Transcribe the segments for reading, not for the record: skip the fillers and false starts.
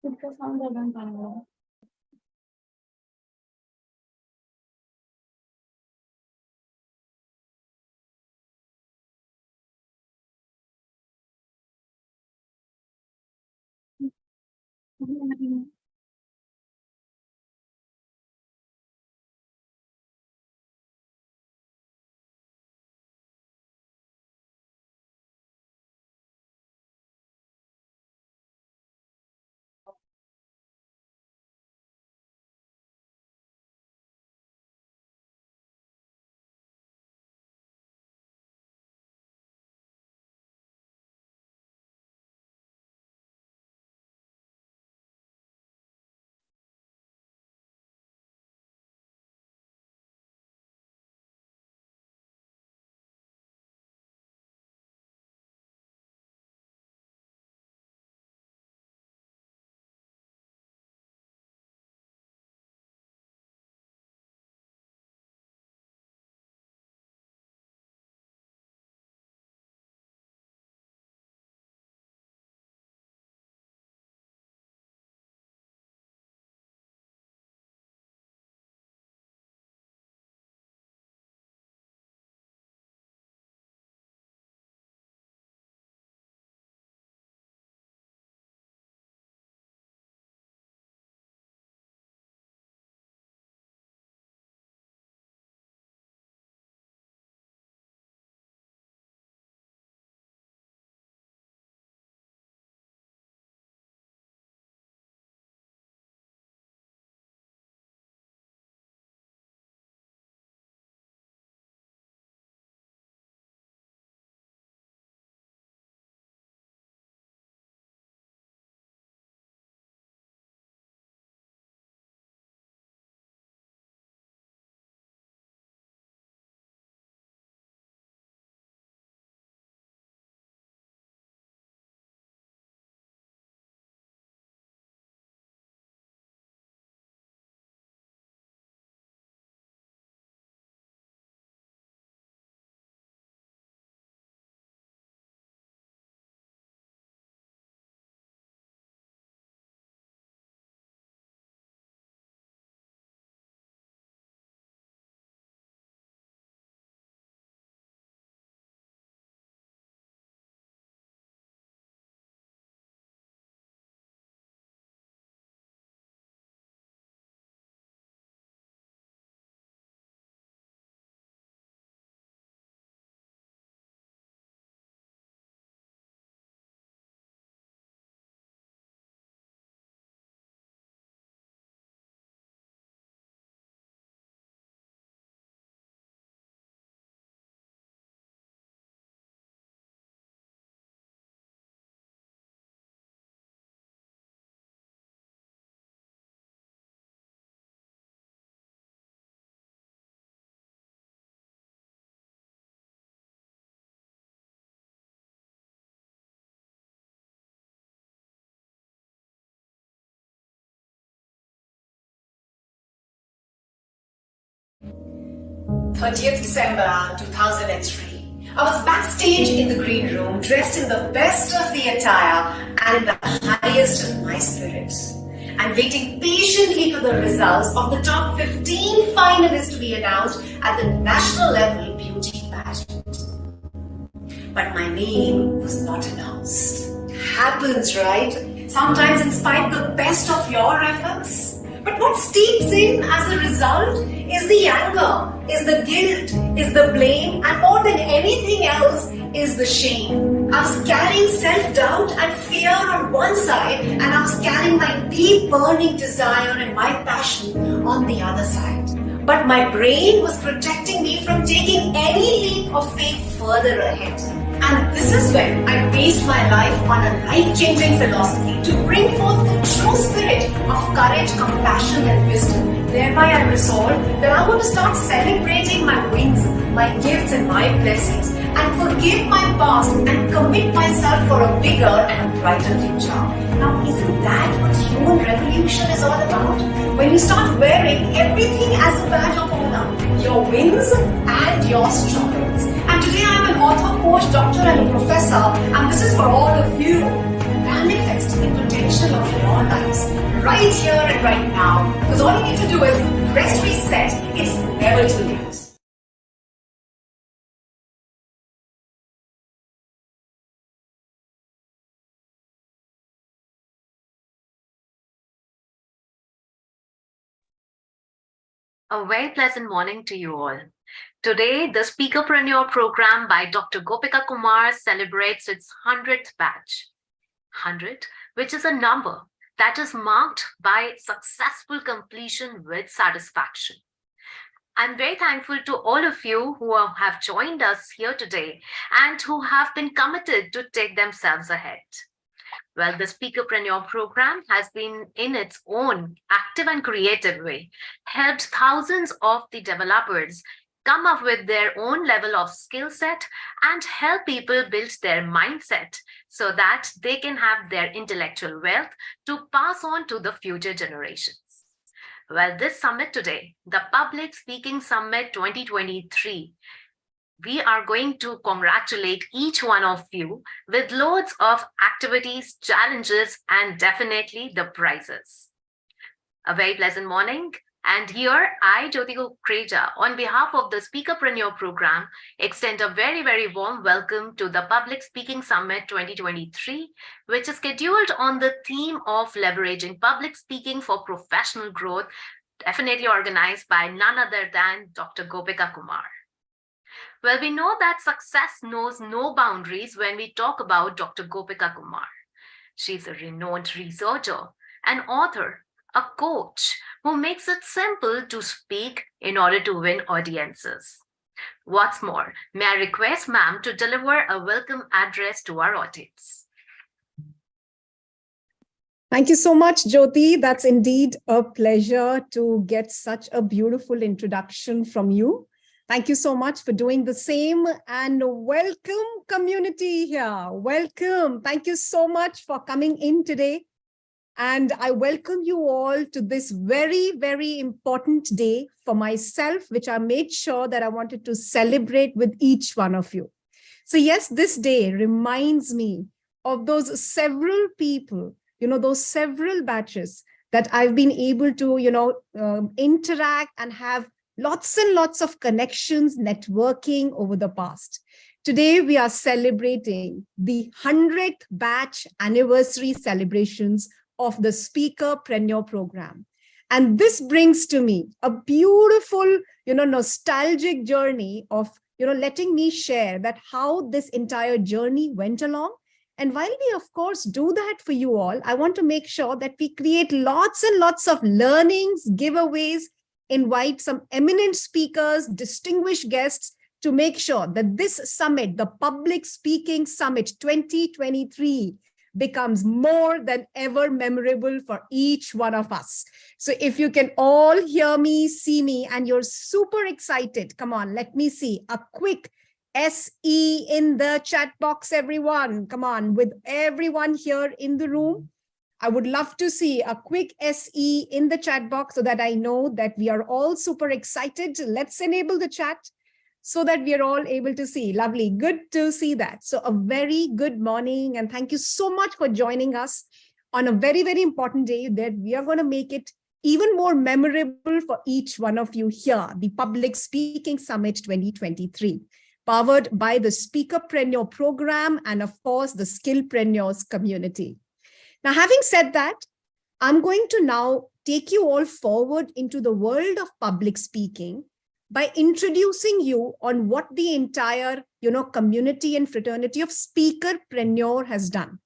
Because sound I don't know. December 2003. I was backstage in the green room, dressed in the best of the attire and in the highest of my spirits, and waiting patiently for the results of the top 15 finalists to be announced at the national level beauty pageant. But my name was not announced. Happens, right? Sometimes in spite the best of your efforts. But what steeps in as a result is the anger, is the guilt, is the blame, and more than anything else is the shame. I was carrying self-doubt and fear on one side, and I was carrying my deep burning desire and my passion on the other side. But my brain was protecting me from taking any leap of faith further ahead. And this is when I based my life on a life-changing philosophy to bring forth the true spirit of courage, compassion, and wisdom. Thereby I resolved that I'm going to start celebrating my wins, my gifts, and my blessings, and forgive my past and commit myself for a bigger and a brighter future. Now, isn't that what human revolution is all about? When you start wearing everything as a badge of honor, your wins and your struggles. And today I'm an author, coach, doctor, and a professor, and this is for all of you. Manifest the potential potential of your lives right here and right now. Because all you need to do is press reset. It's never too late. A very pleasant morning to you all. Today, the Speakerpreneur program by Dr. Gopika Kumar celebrates its 100th batch. 100, which is a number that is marked by successful completion with satisfaction. I'm very thankful to all of you who have joined us here today and who have been committed to take themselves ahead. Well, the Speakerpreneur program has been, in its own active and creative way, helped thousands of the developers come up with their own level of skill set and help people build their mindset so that they can have their intellectual wealth to pass on to the future generations. Well, this summit today, the Public Speaking Summit 2023, we are going to congratulate each one of you with loads of activities, challenges, and definitely the prizes. A very pleasant morning. And here, I, Jyoti Kukreja, on behalf of the Speakerpreneur program, extend a very, very warm welcome to the Public Speaking Summit 2023, which is scheduled on the theme of leveraging public speaking for professional growth, definitely organized by none other than Dr. Gopika Kumar. Well, we know that success knows no boundaries when we talk about Dr. Gopika Kumar. She's a renowned researcher, an author, a coach who makes it simple to speak in order to win audiences. What's more, may I request ma'am to deliver a welcome address to our audience. Thank you so much, Jyoti. That's indeed a pleasure to get such a beautiful introduction from you. Thank you so much for doing the same, and welcome community here. Welcome. Thank you so much for coming in today. And I welcome you all to this very, very important day for myself, which I made sure that I wanted to celebrate with each one of you. So yes, this day reminds me of those several people, those several batches that I've been able to, interact and have lots and lots of connections, networking over the past. Today, we are celebrating the 100th batch anniversary celebrations of the Speakerpreneur program. And this brings to me a beautiful, nostalgic journey of, letting me share that how this entire journey went along. And while we, of course, do that for you all, I want to make sure that we create lots and lots of learnings, giveaways, invite some eminent speakers, distinguished guests to make sure that this summit, the Public Speaking Summit 2023, becomes more than ever memorable for each one of us. So if you can all hear me, see me, and you're super excited, come on, let me see a quick SE in the chat box, everyone. Come on, with everyone here in the room. I would love to see a quick SE in the chat box so that I know that we are all super excited. Let's enable the chat so that we are all able to see. Lovely. Good to see that. So a very good morning, and thank you so much for joining us on a very, very important day that we are going to make it even more memorable for each one of you here, the Public Speaking Summit 2023, powered by the Speakerpreneur program and, of course, the Skillpreneurs community. Now, having said that, I'm going to now take you all forward into the world of public speaking by introducing you on what the entire, community and fraternity of Speakerpreneur has done.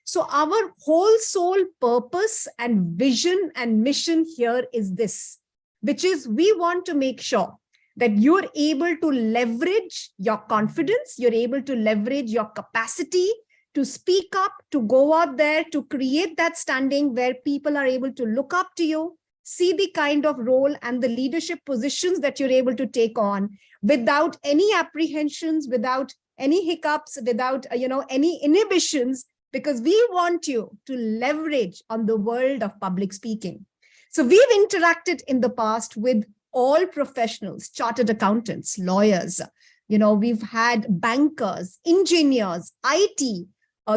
So our whole soul purpose and vision and mission here is this, which is we want to make sure that you're able to leverage your confidence, you're able to leverage your capacity to speak up, to go out there, to create that standing where people are able to look up to you, see the kind of role and the leadership positions that you're able to take on without any apprehensions, without any hiccups, without, any inhibitions, because we want you to leverage on the world of public speaking. So we've interacted in the past with all professionals, chartered accountants, lawyers, we've had bankers, engineers, IT,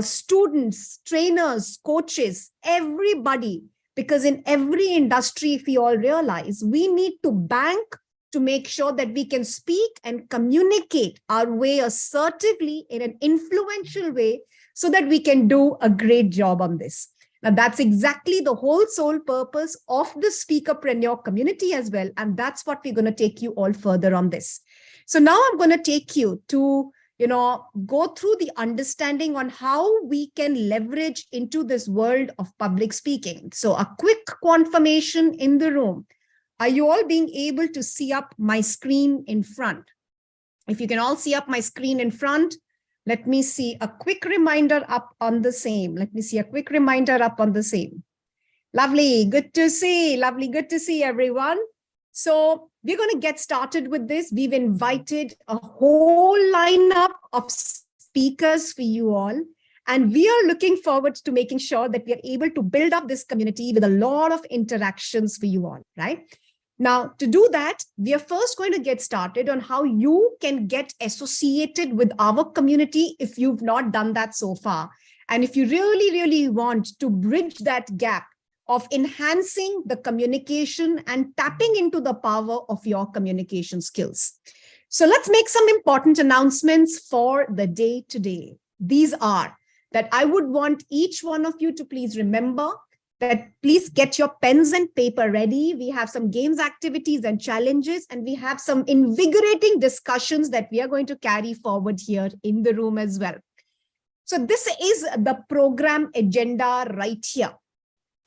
students, trainers, coaches, everybody, because in every industry, if we all realize, we need to bank to make sure that we can speak and communicate our way assertively in an influential way so that we can do a great job on this. Now, that's exactly the whole sole purpose of the Speakerpreneur community as well. And that's what we're going to take you all further on this. So now I'm going to take you to, go through the understanding on how we can leverage into this world of public speaking. So a quick confirmation in the room. Are you all being able to see up my screen in front? If you can all see up my screen in front, let me see a quick reminder up on the same. Let me see a quick reminder up on the same. Lovely, good to see. Lovely, good to see everyone. So we're going to get started with this. We've invited a whole lineup of speakers for you all. And we are looking forward to making sure that we are able to build up this community with a lot of interactions for you all, right? Now, to do that, we are first going to get started on how you can get associated with our community if you've not done that so far. And if you really, really want to bridge that gap of enhancing the communication and tapping into the power of your communication skills. So let's make some important announcements for the day today. These are that I would want each one of you to please remember that please get your pens and paper ready. We have some games, activities, and challenges, and we have some invigorating discussions that we are going to carry forward here in the room as well. So this is the program agenda right here.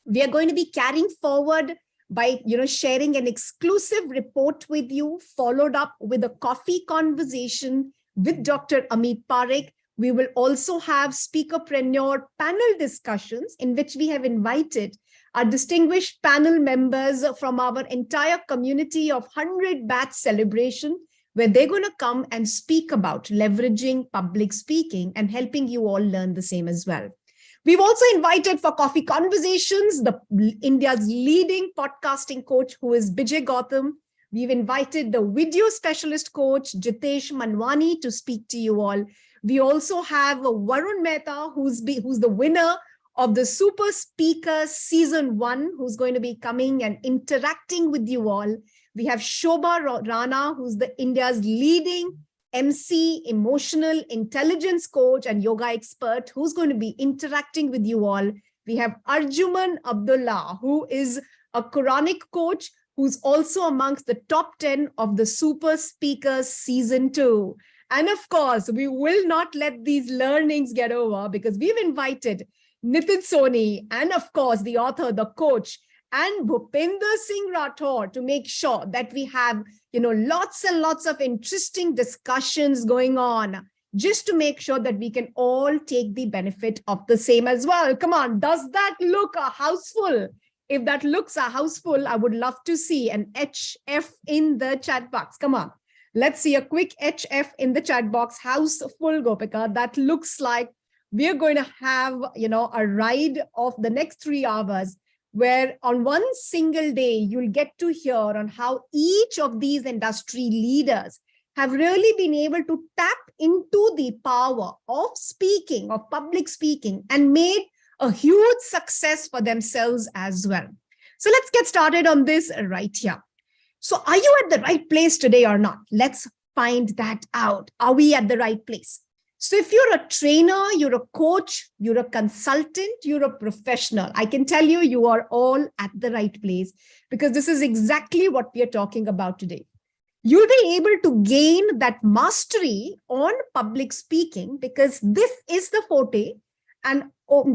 We are going to be carrying forward by sharing an exclusive report with you, followed up with a coffee conversation with Dr. Amit Parekh. We will also have Speakerpreneur panel discussions in which we have invited our distinguished panel members from our entire community of 100 batch celebration, where they're going to come and speak about leveraging public speaking and helping you all learn the same as well. We've also invited for coffee conversations, India's leading podcasting coach, who is Bijay Gautam. We've invited the video specialist coach, Jitesh Manwani, to speak to you all. We also have Varun Mehta, who's the winner of the Super Speaker Season 1, who's going to be coming and interacting with you all. We have Shobha Rana, who's India's leading MC, emotional intelligence coach and yoga expert, who's going to be interacting with you all. We have Arjuman Abdullah, who is a Quranic coach, who's also amongst the top 10 of the Super Speakers Season 2. And of course, we will not let these learnings get over because we've invited Nitin Soni and of course the author, the coach, and Bhupinder Singh Rathore to make sure that we have, lots and lots of interesting discussions going on, just to make sure that we can all take the benefit of the same as well. Come on, does that look a house full? If that looks a house full, I would love to see an HF in the chat box. Come on, let's see a quick HF in the chat box. House full, Gopika. That looks like we're going to have, a ride of the next 3 hours, where on one single day, you'll get to hear on how each of these industry leaders have really been able to tap into the power of speaking, of public speaking, and made a huge success for themselves as well. So let's get started on this right here. So are you at the right place today or not? Let's find that out. Are we at the right place? So if you're a trainer, you're a coach, you're a consultant, you're a professional, I can tell you, you are all at the right place, because this is exactly what we are talking about today. You'll be able to gain that mastery on public speaking because this is the forte. And over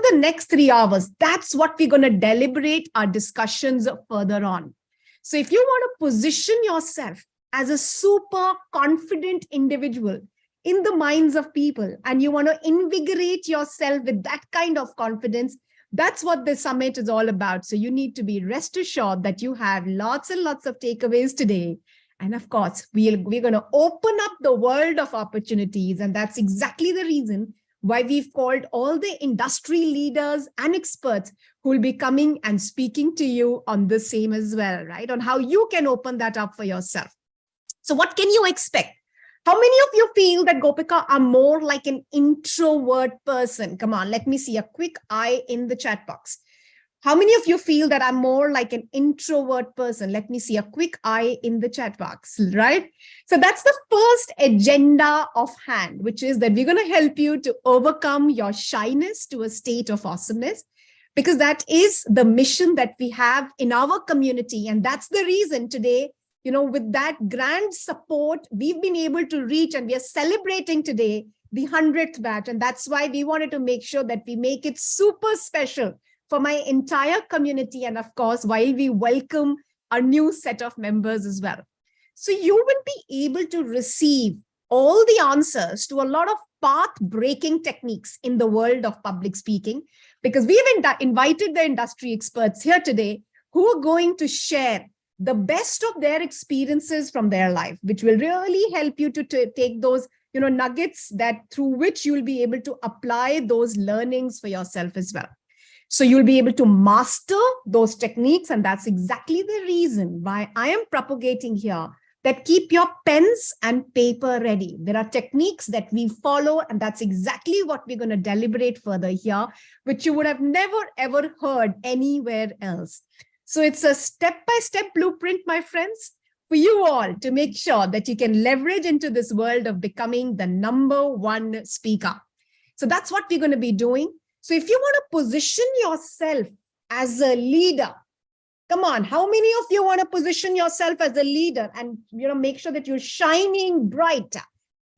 the next 3 hours, that's what we're going to deliberate our discussions further on. So if you want to position yourself as a super confident individual in the minds of people, and you want to invigorate yourself with that kind of confidence, that's what the summit is all about. So you need to be rest assured that you have lots and lots of takeaways today. And of course, we're going to open up the world of opportunities. And that's exactly the reason why we've called all the industry leaders and experts who will be coming and speaking to you on the same as well, right? On how you can open that up for yourself. So what can you expect? How many of you feel that, Gopika, are more like an introvert person? Come on, let me see a quick eye in the chat box. How many of you feel that I'm more like an introvert person? Let me see a quick eye in the chat box, right? So that's the first agenda of hand, which is that we're going to help you to overcome your shyness to a state of awesomeness, because that is the mission that we have in our community. And that's the reason today, with that grand support, we've been able to reach, and we are celebrating today the 100th batch. And that's why we wanted to make sure that we make it super special for my entire community. And of course, while we welcome our new set of members as well. So you will be able to receive all the answers to a lot of path-breaking techniques in the world of public speaking, because we've invited the industry experts here today who are going to share the best of their experiences from their life, which will really help you to take those nuggets that through which you'll be able to apply those learnings for yourself as well. So you'll be able to master those techniques. And that's exactly the reason why I am propagating here that keep your pens and paper ready. There are techniques that we follow, and that's exactly what we're going to deliberate further here, which you would have never, ever heard anywhere else. So it's a step-by-step blueprint, my friends, for you all to make sure that you can leverage into this world of becoming the #1 speaker. So that's what we're going to be doing. So if you want to position yourself as a leader, come on, how many of you want to position yourself as a leader and make sure that you're shining bright?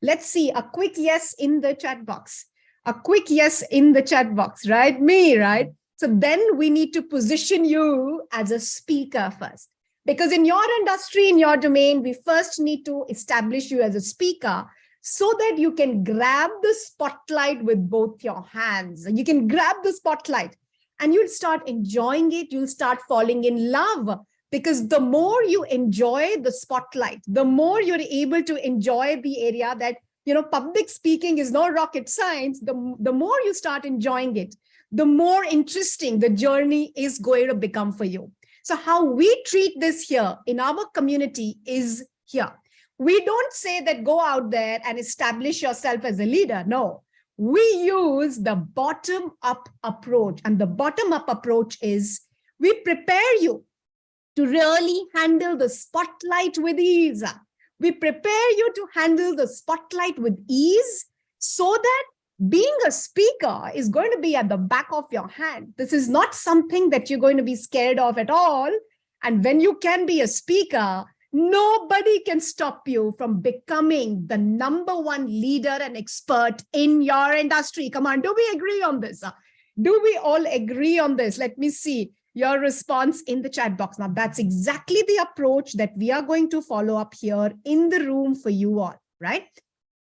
Let's see a quick yes in the chat box. A quick yes in the chat box, right? Me, right? So then we need to position you as a speaker first. Because in your industry, in your domain, we first need to establish you as a speaker, so that you can grab the spotlight with both your hands. And you can grab the spotlight and you'll start enjoying it. You'll start falling in love, because the more you enjoy the spotlight, the more you're able to enjoy the area that, public speaking is not rocket science. The more you start enjoying it, the more interesting the journey is going to become for you. So how we treat this here in our community is here. We don't say that go out there and establish yourself as a leader. No, we use the bottom-up approach. And the bottom-up approach is we prepare you to really handle the spotlight with ease. We prepare you to handle the spotlight with ease, so that being a speaker is going to be at the back of your hand. This is not something that you're going to be scared of at all. And when you can be a speaker, nobody can stop you from becoming the #1 leader and expert in your industry. Come on, do we agree on this? Do we all agree on this? Let me see your response in the chat box. Now, that's exactly the approach that we are going to follow up here in the room for you all, right?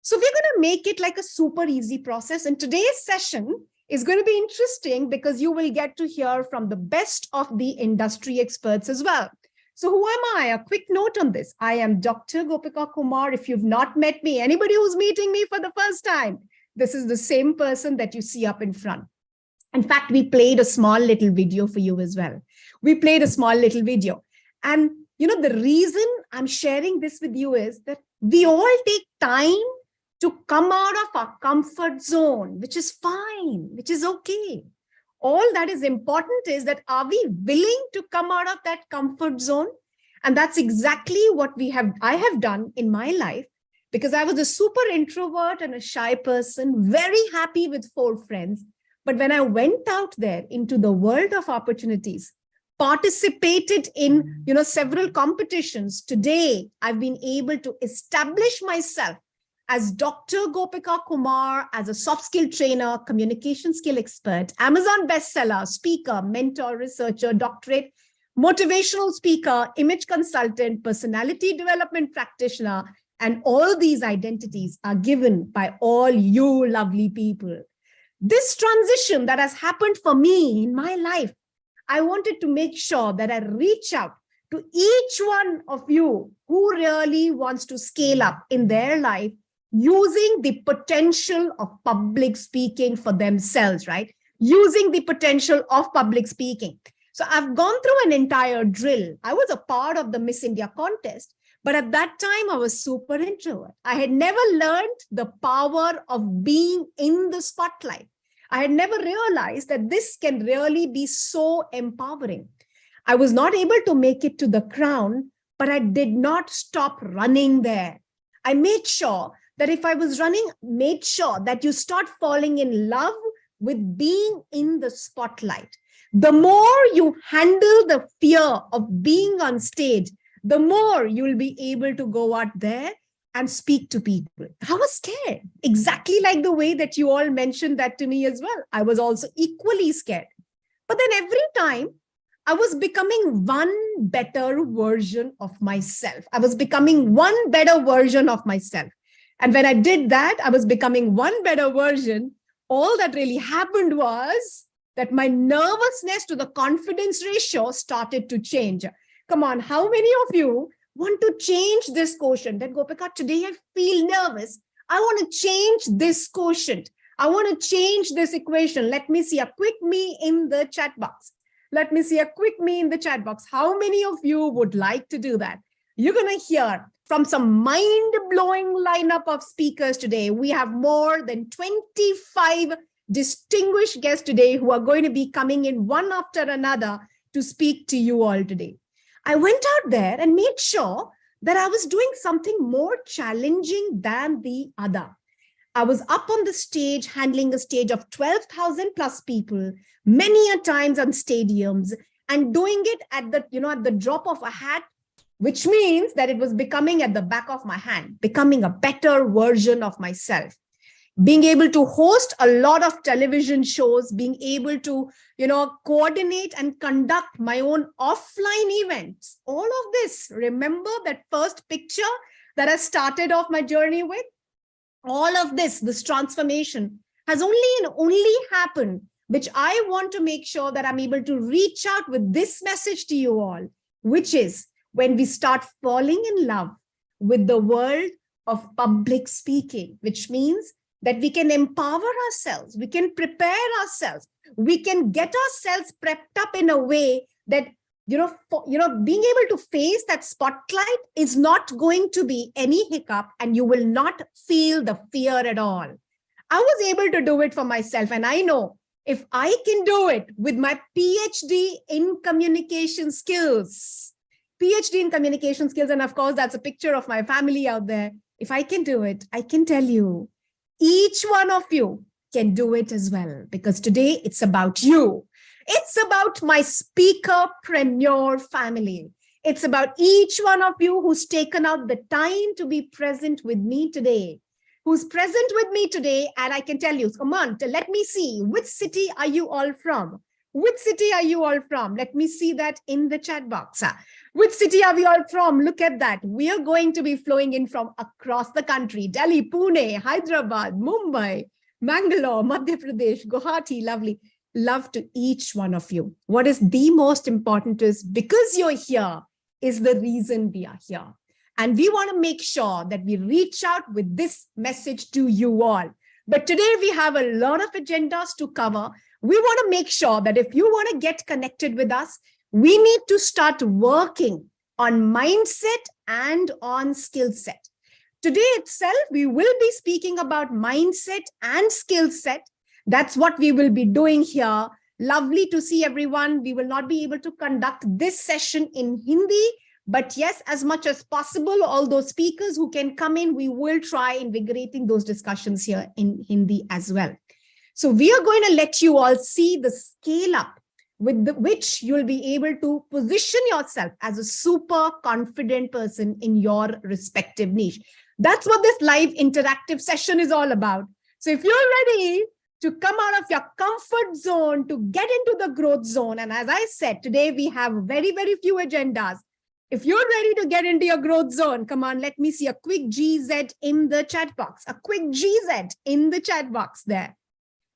So we're going to make it like a super easy process. And today's session is going to be interesting because you will get to hear from the best of the industry experts as well. So who am I? A quick note on this. I am Dr. Gopika Kumar. If you've not met me, anybody who's meeting me for the first time, this is the same person that you see up in front. In fact, we played a small little video for you as well. We played a small little video. And the reason I'm sharing this with you is that we all take time to come out of our comfort zone, which is fine, which is okay. All that is important is that, are we willing to come out of that comfort zone? And that's exactly what I have done in my life, because I was a super introvert and a shy person, very happy with 4 friends. But when I went out there into the world of opportunities, participated in several competitions, today I've been able to establish myself as Dr. Gopika Kumar, as a soft skill trainer, communication skill expert, Amazon bestseller, speaker, mentor, researcher, doctorate, motivational speaker, image consultant, personality development practitioner, and all these identities are given by all you lovely people. This transition that has happened for me in my life, I wanted to make sure that I reach out to each one of you who really wants to scale up in their life, using the potential of public speaking for themselves, right? Using the potential of public speaking. So I've gone through an entire drill. I was a part of the Miss India contest, But at that time, I was super introvert. I had never learned the power of being in the spotlight. I had never realized that this can really be so empowering. I was not able to make it to the crown, but I did not stop running there. I made sure that if I was running, made sure that you start falling in love with being in the spotlight. The more you handle the fear of being on stage, the more you'll be able to go out there and speak to people. I was scared, exactly like the way that you all mentioned that to me as well. I was also equally scared. But then every time I was becoming one better version of myself. I was becoming one better version of myself. And when I did that, I was becoming one better version. All that really happened was that my nervousness to the confidence ratio started to change. Come on, how many of you want to change this quotient? That Gopika, today I feel nervous. I want to change this quotient. I want to change this equation. Let me see a quick me in the chat box. Let me see a quick me in the chat box. How many of you would like to do that? You're going to hear from some mind-blowing lineup of speakers today. We have more than 25 distinguished guests today who are going to be coming in one after another to speak to you all today. I went out there and made sure that I was doing something more challenging than the other. I was up on the stage, handling a stage of 12,000 plus people, many a times on stadiums, and doing it at the drop of a hat, which means that it was becoming at the back of my hand, becoming a better version of myself. Being able to host a lot of television shows, being able to, coordinate and conduct my own offline events. All of this, remember that first picture that I started off my journey with? All of this transformation has only happened, which I want to make sure that I'm able to reach out with this message to you all, which is when we start falling in love with the world of public speaking, which means that we can empower ourselves, we can prepare ourselves, we can get ourselves prepped up in a way that, being able to face that spotlight is not going to be any hiccup, and you will not feel the fear at all. I was able to do it for myself, and I know if I can do it with my PhD in communication skills, and of course, that's a picture of my family out there. If I can do it, I can tell you, each one of you can do it as well, because today it's about you. It's about my speakerpreneur family. It's about each one of you who's taken out the time to be present with me today, And I can tell you, come on, let me see, which city are you all from? Let me see that in the chat box. Which city are we all from? Look at that. We are going to be flowing in from across the country. Delhi, Pune, Hyderabad, Mumbai, Mangalore, Madhya Pradesh, Guwahati, lovely. Love to each one of you. What is the most important is because you're here is the reason we are here. And we want to make sure that we reach out with this message to you all. But today we have a lot of agendas to cover. We want to make sure that if you want to get connected with us, we need to start working on mindset and on skill set. Today itself, we will be speaking about mindset and skill set. That's what we will be doing here. Lovely to see everyone. We will not be able to conduct this session in Hindi, but yes, as much as possible, all those speakers who can come in, we will try invigorating those discussions here in Hindi as well. So we are going to let you all see the scale up with which you'll be able to position yourself as a super confident person in your respective niche. That's what this live interactive session is all about. So if you're ready to come out of your comfort zone, to get into the growth zone, and as I said, today we have very, very few agendas. If you're ready to get into your growth zone, come on, let me see a quick GZ in the chat box, a quick GZ in the chat box there.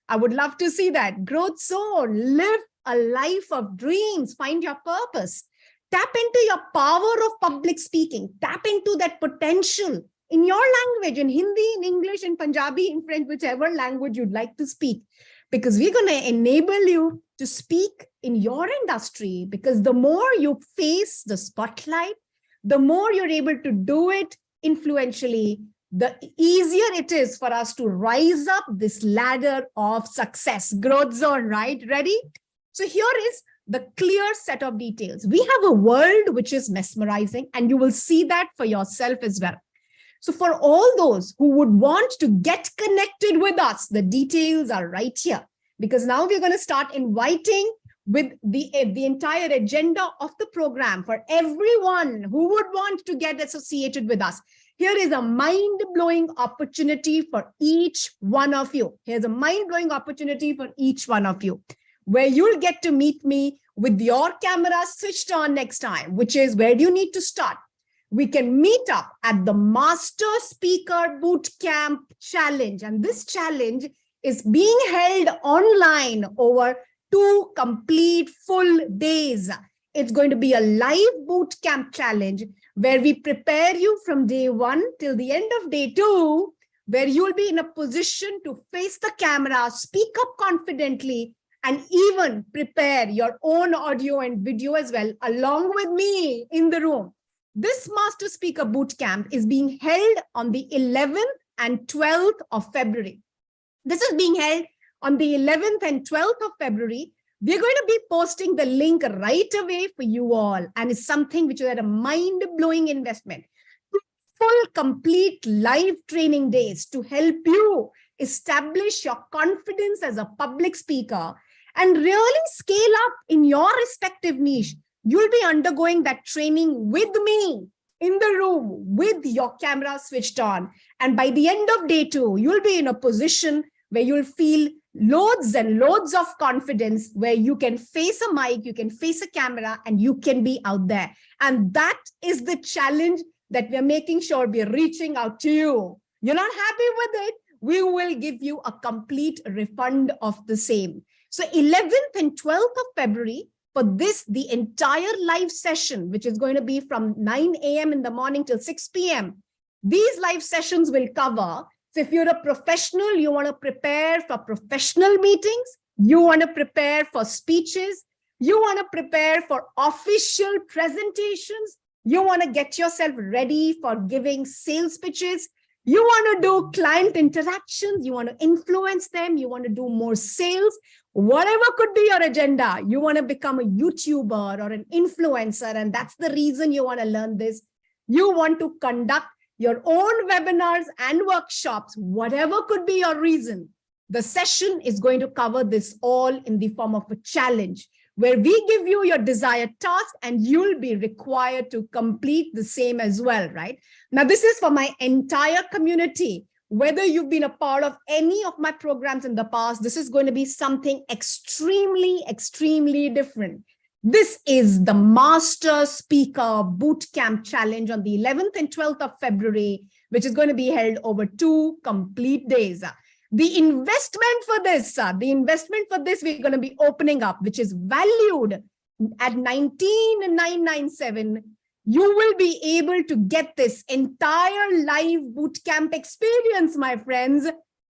I would love to see that. Growth zone, live a life of dreams, find your purpose, tap into your power of public speaking, tap into that potential in your language, in Hindi, in English, in Punjabi, in French, whichever language you'd like to speak, because we're going to enable you to speak in your industry, because the more you face the spotlight, the more you're able to do it influentially, the easier it is for us to rise up this ladder of success, growth zone, right? Ready? So here is the clear set of details. We have a world which is mesmerizing, and you will see that for yourself as well. So for all those who would want to get connected with us, the details are right here, because now we're going to start inviting with the entire agenda of the program for everyone who would want to get associated with us. Here is a mind-blowing opportunity for each one of you. Here's a mind-blowing opportunity for each one of you, where you'll get to meet me with your camera switched on next time, which is where do you need to start? We can meet up at the Master Speaker Bootcamp Challenge. And this challenge is being held online over 2 complete full days. It's going to be a live bootcamp challenge where we prepare you from day 1 till the end of day 2, where you'll be in a position to face the camera, speak up confidently, and even prepare your own audio and video as well, along with me in the room. This Master Speaker Bootcamp is being held on the 11th and 12th of February. This is being held on the 11th and 12th of February. We're going to be posting the link right away for you all. And it's something which is at a mind-blowing investment. Full, complete live training days to help you establish your confidence as a public speaker and really scale up in your respective niche. You'll be undergoing that training with me in the room with your camera switched on. And by the end of day 2, you'll be in a position where you'll feel loads and loads of confidence, where you can face a mic, you can face a camera, and you can be out there. And that is the challenge that we're making sure we're reaching out to you. You're not happy with it? We will give you a complete refund of the same. So 11th and 12th of February, for this, the entire live session, which is going to be from 9 a.m. in the morning till 6 p.m. These live sessions will cover. So if you're a professional, you want to prepare for professional meetings, you want to prepare for speeches, you want to prepare for official presentations, you want to get yourself ready for giving sales pitches, you want to do client interactions, you want to influence them, you want to do more sales, whatever could be your agenda. You want to become a YouTuber or an influencer, and that's the reason you want to learn this. You want to conduct your own webinars and workshops, whatever could be your reason. The session is going to cover this all in the form of a challenge, where we give you your desired task and you'll be required to complete the same as well, right? Now, this is for my entire community. Whether you've been a part of any of my programs in the past, this is going to be something extremely, extremely different. This is the Master Speaker Bootcamp Challenge on the 11th and 12th of February, which is going to be held over 2 complete days. The investment for this, we're going to be opening up, which is valued at 19,997. You will be able to get this entire live bootcamp experience, my friends,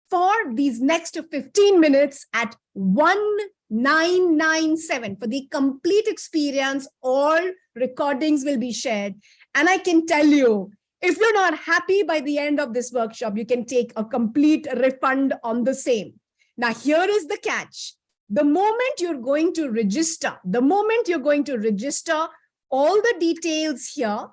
for these next 15 minutes at 1,997. For the complete experience, all recordings will be shared. And I can tell you, if you're not happy by the end of this workshop, you can take a complete refund on the same. Now, here is the catch. The moment you're going to register, all the details here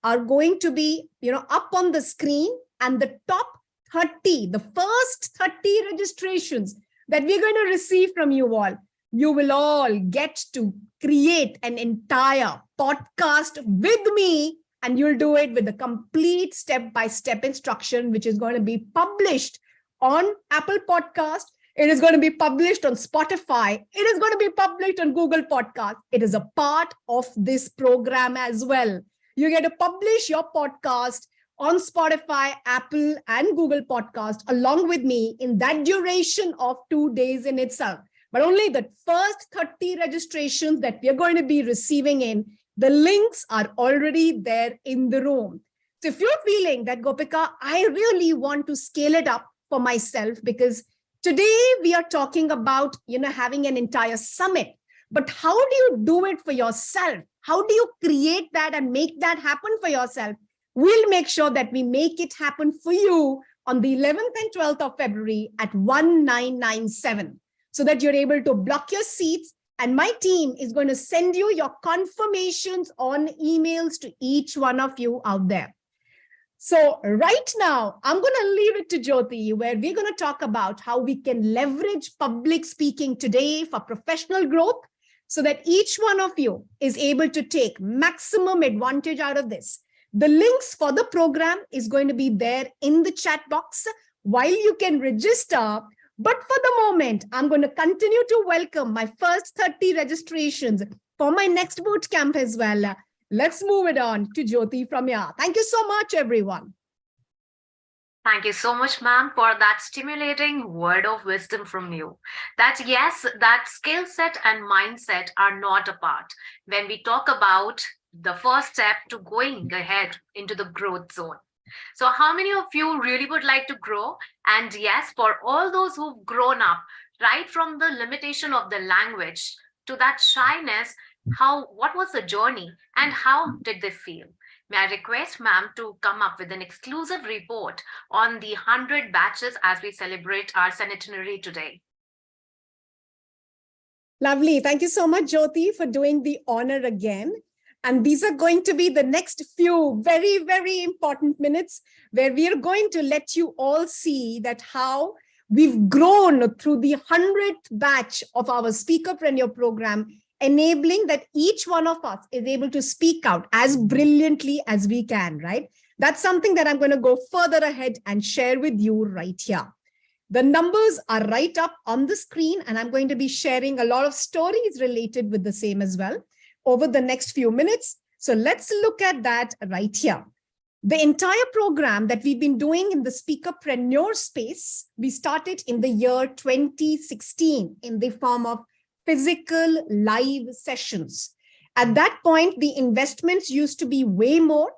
are going to be, up on the screen, and the top 30, the first 30 registrations that we're going to receive from you all, you will all get to create an entire podcast with me, and you'll do it with a complete step-by-step instruction, which is going to be published on Apple Podcast. It is going to be published on Spotify. It is going to be published on Google Podcast. It is a part of this program as well. You get to publish your podcast on Spotify, Apple, and Google Podcast along with me in that duration of 2 days in itself. But only the first 30 registrations that we are going to be receiving in, the links are already there in the room. So if you're feeling that, Gopika, I really want to scale it up for myself, because today we are talking about, having an entire summit. But how do you do it for yourself? How do you create that and make that happen for yourself? We'll make sure that we make it happen for you on the 11th and 12th of February at 1997, so that you're able to block your seats. And my team is going to send you your confirmations on emails to each one of you out there. So right now, I'm going to leave it to Jyoti, where we're going to talk about how we can leverage public speaking today for professional growth, so that each one of you is able to take maximum advantage out of this. The links for the program is going to be there in the chat box while you can register. But for the moment, I'm going to continue to welcome my first 30 registrations for my next boot camp as well. Let's move it on to Jyoti from here. Thank you so much, everyone. Thank you so much, ma'am, for that stimulating word of wisdom from you. That yes, that skill set and mindset are not apart when we talk about the first step to going ahead into the growth zone. So how many of you really would like to grow? And yes, for all those who've grown up, right from the limitation of the language to that shyness, what was the journey and how did they feel? May I request ma'am to come up with an exclusive report on the 100 batches as we celebrate our centenary today. Lovely. Thank you so much, Jyoti, for doing the honor again. And these are going to be the next few very, very important minutes where we are going to let you all see that how we've grown through the 100th batch of our Speakerpreneur program, enabling that each one of us is able to speak out as brilliantly as we can, right? That's something that I'm going to go further ahead and share with you right here. The numbers are right up on the screen, and I'm going to be sharing a lot of stories related with the same as well over the next few minutes. So let's look at that right here. The entire program that we've been doing in the Speakerpreneur space, we started in the year 2016 in the form of physical live sessions. At that point, the investments used to be way more.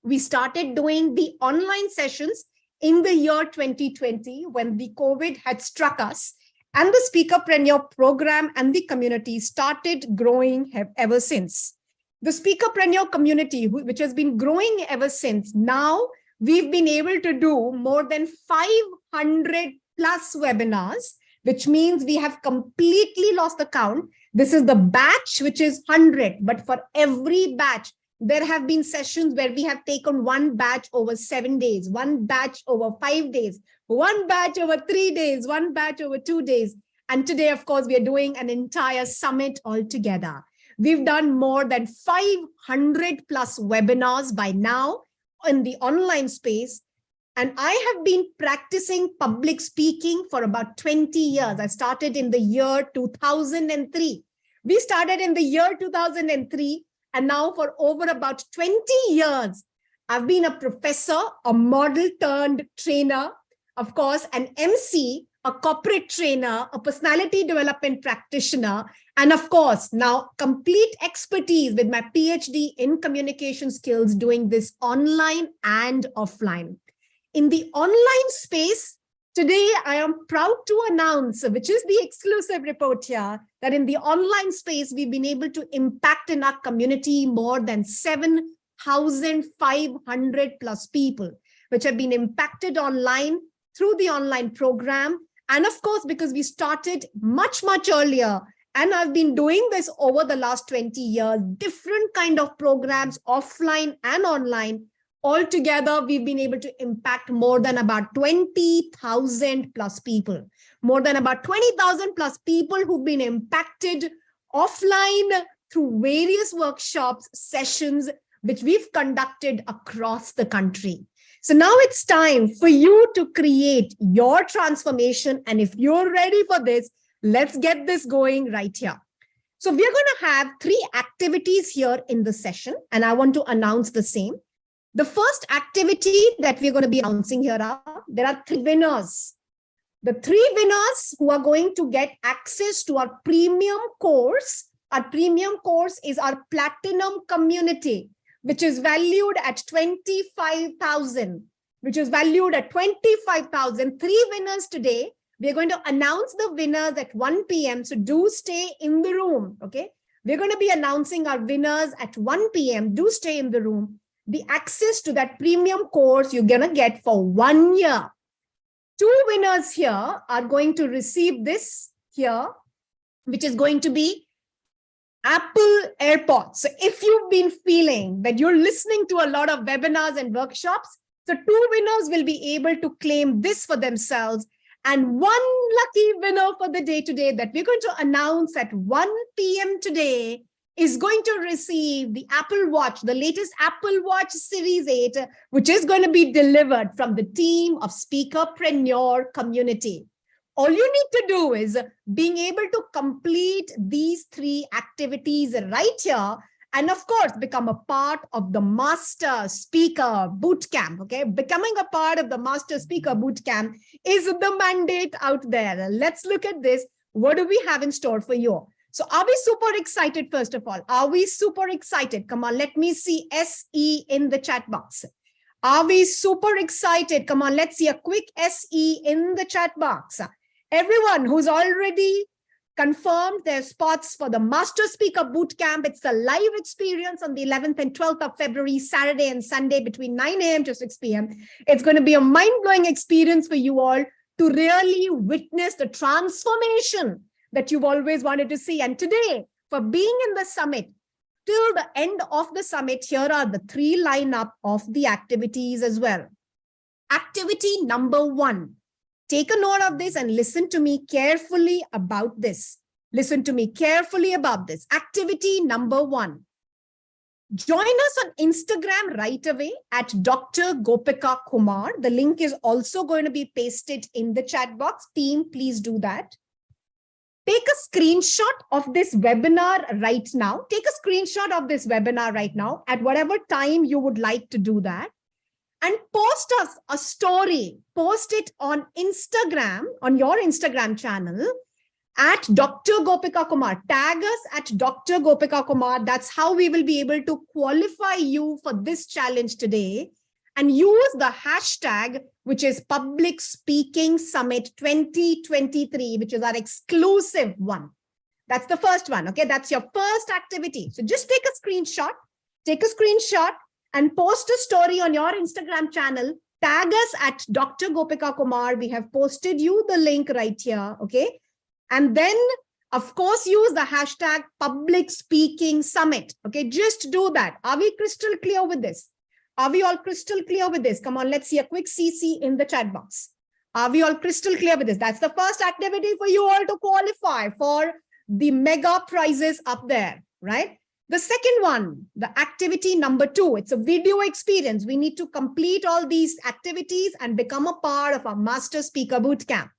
We started doing the online sessions in the year 2020 when the COVID had struck us, and the Speakerpreneur program and the community started growing ever since. The Speakerpreneur community, which has been growing ever since, now we've been able to do more than 500 plus webinars, which means we have completely lost the count. This is the batch, which is 100, but for every batch, there have been sessions where we have taken one batch over 7 days, one batch over 5 days, one batch over 3 days, one batch over 2 days. And today, of course, we are doing an entire summit altogether. We've done more than 500 plus webinars by now in the online space. And I have been practicing public speaking for about 20 years. I started in the year 2003. We started in the year 2003. And now for over about 20 years, I've been a professor, a model turned trainer, of course, an MC, a corporate trainer, a personality development practitioner, and of course, now complete expertise with my PhD in communication skills doing this online and offline. In the online space, today, I am proud to announce, which is the exclusive report here, that in the online space, we've been able to impact in our community more than 7,500 plus people, which have been impacted online through the online program. And of course, because we started much, much earlier, and I've been doing this over the last 20 years, different kind of programs, offline and online. Altogether, we've been able to impact more than about 20,000 plus people, more than about 20,000 plus people who've been impacted offline through various workshops, sessions, which we've conducted across the country. So now it's time for you to create your transformation. And if you're ready for this, let's get this going right here. So we're going to have 3 activities here in the session, and I want to announce the same. The first activity that we're going to be announcing here there are 3 winners. The 3 winners who are going to get access to our premium course. Our premium course is our platinum community, which is valued at 25,000, which is valued at 25,000. 3 winners today We're going to announce the winners at 1 p.m. So do stay in the room, okay? We're going to be announcing our winners at 1 p.m. Do stay in the room. The access to that premium course you're going to get for 1 year. 2 winners here are going to receive this here, which is going to be Apple AirPods. So if you've been feeling that you're listening to a lot of webinars and workshops, so 2 winners will be able to claim this for themselves. And 1 lucky winner for the day today that we're going to announce at 1 p.m. today is going to receive the Apple Watch, the latest Apple Watch Series 8, which is going to be delivered from the team of Speakerpreneur community. All you need to do is being able to complete these 3 activities right here, and of course, become a part of the Master Speaker Bootcamp, okay? Becoming a part of the Master Speaker Bootcamp is the mandate out there. Let's look at this. What do we have in store for you? So are we super excited, first of all? Are we super excited? Come on, let me see SE in the chat box. Are we super excited? Come on, let's see a quick SE in the chat box. Everyone who's already confirmed their spots for the Master Speaker Bootcamp. It's a live experience on the 11th and 12th of February, Saturday and Sunday between 9 a.m. to 6 p.m. It's going to be a mind-blowing experience for you all to really witness the transformation that you've always wanted to see. And today, for being in the summit, till the end of the summit, here are the 3 lineup of the activities as well. Activity number 1. Take a note of this and listen to me carefully about this. Listen to me carefully about this. Activity number 1. Join us on Instagram right away at Dr. Gopika Kumar. The link is also going to be pasted in the chat box. Team, please do that. Take a screenshot of this webinar right now. Take a screenshot of this webinar right now at whatever time you would like to do that. And post us a story, post it on Instagram, on your Instagram channel at Dr. Gopika Kumar. Tag us at Dr. Gopika Kumar. That's how we will be able to qualify you for this challenge today. And use the hashtag, which is Public Speaking Summit 2023, which is our exclusive one. That's the first one, okay? That's your first activity. So just take a screenshot, and post a story on your Instagram channel. Tag us at Dr. Gopika Kumar. We have posted you the link right here, okay? And then, of course, use the hashtag Public Speaking Summit, okay? Just do that. Are we crystal clear with this? Are we all crystal clear with this? Come on, let's see a quick CC in the chat box. Are we all crystal clear with this? That's the first activity for you all to qualify for the mega prizes up there, right? The second one, the activity number 2, it's a video experience. We need to complete all these activities and become a part of our Master Speaker Bootcamp.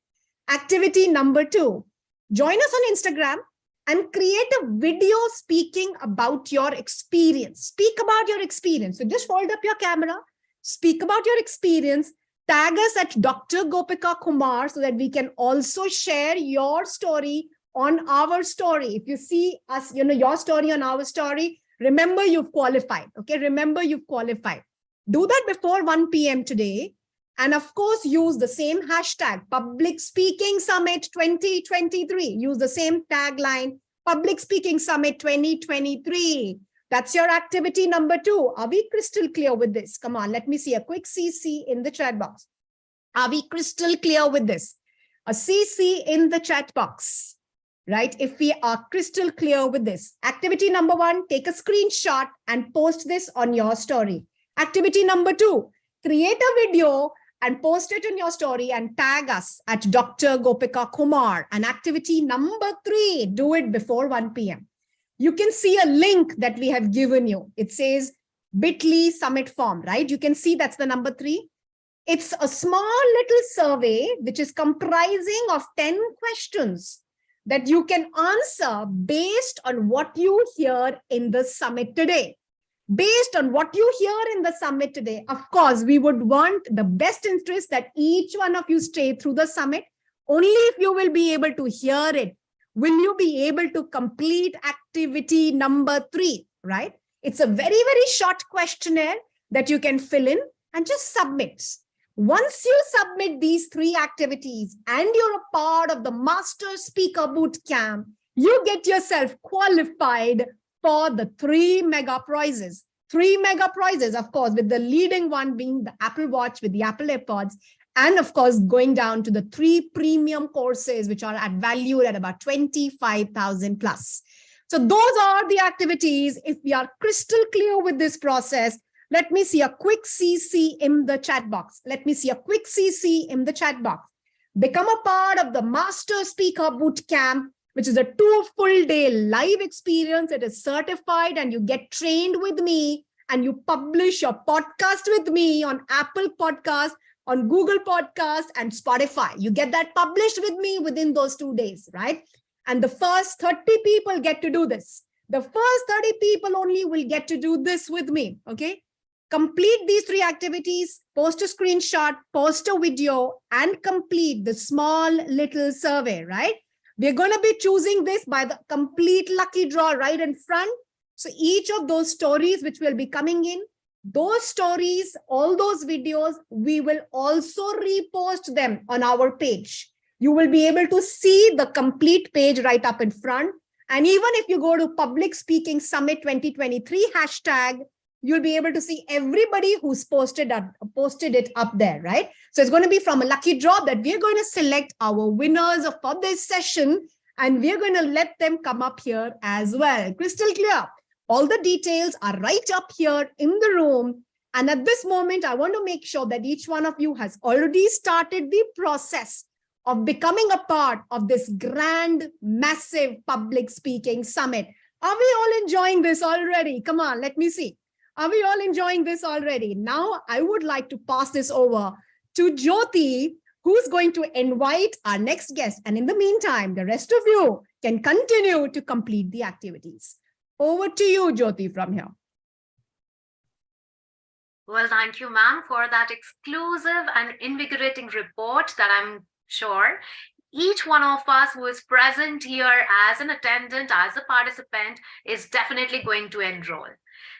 Activity number 2, join us on Instagram and create a video speaking about your experience. Speak about your experience. So just hold up your camera, speak about your experience, tag us at Dr. Gopika Kumar so that we can also share your story on our story. If you see us, your story on our story, remember you've qualified, okay? Remember you've qualified. Do that before 1 p.m. today. And of course, use the same hashtag, Public Speaking Summit 2023. Use the same tagline, Public Speaking Summit 2023. That's your activity number 2. Are we crystal clear with this? Come on, let me see a quick CC in the chat box. Are we crystal clear with this? A CC in the chat box. Right? If we are crystal clear with this. Activity number 1, take a screenshot and post this on your story. Activity number 2, create a video and post it in your story and tag us at Dr. Gopika Kumar. And activity number 3, do it before 1 p.m. You can see a link that we have given you. It says bit.ly summit form, right? You can see that's the number 3. It's a small little survey which is comprising of 10 questions that you can answer based on what you hear in the summit today. Based on what you hear in the summit today, of course, we would want the best interest that each one of you stay through the summit. Only if you will be able to hear it, will you be able to complete activity number 3, right? It's a very, very short questionnaire that you can fill in and just submit. Once you submit these 3 activities and you're a part of the Master Speaker Bootcamp, you get yourself qualified for the 3 mega prizes. 3 mega prizes, of course, with the leading one being the Apple Watch with the Apple AirPods, and of course, going down to the 3 premium courses, which are valued at about 25,000 plus. So those are the activities. If we are crystal clear with this process, let me see a quick CC in the chat box. Let me see a quick CC in the chat box. Become a part of the Master Speaker Bootcamp, which is a 2 full day live experience. It is certified and you get trained with me and you publish your podcast with me on Apple Podcast, on Google Podcast and Spotify. You get that published with me within those 2 days, right? And the first 30 people get to do this. The first 30 people only will get to do this with me, okay? Complete these 3 activities, post a screenshot, post a video, and complete the small little survey, right? We're going to be choosing this by the complete lucky draw right in front. So each of those stories which will be coming in, those stories, all those videos, we will also repost them on our page. You will be able to see the complete page right up in front. And even if you go to Public Speaking Summit 2023 hashtag, you'll be able to see everybody who's posted it up there, right? So it's going to be from a lucky draw that we're going to select our winners for this session, and we're going to let them come up here as well. Crystal clear. All the details are right up here in the room. And at this moment, I want to make sure that each one of you has already started the process of becoming a part of this grand, massive public speaking summit. Are we all enjoying this already? Come on, let me see. Are we all enjoying this already? Now, I would like to pass this over to Jyoti, who's going to invite our next guest. And in the meantime, the rest of you can continue to complete the activities. Over to you, Jyoti, from here. Well, thank you, ma'am, for that exclusive and invigorating report that I'm sure each one of us who is present here as an attendant, as a participant, is definitely going to enroll.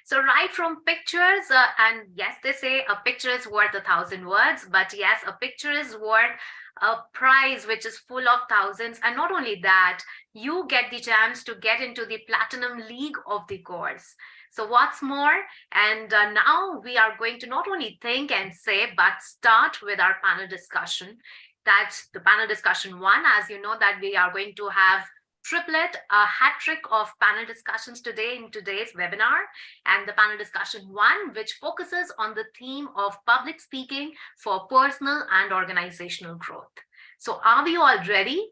So right from pictures, and yes, they say a picture is worth 1,000 words, but yes, a picture is worth a prize which is full of thousands. And not only that, you get the chance to get into the Platinum League of the course. So what's more, and now we are going to not only think and say, but start with our panel discussion. That's the panel discussion 1. As you know, that we are going to have a hat trick of panel discussions today in today's webinar, and the panel discussion 1, which focuses on the theme of public speaking for personal and organizational growth. So are we all ready?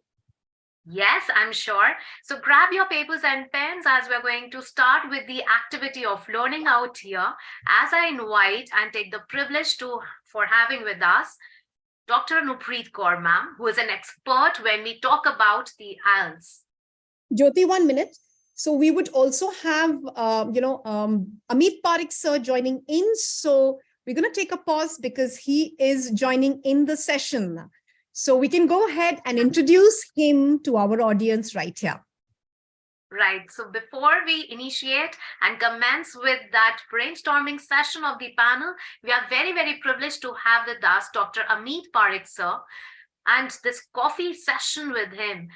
Yes, I'm sure. So grab your papers and pens as we're going to start with the activity of learning out here, as I invite and take the privilege for having with us Dr. Anupreet Kaur, ma'am, who is an expert when we talk about the IELTS. Jyoti, 1 minute. So we would also have, Amit Parikh sir joining in. So we're going to take a pause because he is joining in the session. So we can go ahead and introduce him to our audience right here. Right. So before we initiate and commence with that brainstorming session of the panel, we are very, very privileged to have with us Dr. Amit Parikh sir, and this coffee session with him.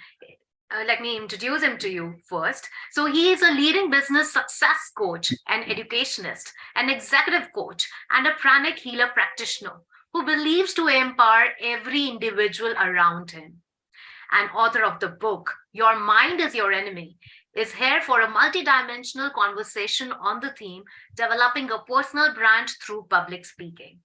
Let me introduce him to you first. So he is a leading business success coach, an educationist, an executive coach, and a pranic healer practitioner who believes to empower every individual around him. And author of the book, Your Mind is Your Enemy, is here for a multidimensional conversation on the theme, developing a personal brand through public speaking.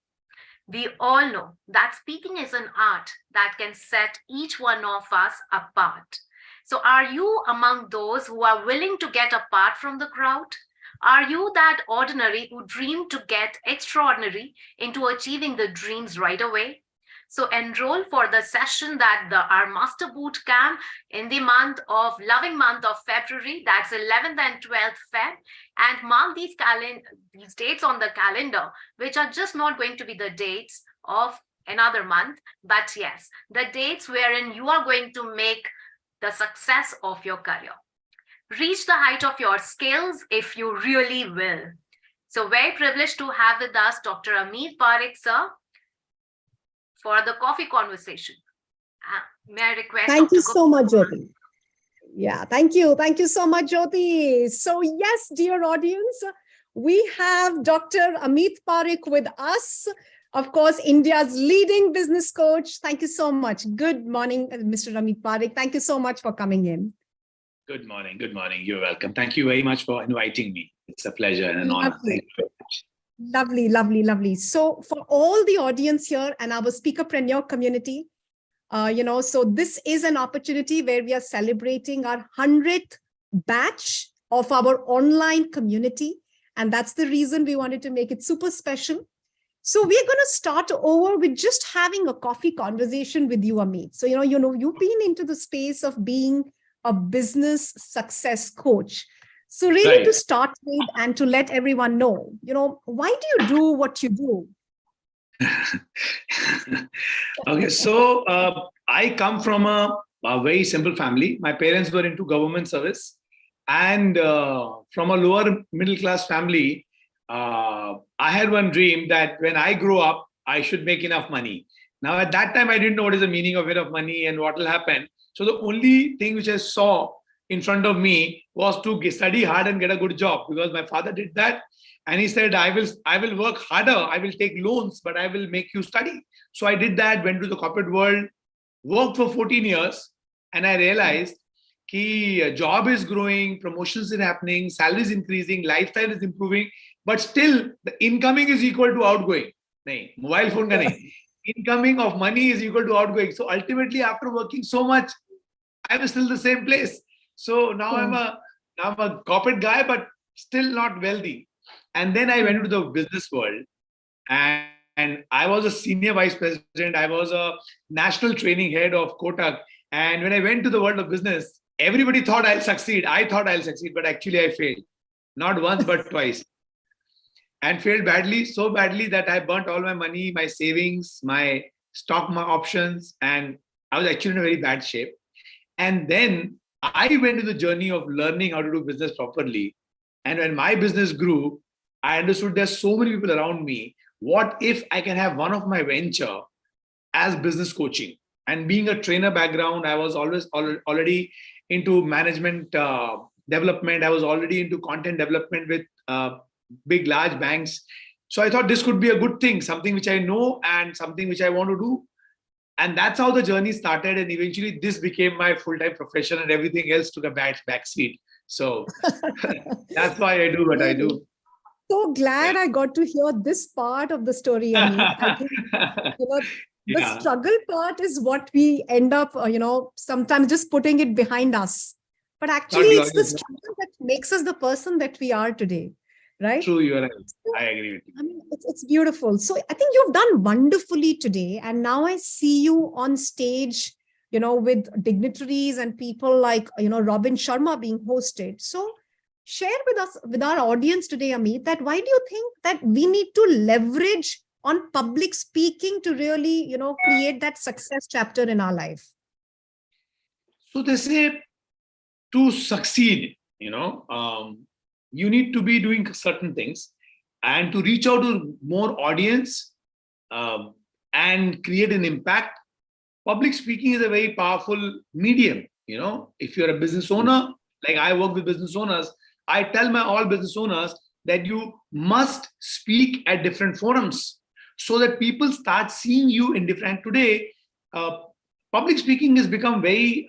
We all know that speaking is an art that can set each one of us apart. So are you among those who are willing to get apart from the crowd? Are you that ordinary who dream to get extraordinary into achieving the dreams right away? So enroll for the session that our Master Boot Camp in the loving month of February, that's 11th and 12th Feb, and mark these dates on the calendar, which are just not going to be the dates of another month, but yes, the dates wherein you are going to make the success of your career. Reach the height of your skills if you really will. So very privileged to have with us Dr. Amit Parikh sir. for the coffee conversation. May I request Thank Dr. you so much, Jyoti. Yeah, thank you. Thank you so much, Jyoti. So yes, dear audience, we have Dr. Amit Parekh with us. Of course, India's leading business coach. Thank you so much. Good morning, Mr. Amit Parekh. Thank you so much for coming in. Good morning. Good morning. You're welcome. Thank you very much for inviting me. It's a pleasure and an honor. Lovely. Thank you very much. Lovely, lovely, lovely. So for all the audience here and our speakerpreneur community, so this is an opportunity where we are celebrating our 100th batch of our online community. And that's the reason we wanted to make it super special. So we're going to start over with just having a coffee conversation with you, Amit. So, you've been into the space of being a business success coach. So really to start with and to let everyone know, why do you do what you do? Okay, so I come from a very simple family. My parents were into government service, and from a lower middle class family, I had one dream that when I grow up, I should make enough money. Now, at that time, I didn't know what is the meaning of enough money and what will happen. So the only thing which I saw in front of me was to study hard and get a good job, because my father did that. And he said, I will work harder. I will take loans, but I will make you study. So I did that, went to the corporate world, worked for 14 years. And I realized that job is growing, promotions are happening, salary is increasing, lifestyle is improving, but still the incoming is equal to outgoing. Nahin, mobile phone ka nahin. Incoming of money is equal to outgoing. So ultimately, after working so much, I was still the same place. So now I'm a corporate guy, but still not wealthy. And then I went into the business world, and I was a senior vice president. I was a national training head of Kotak. And when I went to the world of business, everybody thought I'll succeed. I thought I'll succeed, but actually I failed. Not once, but twice. And failed badly, so badly that I burnt all my money, my savings, my stock, my options, and I was actually in a very bad shape. And then I went to the journey of learning how to do business properly. And when my business grew, I understood there's so many people around me. What if I can have one of my venture as business coaching? And being a trainer background, I was already into management development. I was already into content development with big, large banks. So I thought this could be a good thing, something which I know and something which I want to do. And that's how the journey started. And eventually this became my full-time profession, and everything else took a back seat. So that's why I do what I do. So glad I got to hear this part of the story, Amit. I think, the struggle part is what we end up, sometimes just putting it behind us. But actually, it's the struggle that makes us the person that we are today, right? True, you're right. I agree with you. I mean, it's beautiful. So I think you've done wonderfully today. And now I see you on stage, with dignitaries and people like, Robin Sharma being hosted. So share with us, with our audience today, Amit, that why do you think that we need to leverage on public speaking to really, create that success chapter in our life? So they say to succeed, you need to be doing certain things, and to reach out to more audience and create an impact. Public speaking is a very powerful medium. If you're a business owner, like I work with business owners, I tell my all business owners that you must speak at different forums so that people start seeing you in different. Today, public speaking has become very,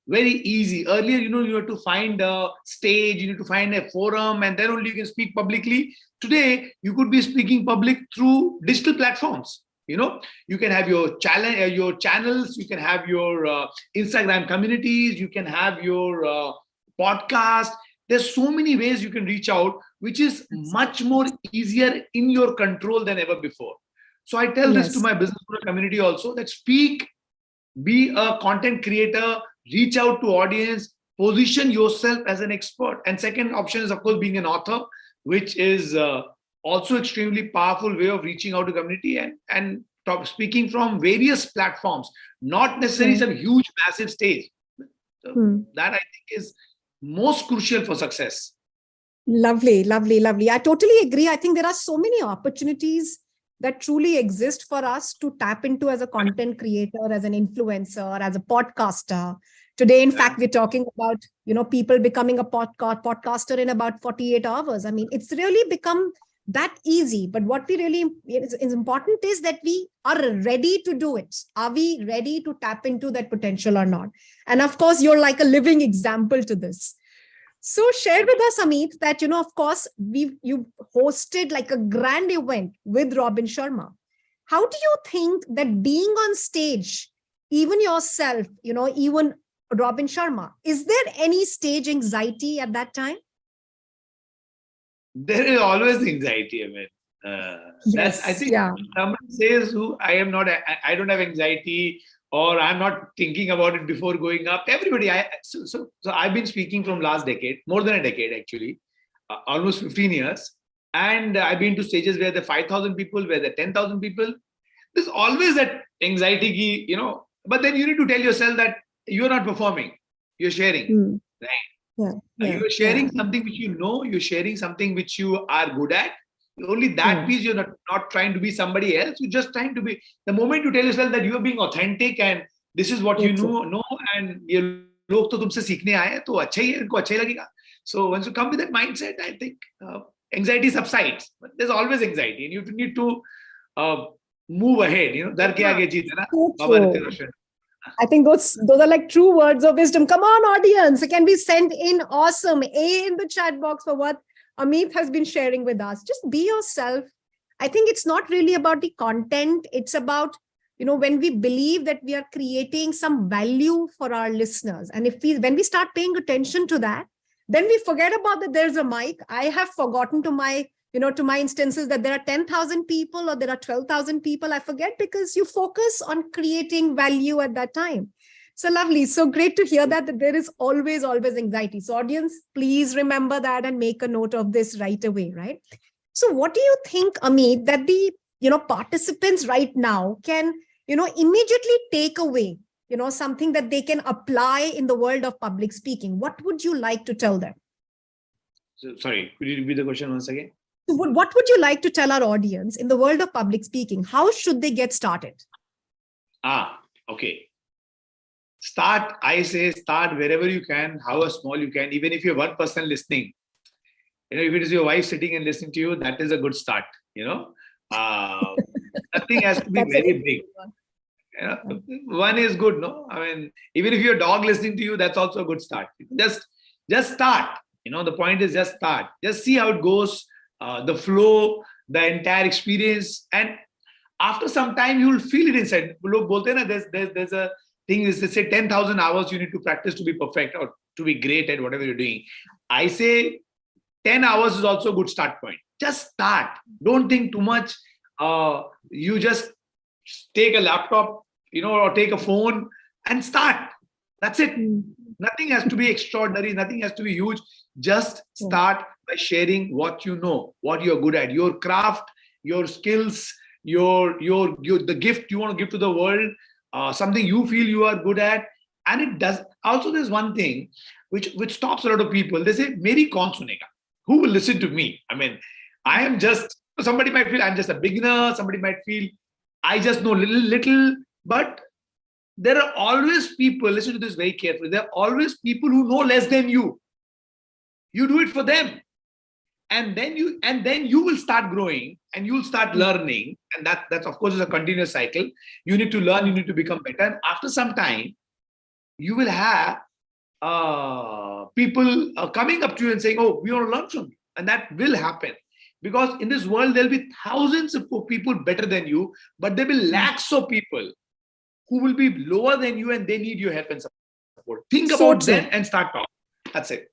very easy. Earlier, you had to find a stage, you need to find a forum, and then only you can speak publicly. Today, you could be speaking public through digital platforms. You can have your channels, you can have your Instagram communities, you can have your podcast. There's so many ways you can reach out, which is much more easier in your control than ever before. So I tell this to my business community also, that speak, be a content creator, reach out to audience, position yourself as an expert. And second option is, of course, being an author, which is also extremely powerful way of reaching out to community and speaking from various platforms, not necessarily some huge, massive stage. So that I think is most crucial for success. Lovely, lovely, lovely. I totally agree. I think there are so many opportunities that truly exist for us to tap into as a content creator, as an influencer, as a podcaster. Today, in fact, we're talking about, people becoming a podcaster in about 48 hours. I mean, it's really become that easy. But what we really is important is that we are ready to do it. Are we ready to tap into that potential or not? And of course, you're like a living example to this. So share with us, Amit, that, of course, you hosted like a grand event with Robin Sharma. How do you think that being on stage, even yourself, even Robin Sharma, is there any stage anxiety at that time? There is always anxiety. I mean, Yes, I think yeah. someone says who I am not, I don't have anxiety, or I'm not thinking about it before going up. Everybody, so I've been speaking from last decade, more than a decade actually, almost 15 years. And I've been to stages where there are 5,000 people, where there are 10,000 people. There's always that anxiety, but then you need to tell yourself that you're not performing, you're sharing, right? You're sharing something which you're sharing something which you are good at. Only that piece, you're not trying to be somebody else. You're just trying to be. The moment you tell yourself that you're being authentic and this is what you know, and ये लोग तो तुमसे सीखने आए हैं, तो अच्छा ही है, इनको अच्छा ही लगेगा. So once you come with that mindset, I think anxiety subsides. But there's always anxiety, and you need to move ahead. डर के आगे जीत है ना. बाबा Hrithik Roshan. I think those are like true words of wisdom. Come on, audience. It can be sent in awesome A in the chat box for what Amit has been sharing with us. Just be yourself. I think it's not really about the content. It's about, when we believe that we are creating some value for our listeners. And when we start paying attention to that, then we forget about that there's a mic. I have forgotten to my instances that there are 10,000 people or there are 12,000 people. I forget because you focus on creating value at that time. So lovely. So great to hear that there is always anxiety. So audience, please remember that and make a note of this right away, right? So what do you think, Amit, that the, participants right now can, immediately take away, something that they can apply in the world of public speaking? What would you like to tell them? So, sorry, could you repeat the question once again? What would you like to tell our audience in the world of public speaking? How should they get started? Okay. I say start wherever you can, however small you can. Even if you're one person listening, if it is your wife sitting and listening to you, that is a good start. Nothing has to be very big. One is good, no? I mean, even if your dog listening to you, that's also a good start. Just start. The point is just start. Just see how it goes. The flow, the entire experience, and after some time you will feel it inside. Look, bolte na, there's a thing is they say 10,000 hours you need to practice to be perfect or to be great at whatever you're doing. I say 10 hours is also a good start point. Just start. Don't think too much. You just take a laptop, or take a phone and start. That's it. Nothing has to be extraordinary. Nothing has to be huge. Just start by sharing what you know, what you're good at, your craft, your skills, the gift you want to give to the world, something you feel you are good at. And it does. Also, there's one thing which stops a lot of people. They say, "Meri kaun sunega?" Who will listen to me? I mean, somebody might feel I'm just a beginner. Somebody might feel I just know little, but there are always people, listen to this very carefully. There are always people who know less than you. You do it for them. And then you will start growing and you'll start learning. And that's of course is a continuous cycle. You need to learn, you need to become better. And after some time, you will have people coming up to you and saying, "Oh, we want to learn from you." And that will happen. Because in this world, there'll be thousands of people better than you, but there will be lakhs of people who will be lower than you and they need your help and support. Think about them and start talking. That's it.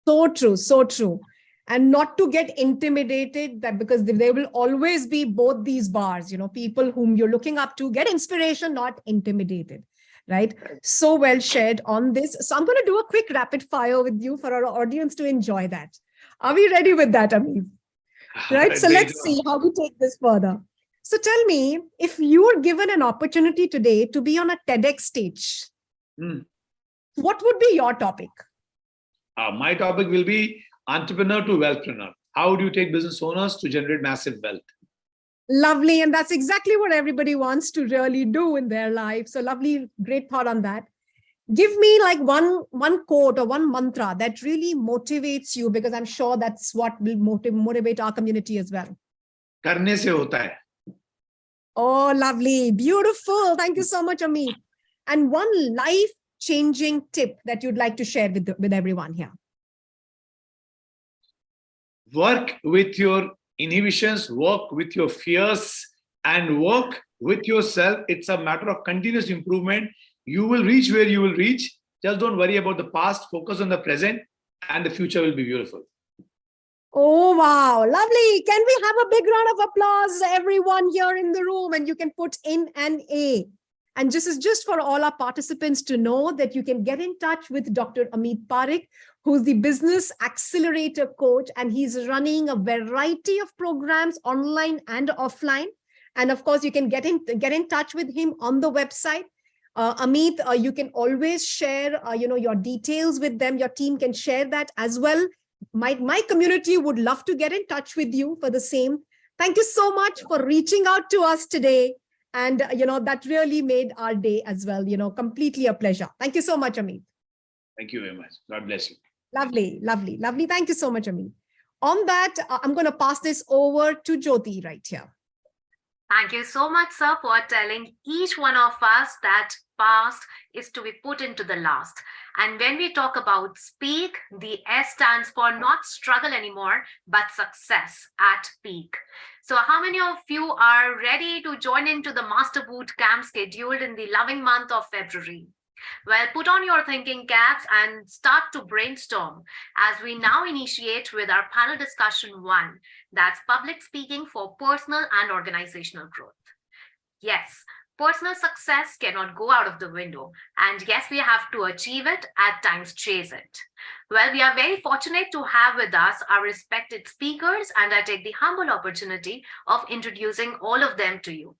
So true, so true. And not to get intimidated, that because there will always be both these bars, people whom you're looking up to, get inspiration, not intimidated, right? So well shared on this. So I'm going to do a quick rapid fire with you for our audience to enjoy that. Are we ready with that, Amit? Right? So let's see how we take this further. So tell me, if you were given an opportunity today to be on a TEDx stage, what would be your topic? My topic will be entrepreneur to wealthpreneur. How do you take business owners to generate massive wealth? Lovely. And that's exactly what everybody wants to really do in their life. So lovely, great thought on that. Give me like one quote or one mantra that really motivates you, because I'm sure that's what will motivate our community as well. करने से होता है. Oh, lovely. Beautiful. Thank you so much, Amit. And one life-changing tip that you'd like to share with everyone here. Work with your inhibitions, work with your fears, and work with yourself. It's a matter of continuous improvement. You will reach where you will reach. Just don't worry about the past. Focus on the present, and the future will be beautiful. Oh, wow. Lovely. Can we have a big round of applause, everyone here in the room? And you can put in an A. And this is just for all our participants to know that you can get in touch with Dr. Amit Parekh, who's the business accelerator coach, and he's running a variety of programs online and offline. And of course, you can get in touch with him on the website. Amit, you can always share your details with them. Your team can share that as well. My community would love to get in touch with you for the same. Thank you so much for reaching out to us today. And, that really made our day as well, completely a pleasure. Thank you so much, Amit. Thank you very much. God bless you. Lovely, lovely, lovely. Thank you so much, Amit. On that, I'm going to pass this over to Jyoti right here. Thank you so much, sir, for telling each one of us that past is to be put into the last. And when we talk about speak, the S stands for not struggle anymore, but success at peak. So how many of you are ready to join into the Master Boot Camp scheduled in the loving month of February? Well, put on your thinking caps and start to brainstorm as we now initiate with our panel discussion 1, that's public speaking for personal and organizational growth. Yes, personal success cannot go out of the window, and yes, we have to achieve it, at times chase it. Well, we are very fortunate to have with us our respected speakers, and I take the humble opportunity of introducing all of them to you.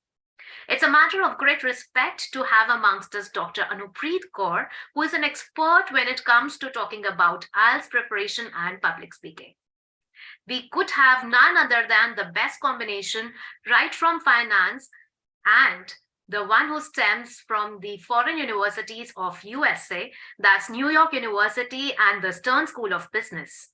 It's a matter of great respect to have amongst us Dr. Anupreet Kaur, who is an expert when it comes to talking about IELTS preparation and public speaking. We could have none other than the best combination right from finance and the one who stems from the foreign universities of USA, that's New York University and the Stern School of Business.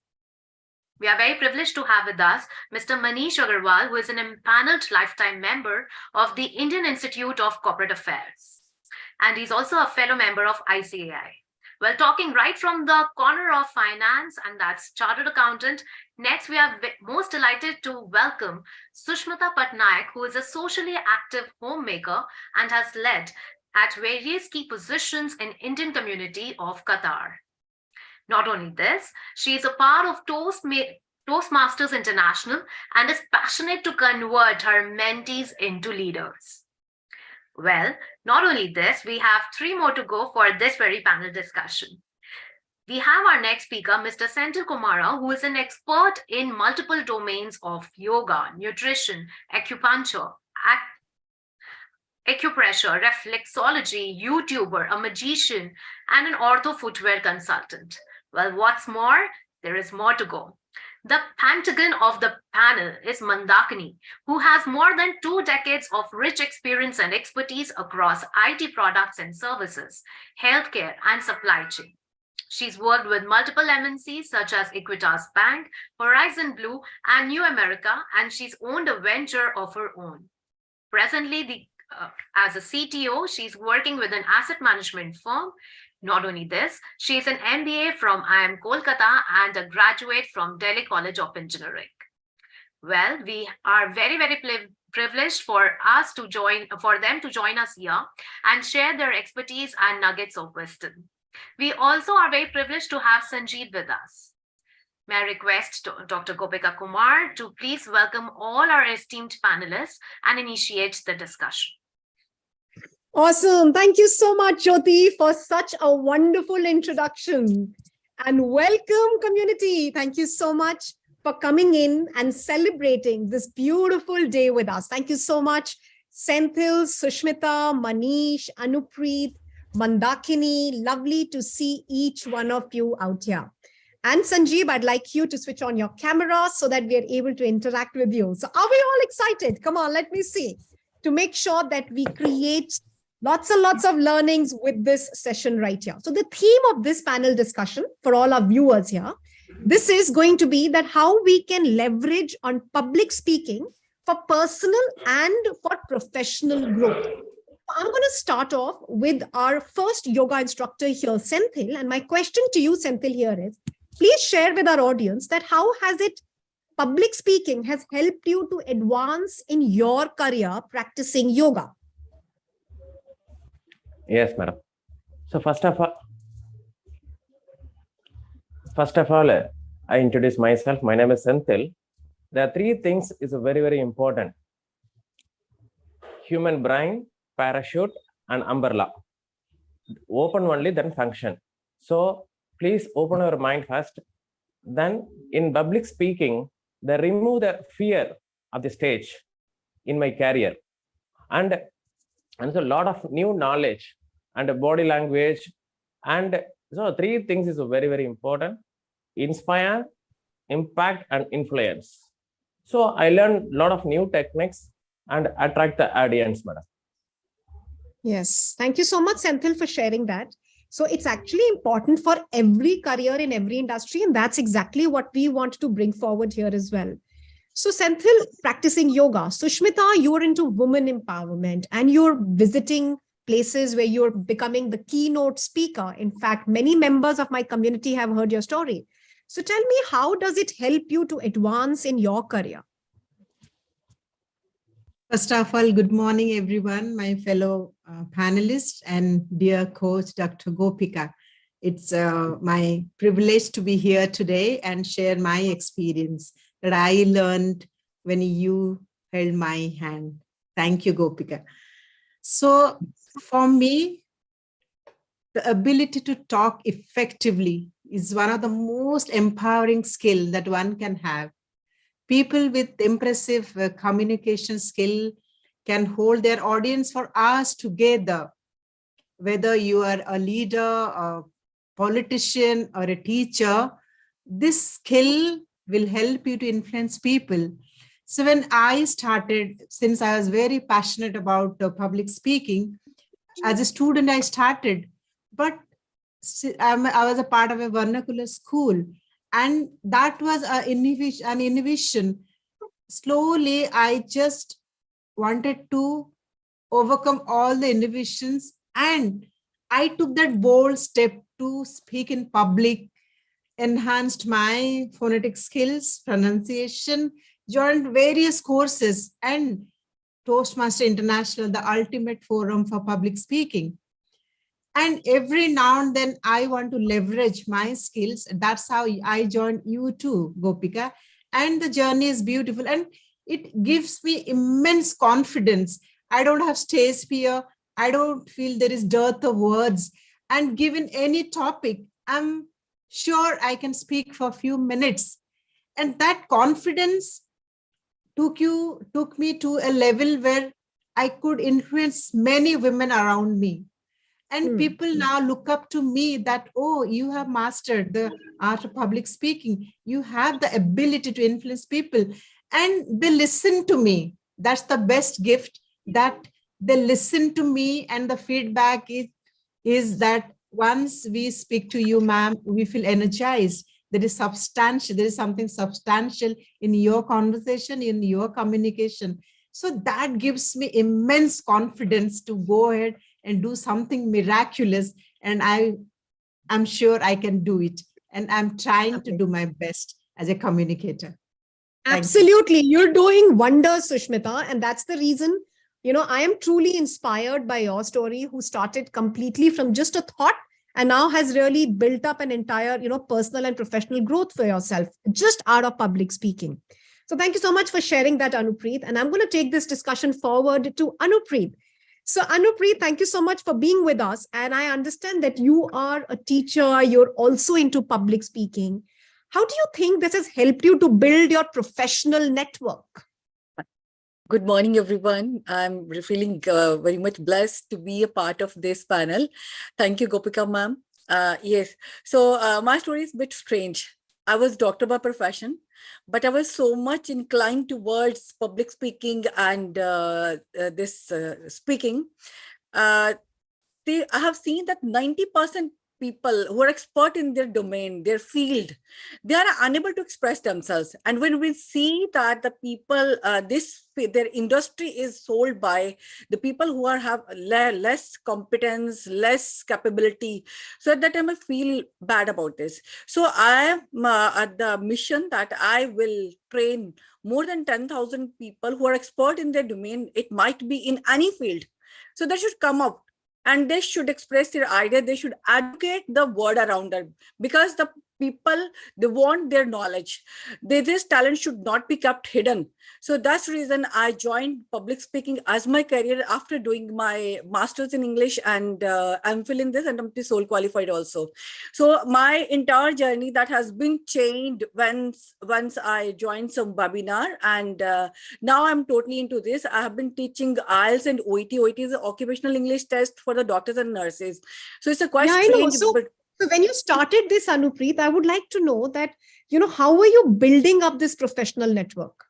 We are very privileged to have with us Mr. Manish Agarwal, who is an empaneled lifetime member of the Indian Institute of Corporate Affairs. And he's also a fellow member of ICAI. Well, talking right from the corner of finance, and that's chartered accountant, next we are most delighted to welcome Sushmita Patnaik, who is a socially active homemaker and has led at various key positions in Indian community of Qatar. Not only this, she is a part of Toastmasters International and is passionate to convert her mentees into leaders. Well, not only this, we have 3 more to go for this very panel discussion. We have our next speaker, Mr. Senthil Kumara, who is an expert in multiple domains of yoga, nutrition, acupuncture, acupressure, reflexology, YouTuber, a magician, and an ortho footwear consultant. Well, what's more? There is more to go. The pentagon of the panel is Mandakini, who has more than 2 decades of rich experience and expertise across IT products and services, healthcare, and supply chain. She's worked with multiple MNCs such as Equitas Bank, Horizon Blue, and New America, and she's owned a venture of her own. Presently, as a CTO, she's working with an asset management firm. Not only this, she is an MBA from IIM Kolkata and a graduate from Delhi College of Engineering. Well, we are very, very privileged for them to join us here and share their expertise and nuggets of wisdom. We also are very privileged to have Sanjeev with us. May I request Dr. Gopika Kumar to please welcome all our esteemed panelists and initiate the discussion. Awesome. Thank you so much, Jyoti, for such a wonderful introduction. And welcome, community. Thank you so much for coming in and celebrating this beautiful day with us. Thank you so much, Senthil, Sushmita, Manish, Anupreet, Mandakini. Lovely to see each one of you out here. And Sanjeev, I'd like you to switch on your camera so that we are able to interact with you. So are we all excited? Come on, let me see. To make sure that we create lots and lots of learnings with this session right here. So the theme of this panel discussion for all our viewers here, this is going to be that how we can leverage on public speaking for personal and for professional growth. I'm going to start off with our first yoga instructor here, Senthil. And my question to you, Senthil, here is, please share with our audience that how has public speaking has helped you to advance in your career practicing yoga? Yes, madam. So first of all, I introduce myself. My name is Senthil. There are three things is very, very important. Human brain, parachute, and umbrella. Open only, then function. So please open your mind first. Then in public speaking, they remove the fear of the stage in my career. And so a lot of new knowledge and body language. And so three things is very, very important. Inspire, impact, and influence. So I learned a lot of new techniques and attract the audience, madam. Yes, thank you so much, Senthil, for sharing that. So it's actually important for every career in every industry, and that's exactly what we want to bring forward here as well. So Senthil, practicing yoga. Sushmita, you're into women empowerment and you're visiting places where you're becoming the keynote speaker. In fact, many members of my community have heard your story. So tell me, how does it help you to advance in your career? First of all, good morning, everyone, my fellow panelists and dear coach, Dr. Gopika. It's my privilege to be here today and share my experience that I learned when you held my hand. Thank you, Gopika. So for me, the ability to talk effectively is one of the most empowering skills that one can have. People with impressive communication skill can hold their audience for hours together. Whether you are a leader, a politician, or a teacher, this skill will help you to influence people. So when I started, since I was very passionate about public speaking, as a student I started, but I was a part of a vernacular school. And that was an innovation. Slowly, I just wanted to overcome all the innovations. And I took that bold step to speak in public, enhanced my phonetic skills, pronunciation, joined various courses, and Toastmaster International, the ultimate forum for public speaking. And every now and then I want to leverage my skills. That's how I joined you too, Gopika. And the journey is beautiful. And it gives me immense confidence. I don't have stage fear. I don't feel there is dearth of words. And given any topic, I'm sure I can speak for a few minutes. And that confidence took me to a level where I could influence many women around me. And people now look up to me that, oh, you have mastered the art of public speaking. You have the ability to influence people. And they listen to me. That's the best gift, that they listen to me. And the feedback is that once we speak to you, ma'am, we feel energized. There is substantial. There is something substantial in your conversation, in your communication. So that gives me immense confidence to go ahead and do something miraculous. And I'm sure I can do it. And I'm trying to do my best as a communicator. Absolutely. You're doing wonders, Sushmita. And that's the reason, I am truly inspired by your story, who started completely from just a thought and now has really built up an entire, personal and professional growth for yourself, just out of public speaking. So thank you so much for sharing that, Anupreet. And I'm going to take this discussion forward to Anupreet. So Anupreet, thank you so much for being with us. And I understand that you are a teacher. You're also into public speaking. How do you think this has helped you to build your professional network? Good morning, everyone. I'm feeling very much blessed to be a part of this panel. Thank you, Gopika ma'am. Yes. So my story is a bit strange. I was doctor by profession, but I was so much inclined towards public speaking and this speaking. Uh, I have seen that 90% people who are expert in their domain, their field, they are unable to express themselves. And when we see that the people, their industry is sold by the people who have less competence, less capability. So at that time, I feel bad about this. So I am at the mission that I will train more than 10,000 people who are expert in their domain. It might be in any field. So they should come up and they should express their idea. They should advocate the word around them, because the people, they want their knowledge. This talent should not be kept hidden. So that's the reason I joined public speaking as my career after doing my master's in English and I'm filling this and I'm soul qualified also. So my entire journey that has been changed once I joined some webinar, and now I'm totally into this. I have been teaching IELTS and OET. OET is an occupational English test for the doctors and nurses. So it's a quite strange. So when you started this, Anupreet, I would like to know that, how were you building up this professional network?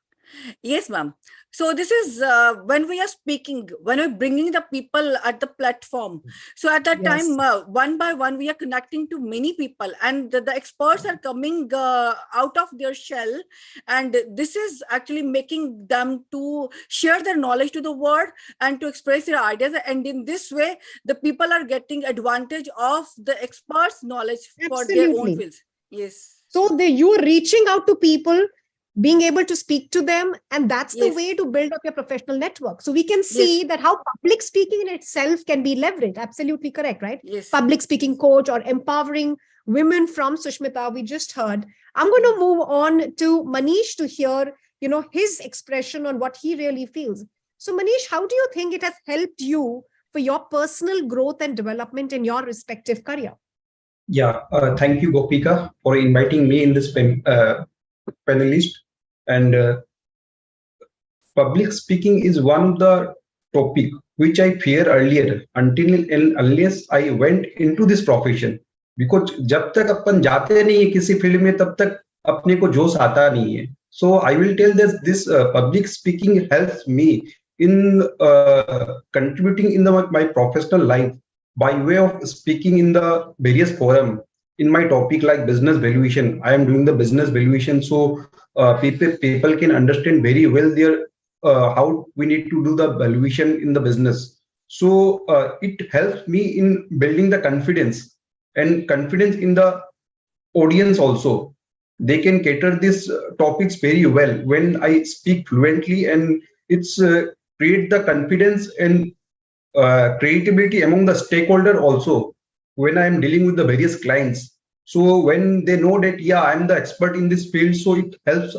Yes, ma'am. So this is when we are speaking, when we're bringing the people at the platform. So at that time, one by one, we are connecting to many people, and the experts are coming out of their shell. And this is actually making them to share their knowledge to the world and to express their ideas. And in this way, the people are getting advantage of the experts' knowledge for their own fields. Yes. So you are reaching out to people, being able to speak to them, and that's the way to build up your professional network. So we can see that how public speaking in itself can be leveraged. Absolutely correct, right? Yes. Public speaking coach or empowering women from Sushmita, we just heard. I'm going to move on to Manish to hear, his expression on what he really feels. So Manish, how do you think it has helped you for your personal growth and development in your respective career? Yeah, thank you, Gopika, for inviting me in this panelist. And public speaking is one of the topic which I fear earlier until and unless I went into this profession. Because जब तक अपन जाते नहीं है किसी field में तब तक अपने को जोश आता नहीं है. So I will tell that this public speaking helps me in contributing in my professional life by way of speaking in the various forum. In my topic like business valuation, I am doing the business valuation, so people can understand very well their how we need to do the valuation in the business. So it helps me in building the confidence and confidence in the audience also. They can cater these topics very well when I speak fluently, and it's create the confidence and creativity among the stakeholder also when I am dealing with the various clients. So when they know that, yeah, I'm the expert in this field, so it helps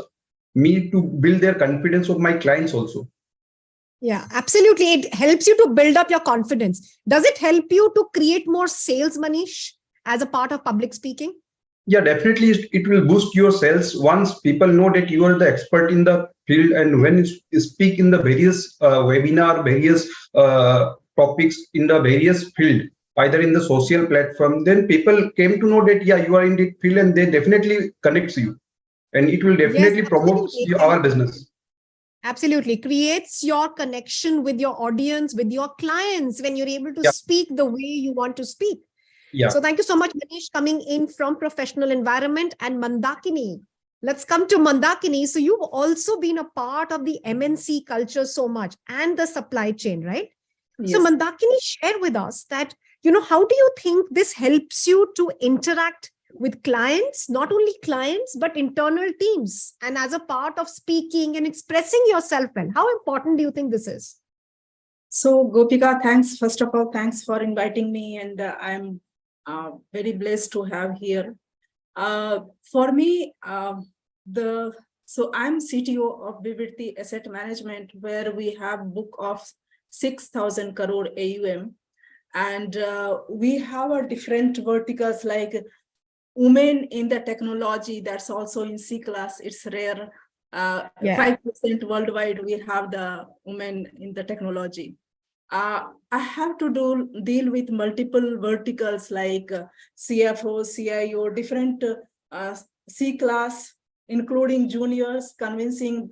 me to build their confidence of my clients also. Yeah, absolutely. It helps you to build up your confidence. Does it help you to create more sales, Manish, as a part of public speaking? Yeah, definitely. It will boost your sales once people know that you are the expert in the field. And when you speak in the various webinar, various topics in the various field, either in the social platform, then people came to know that, yeah, you are in the field, and they definitely connects you. And it will definitely promote our business. Absolutely. Creates your connection with your audience, with your clients, when you're able to speak the way you want to speak. Yeah. So thank you so much, Manish, coming in from professional environment. And Mandakini, let's come to Mandakini. So you've also been a part of the MNC culture so much and the supply chain, right? Yes. So Mandakini, share with us that, how do you think this helps you to interact with clients, not only clients, but internal teams, and as a part of speaking and expressing yourself well? How important do you think this is? So Gopika, thanks. First of all, thanks for inviting me, and I'm very blessed to have here. For me, so I'm CTO of Vividity Asset Management, where we have book of 6,000 crore AUM. And we have a different verticals like women in the technology. That's also in C class. It's rare. 5% worldwide, we have the women in the technology. I have to deal with multiple verticals like CFO, CIO, different C-class, including juniors, convincing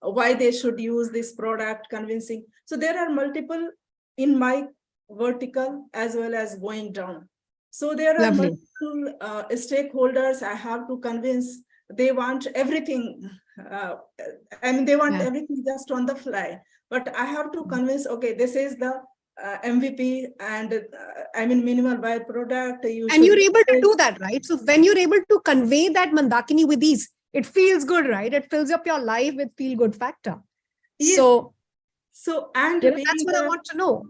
why they should use this product, convincing. So there are multiple in my vertical as well as going down. So there are Lovely. multiple stakeholders I have to convince. They want everything. They want everything just on the fly. But I have to convince, okay, this is the MVP and minimal viable product. And you're able to do that, right? So when you're able to convey that, Mandakini, with ease, it feels good, right? It fills up your life with feel good factor. Yes. And that's what I want to know.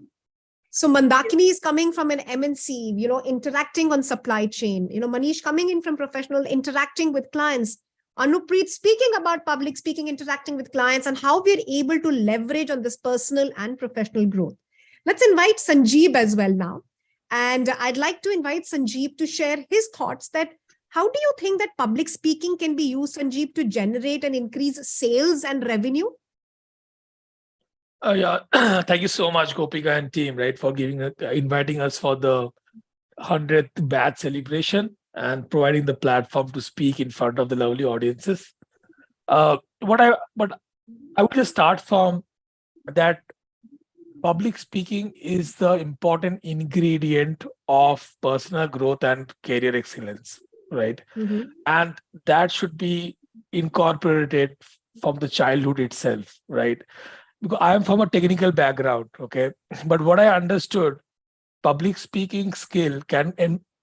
So Mandakini is coming from an MNC, interacting on supply chain, Manish coming in from professional, interacting with clients, Anupreet speaking about public speaking, interacting with clients, and how we're able to leverage on this personal and professional growth. Let's invite Sanjeev as well now. And I'd like to invite Sanjeev to share his thoughts that how do you think that public speaking can be used, Sanjeev, to generate and increase sales and revenue? Thank you so much, Gopika and team, right, for inviting us for the 100th batch celebration and providing the platform to speak in front of the lovely audiences. But I would just start from that. Public speaking is the important ingredient of personal growth and career excellence, right? Mm-hmm. And that should be incorporated from the childhood itself, right? Because I am from a technical background, okay? But what I understood, public speaking skill can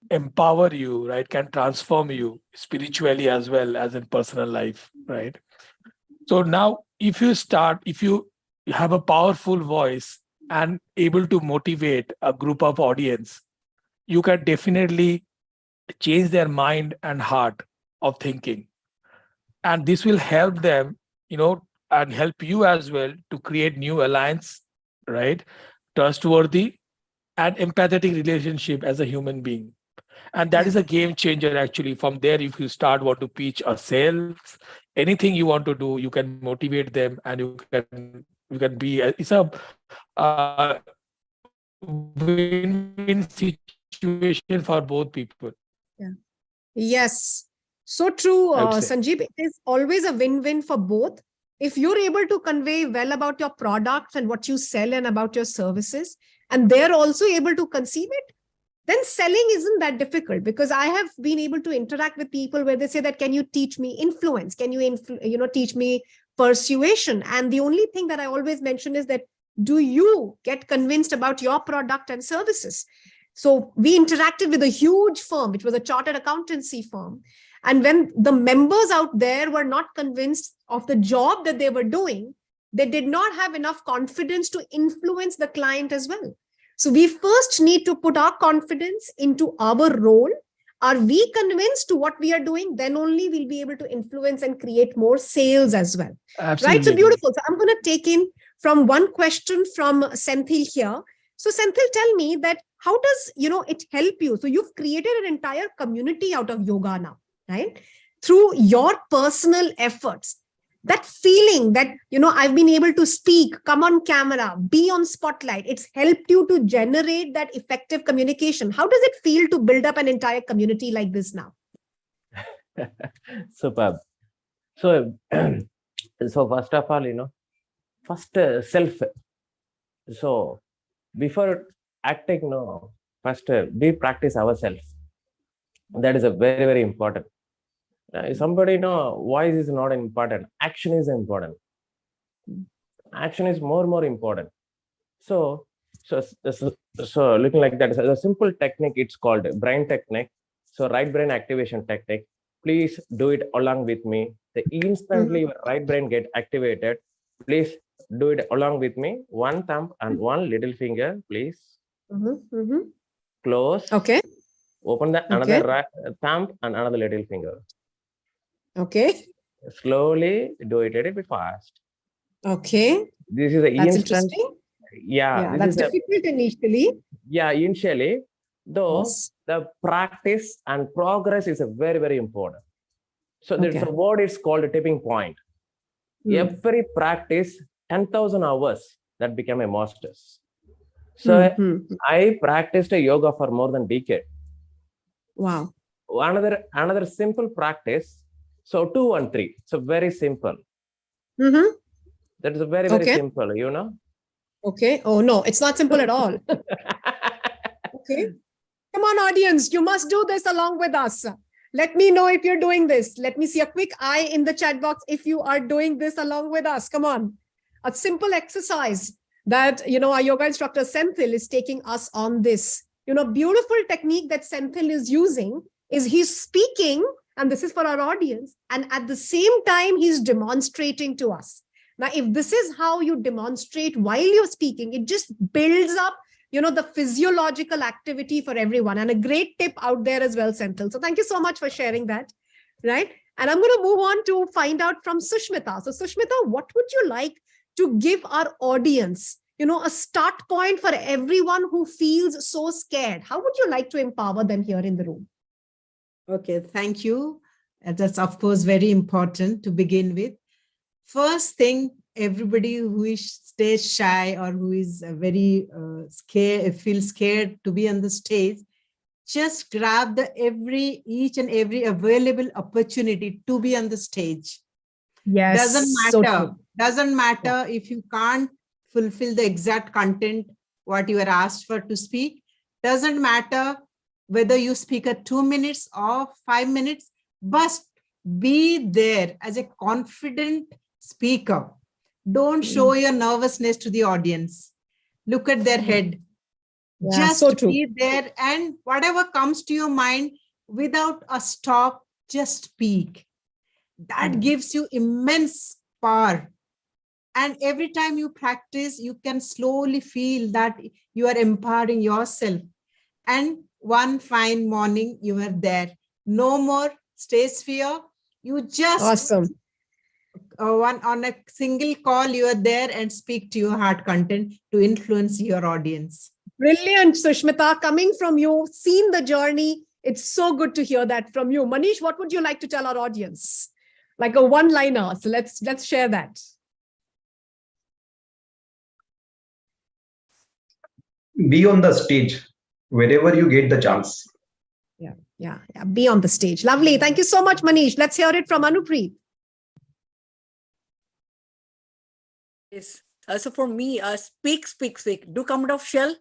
empower you, right? Can transform you spiritually as well as in personal life, right? So now if you have a powerful voice and able to motivate a group of audience, you can definitely change their mind and heart of thinking. And this will help them, and help you as well to create new alliance, right? Trustworthy and empathetic relationship as a human being. And that is a game changer actually. From there, if you want to pitch a sales, anything you want to do, you can motivate them and you can be, it's a win-win situation for both people. Yeah. Yes. So true, Sanjeev. It is always a win-win for both. If you're able to convey well about your products and what you sell and about your services, and they're also able to conceive it, then selling isn't that difficult, because I have been able to interact with people where they say that, can you teach me influence? Can you, teach me persuasion? And the only thing that I always mention is that, do you get convinced about your product and services? So we interacted with a huge firm, which was a chartered accountancy firm. And when the members out there were not convinced of the job that they were doing, they did not have enough confidence to influence the client as well. So we first need to put our confidence into our role. Are we convinced to what we are doing? Then only we'll be able to influence and create more sales as well. Absolutely. Right? So beautiful. So I'm going to take in from one question from Senthil here. So Senthil, tell me that how does, it help you? So you've created an entire community out of yoga now, right? Through your personal efforts. That feeling that, I've been able to speak, come on camera, be on spotlight. It's helped you to generate that effective communication. How does it feel to build up an entire community like this now? Superb. So first of all, self. So before acting, first we practice ourselves. That is a very, very important. Somebody voice is not important. Action is important. Action is more important. So looking like that, a simple technique, it's called brain technique. So right brain activation technique. Please do it along with me. The instantly your right brain get activated. Please do it along with me. One thumb and one little finger, please. Close. Okay. Open the another thumb and another little finger. Okay. Slowly do it a little bit fast. Okay. This is the instant. Yeah, that's difficult initially. Yeah, initially, though the practice and progress is a very, very important. So there's a word, it's called a tipping point. Every practice, 10,000 hours, that became a master's. So Mhm. I practiced a yoga for more than a decade. Wow. Another simple practice. So 2, 1, 3. So very simple. Mhm. That is very, very Okay. simple, you know. Okay. Oh, no, it's not simple at all. Okay. Come on, audience. You must do this along with us. Let me know if you're doing this. Let me see a quick eye in the chat box if you are doing this along with us. Come on. A simple exercise that, our yoga instructor Senthil is taking us on this. Beautiful technique that Senthil is using is he's speaking, and this is for our audience, and at the same time, he's demonstrating to us. Now, if this is how you demonstrate while you're speaking, it just builds up the physiological activity for everyone, and a great tip out there as well, Senthil. So thank you so much for sharing that, right? And I'm going to move on to find out from Sushmita. So Sushmita, what would you like to give our audience, a start point for everyone who feels so scared? How would you like to empower them here in the room? Okay, thank you. That's, of course, very important to begin with. First thing, everybody who is stage shy or who is very scared, feels scared to be on the stage, just grab each and every available opportunity to be on the stage. Yes. Doesn't matter if you can't fulfill the exact content what you are asked for to speak. Doesn't matter whether you speak at 2 minutes or 5 minutes, but be there as a confident speaker. Don't show your nervousness to the audience. Look at their head. Yeah, Just so true. be there, and whatever comes to your mind, without a stop, just speak. That gives you immense power. And every time you practice, you can slowly feel that you are empowering yourself. And one fine morning, you are there. No more stage fear. You just Awesome. On a single call, you are there and speak to your heart content to influence your audience. Brilliant, Sushmita. Coming from you, seen the journey. It's so good to hear that from you. Manish, what would you like to tell our audience? Like a one-liner. So let's share that. Be on the stage wherever you get the chance. Yeah. Be on the stage. Lovely. Thank you so much, Manish. Let's hear it from Anupreet. Yes. So for me, speak. Do come out of shell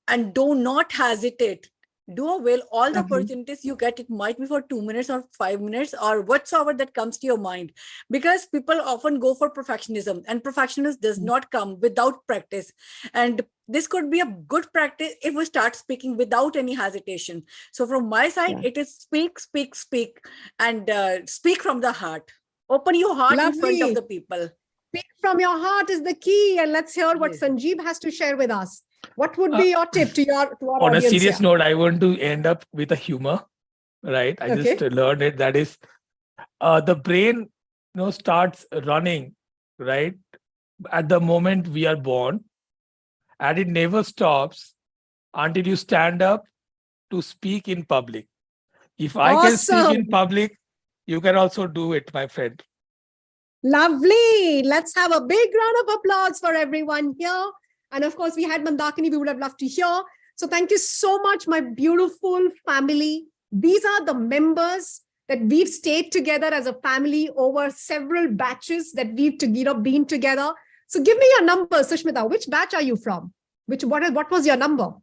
and do not hesitate. Do avail all the opportunities you get. It might be for 2 minutes or 5 minutes or whatsoever that comes to your mind, because people often go for perfectionism, and perfectionism does not come without practice. And this could be a good practice if we start speaking without any hesitation. So from my side, it is speak, and speak from the heart. Open your heart in front of the people. Speak from your heart is the key. And let's hear what Sanjeev has to share with us. What would be your tip to our on audience? A serious note, I want to end up with a humor, right? I just learned it. That is, the brain, starts running, right, at the moment we are born, and it never stops until you stand up to speak in public. If I can speak in public, you can also do it, my friend. Lovely. Let's have a big round of applause for everyone here. And of course, we had Mandakini, we would have loved to hear. So thank you so much, my beautiful family. These are the members that we've stayed together as a family over several batches that we've been together. So give me your number, Sushmita. Which batch are you from? What was your number?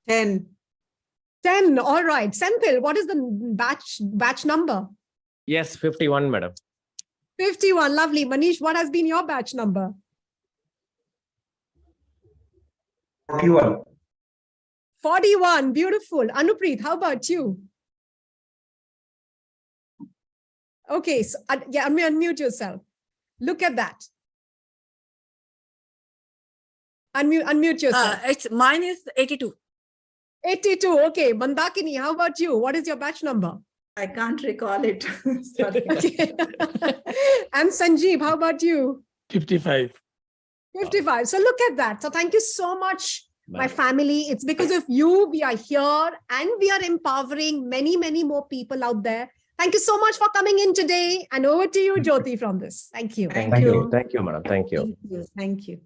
10. 10. All right. Senthil, what is the batch number? Yes, 51, madam. 51. Lovely. Manish, what has been your batch number? 41. 41. Beautiful. Anupreet, how about you? Okay. So, unmute yourself. Look at that. Unmute yourself. Mine is 82. 82. Okay. Mandakini, how about you? What is your batch number? I can't recall it. Sorry. Okay. And Sanjeev, how about you? 55. 55. So look at that. So thank you so much, my family. It's because of you we are here, and we are empowering many, many more people out there. Thank you so much for coming in today. And over to you, Jyoti, from this. Thank you. Thank you. Thank you, madam. Thank you. Thank you.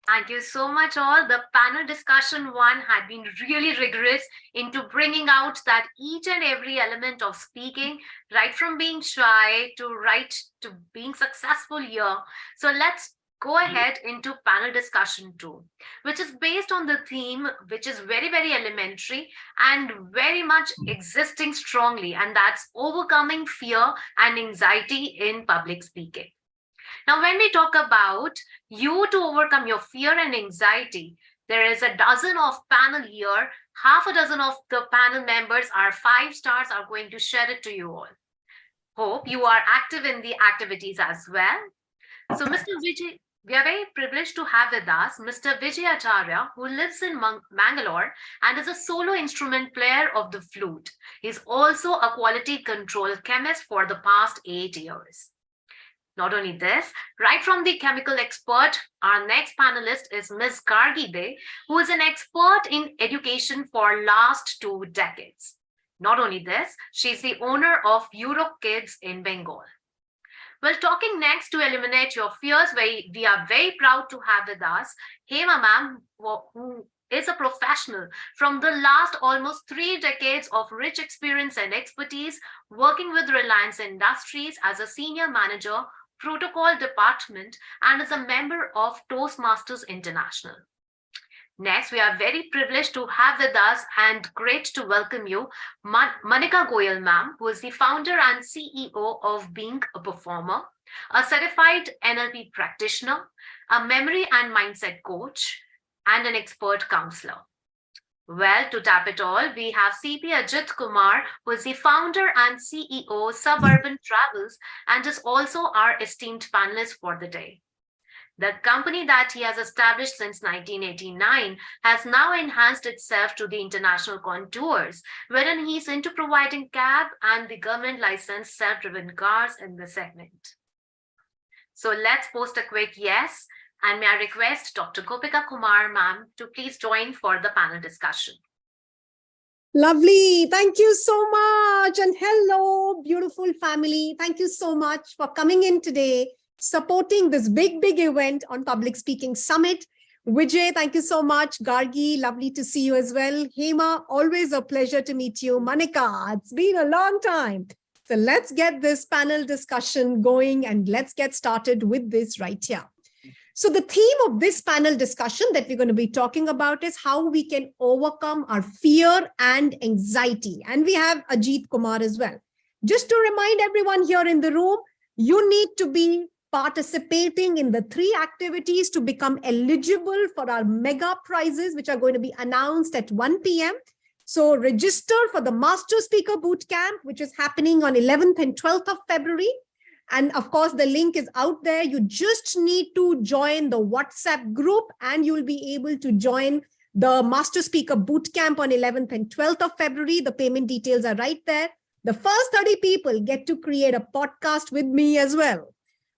Thank you so much all. The panel discussion one had been really rigorous into bringing out that each and every element of speaking, right from being shy to being successful here. So let's go ahead into panel discussion 2, which is based on the theme, which is very, very elementary and very much existing strongly, and that's overcoming fear and anxiety in public speaking. Now, when we talk about you to overcome your fear and anxiety, there is a dozen of panel here. Half a dozen of the panel members are 5 stars are going to share it to you all. Hope you are active in the activities as well. So, Mr. Vijay, we are very privileged to have with us Mr. Vijay Acharya, who lives in Mangalore and is a solo instrument player of the flute. He's also a quality control chemist for the past 8 years. Not only this, right from the chemical expert, our next panelist is Ms. Gargi Dey, who is an expert in education for last 2 decades. Not only this, she's the owner of Euro Kids in Bengal. Well, talking next to eliminate your fears, we are very proud to have with us Hema ma'am, who is a professional from the last almost 3 decades of rich experience and expertise working with Reliance Industries as a senior manager, protocol department, and is a member of Toastmasters International. Next, we are very privileged to have with us and great to welcome you, Manika Goyal ma'am, who is the founder and CEO of Being a Performer, a certified NLP practitioner, a memory and mindset coach, and an expert counselor. Well, to tap it all, we have CP Ajit Kumar, who is the founder and CEO Suburban Travels and is also our esteemed panelist for the day. The company that he has established since 1989 has now enhanced itself to the international contours, wherein he's into providing cab and the government licensed self-driven cars in the segment. So let's post a quick yes. And may I request Dr. Gopika Kumar ma'am to please join for the panel discussion. Lovely. Thank you so much. And hello, beautiful family. Thank you so much for coming in today, supporting this big event on Public Speaking Summit. Vijay, thank you so much. Gargi, lovely to see you as well. Hema, always a pleasure to meet you. Manika, it's been a long time. So let's get this panel discussion going and let's get started with this right here. So the theme of this panel discussion that we're going to be talking about is how we can overcome our fear and anxiety. And we have Ajit Kumar as well. Just to remind everyone here in the room, you need to be participating in the 3 activities to become eligible for our mega prizes, which are going to be announced at 1 p.m. So register for the Master Speaker Bootcamp, which is happening on 11th and 12th of February. And of course, the link is out there. You just need to join the WhatsApp group and you'll be able to join the Master Speaker Bootcamp on 11th and 12th of February. The payment details are right there. The first 30 people get to create a podcast with me as well.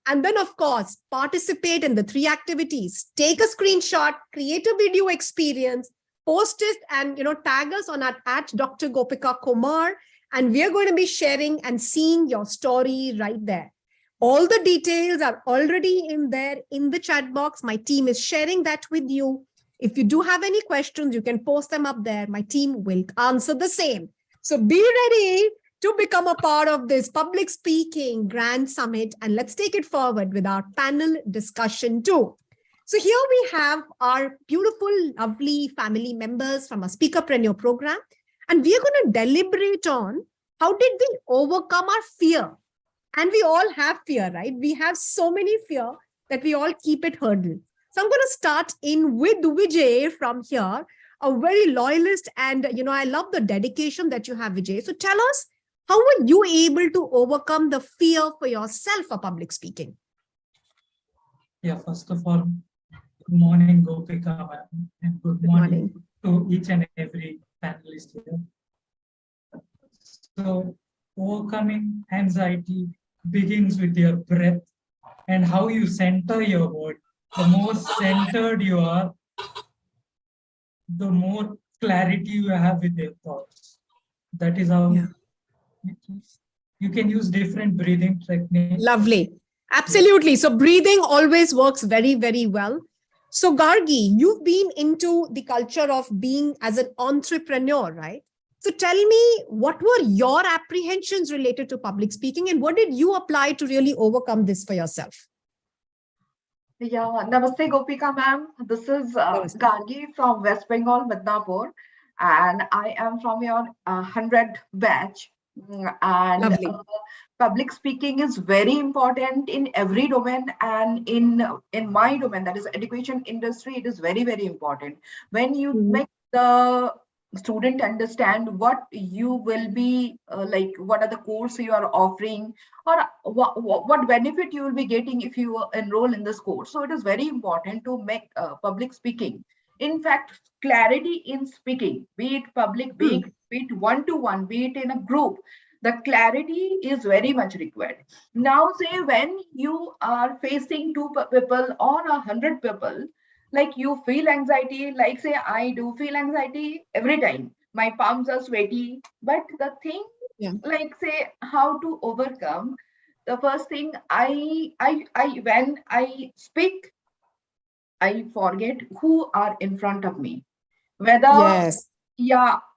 And then, of course, participate in the 3 activities. Take a screenshot, create a video experience, post it and tag us on at Dr. Gopika Kumar. And we are going to be sharing and seeing your story right there. All the details are already in there in the chat box. My team is sharing that with you. If you do have any questions, you can post them up there. My team will answer the same. So be ready to become a part of this Public Speaking Grand Summit. And let's take it forward with our panel discussion too. So here we have our beautiful, lovely family members from a Speakerpreneur program. And we are going to deliberate on how did we overcome our fear. And we all have fear, right? We have so many fear that we all keep it hurdle. So I'm going to start in with Vijay from here, a very loyalist. And, I love the dedication that you have, Vijay. So tell us, how were you able to overcome the fear for yourself for public speaking? Yeah, first of all, good morning, Gopika, and good morning to each and every panelist here. So overcoming anxiety begins with your breath and how you center your word. The more centered you are, the more clarity you have with your thoughts. That is how you can use different breathing techniques. Lovely. Absolutely. So breathing always works very, very well. So Gargi, you've been into the culture of being as an entrepreneur, right? So tell me, what were your apprehensions related to public speaking and what did you apply to really overcome this for yourself? Yeah, Namaste Gopika ma'am. This is Namaste. Gargi from West Bengal, Midnapur, and I am from your 100 batch. And Lovely. public speaking is very important in every domain, and in my domain, that is education industry, it is very, very important. When you make the student understand what you will be like, what are the course you are offering, or what benefit you will be getting if you enroll in this course. So it is very important to make public speaking. In fact, clarity in speaking, be it public, be it one-to-one, be it in a group, the clarity is very much required. Now, say when you are facing 2 people or 100 people, like you feel anxiety, like say I do feel anxiety every time. My palms are sweaty. But the thing, like say how to overcome, the first thing I when I speak, I forget who are in front of me. Whether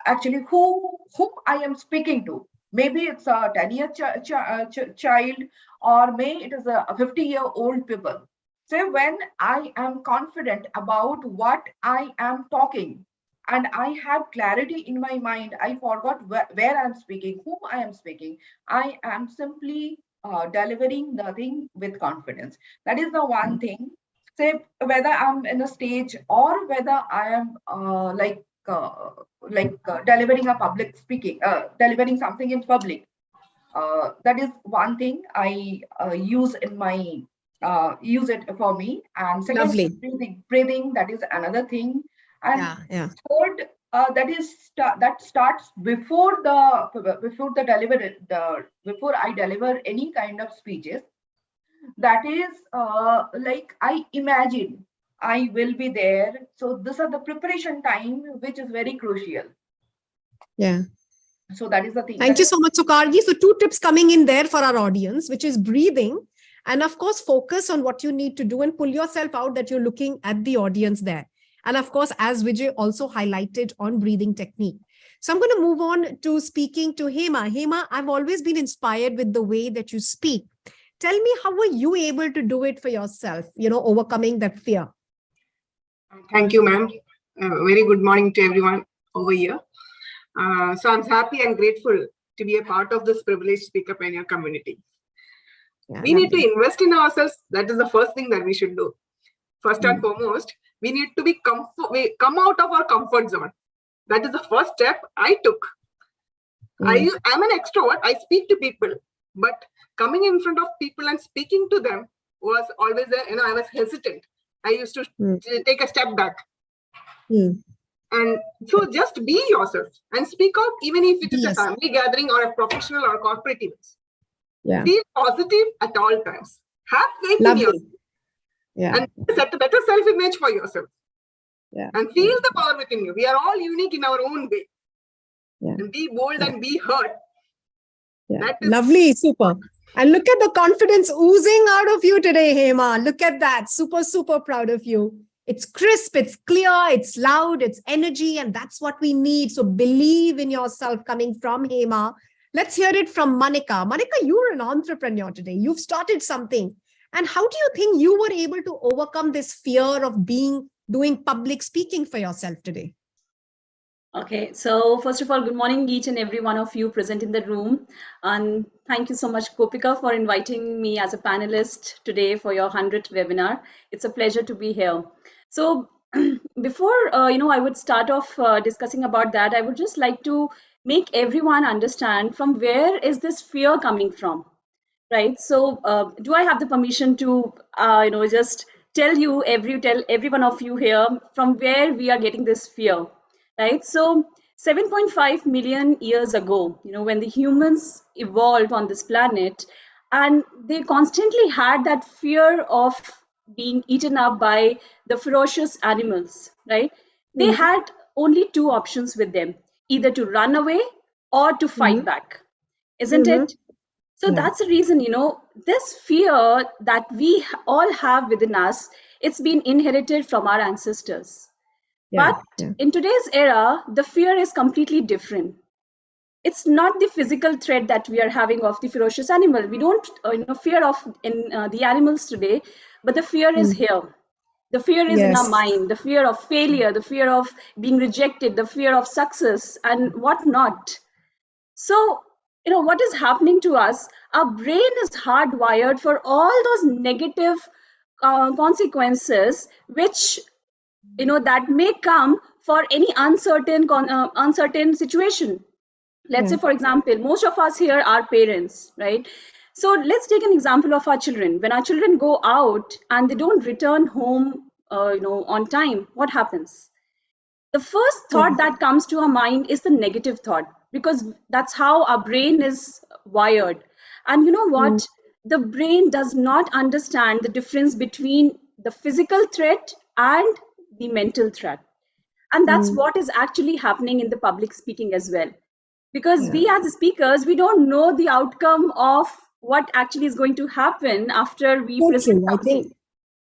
actually whom I am speaking to. Maybe it's a 10-year child, or may it is a 50-year-old people. So when I am confident about what I am talking and I have clarity in my mind, I forgot where I'm speaking, whom I am speaking. I am simply delivering the thing with confidence. That is the one thing. Say whether I'm in a stage or whether I am delivering a public speaking, delivering something in public. That is one thing I use in my use it for me. And second, breathing, that is another thing. And third, that starts before I deliver any kind of speeches. That is like I imagine I will be there. So these are the preparation time, which is very crucial. Yeah. So that is the thing. Thank you so much, Sukargi. So 2 tips coming in there for our audience, which is breathing. And of course, focus on what you need to do and pull yourself out that you're looking at the audience there. And of course, as Vijay also highlighted on breathing technique. So I'm going to move on to speaking to Hema. Hema, I've always been inspired with the way that you speak. Tell me, how were you able to do it for yourself, overcoming that fear? Thank you, ma'am. Very good morning to everyone over here. So I'm happy and grateful to be a part of this privileged speaker pioneer community. We need to invest in ourselves. That is the first thing that we should do. First and foremost, we need to come out of our comfort zone. That is the first step I took. I'm an extrovert. I speak to people, but coming in front of people and speaking to them was always I was hesitant. I used to take a step back. And so just be yourself and speak out, even if it is a family gathering or a professional or corporate event. Be positive at all times. Have faith in yourself. And set a better self-image for yourself. And feel the power within you. We are all unique in our own way. And be bold and be heard. That is lovely, super. And look at the confidence oozing out of you today, Hema. Look at that. Super, super proud of you. It's crisp, it's clear, it's loud, it's energy, and that's what we need. So believe in yourself, coming from Hema. Let's hear it from Manika. Manika, you're an entrepreneur today. You've started something. And how do you think you were able to overcome this fear of doing public speaking for yourself today? Okay, so first of all, good morning, each and every one of you present in the room. And thank you so much, Gopika, for inviting me as a panelist today for your 100th webinar. It's a pleasure to be here. So before, I would start off discussing about that, I would just like to make everyone understand from where is this fear coming from, right? So do I have the permission to, just tell every one of you here from where we are getting this fear? Right, so 7.5 million years ago, when the humans evolved on this planet, and they constantly had that fear of being eaten up by the ferocious animals, right? They had only 2 options with them, either to run away or to fight back, isn't it? So that's the reason, this fear that we all have within us, it's been inherited from our ancestors. But in today's era, the fear is completely different. It's not the physical threat that we are having of the ferocious animal. We don't fear of the animals today, but the fear is here. The fear is in our mind, the fear of failure, the fear of being rejected, the fear of success and whatnot. So, what is happening to us? Our brain is hardwired for all those negative consequences, which that may come for any uncertain situation. Let's say, for example, most of us here are parents, right? So let's take an example of our children. When our children go out and they don't return home, on time, what happens? The first thought that comes to our mind is the negative thought, because that's how our brain is wired. And you know what? The brain does not understand the difference between the physical threat and the mental threat. And that's what is actually happening in the public speaking as well. Because we as speakers, we don't know the outcome of what actually is going to happen after we present I think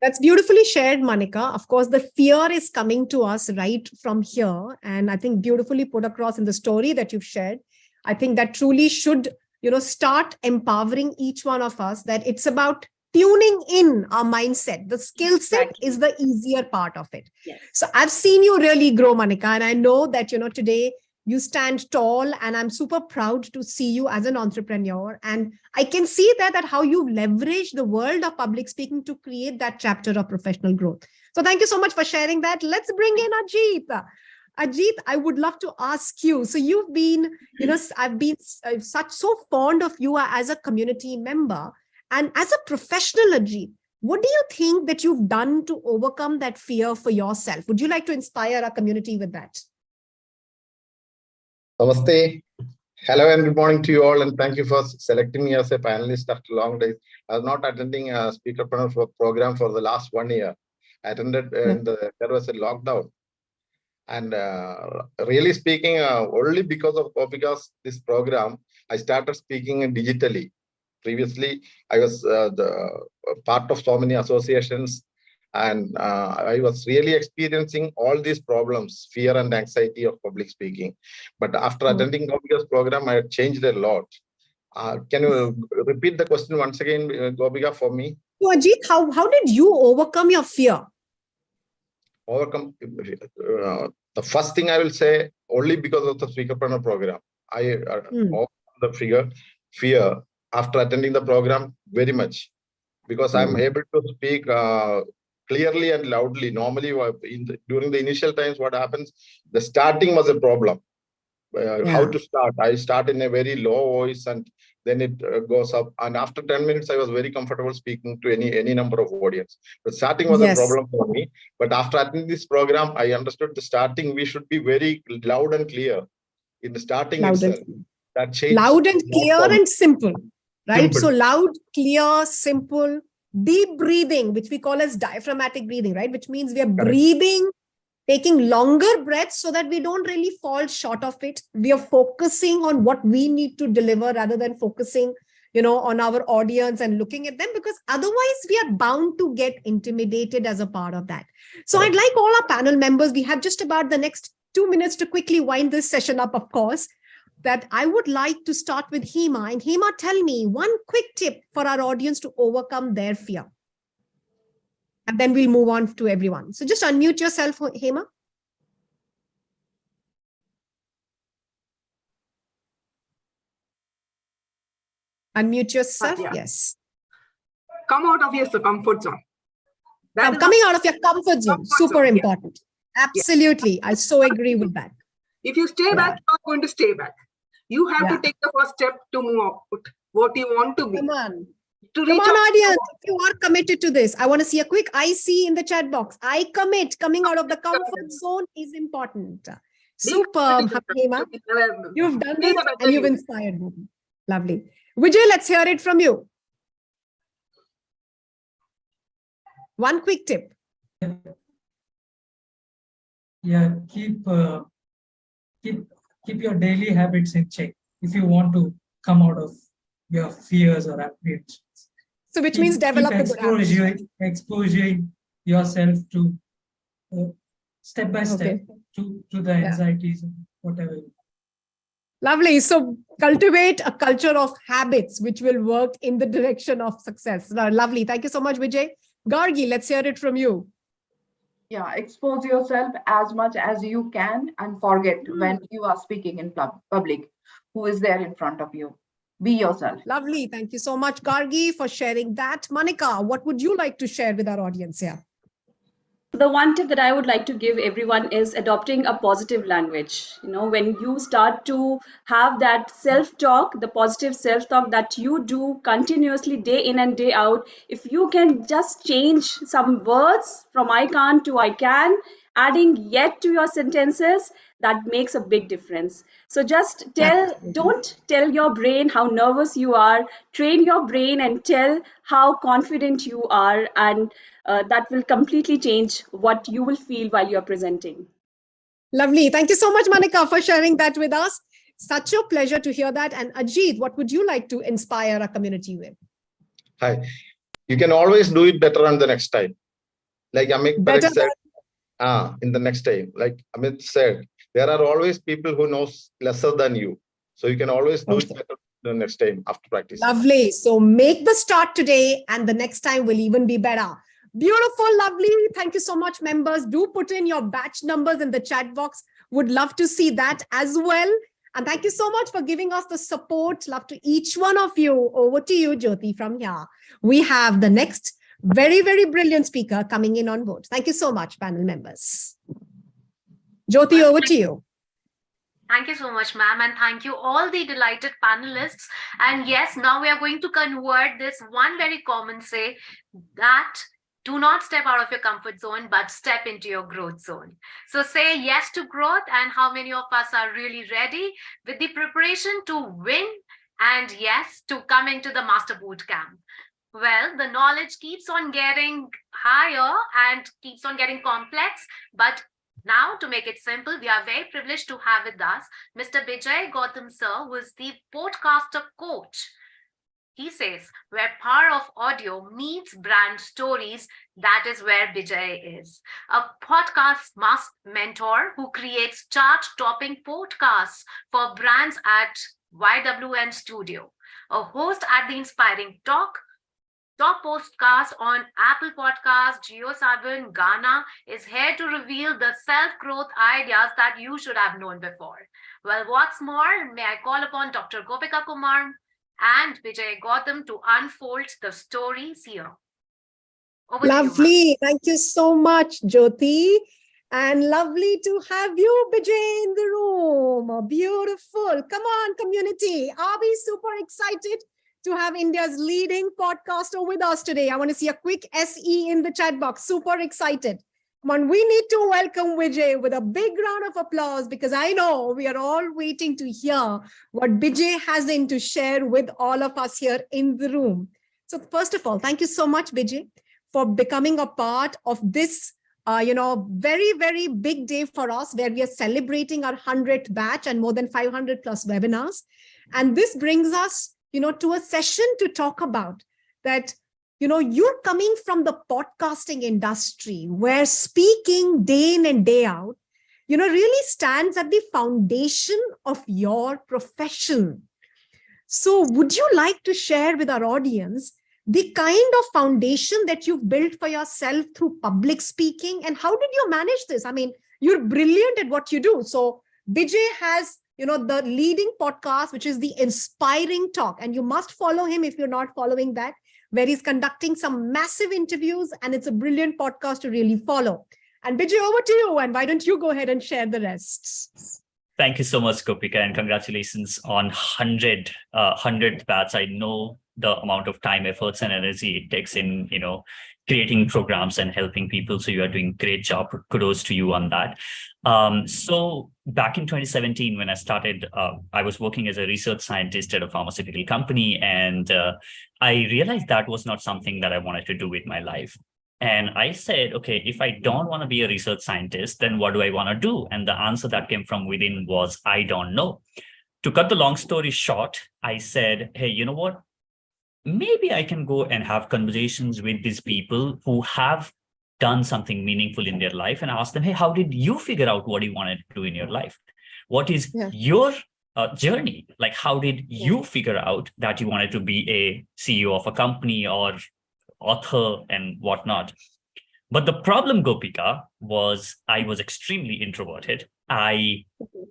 that's beautifully shared, Manika. Of course, the fear is coming to us right from here. And I think beautifully put across in the story that you've shared. I think that truly should, start empowering each one of us, that it's about tuning in our mindset. The skill set is the easier part of it. So I've seen you really grow, Manika, and I know that, today you stand tall, and I'm super proud to see you as an entrepreneur. And I can see that how you leverage the world of public speaking to create that chapter of professional growth. So thank you so much for sharing that. Let's bring in Ajit. Ajit, I would love to ask you. So you've been, I've been so fond of you as a community member. And as a professional, Ajit, what do you think that you've done to overcome that fear for yourself? Would you like to inspire our community with that? Namaste. Hello and good morning to you all, and thank you for selecting me as a panelist after long days. I was not attending a speakerpreneur program for the last 1 year. I attended there was a lockdown. And really speaking, only because of Gopika's this program, I started speaking digitally. Previously, I was the part of so many associations, and I was really experiencing all these problems, fear and anxiety of public speaking. But after attending Gopika's program, I had changed a lot. Can you repeat the question once again, Gopika, for me? So Ajit, how did you overcome your fear? Overcome the first thing I will say, only because of the speakerpreneur program. I overcome the fear after attending the program very much, because I'm able to speak clearly and loudly. Normally, during the initial times, what happens, the starting was a problem. How to start? I start in a very low voice, and then it goes up. And after 10 minutes, I was very comfortable speaking to any number of audience. But starting was a problem for me. But after attending this program, I understood the starting, we should be very loud and clear in the starting itself. That changed. Loud and clear and simple, right? So loud, clear, simple, deep breathing, which we call as diaphragmatic breathing, right? Which means we are breathing, taking longer breaths so that we don't really fall short of it. We are focusing on what we need to deliver rather than focusing, on our audience and looking at them, because otherwise we are bound to get intimidated as a part of that. So I'd like all our panel members, we have just about the next 2 minutes to quickly wind this session up, of course, that I would like to start with Hema. And Hema, tell me one quick tip for our audience to overcome their fear. And then we'll move on to everyone. So just unmute yourself, Hema. Unmute yourself. Yes. Come out of your comfort zone. Coming out of your comfort zone. Super important. Absolutely. I so agree with that. If you stay back, you're not going to stay back. You have to take the first step to move out what you want to be. Come on. Come on, audience, if you are committed to this, I want to see a quick I see in the chat box. I commit. Coming out of the comfort zone is important. Superb, Hema. You've done this and you've inspired me. Lovely. Vijay, let's hear it from you. One quick tip. Yeah, keep your daily habits in check if you want to come out of your fears or apprehensions. So which means develop a good habit. Exposing yourself to step by step to the anxieties and whatever. Lovely. So cultivate a culture of habits which will work in the direction of success. Lovely. Thank you so much, Vijay. Gargi, let's hear it from you. Yeah, expose yourself as much as you can and forget when you are speaking in public who is there in front of you. Be yourself. Lovely. Thank you so much, Gargi, for sharing that. Monica, what would you like to share with our audience here? The one tip that I would like to give everyone is adopting a positive language. You know, when you start to have that self-talk, the positive self-talk that you do continuously day in and day out, if you can just change some words from I can't to I can, adding yet to your sentences, that makes a big difference. So just don't tell your brain how nervous you are, train your brain and tell how confident you are, and that will completely change what you will feel while you're presenting. Lovely. Thank you so much, Monica, for sharing that with us. Such a pleasure to hear that. And Ajit, what would you like to inspire our community with? Hi. You can always do it better on the next time. Like Amit said, in the next time, like Amit said, there are always people who knows lesser than you. So you can always do it better the next time after practice. Lovely. So make the start today and the next time will even be better. Beautiful, lovely. Thank you so much, members. Do put in your batch numbers in the chat box. Would love to see that as well. And thank you so much for giving us the support. Love to each one of you. Over to you, Jyoti, from here. We have the next very, very brilliant speaker coming in on board. Thank you so much, panel members. Jyoti, over to you. Thank you so much, ma'am. And thank you all the delighted panelists. And yes, now we are going to convert this one very common say that do not step out of your comfort zone, but step into your growth zone. So say yes to growth. And how many of us are really ready with the preparation to win and yes, to come into the Master Boot Camp? Well, the knowledge keeps on getting higher and keeps on getting complex. But now, to make it simple, we are very privileged to have with us Mr. Bijay Gautam sir, who is the podcaster coach. He says, where power of audio meets brand stories, that is where Bijay is. A podcast mentor who creates chart-topping podcasts for brands at YWN Studio. A host at the Inspiring Talk, top podcast on Apple Podcasts, JioSaavn, Ghana, is here to reveal the self-growth ideas that you should have known before. Well, what's more, may I call upon Dr. Gopika Kumar and Bijay Gautam to unfold the stories here. Over lovely. You, thank you so much, Jyoti. And lovely to have you, Bijay, in the room. Beautiful. Come on, community. Are we super excited to have India's leading podcaster with us today? I want to see a quick SE in the chat box. Super excited. Come on, we need to welcome Bijay with a big round of applause because I know we are all waiting to hear what Bijay has in to share with all of us here in the room. So first of all, thank you so much, Bijay, for becoming a part of this very, very big day for us where we are celebrating our 100th batch and more than 500 plus webinars. And this brings us to a session to talk about that, you're coming from the podcasting industry where speaking day in and day out, really stands at the foundation of your profession. So would you like to share with our audience the kind of foundation that you've built for yourself through public speaking, and how did you manage this? I mean, you're brilliant at what you do. So Bijay has the leading podcast, which is the Inspiring Talk. And you must follow him if you're not following that, where he's conducting some massive interviews. And it's a brilliant podcast to really follow. And Bijay, over to you. And why don't you go ahead and share the rest? Thank you so much, Gopika, and congratulations on 100th batch. I know the amount of time, efforts, and energy it takes in, creating programs and helping people. So you are doing a great job. Kudos to you on that. So back in 2017, when I started, I was working as a research scientist at a pharmaceutical company. And I realized that was not something that I wanted to do with my life. And I said, okay, if I don't want to be a research scientist, then what do I want to do? And the answer that came from within was, I don't know. To cut the long story short, I said, hey, you know what? maybe I can go and have conversations with these people who have done something meaningful in their life and ask them, hey, how did you figure out what you wanted to do in your life? What is your journey? Like, how did you figure out that you wanted to be a CEO of a company or author and whatnot? But the problem, Gopika, was I was extremely introverted. I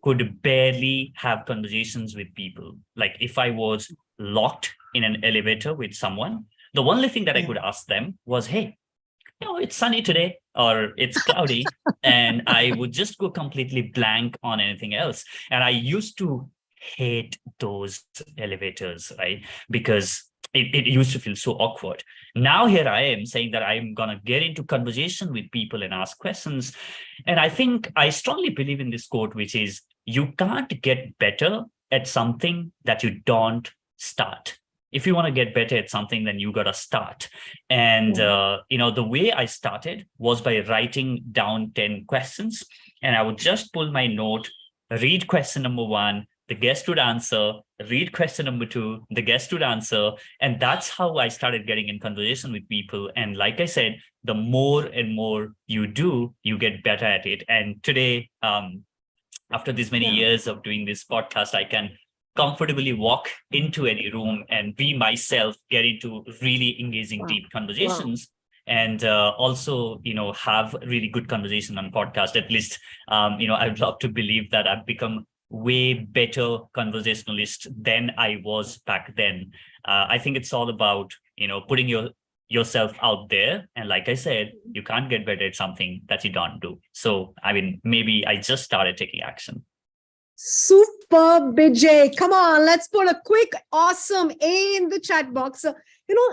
could barely have conversations with people. Like if I was locked in an elevator with someone, the only thing that I could ask them was, hey, it's sunny today or it's cloudy. And I would just go completely blank on anything else. And I used to hate those elevators, right? Because it used to feel so awkward. Now here I am saying that I'm going to get into conversation with people and ask questions. And I think I strongly believe in this quote, which is, you can't get better at something that you don't start. If you want to get better at something, then you got to start. And, the way I started was by writing down 10 questions. And I would just pull my note, read question number 1, the guest would answer, read question number 2, the guest would answer. And that's how I started getting in conversation with people. And like I said, the more and more you do, you get better at it. And today, after this many years of doing this podcast, I can comfortably walk into any room and be myself, get into really engaging, deep conversations. And also, have really good conversation on podcast. At least, I'd love to believe that I've become way better conversationalist than I was back then. I think it's all about, putting yourself out there. And like I said, you can't get better at something that you don't do. So, maybe I just started taking action. Super, Bijay. Come on, let's put a quick, awesome A in the chat box.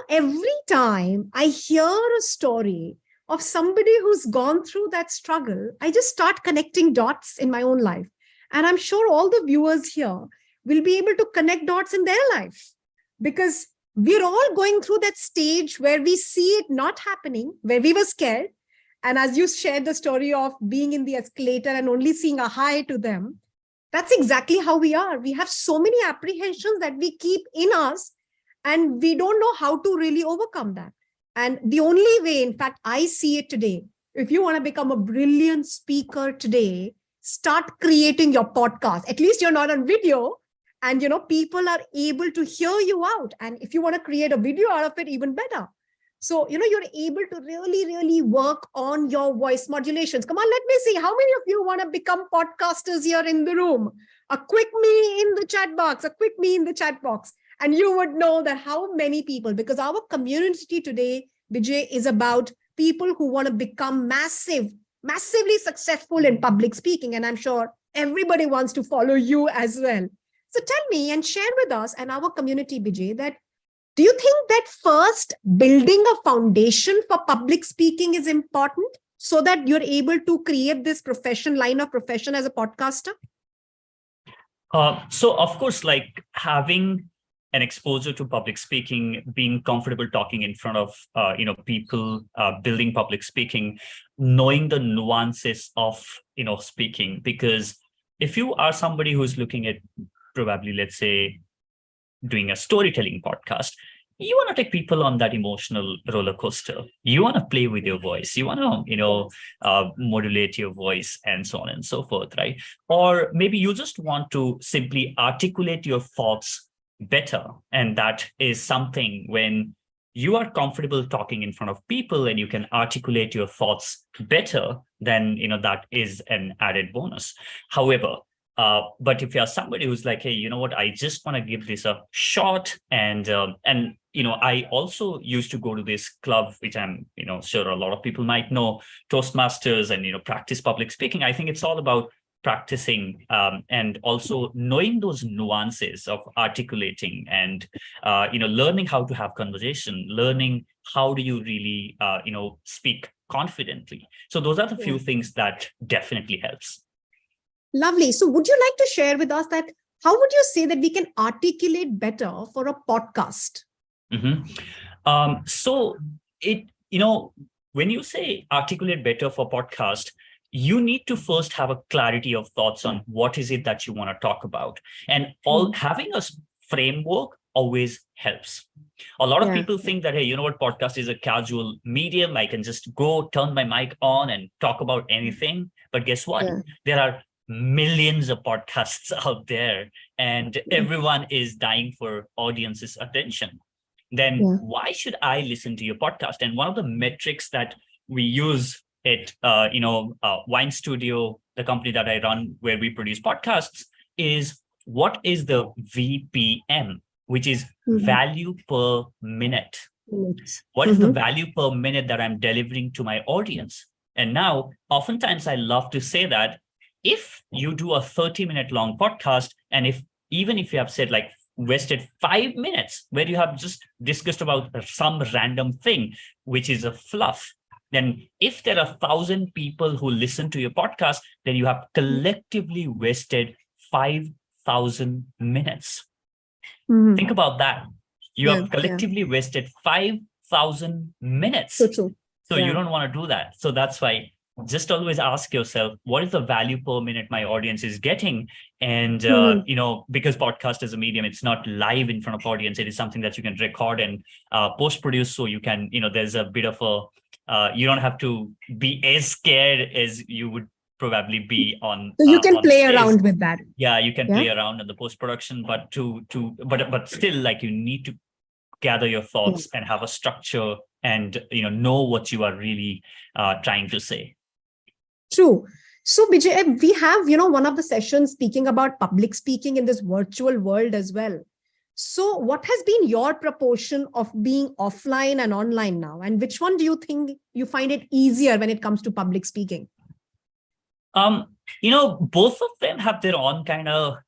Every time I hear a story of somebody who's gone through that struggle, I just start connecting dots in my own life. And I'm sure all the viewers here will be able to connect dots in their life, because we're all going through that stage where we see it not happening, where we were scared. And as you shared the story of being in the escalator and only seeing a hi to them, that's exactly how we are. We have so many apprehensions that we keep in us, and we don't know how to really overcome that. And the only way, in fact, I see it today, if you want to become a brilliant speaker today, start creating your podcast. At least you're not on video, and people are able to hear you out. And if you want to create a video out of it, even better. So, you're able to really, really work on your voice modulations. Come on, let me see. How many of you want to become podcasters here in the room? A quick me in the chat box, And you would know that how many people, because our community today, Bijay, is about people who want to become massively successful in public speaking. And I'm sure everybody wants to follow you as well. So tell me and share with us and our community, Bijay, that do you think that first building a foundation for public speaking is important so that you're able to create this line of profession as a podcaster? So of course, like having an exposure to public speaking, being comfortable talking in front of, people, building public speaking, knowing the nuances of, speaking, because if you are somebody who's looking at probably, let's say, doing a storytelling podcast, you want to take people on that emotional roller coaster. You want to play with your voice. You want to, modulate your voice and so on and so forth, right? Or maybe you just want to simply articulate your thoughts better. And that is something when you are comfortable talking in front of people and you can articulate your thoughts better, then, that is an added bonus. However, but if you're somebody who's like, hey, you know what, I just want to give this a shot. And I also used to go to this club, which I'm, sure a lot of people might know, Toastmasters, and, practice public speaking. I think it's all about practicing and also knowing those nuances of articulating and, learning how to have conversation, learning how do you really, speak confidently. So those are the few things that definitely helps. Lovely. So would you like to share with us that how would you say that we can articulate better for a podcast? Mm-hmm. So when you say articulate better for podcast, you need to first have a clarity of thoughts on what is it that you want to talk about, and having a framework always helps. A lot of Yeah. people think that, hey, you know what, podcast is a casual medium. I can just go turn my mic on and talk about anything. But guess what? Yeah. There are millions of podcasts out there, and everyone is dying for audience's attention. Then Yeah. why should I listen to your podcast? And one of the metrics that we use at Wine Studio, the company that I run where we produce podcasts, is what is the VPM, which is value per minute. What is the value per minute that I'm delivering to my audience? And now, oftentimes I love to say that if you do a 30-minute long podcast, and even if you have said like wasted 5 minutes where you have just discussed about some random thing, which is a fluff, then if there are 1,000 people who listen to your podcast, then you have collectively wasted 5,000 minutes. Think about that. You have collectively wasted 5,000 minutes. So true. So you don't want to do that. So that's why just always ask yourself, what is the value per minute my audience is getting? And, because podcast is a medium, it's not live in front of audience. It is something that you can record and post-produce. So you can, there's a bit of you don't have to be as scared as you would probably be on. So you can on play stage. around with that. Yeah, you can play around in the post-production, but but still, like, you need to gather your thoughts and have a structure and know what you are really trying to say. True. So Bijay, we have, one of the sessions speaking about public speaking in this virtual world as well. So what has been your proportion of being offline and online now? And which one do you think you find it easier when it comes to public speaking? Both of them have their own kind of,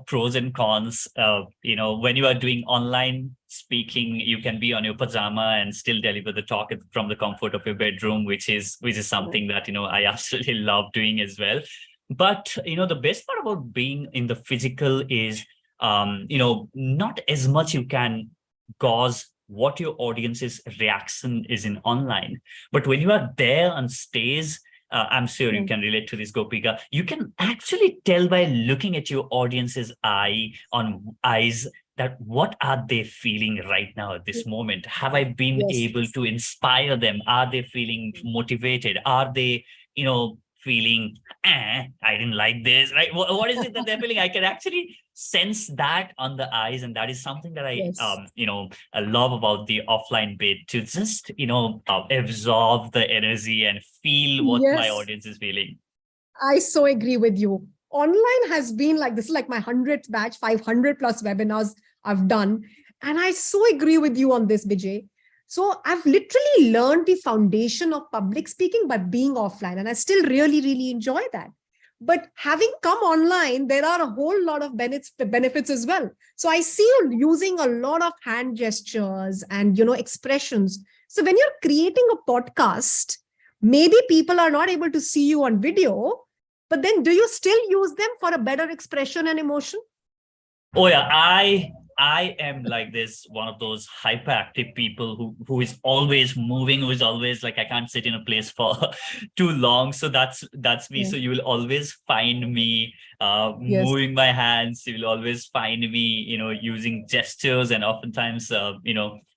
pros and cons. When you are doing online speaking, you can be on your pajama and still deliver the talk from the comfort of your bedroom, which is something that, I absolutely love doing as well. But, the best part about being in the physical is, not as much you can gauze what your audience's reaction is in online. But when you are there on stage, I'm sure you can relate to this, Gopika. You can actually tell by looking at your audience's eyes that what are they feeling right now at this moment? Have I been able to inspire them? Are they feeling motivated? Are they, feeling, I didn't like this, right? What is it that they're feeling? I can actually sense that on the eyes. And that is something that I love about the offline bit, to just, absorb the energy and feel what my audience is feeling. I so agree with you. Online has been like, this is like my 100th batch, 500 plus webinars I've done. And I so agree with you on this, Bijay. So I've literally learned the foundation of public speaking by being offline, and I still really, really enjoy that. But having come online, there are a whole lot of benefits as well. So I see you using a lot of hand gestures and, expressions. So when you're creating a podcast, maybe people are not able to see you on video, but then do you still use them for a better expression and emotion? Oh yeah, I am like this, one of those hyperactive people who is always moving, who is always like, I can't sit in a place for too long. So that's me. So you will always find me moving my hands. You will always find me, using gestures, and oftentimes,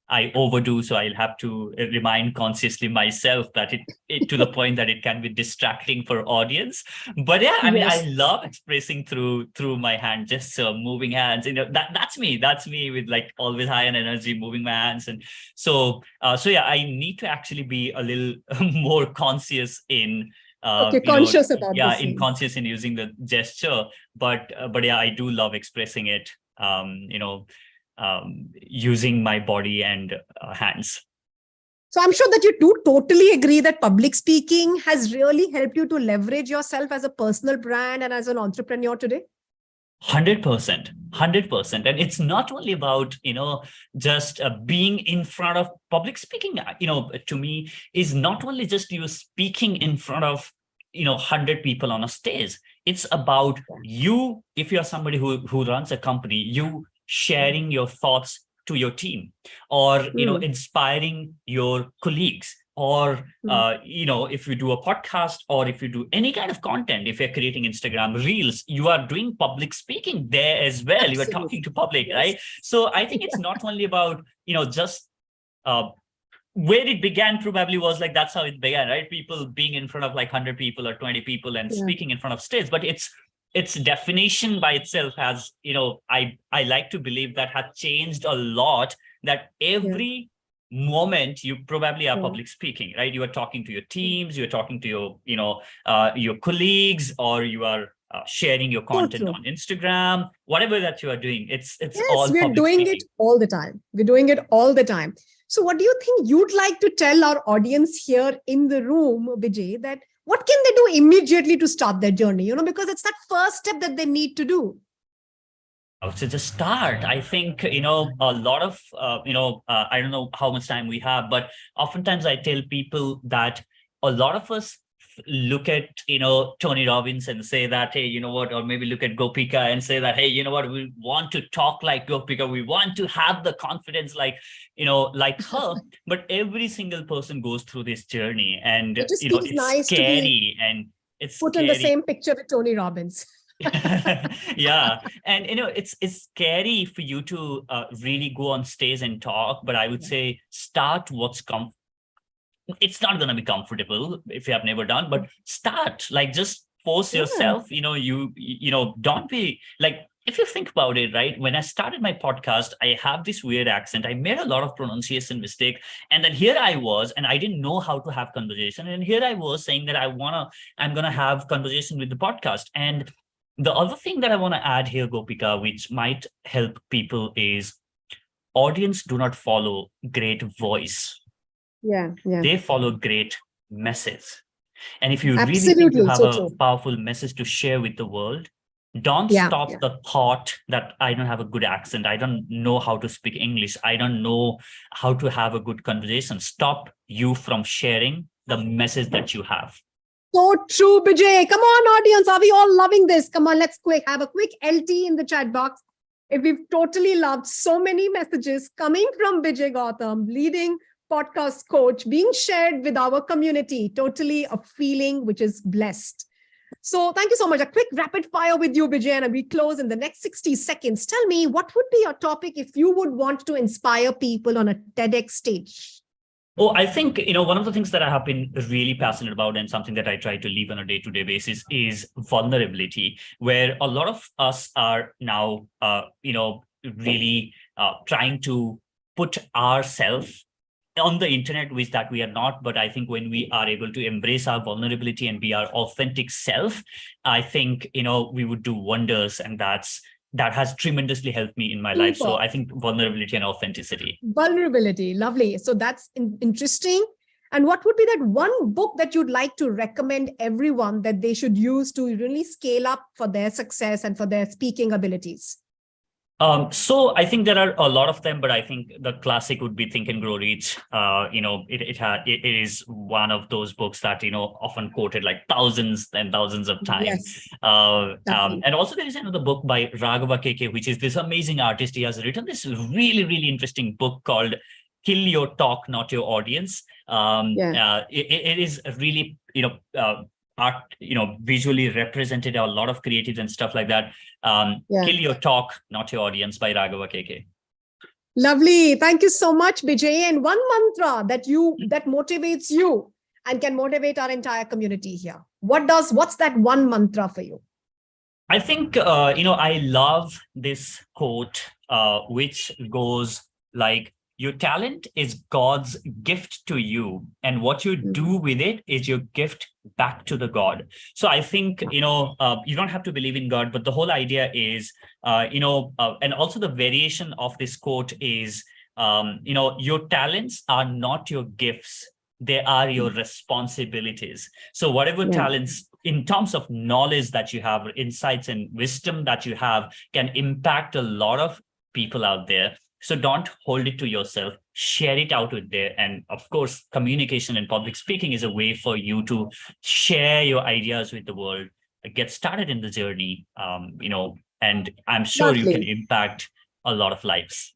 I overdo. So I'll have to remind consciously myself that it to the point that it can be distracting for audience. But yeah, I mean, I love expressing through my hand gesture, moving hands. That's me. That's me with like always high on energy, moving my hands. And so yeah, I need to actually be a little more conscious in conscious about conscious in using the gesture. But yeah, I do love expressing it. Using my body and hands. So I'm sure that you do totally agree that public speaking has really helped you to leverage yourself as a personal brand and as an entrepreneur today. 100%. And it's not only about, just being in front of public speaking, to me is not only just you speaking in front of 100 people on a stage. It's about you, if you're somebody who runs a company, you sharing your thoughts to your team, or inspiring your colleagues, or if you do a podcast, or if you do any kind of content, if you're creating Instagram reels, you are doing public speaking there as well. You are talking to public, right? So I think it's not only about just where it began probably was like, that's how it began, right? People being in front of like 100 people or 20 people and speaking in front of stage. But its definition by itself has, I like to believe that had changed a lot, that every moment you probably are public speaking, right? You are talking to your teams, you're talking to your colleagues, or you are sharing your content on Instagram, whatever that you are doing. It's all we're doing speaking. it all the time. We're doing it all the time. So what do you think you'd like to tell our audience here in the room, Vijay, that what can they do immediately to start their journey? Because it's that first step that they need to do. So just start. I think, a lot of, I don't know how much time we have, but oftentimes I tell people that a lot of us look at, Tony Robbins and say that, hey, you know what, or maybe look at Gopika and say that, hey, you know what, we want to talk like Gopika. We want to have the confidence like her. But every single person goes through this journey, and, it's nice scary, and it's put scary. in the same picture with Tony Robbins. Yeah, and it's scary for you to really go on stage and talk, but I would say start what's it's not going to be comfortable if you have never done, but start, like, just force yourself. Don't be like, if you think about it, right, when I started my podcast, I have this weird accent. I made a lot of pronunciation mistake, and then here I was, and I didn't know how to have conversation, and here I was saying that I'm gonna have conversation with the podcast. And the other thing that I want to add here, Gopika, which might help people, is audience do not follow great voice. They follow great message. And if you really think you have a powerful message to share with the world, don't stop the thought that I don't have a good accent, I don't know how to speak English, I don't know how to have a good conversation. Stop you from sharing the message that you have. So true, Vijay. Come on, audience. Are we all loving this? Come on, let's have a quick LT in the chat box. If we've totally loved so many messages coming from Vijay Gautam, leading podcast coach, being shared with our community, totally a feeling which is blessed. So thank you so much. A quick rapid fire with you, Vijay, and we close in the next 60 seconds. Tell me, what would be your topic if you would want to inspire people on a TEDx stage? Oh, I think, one of the things that I have been really passionate about, and something that I try to live on a day-to-day basis, is vulnerability, where a lot of us are now, really trying to put ourselves on the internet, which that we are not. But I think when we are able to embrace our vulnerability and be our authentic self, I think, we would do wonders. And that has tremendously helped me in my life. So I think vulnerability and authenticity. Vulnerability, lovely. So that's interesting. And what would be that one book that you'd like to recommend everyone that they should use to really scale up for their success and for their speaking abilities? So I think there are a lot of them, but I think the classic would be Think and Grow Rich. It is one of those books that, often quoted like thousands and thousands of times. And also there is another book by Raghava KK, which is this amazing artist. He has written this really, really interesting book called Kill Your Talk, Not Your Audience. It is really, art, visually represented a lot of creatives and stuff like that. Kill Your Talk, Not Your Audience by Raghava KK. Lovely. Thank you so much, Vijay. And one mantra that motivates you and can motivate our entire community here. What's that one mantra for you? I think, I love this quote, which goes like, your talent is God's gift to you, and what you do with it is your gift back to the God. So I think, you don't have to believe in God, but the whole idea is, and also the variation of this quote is, your talents are not your gifts. They are your responsibilities. So whatever talents in terms of knowledge that you have, insights and wisdom that you have, can impact a lot of people out there. So don't hold it to yourself, share it out with there. And of course, communication and public speaking is a way for you to share your ideas with the world, get started in the journey, and I'm sure you can impact a lot of lives.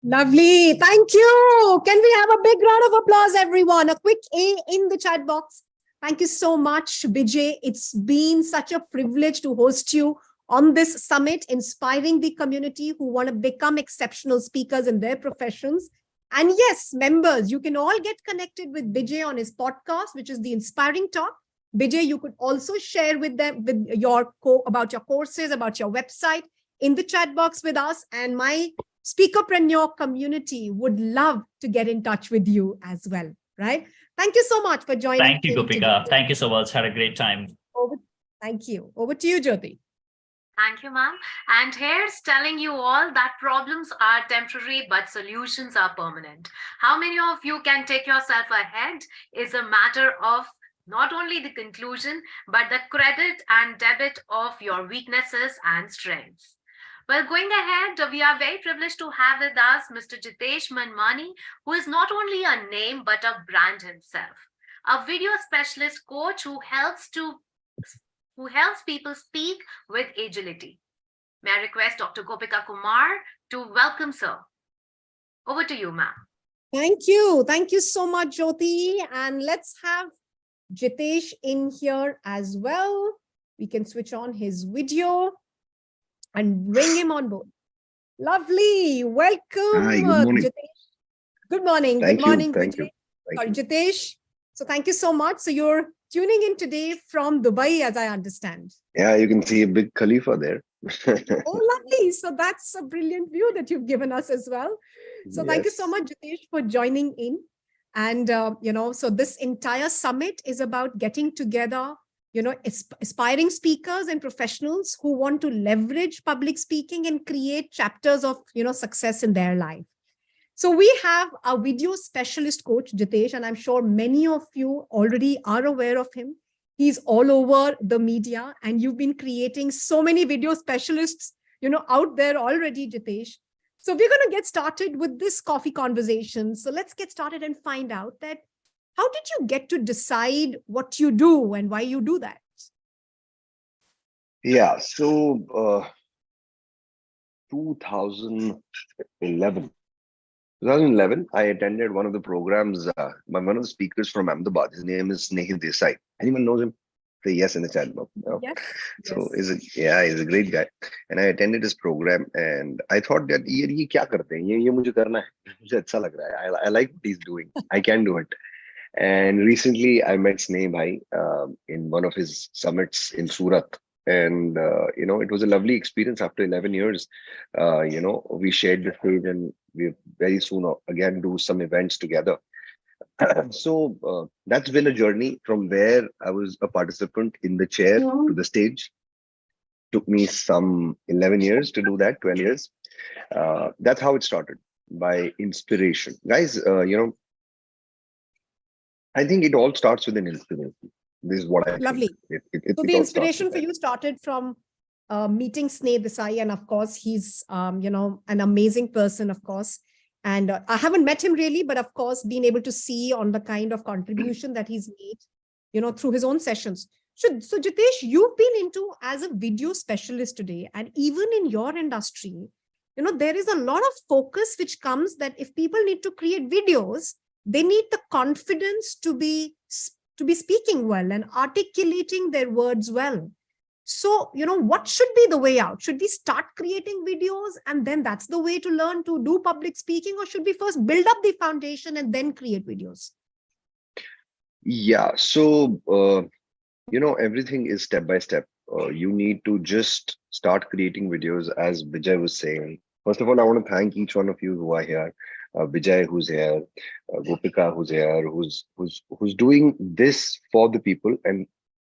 Lovely. Thank you. Can we have a big round of applause, everyone? A quick A in the chat box. Thank you so much, Bijay. It's been such a privilege to host you on this summit, inspiring the community who want to become exceptional speakers in their professions. And yes, members, you can all get connected with Bijay on his podcast, which is the Inspiring Talk. Bijay, you could also share with them about your courses, about your website in the chat box with us. And my Speakerpreneur community would love to get in touch with you as well, right? Thank you so much for joining. Thank you, Gopika. Thank you so much. Had a great time. Thank you. Over to you, Jyoti. Thank you, ma'am. And here's telling you all that problems are temporary, but solutions are permanent. How many of you can take yourself ahead is a matter of not only the conclusion, but the credit and debit of your weaknesses and strengths. Well, going ahead, we are very privileged to have with us Mr. Jitesh Manmani, who is not only a name, but a brand himself. A video specialist coach who helps people speak with agility. May I request Dr. Gopika Kumar to welcome sir. Over to you, ma'am. Thank you. Thank you so much, Jyoti. And let's have Jitesh in here as well. We can switch on his video and bring him on board. Lovely. Welcome. Hi, good morning. Jitesh. Good morning. Thank Good morning, you. Sorry, Jitesh. So thank you so much. So you're tuning in today from Dubai, as I understand. Yeah, you can see a big Khalifa there. Oh, lovely. So that's a brilliant view that you've given us as well. So thank you so much, Jitesh, for joining in. And, so this entire summit is about getting together, aspiring speakers and professionals who want to leverage public speaking and create chapters of, success in their life. So we have a video specialist coach, Jitesh, and I'm sure many of you already are aware of him. He's all over the media, and you've been creating so many video specialists, out there already, Jitesh. So we're going to get started with this coffee conversation. So let's get started and find out that how did you get to decide what you do and why you do that? Yeah, so 2011, I attended one of the programs by one of the speakers from Ahmedabad. His name is Snehil Desai. Anyone knows him? Say yes in the chat box. No? Yes. So he's a great guy. And I attended his program and I thought that ye kya karte hain? Ye mujhe karna hai. Mujhe acha lag raha hai. I like what he's doing. I can do it. And recently I met Sneh Bhai in one of his summits in Surat. And, it was a lovely experience after 11 years. We shared the stage and we very soon again do some events together. So that's been a journey from where I was a participant in the chair to the stage. Took me some 11 years to do that, 12 years. That's how it started, by inspiration. Guys, I think it all starts with an inspiration. This is what I Lovely. think. So the inspiration for you started from meeting Sneh Desai, and of course, he's, an amazing person, of course. And I haven't met him really, but of course, being able to see on the kind of contribution that he's made, through his own sessions. So Jitesh, you've been into as a video specialist today, and even in your industry, there is a lot of focus which comes that if people need to create videos, they need the confidence to be speaking well and articulating their words well. So, what should be the way out? Should we start creating videos and then that's the way to learn to do public speaking, or should we first build up the foundation and then create videos? Yeah, so, everything is step by step. You need to just start creating videos, as Bijay was saying. First of all, I want to thank each one of you who are here. Bijay, who's here, Gopika, who's here, who's doing this for the people, and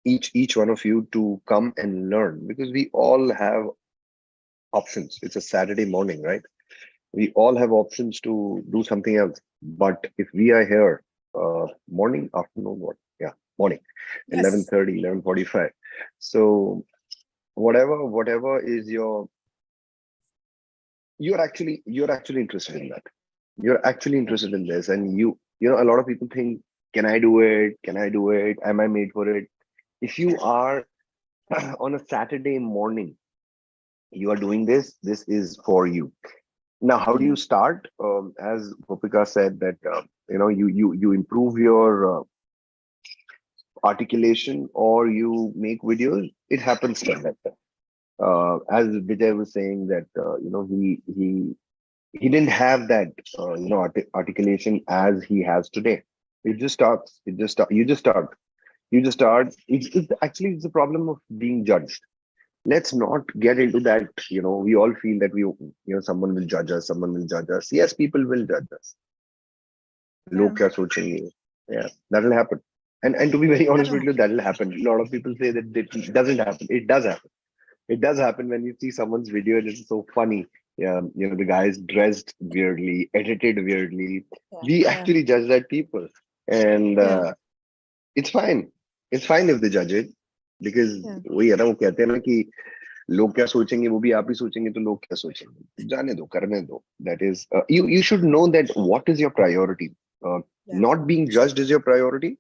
each one of you to come and learn, because we all have options. It's a Saturday morning, right? We all have options to do something else. But if we are here, morning, afternoon, what? Yeah, morning, yes. 11:30, 11:45. So whatever is you're actually interested in that. You're actually interested in this, and a lot of people think, can I do it? Am I made for it? If you are on a Saturday morning, you are doing this is for you. Now, how do you start? As Gopika said, that you improve your articulation or you make videos. It happens step by step. As Vijay was saying that he didn't have that articulation as he has today. It just starts. You just start. It's actually it's the problem of being judged. Let's not get into that. We all feel that someone will judge us. Someone will judge us. Yes, people will judge us. Log kya sochenge? Yeah, that will happen. And to be very honest with you, that will happen. A lot of people say that it doesn't happen. It does happen. It does happen when you see someone's video and it's so funny. Yeah, the guy is dressed weirdly, edited weirdly. We actually judge that people, and it's fine. It's fine if they judge it, because वही है ना, वो कहते हैं ना कि लोग क्या सोचेंगे वो भी आप ही सोचेंगे तो लोग क्या सोचेंगे, जाने दो, करने दो. That is, you should know that what is your priority. Not being judged is your priority,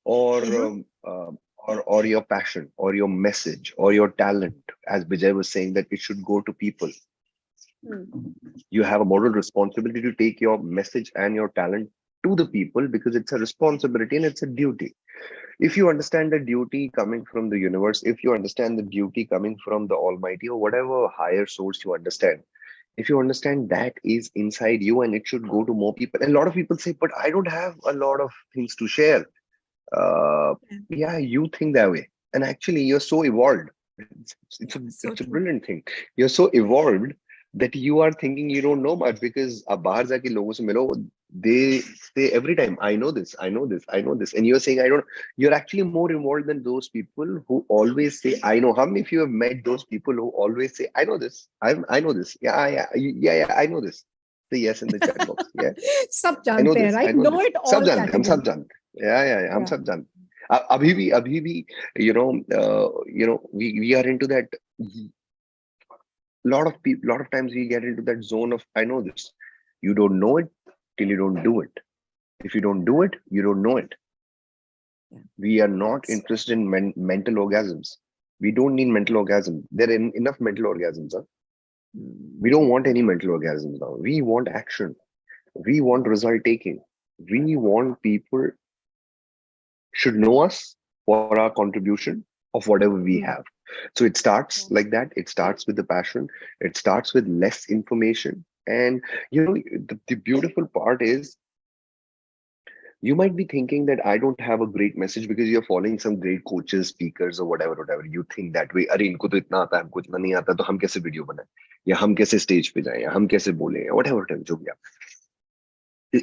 or your passion or your message or your talent. As Vijay was saying, that it should go to people. You have a moral responsibility to take your message and your talent to the people, because it's a responsibility and it's a duty. If you understand the duty coming from the universe, if you understand the duty coming from the Almighty or whatever higher source you understand, if you understand that is inside you and it should go to more people. And a lot of people say, but I don't have a lot of things to share. Yeah, you think that way. And actually, you're so evolved. It's a brilliant thing. You're so evolved that you are thinking you don't know much, because ab bahar jaake logon se milo, they say every time, I know this, I know this, I know this. And you're saying, I don't. You're actually more involved than those people who always say, I know. How many of you have met those people who always say, I know this, I know this. Yeah, I know this. Say yes in the chat box. Yeah. Sab jante hain, right? Know it all. Sab jante, hum sab jante. Yeah, hum sab jante. Abhi bhi, we are into that. Lot of times we get into that zone of, I know this. You don't know it till you don't do it. If you don't do it, you don't know it. We are not interested in mental orgasms. We don't need mental orgasms. There are enough mental orgasms. Huh? We don't want any mental orgasms now. We want action. We want result taking. We want people should know us for our contribution of whatever we have. So it starts like that. It starts with the passion. It starts with less information. And the beautiful part is, you might be thinking that I don't have a great message because you're following some great coaches, speakers, or whatever. You think that way. Arey, inko to itna aata hai, humko itna nahi aata, to hum kaise video banaye? Ya hum kaise stage pe jaye? Ya hum kaise bole? Whatever. Jo bhi aap.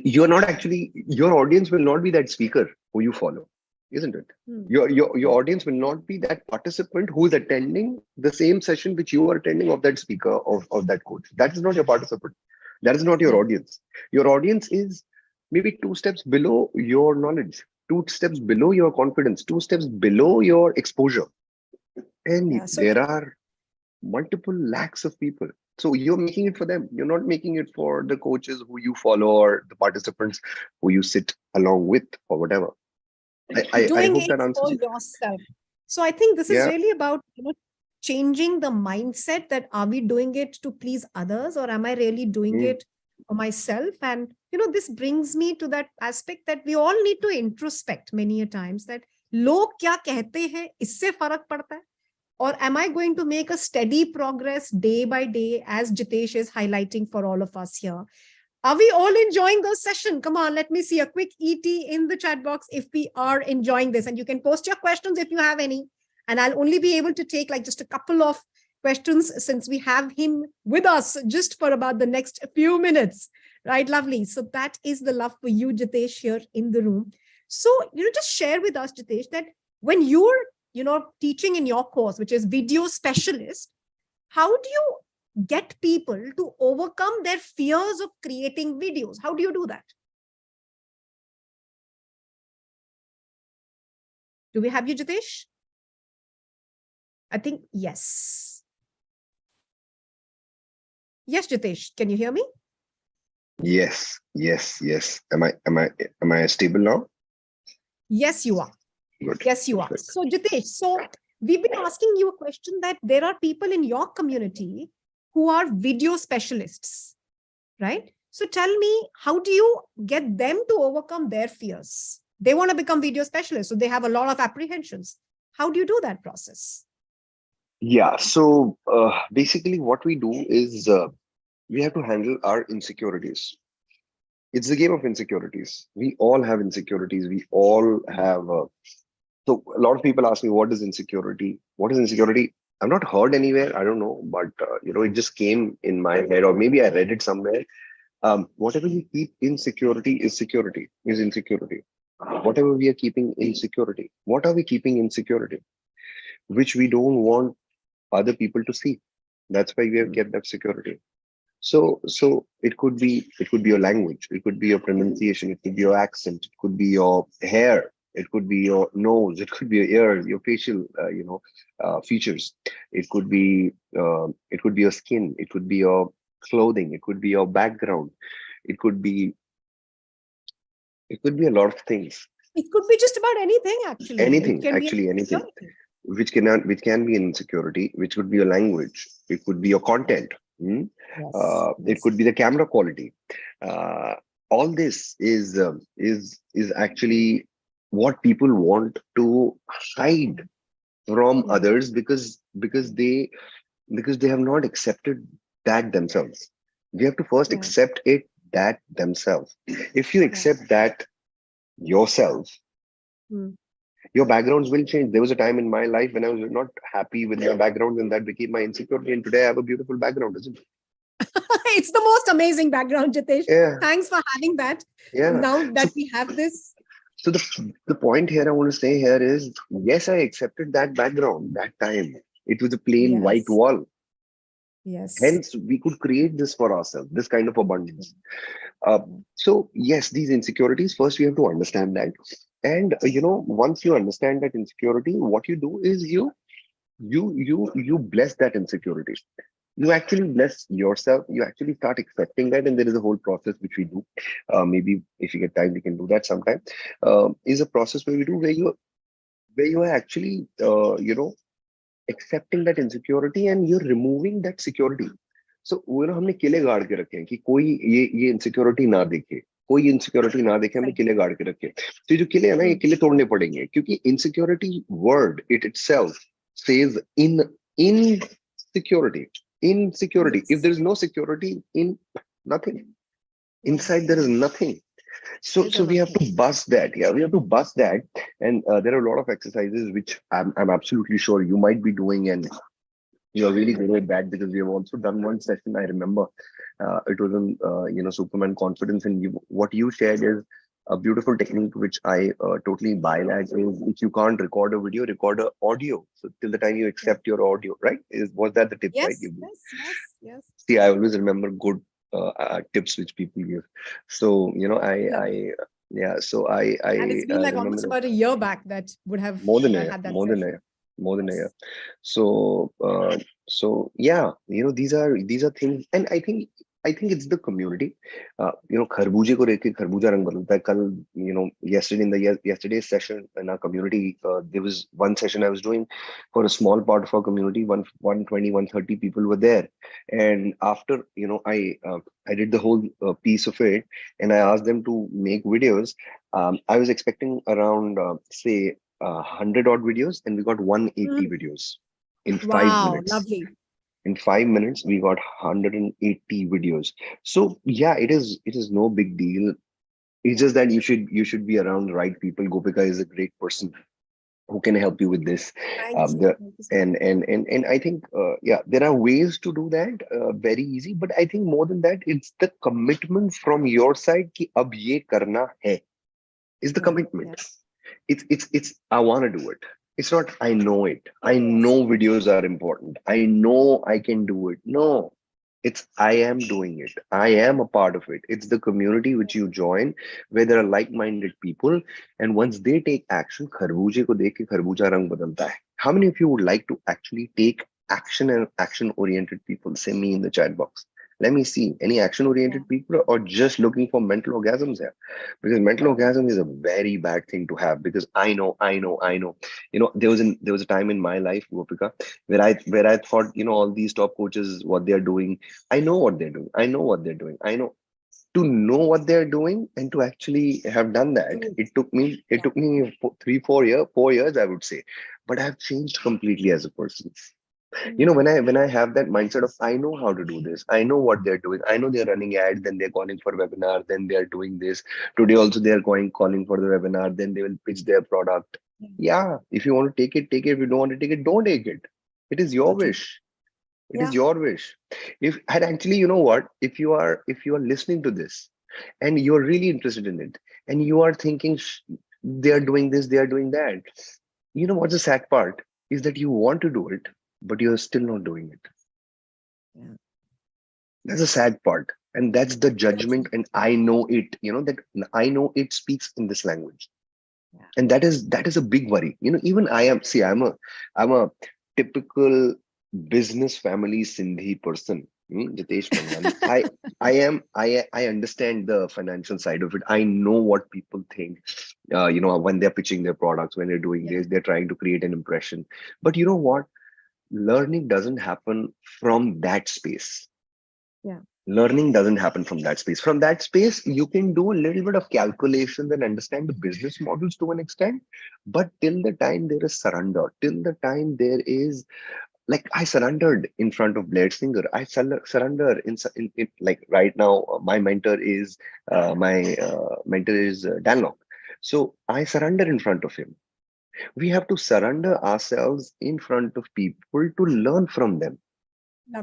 You're not actually, your audience will not be that speaker who you follow. Isn't it? Your audience will not be that participant who is attending the same session which you are attending of that speaker, of that coach. That is not your participant. That is not your audience. Your audience is maybe 2 steps below your knowledge, 2 steps below your confidence, 2 steps below your exposure. And there are multiple lakhs of people. So you're making it for them. You're not making it for the coaches who you follow or the participants who you sit along with or whatever. I hope that answers for yourself. So I think this is really about changing the mindset that, are we doing it to please others, or am I really doing it for myself? And this brings me to that aspect that we all need to introspect many a times, that log kya kehte hain, isse farak padta hai? Or am I going to make a steady progress day by day, as Jitesh is highlighting for all of us here? Are we all enjoying the session? Come on, let me see a quick ET in the chat box if we are enjoying this. And you can post your questions if you have any. And I'll only be able to take just a couple of questions since we have him with us just for about the next few minutes. Right, lovely. So that is the love for you, Jitesh, here in the room. So, just share with us, Jitesh, that when you're, teaching in your course, which is video specialist, how do you get people to overcome their fears of creating videos? How do you do that? Do we have you, Jitesh? I think yes. Yes, Jitesh, can you hear me? Yes. Am I stable now? Yes, you are. Good. Yes, you are. So Jitesh, we've been asking you a question that there are people in your community who are video specialists. right? So tell me, how do you get them to overcome their fears? They want to become video specialists, so they have a lot of apprehensions. How do you do that process? Yeah, so basically what we do is we have to handle our insecurities. It's the game of insecurities. We all have insecurities. We all have. So a lot of people ask me, what is insecurity? What is insecurity? I've not heard anywhere. I don't know, but it just came in my head, or maybe I read it somewhere. Whatever you keep in security is security, is insecurity. Whatever we are keeping in security, what are we keeping in security? Which we don't want other people to see. That's why we have kept that security. So it could be your language, it could be your pronunciation, it could be your accent, it could be your hair, it could be your nose, it could be your ears, your facial features. It could be your skin, it could be your clothing, it could be your background, it could be a lot of things. It could be just about anything, actually. Anything, anything. Which can be an insecurity, which could be your language, it could be your content. It could be the camera quality. All this is actually what people want to hide from others because they have not accepted that themselves. We have to first accept that themselves. If you accept that yourself, your backgrounds will change. There was a time in my life when I was not happy with my background, and that became my insecurity. And today I have a beautiful background, isn't it? It's the most amazing background, Jitesh. Yeah. Thanks for having that. Yeah. Now that we have this. So the point here I want to say here is, yes, I accepted that background that time. It was a plain white wall. Yes. Hence, we could create this for ourselves, this kind of abundance. So yes, these insecurities, first we have to understand that. And once you understand that insecurity, what you do is you bless that insecurity. You actually bless yourself. You actually start accepting that, and there is a whole process which we do. Maybe if you get time, we can do that sometime. Is a process where we do where you are actually accepting that insecurity and you're removing that security. So हमने किले गाड़ के रखे हैं कि कोई ये insecurity ना देखे, कोई insecurity ना देखे, हमने किले गाड़ के रखे. तो जो किले है ना, ये किले तोड़ने पड़ेंगे, क्योंकि insecurity word it itself says in security. Insecurity. If there is no security, in nothing. Inside there is nothing. So we have to bust that. Yeah, we have to bust that. And there are a lot of exercises which I'm absolutely sure you might be doing, and you're really good at that, because we have also done one session. I remember it was on Superman confidence, and what you shared is a beautiful technique which I totally buy. That is, if you can't record a video, record a audio. So till the time you accept your audio, right? Was that the tip? Yes, right? Yes. See, I always remember good tips which people give. So So I and it's been like almost about a year back that would have more than a year. So yeah, these are things, and I think it's the community. खरबूजे को लेके खरबूजा रंग बदलता है. कल yesterday's session in our community, there was one session I was doing for a small part of our community. 120-130 people were there, and after I did the whole piece of it, and I asked them to make videos. I was expecting around say 100 odd videos, and we got 180 videos in 5 minutes. Lovely. In 5 minutes, we got 180 videos. So yeah, it is no big deal. It's just that you should be around the right people. Gopika is a great person who can help you with this. And I think there are ways to do that, very easy. But I think more than that, it's the commitment from your side कि अब ये करना है. Is the commitment. It's I want to do it. It's not I know it. I know videos are important. I know I can do it. No, it's I am doing it. I am a part of it. It's the community which you join, where there are like-minded people, and once they take action, खरबूजे को देख के खरबूजा रंग बदलता है. How many of you would like to actually take action and action-oriented people? Say me in the chat box. Let me see any action-oriented people or just looking for mental orgasms here, because mental orgasm is a very bad thing to have. Because I know. You know, there was a time in my life, Gopika, where I thought, you know, all these top coaches, what they are doing, I know what they're doing. I know what they're doing. I know to know what they're doing and to actually have done that. It took me 4 years, I would say, but I've changed completely as a person. You know, when I have that mindset of I know how to do this, I know what they're doing, I know they're running ads, then they're calling for webinar, then they're doing this today also, they're calling for the webinar, then they will pitch their product. Yeah, if you want to take it, take it. If you don't want to take it, don't take it. It is your wish. It is your wish. If and actually, you know what, if you are listening to this and you're really interested in it and you are thinking they are doing this, they are doing that, you know what's the sad part is that you want to do it, but you're still not doing it. That's a sad part, and that's the judgment. And I know it, you know, that I know it speaks in this language. And that is a big worry. You know, even I'm a typical business family Sindhi person. Jitesh Manwani. I understand the financial side of it. I know what people think, you know, when they're pitching their products, when they're doing this, they're trying to create an impression. But you know what? Learning doesn't happen from that space. Learning doesn't happen from that space. From that space, you can do a little bit of calculations and understand the business models to an extent. But till the time there is surrender, till the time there is, like, I surrendered in front of Blair Singer. I surrender in like right now. My mentor is Dan Lok. So I surrender in front of him. We have to surrender ourselves in front of people to learn from them.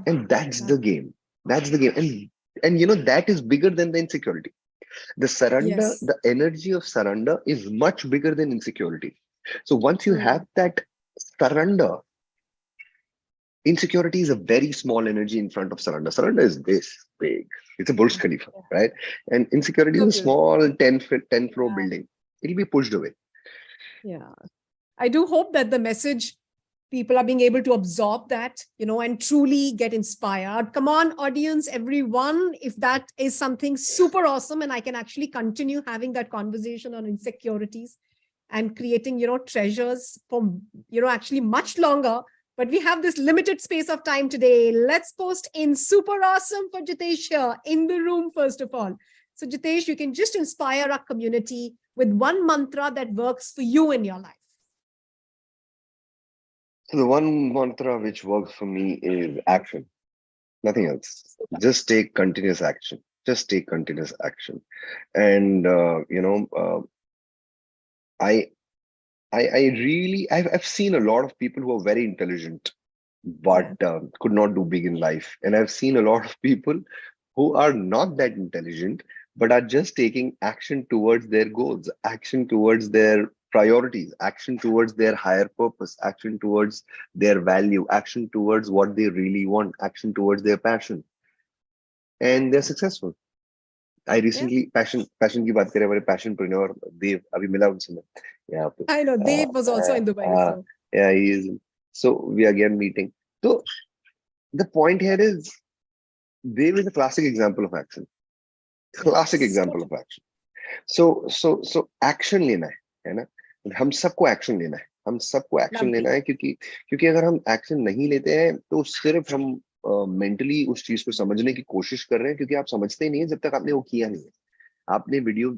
And that's the game. That's the game. And you know, that is bigger than the insecurity. The surrender, the energy of surrender is much bigger than insecurity. So once you have that surrender, insecurity is a very small energy in front of surrender. Surrender is this big. It's a Burj Khalifa, right? And insecurity is a small 10 floor building. It'll be pushed away. Yeah. I do hope that the message, people are being able to absorb that, you know, and truly get inspired. Come on, audience, everyone, if that is something super awesome and I can actually continue having that conversation on insecurities and creating, you know, treasures for, you know, actually much longer. But we have this limited space of time today. Let's post in super awesome for Jitesh here in the room, first of all. So Jitesh, you can just inspire our community with one mantra that works for you in your life. So the one mantra which works for me is action, nothing else. Just take continuous action. Just take continuous action. And, you know, I've seen a lot of people who are very intelligent, but could not do big in life. And I've seen a lot of people who are not that intelligent, but are just taking action towards their goals, action towards their priorities, action towards their higher purpose, action towards their value, action towards what they really want, action towards their passion. And they're successful. I recently, passion ki baat kare, hamare passionpreneur Dev, abhi mila unse main. Yeah, I know, Dev was also in Dubai. Yeah, he is. So we are again meeting. So the point here is, Dev is a classic example of action. Classic example of action. So action lena hai na? हम सबको action लेना है, हम सबको action लेना है, क्योंकि अगर हम एक्शन नहीं लेते हैं तो सिर्फ हम मेंटली उस चीज को समझने की कोशिश कर रहे हैं, क्योंकि आप समझते ही नहीं है जब तक आपने वो किया नहीं है। आपने वीडियो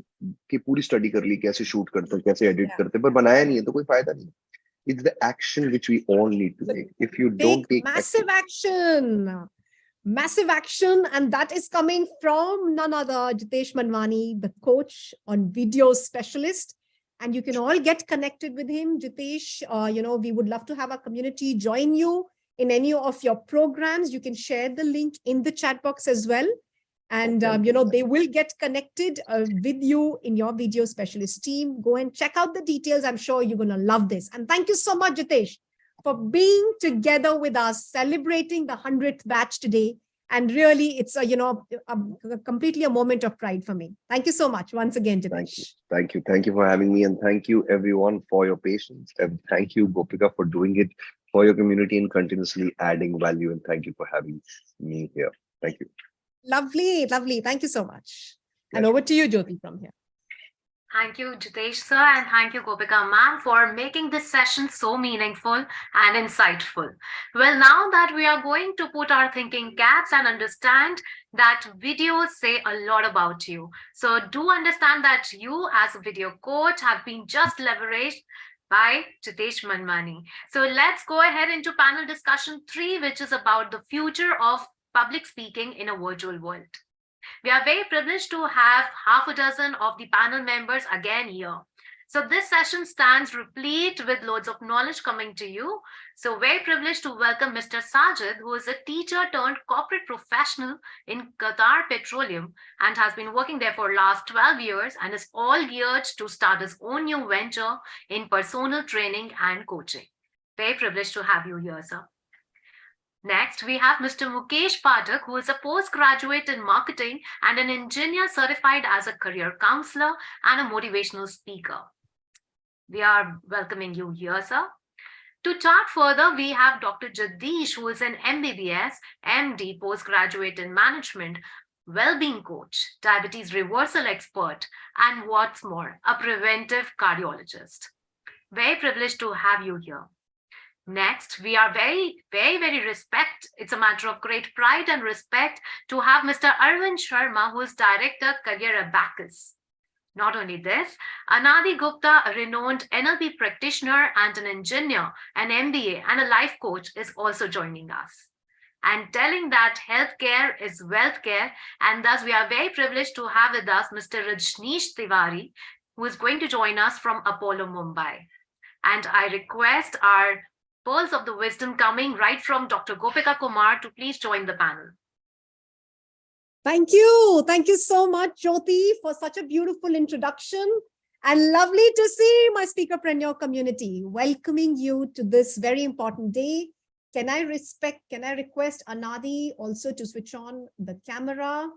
की पूरी स्टडी कर ली, कैसे शूट करते हैं, कैसे एडिट करते हैं, पर बनाया नहीं है तो कोई फायदा नहीं। It's the action which we all need to take. If you don't take massive action, and that is coming from none other, Jitesh Manwani, the coach on video specialist. And you can all get connected with him. Jitesh, you know, we would love to have our community join you in any of your programs. You can share the link in the chat box as well. And, you know, they will get connected with you in your video specialist team. Go and check out the details. I'm sure you're going to love this. And thank you so much, Jitesh, for being together with us, celebrating the 100th batch today. And really, it's you know, completely a moment of pride for me. Thank you so much once again, Jitesh. Thank you for having me, and thank you everyone for your patience. And thank you, Gopika, for doing it for your community and continuously adding value. And thank you for having me here. Thank you. Lovely, lovely. Thank you so much. And over to you, Jyoti, from here. Thank you, Jitesh sir, and thank you, Gopika ma'am, for making this session so meaningful and insightful. Well, now that we are going to put our thinking caps and understand that videos say a lot about you. So do understand that you as a video coach have been just leveraged by Jitesh Manmani. So let's go ahead into panel discussion 3, which is about the future of public speaking in a virtual world. We are very privileged to have half a dozen of the panel members again here. So this session stands replete with loads of knowledge coming to you. So very privileged to welcome Mr. Sajid, who is a teacher turned corporate professional in Qatar Petroleum and has been working there for last 12 years and is all geared to start his own new venture in personal training and coaching. Very privileged to have you here, sir. Next, we have Mr. Mukesh Pathak, who is a postgraduate in marketing and an engineer certified as a career counselor and a motivational speaker. We are welcoming you here, sir. To chart further, we have Dr. Jagdish, who is an MBBS, MD, postgraduate in management, well-being coach, diabetes reversal expert, and what's more, a preventive cardiologist. Very privileged to have you here. Next, we are very it's a matter of great pride and respect to have Mr. Arvind Sharma, who is Director, Career Abacus. Not only this, Anadi Gupta, a renowned NLP practitioner and an engineer, an MBA and a life coach is also joining us. And telling that healthcare is wealth care, and thus we are very privileged to have with us Mr. Rajneesh Tiwari, who is going to join us from Apollo, Mumbai. And I request our pearls of the wisdom coming right from Dr. Gopika Kumar to please join the panel. Thank you. Thank you so much, Jyoti, for such a beautiful introduction. And lovely to see my speakerpreneur community welcoming you to this very important day. Can I request Anadi also to switch on the camera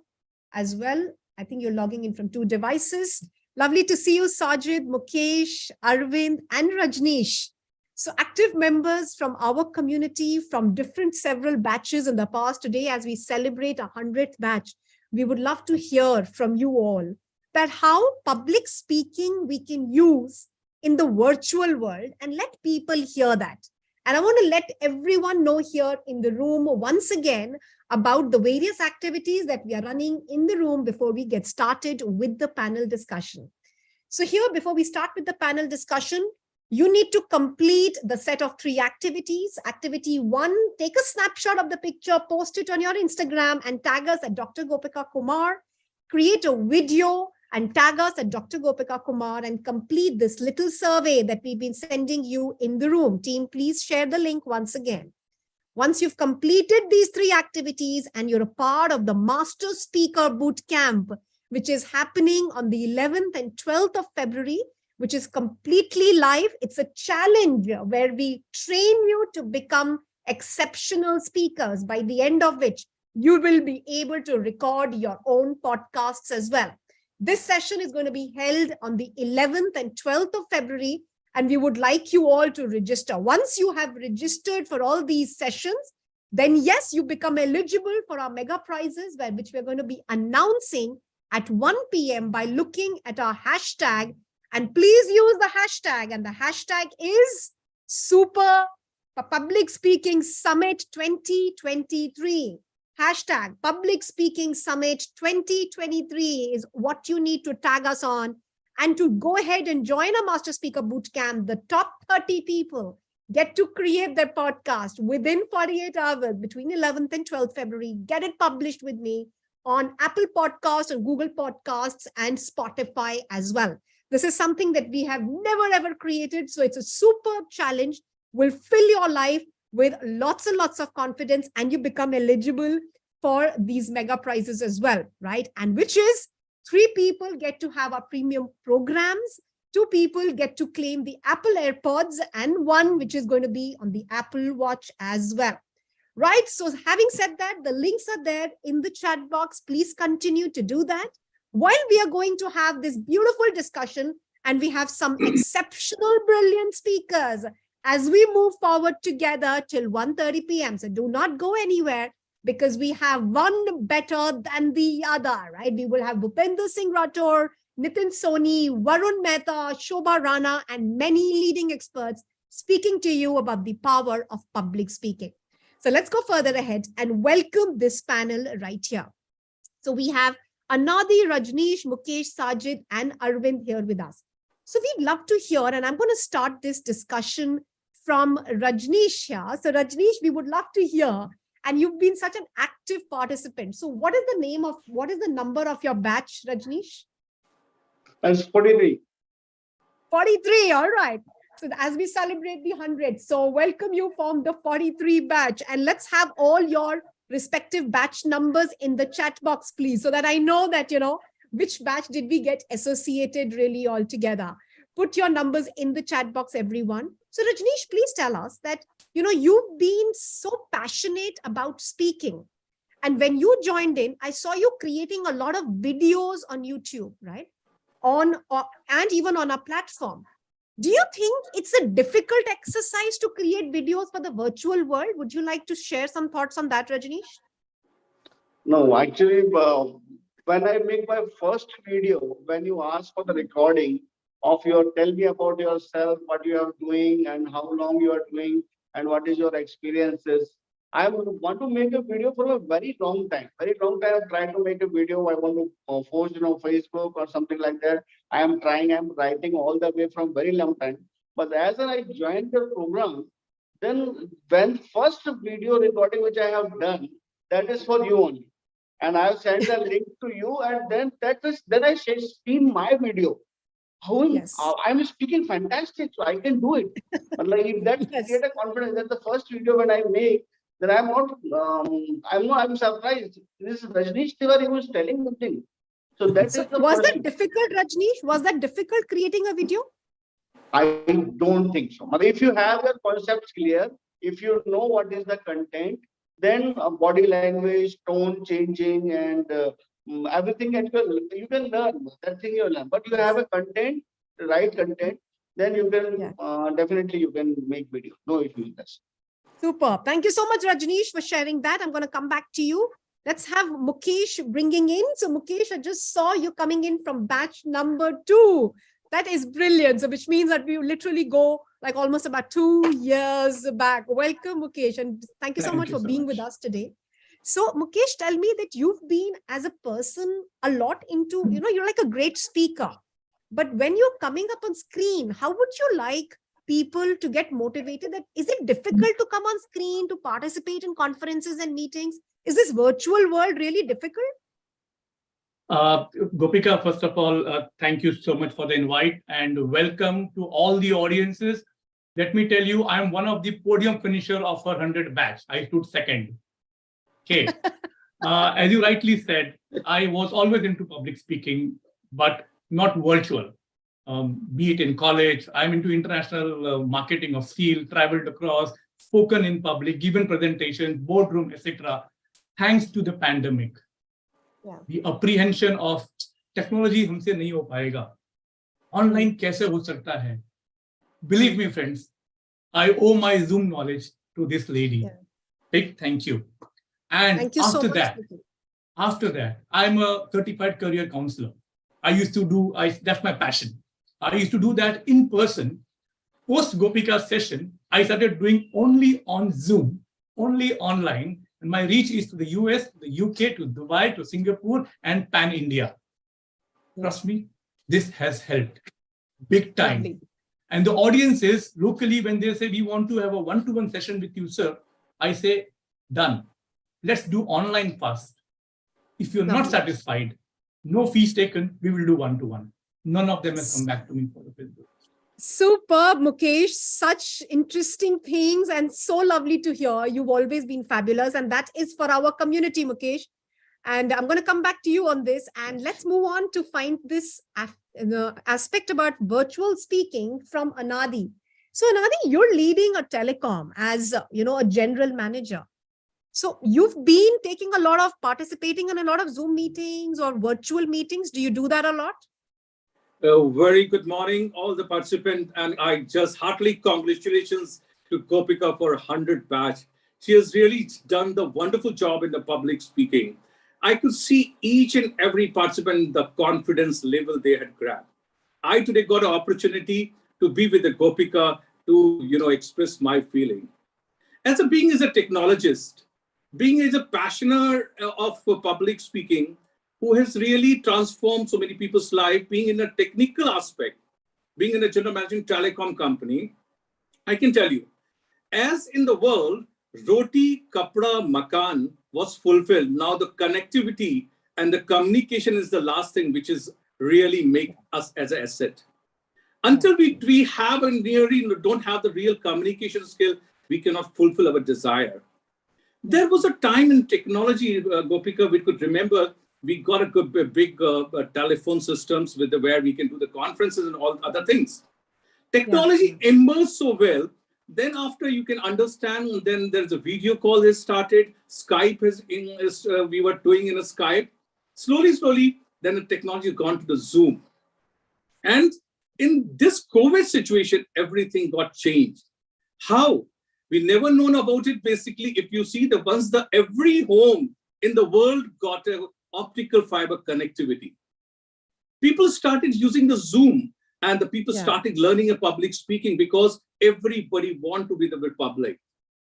as well? I think you're logging in from 2 devices. Lovely to see you, Sajid, Mukesh, Arvind, and Rajneesh. So active members from our community from several batches in the past. Today, as we celebrate 100th batch, we would love to hear from you all that how public speaking we can use in the virtual world, and let people hear that. And I want to let everyone know here in the room once again about the various activities that we are running in the room before we get started with the panel discussion. So here, before we start with the panel discussion, you need to complete the set of 3 activities. Activity 1, take a snapshot of the picture, post it on your Instagram and tag us at Dr. Gopika Kumar. Create a video and tag us at Dr. Gopika Kumar and complete this little survey that we've been sending you in the room. Team, please share the link once again. Once you've completed these 3 activities and you're a part of the Master Speaker Bootcamp, which is happening on the 11th and 12th of February, which is completely live. It's a challenge where we train you to become exceptional speakers, by the end of which you will be able to record your own podcasts as well. This session is going to be held on the 11th and 12th of February, and we would like you all to register. Once you have registered for all these sessions, then yes, you become eligible for our mega prizes, which we're going to be announcing at 1 p.m. by looking at our hashtag. And please use the hashtag, and the hashtag is Super Public Speaking Summit 2023. Hashtag Public Speaking Summit 2023 is what you need to tag us on. And to go ahead and join a Master Speaker Bootcamp, the top 30 people get to create their podcast within 48 hours between 11th and 12th February. Get it published with me on Apple Podcasts and Google Podcasts and Spotify as well. This is something that we have never ever created. So it's a superb challenge, will fill your life with lots and lots of confidence, and you become eligible for these mega prizes as well, right? And which is 3 people get to have our premium programs, 2 people get to claim the Apple AirPods, and 1 which is going to be on the Apple Watch as well, right? So having said that, the links are there in the chat box. Please continue to do that. While we are going to have this beautiful discussion, and we have some exceptional, brilliant speakers as we move forward together till 1:30 p.m. So do not go anywhere. because we have one better than the other, right? We will have Bhupender Singh Rathore, Nitin Soni, Varun Mehta, Shobha Rana, and many leading experts speaking to you about the power of public speaking. So let's go further ahead and welcome this panel right here. So we have Anadi, Rajneesh, Mukesh, Sajid, and Arvind here with us. So we'd love to hear, and I'm going to start this discussion from Rajneesh here. So Rajneesh, we would love to hear, and you've been such an active participant. So what is the number of your batch, Rajneesh? That's 43. 43, all right. So as we celebrate the 100, so welcome you from the 43 batch, and let's have all your respective batch numbers in the chat box, please, so that I know that, which batch did we get associated really all together. Put your numbers in the chat box, everyone. So Rajneesh, please tell us that, you've been so passionate about speaking. And when you joined in, I saw you creating a lot of videos on YouTube, right? And even on our platform. Do you think it's a difficult exercise to create videos for the virtual world? Would you like to share some thoughts on that, Rajneesh? No, actually, when I make my first video, when you ask for the recording of tell me about yourself, what you are doing and how long you are doing and what is your experiences. I want to make a video for a very long time. Very long time I'm trying to make a video. I want to post on Facebook or something like that. I'm writing all the way from very long time. But as I joined the program, then when first video recording which I have done, that is for you only. And I've sent the link to you, and then I seen my video. How I'm speaking fantastic, so I can do it. But like if that create a confidence, that the first video when I make, then I'm surprised. This is Rajneesh Tiwari who is telling something. So was that difficult, Rajneesh? Was that difficult creating a video? I don't think so. But if you have your concepts clear, if you know what is the content, then body language, tone changing, and everything you can learn. That thing you learn. But you have a content, the right content, then you can definitely you can make video. No issue with this. Super. Thank you so much, Rajneesh, for sharing that. I'm going to come back to you. Let's have Mukesh bringing in. So Mukesh, I just saw you coming in from batch number 2. That is brilliant. So which means that we literally go like almost about 2 years back. Welcome, Mukesh. And thank you so much for being with us today. So Mukesh, tell me that you've been as a person a lot into, you're like a great speaker. But when you're coming up on screen, how would you like people to get motivated? That is it difficult to come on screen, to participate in conferences and meetings? Is this virtual world really difficult? Gopika, first of all, thank you so much for the invite and welcome to all the audiences. Let me tell you, I'm one of the podium finisher of our 100 batch. I stood second. Okay. As you rightly said, I was always into public speaking, but not virtual. Be it in college, I'm into international marketing of steel, traveled across, spoken in public, given presentations, boardroom, etc. Thanks to the pandemic. The apprehension of technology हमसे नहीं हो पाएगा. Online कैसे हो सकता है? Believe me, friends, I owe my Zoom knowledge to this lady. Big thank you. And thank you after that, I'm a certified career counselor. I used to do, that's my passion. I used to do that in person. Post Gopika session, I started doing only on Zoom, only online. And my reach is to the US, to the UK, to Dubai, to Singapore, and Pan India. Trust me, this has helped big time. And the audiences locally, when they say, we want to have a one-to-one session with you, sir, I say, done. Let's do online first. If you're not satisfied, no fees taken, we will do one-to-one. None of them has come back to me for the business. Superb, Mukesh. Such interesting things and so lovely to hear. You've always been fabulous, and that is for our community, Mukesh. And I'm going to come back to you on this, and let's move on to find this aspect about virtual speaking from Anadi. So Anadi, you're leading a telecom as a general manager. So you've been taking a lot of participating in a lot of Zoom meetings or virtual meetings. Do you do that a lot? Very good morning, all the participants, and I just heartily congratulations to Gopika for 100 batch. She has really done the wonderful job in the public speaking. I could see each and every participant, the confidence level they had grabbed. I today got an opportunity to be with the Gopika to, express my feeling. Being as a technologist, being as a passioner of public speaking, who has really transformed so many people's life, being in a technical aspect, being in a general managing telecom company, I can tell you, as in the world, roti, kapda, makan was fulfilled. Now the connectivity and the communication is the last thing which is really make us as an asset. Until we have and really don't have the real communication skill, we cannot fulfill our desire. There was a time in technology, Gopika, we could remember, we got a good big telephone systems where we can do the conferences and all other things. Technology emerged so well. Then after you can understand, then there's a video call that started. Skype we were doing in a Skype. Slowly, then the technology has gone to the Zoom. And in this COVID situation, everything got changed. How? We never known about it. Basically, if you see every home in the world got an optical fiber connectivity. People started using the Zoom and the people started learning a public speaking because everybody want to be the public,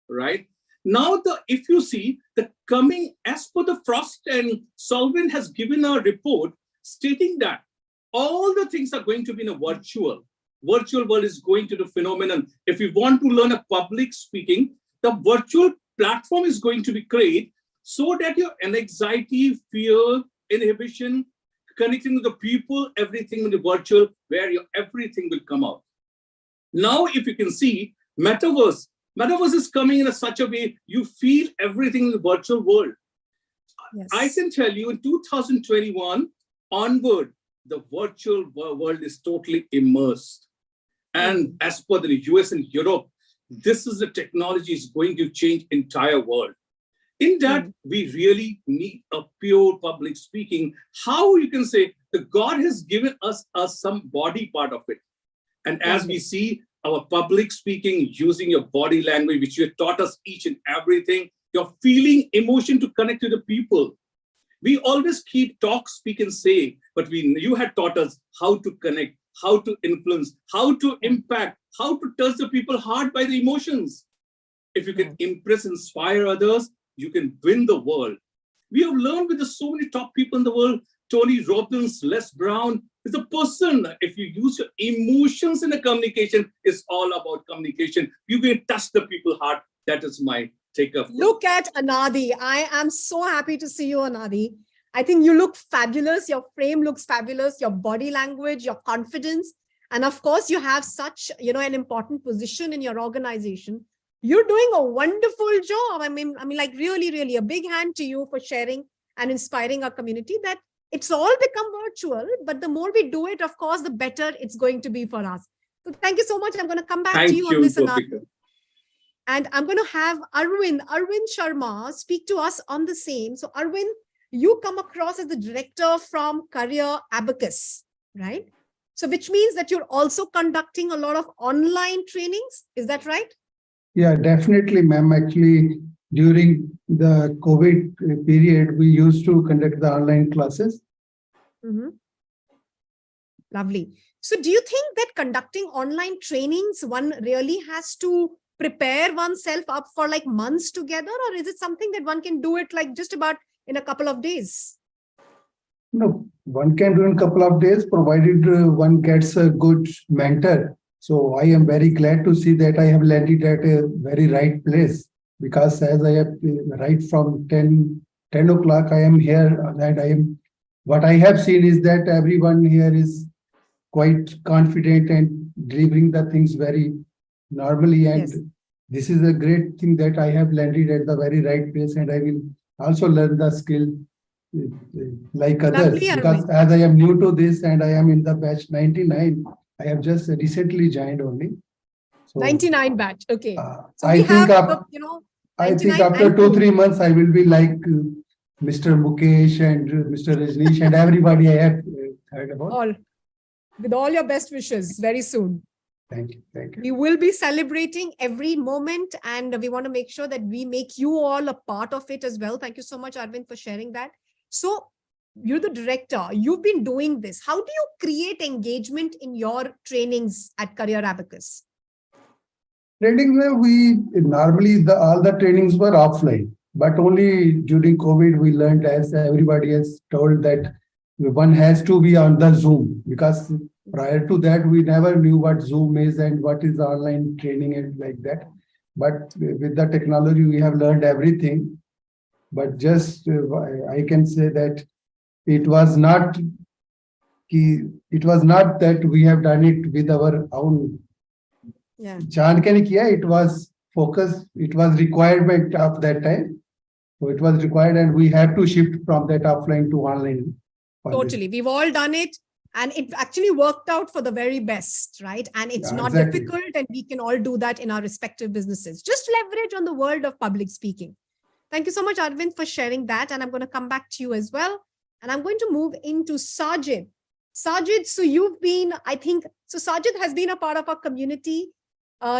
right? Now, if you see the coming, as per the Frost and Sullivan has given a report stating that all the things are going to be in a virtual world is going to the phenomenon. If you want to learn a public speaking, the virtual platform is going to be created so that your anxiety, fear, inhibition, connecting with the people, everything in the virtual, where everything will come out. Now, if you can see, metaverse is coming in such a way you feel everything in the virtual world. Yes. I can tell you in 2021 onward, the virtual world is totally immersed. And as per the US and Europe, this is the technology is going to change entire world. In that, we really need a pure public speaking. How you can say that God has given us some body part of it. And as we see our public speaking, using your body language, which you have taught us each and everything, your feeling, emotion to connect to the people. We always keep talk, speak and say, but you had taught us how to connect, how to influence, how to impact, how to touch the people's heart by the emotions. If you can impress, inspire others, you can win the world. We have learned with so many top people in the world. Tony Robbins, Les Brown is a person. If you use your emotions in a communication, it's all about communication. You can touch the people's heart. That is my take-up. Look at Anadi. I am so happy to see you, Anadi. I think you look fabulous. Your frame looks fabulous. Your body language, your confidence. And of course, you have such, an important position in your organization. You're doing a wonderful job. I mean, like really, really a big hand to you for sharing and inspiring our community that it's all become virtual, but the more we do it, of course, the better it's going to be for us. So thank you so much. I'm going to come back to you on this. And I'm going to have Arvind Sharma speak to us on the same. So Arvind, you come across as the director from Career Abacus, right? So which means that you're also conducting a lot of online trainings. Is that right? Yeah, definitely, ma'am. Actually, during the COVID period, we used to conduct the online classes. Lovely. So do you think that conducting online trainings, one really has to prepare oneself up for like months together, or is it something that one can do it like just about in a couple of days? No, one can do in a couple of days, provided one gets a good mentor. So I am very glad to see that I have landed at a very right place, because as I have right from 10 o'clock, I am here, and what I have seen is that everyone here is quite confident and delivering the things very normally. And this is a great thing that I have landed at the very right place, and I will also learn the skill like others. Because as I am new to this and I am in the batch 99, I have just recently joined only. So, 99 batch. Okay. So I think after 2-3 months, I will be like Mr. Mukesh and Mr. Rajneesh and everybody I have heard about. With all your best wishes very soon. Thank you. Thank you. We will be celebrating every moment, and we want to make sure that we make you all a part of it as well. Thank you so much, Arvind, for sharing that. So you're the director. You've been doing this. How do you create engagement in your trainings at Career Abacus? Training, we normally all the trainings were offline, but only during COVID we learned, as everybody has told, that one has to be on the Zoom, because prior to that we never knew what Zoom is and what is online training and like that. But with the technology we have learned everything. But just I can say that it was not that we have done it with our own. Yeah. It was focus. It was requirement of that time. So it was required, and we had to shift from that offline to online. Totally. We've all done it, and it actually worked out for the very best, right? And it's not exactly. difficult, and we can all do that in our respective businesses. Just leverage on the world of public speaking. Thank you so much, Arvind, for sharing that. And I'm going to come back to you as well. And I'm going to move into Sajid. Sajid, so you've been, Sajid has been a part of our community.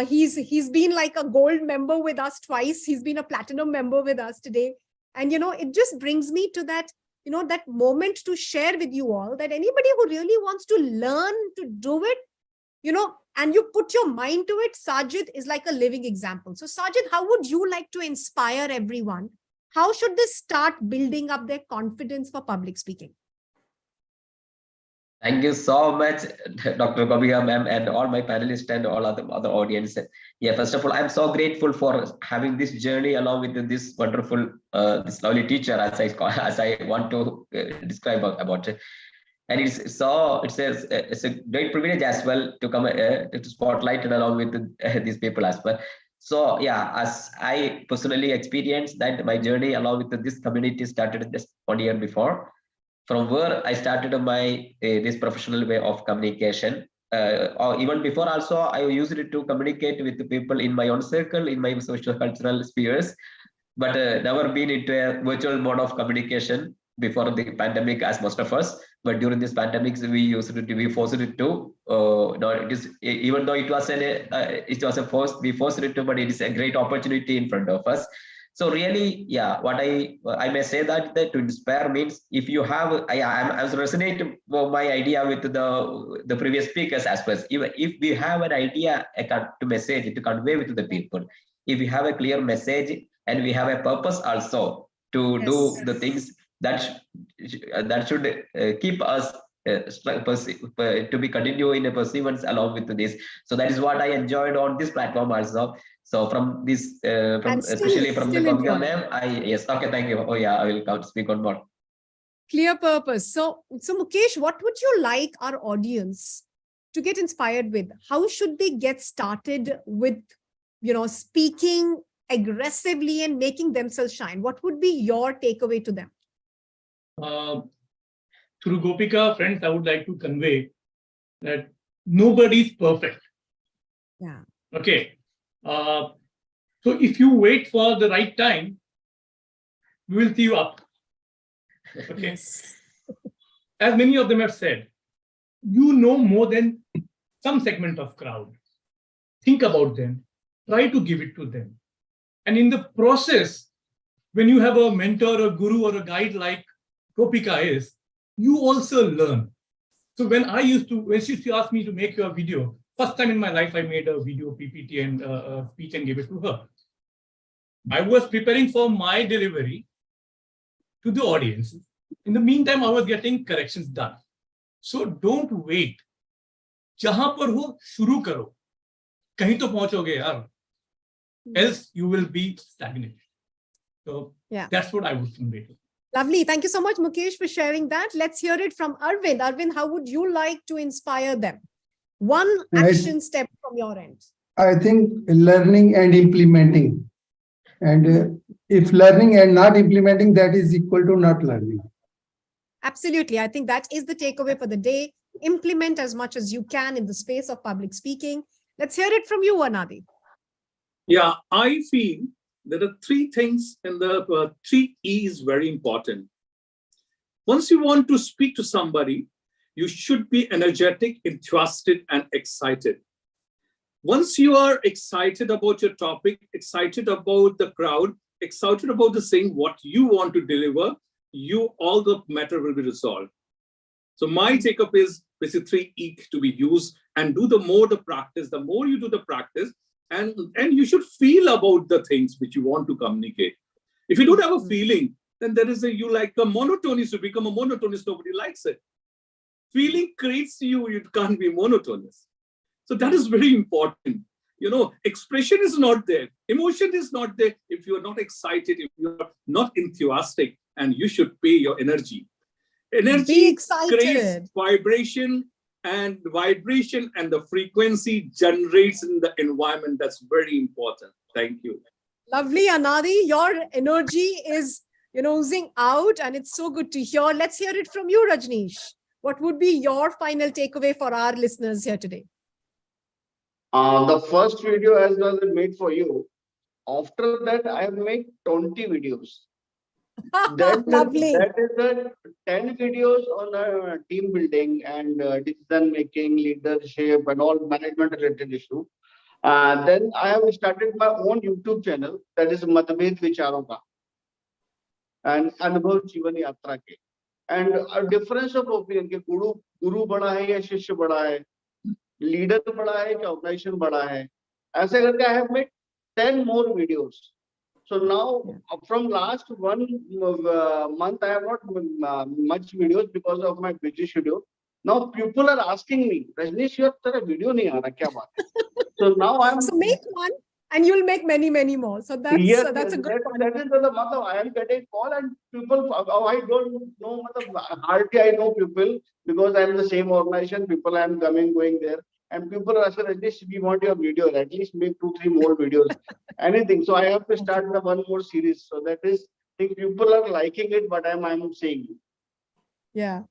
He's been like a gold member with us twice. He's been a platinum member with us today. And, it just brings me to that, that moment to share with you all that anybody who really wants to learn to do it, and you put your mind to it, Sajid is like a living example. So Sajid, how would you like to inspire everyone? How should they start building up their confidence for public speaking? Thank you so much, Dr. Gopika ma'am, and all my panelists and all other audience. Yeah, first of all, I'm so grateful for having this journey along with this wonderful, this lovely teacher, as I want to describe about it. And it's a great privilege as well to come to spotlight and along with these people as well. So yeah, as I personally experienced that my journey along with this community started just 1 year before. From where I started my this professional way of communication, or even before also, I used it to communicate with the people in my own circle, in my social cultural spheres, but never been into a virtual mode of communication before the pandemic, as most of us. But during this pandemic, we forced it to. No, it is, even though it was a force, we forced it to, but it is a great opportunity in front of us. So really, yeah, what I may say that to inspire means, if you have, I was resonating my idea with the previous speakers as well. If we have an idea to message, to convey with the people, if we have a clear message and we have a purpose also to do the things that should keep us to be continue in a perseverance along with this. So that is what I enjoyed on this platform also. So from this, especially from the Gopika ma'am, yes, okay, thank you. Oh yeah, I will come to speak on more. Clear purpose. So Mukesh, what would you like our audience to get inspired with? How should they get started with, speaking aggressively and making themselves shine? What would be your takeaway to them? Through Gopika, friends, I would like to convey that nobody is perfect. Yeah. Okay. So if you wait for the right time, we will see you up. Okay. Yes. As many of them have said, you know more than some segment of crowd. Think about them. Try to give it to them. And in the process, when you have a mentor, a guru, or a guide like Gopika is, you also learn. So when she used to ask me to make your video, first time in my life, I made a video PPT and a speech and gave it to her. I was preparing for my delivery to the audience. In the meantime, I was getting corrections done. So don't wait. Jahan par ho, shuru karo. Kahin to pahunchoge yaar. Else you will be stagnant. So yeah, that's what I would convey. Lovely. Thank you so much, Mukesh, for sharing that. Let's hear it from Arvind. Arvind, how would you like to inspire them? One action step from your end. I think learning and implementing. And if learning and not implementing, that is equal to not learning. Absolutely. I think that is the takeaway for the day. Implement as much as you can in the space of public speaking. Let's hear it from you, Anadi. Yeah, I feel there are three things, and the 3 E is very important. Once you want to speak to somebody, you should be energetic, enthusiastic, and excited. Once you are excited about your topic, excited about the crowd, excited about the saying what you want to deliver, all the matter will be resolved. So my take-up is basically 3 E to be used, and do the more the practice, the more you do the practice, and you should feel about the things which you want to communicate. If you don't have a feeling, then there is you like a monotonous, you become a monotonous, nobody likes it. Feeling creates you, it can't be monotonous. So that is very important. Expression is not there. Emotion is not there if you are not excited, if you are not enthusiastic, and you should pay your energy. Energy creates vibration, and vibration and the frequency generates in the environment. That's very important. Thank you. Lovely, Anadi. Your energy is, oozing out, and it's so good to hear. Let's hear it from you, Rajneesh. What would be your final takeaway for our listeners here today? The first video as was made for you. After that, I have made 20 videos. Lovely. That is the 10 videos on team building and decision making, leadership, and all management related issue. Then I have started my own YouTube channel, that is Matbhed Vicharon Ka and Anubhav Jeevan Yatra Ke. And a difference of opinion कि guru बड़ा है या शिष्य बड़ा है, leader बड़ा है या organization बड़ा है, ऐसे करके I have made 10 more videos. So now from last 1 month I have not much videos because of my busy schedule. Now people are asking me, Rajneesh, your video nahi aa raha, kya baat hai? So now I'm so make one and you'll make many, many more. So that's a good point. That is the matter. I am getting call and people, I don't know, hardly I know people because I am the same organization, people I am coming, going there. And people are asking, Rajneesh, we want your video, at least make 2-3 more videos, anything. So I have to start the 1 more series. So that is, I think people are liking it, but I'm saying. Yeah.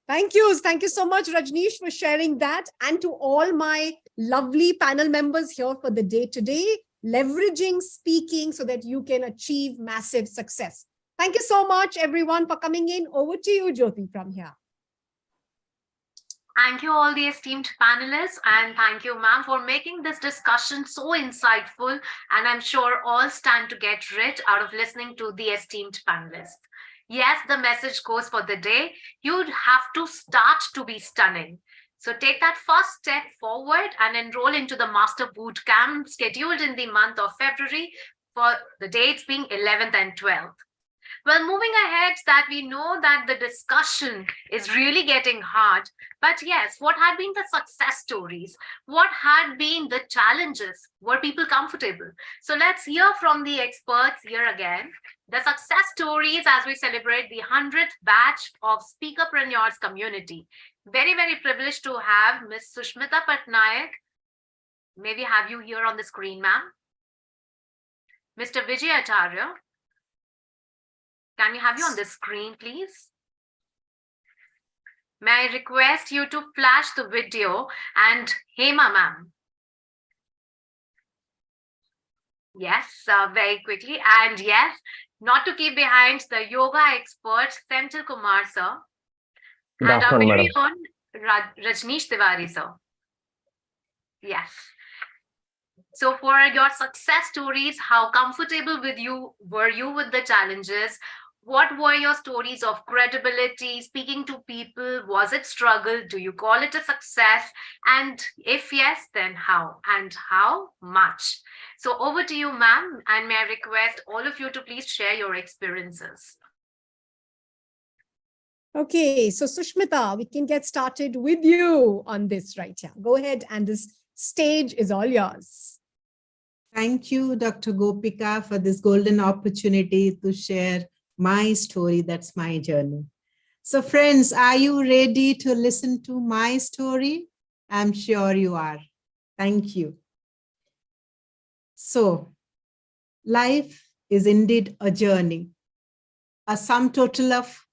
Thank you. Thank you so much, Rajneesh, for sharing that. And to all my lovely panel members here for the day today, leveraging speaking so that you can achieve massive success. Thank you so much, everyone, for coming in. Over to you, Jyoti, from here. Thank you all the esteemed panelists, and thank you, ma'am, for making this discussion so insightful, and I'm sure all stand to get rich out of listening to the esteemed panelists. Yes, the message goes for the day. You'd have to start to be stunning. So take that first step forward and enroll into the Master Boot Camp scheduled in the month of February, for the dates being 11th and 12th. Well, moving ahead, that we know that the discussion is really getting hard. But yes, what had been the success stories? What had been the challenges? Were people comfortable? So let's hear from the experts here again. The success stories as we celebrate the 100th batch of Speakerpreneurs community. Very, very privileged to have Ms. Sushmita Patnaik. May we have you here on the screen, ma'am? Mr. Vijay Acharya. Can we have you on the screen, please? May I request you to flash the video and Hema, ma'am. Yes, very quickly. And yes, not to keep behind, the yoga expert, Senthil Kumar, sir. And our very own Rajneesh Tiwari, sir. Yes. So for your success stories, how comfortable were you with the challenges? What were your stories of credibility, speaking to people? Was it struggle? Do you call it a success? And if yes, then how? And how much? So over to you, ma'am. And may I request all of you to please share your experiences. Okay, so Sushmita, we can get started with you on this right here. Go ahead, and this stage is all yours. Thank you, Dr. Gopika, for this golden opportunity to share my story. That's my journey. So friends, are you ready to listen to my story? I'm sure you are. Thank you. So life is indeed a journey, a sum total of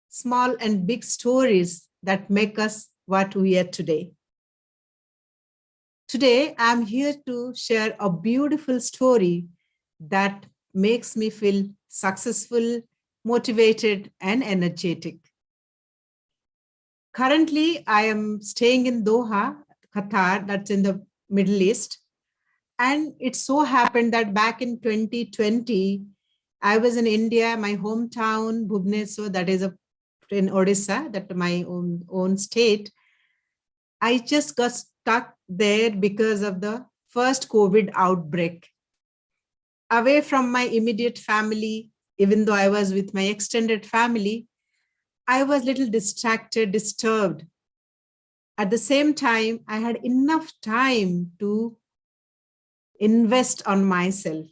small and big stories that make us what we are today. Today, I'm here to share a beautiful story that makes me feel successful, motivated, and energetic. Currently, I am staying in Doha, Qatar, that's in the Middle East. And it so happened that back in 2020, I was in India, my hometown, Bhubaneswar, that is in Odisha, that my own state. I just got stuck there because of the first COVID outbreak. Away from my immediate family, even though I was with my extended family, I was a little distracted, disturbed. At the same time, I had enough time to invest on myself.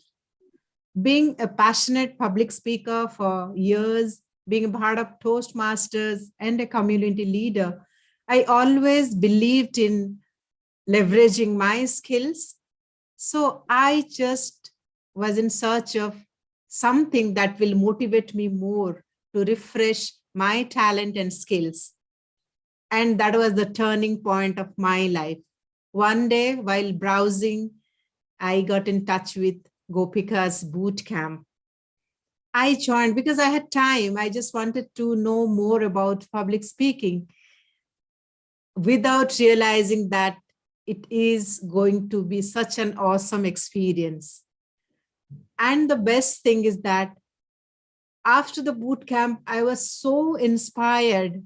Being a passionate public speaker for years, being a part of Toastmasters and a community leader, I always believed in leveraging my skills. So I just was in search of something that will motivate me more to refresh my talent and skills. And that was the turning point of my life. One day while browsing, I got in touch with Gopika's boot camp. I joined because I had time. I just wanted to know more about public speaking without realizing that it is going to be such an awesome experience. And the best thing is that after the boot camp, I was so inspired.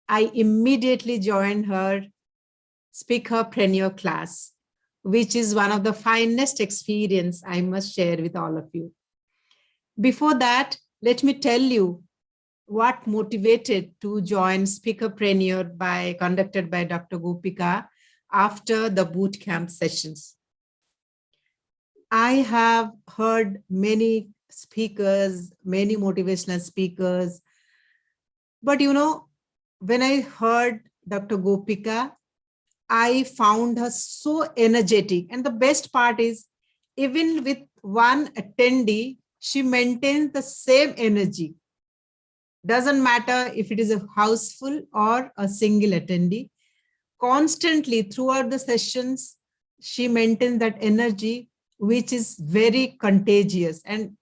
I immediately joined her Speakerpreneur class, which is one of the finest experience I must share with all of you. Before that, let me tell you what motivated to join Speakerpreneur conducted by Dr. Gopika after the boot camp sessions. I have heard many speakers, many motivational speakers, but you know, when I heard Dr. Gopika, I found her so energetic. And the best part is, even with one attendee, she maintains the same energy. Doesn't matter if it is a house full or a single attendee. Constantly throughout the sessions, she maintains that energy, which is very contagious. And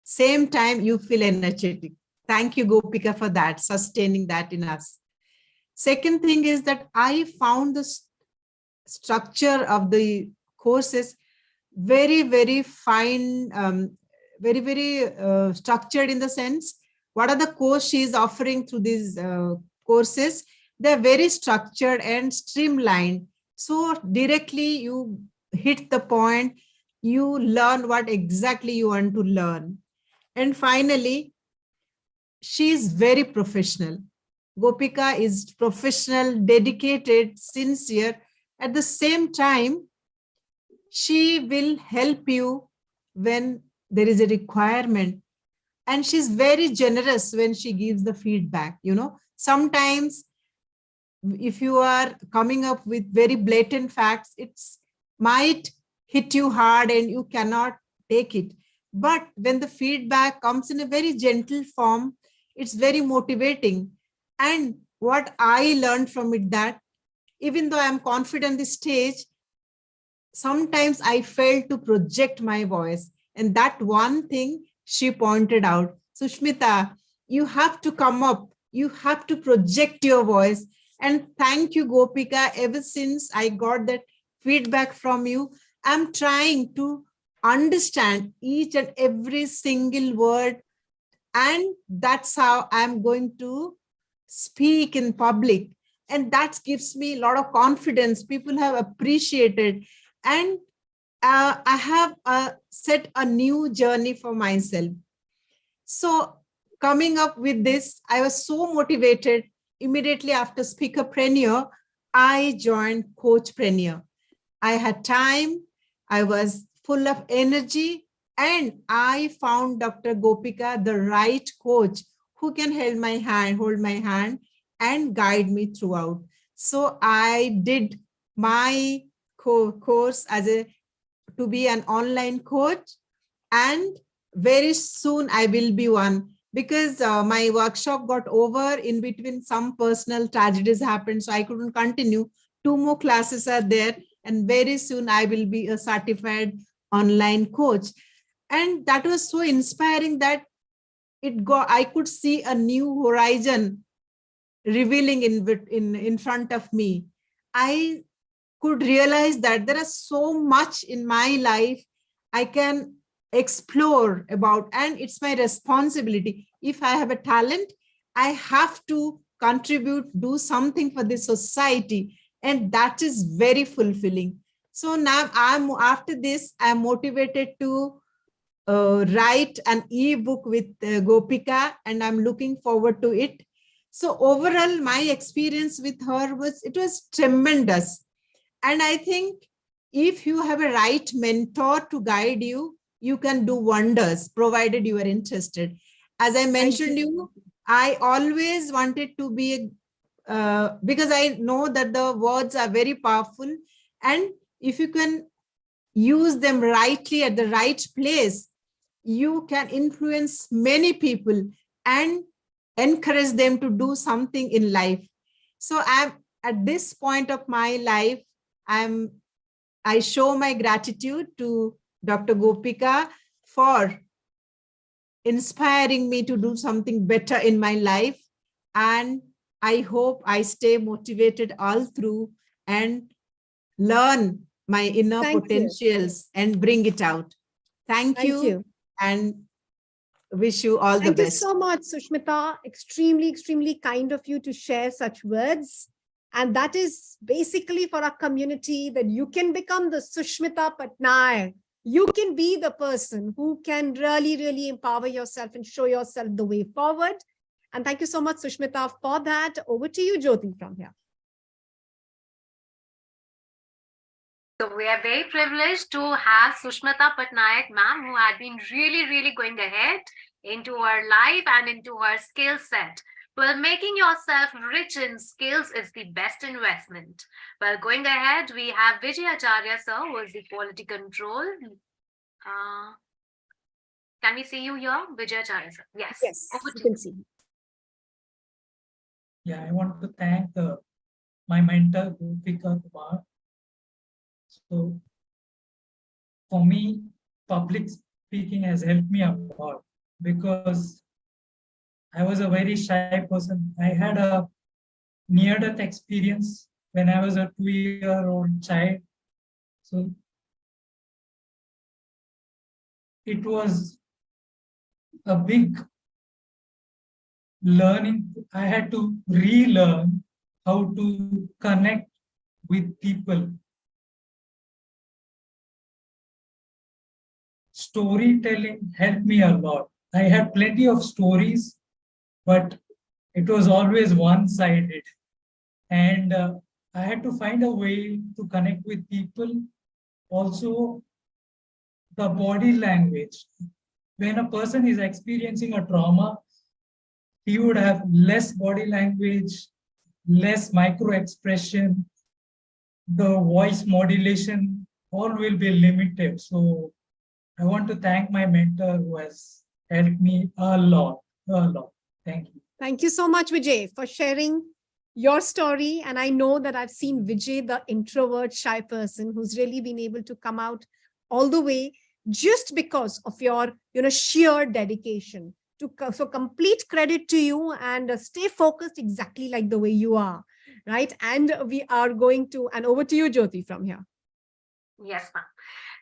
same time, you feel energetic. Thank you, Gopika, for that, sustaining that in us. Second thing is that I found the structure of the courses very, very fine, very structured in the sense, what are the course she is offering through these courses? They're very structured and streamlined. So directly you hit the point, you learn what exactly you want to learn. And finally, she is very professional. Gopika is professional, dedicated, sincere. At the same time, she will help you when there is a requirement. And she's very generous when she gives the feedback. You know, sometimes if you are coming up with very blatant facts, it might hit you hard and you cannot take it. But when the feedback comes in a very gentle form, it's very motivating. And what I learned from it, that even though I'm confident on the stage, sometimes I failed to project my voice. And that one thing she pointed out, Sushmita, you have to come up, you have to project your voice. And thank you, Gopika. Ever since I got that feedback from you, I'm trying to understand each and every single word. And that's how I'm going to speak in public. And that gives me a lot of confidence. People have appreciated. And I have set a new journey for myself. So coming up with this, I was so motivated. Immediately after Speakerpreneur, I joined Coachpreneur. I had time, I was full of energy, and I found Dr. Gopika the right coach who can hold my hand and guide me throughout. So I did my course to be an online coach, and very soon I will be one, because my workshop got over in between. Some personal tragedies happened, so I couldn't continue. 2 more classes are there, and very soon I will be a certified online coach. And that was so inspiring that I could see a new horizon revealing in front of me. I could realize that there is so much in my life I can explore about, and it's my responsibility. If I have a talent, I have to contribute, do something for the society, and that is very fulfilling. So now after this, I'm motivated to write an ebook with Gopika, and I'm looking forward to it. So overall, my experience with her was tremendous. And I think if you have a right mentor to guide you, you can do wonders, provided you are interested. As I mentioned you, I always wanted to be, because I know that the words are very powerful, and if you can use them rightly at the right place, you can influence many people and encourage them to do something in life. So I'm at this point of my life, I show my gratitude to Dr. Gopika for inspiring me to do something better in my life. And I hope I stay motivated all through and learn my inner potentials and bring it out. Thank you. And wish you all the best. Thank you so much, Sushmita. Extremely, extremely kind of you to share such words. And that is basically for our community, that you can become the Sushmita Patnaik. You can be the person who can really, really empower yourself and show yourself the way forward. And thank you so much, Sushmita, for that. Over to you, Jyoti, from here. So we are very privileged to have Sushmita Patnaik ma'am, who had been really, really going ahead into her life and into her skill set. Well, making yourself rich in skills is the best investment. Well, going ahead, we have Vijay Acharya sir, who is the quality control. Can we see you here, Vijay Acharya sir? Yes. Yes, you can see. Yeah, I want to thank my mentor, Gopika Kumar. So for me, public speaking has helped me a lot, because I was a very shy person. I had a near-death experience when I was a 2-year-old child. So it was a big learning. I had to relearn how to connect with people. Storytelling helped me a lot. I had plenty of stories, but it was always one-sided. And I had to find a way to connect with people. Also, the body language. When a person is experiencing a trauma, he would have less body language, less micro-expression, the voice modulation, all will be limited. So I want to thank my mentor who has helped me a lot. Thank you. Thank you so much, Vijay, for sharing your story. And I know that I've seen Vijay, the introvert, shy person, who's really been able to come out all the way just because of your, sheer dedication. So complete credit to you, and stay focused exactly like the way you are, right? And we are going to, and over to you, Jyoti, from here. Yes, ma'am.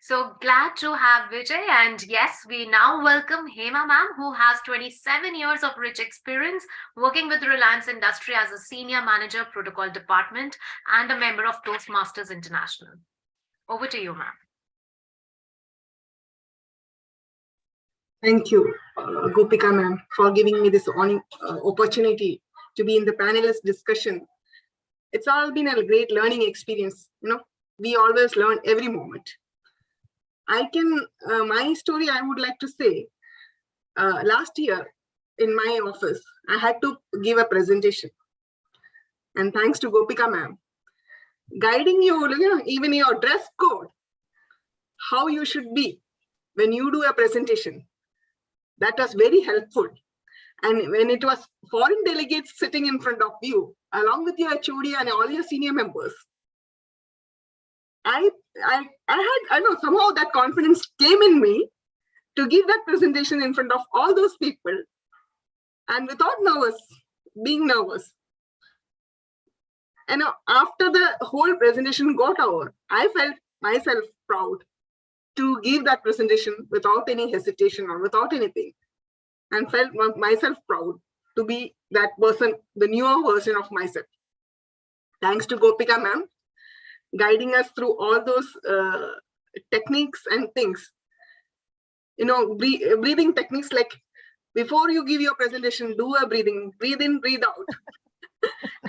So glad to have Vijay, and yes, we now welcome Hema ma'am, who has 27 years of rich experience working with Reliance Industry as a senior manager, protocol department, and a member of Toastmasters International. Over to you, ma'am. Thank you, Gopika ma'am, for giving me this opportunity to be in the panelist discussion. It's all been a great learning experience. We always learn every moment. My story, I would like to say, last year in my office, I had to give a presentation. And thanks to Gopika ma'am, guiding you, even your dress code, how you should be when you do a presentation. That was very helpful. And when it was foreign delegates sitting in front of you, along with your HOD and all your senior members, I know somehow that confidence came in me to give that presentation in front of all those people, and without being nervous. And after the whole presentation got over, I felt myself proud to give that presentation without any hesitation or without anything, and felt myself proud to be that person, the newer version of myself. Thanks to Gopika ma'am, guiding us through all those techniques and things. You know, breathing techniques, like before you give your presentation, do a breathing, breathe in, breathe out.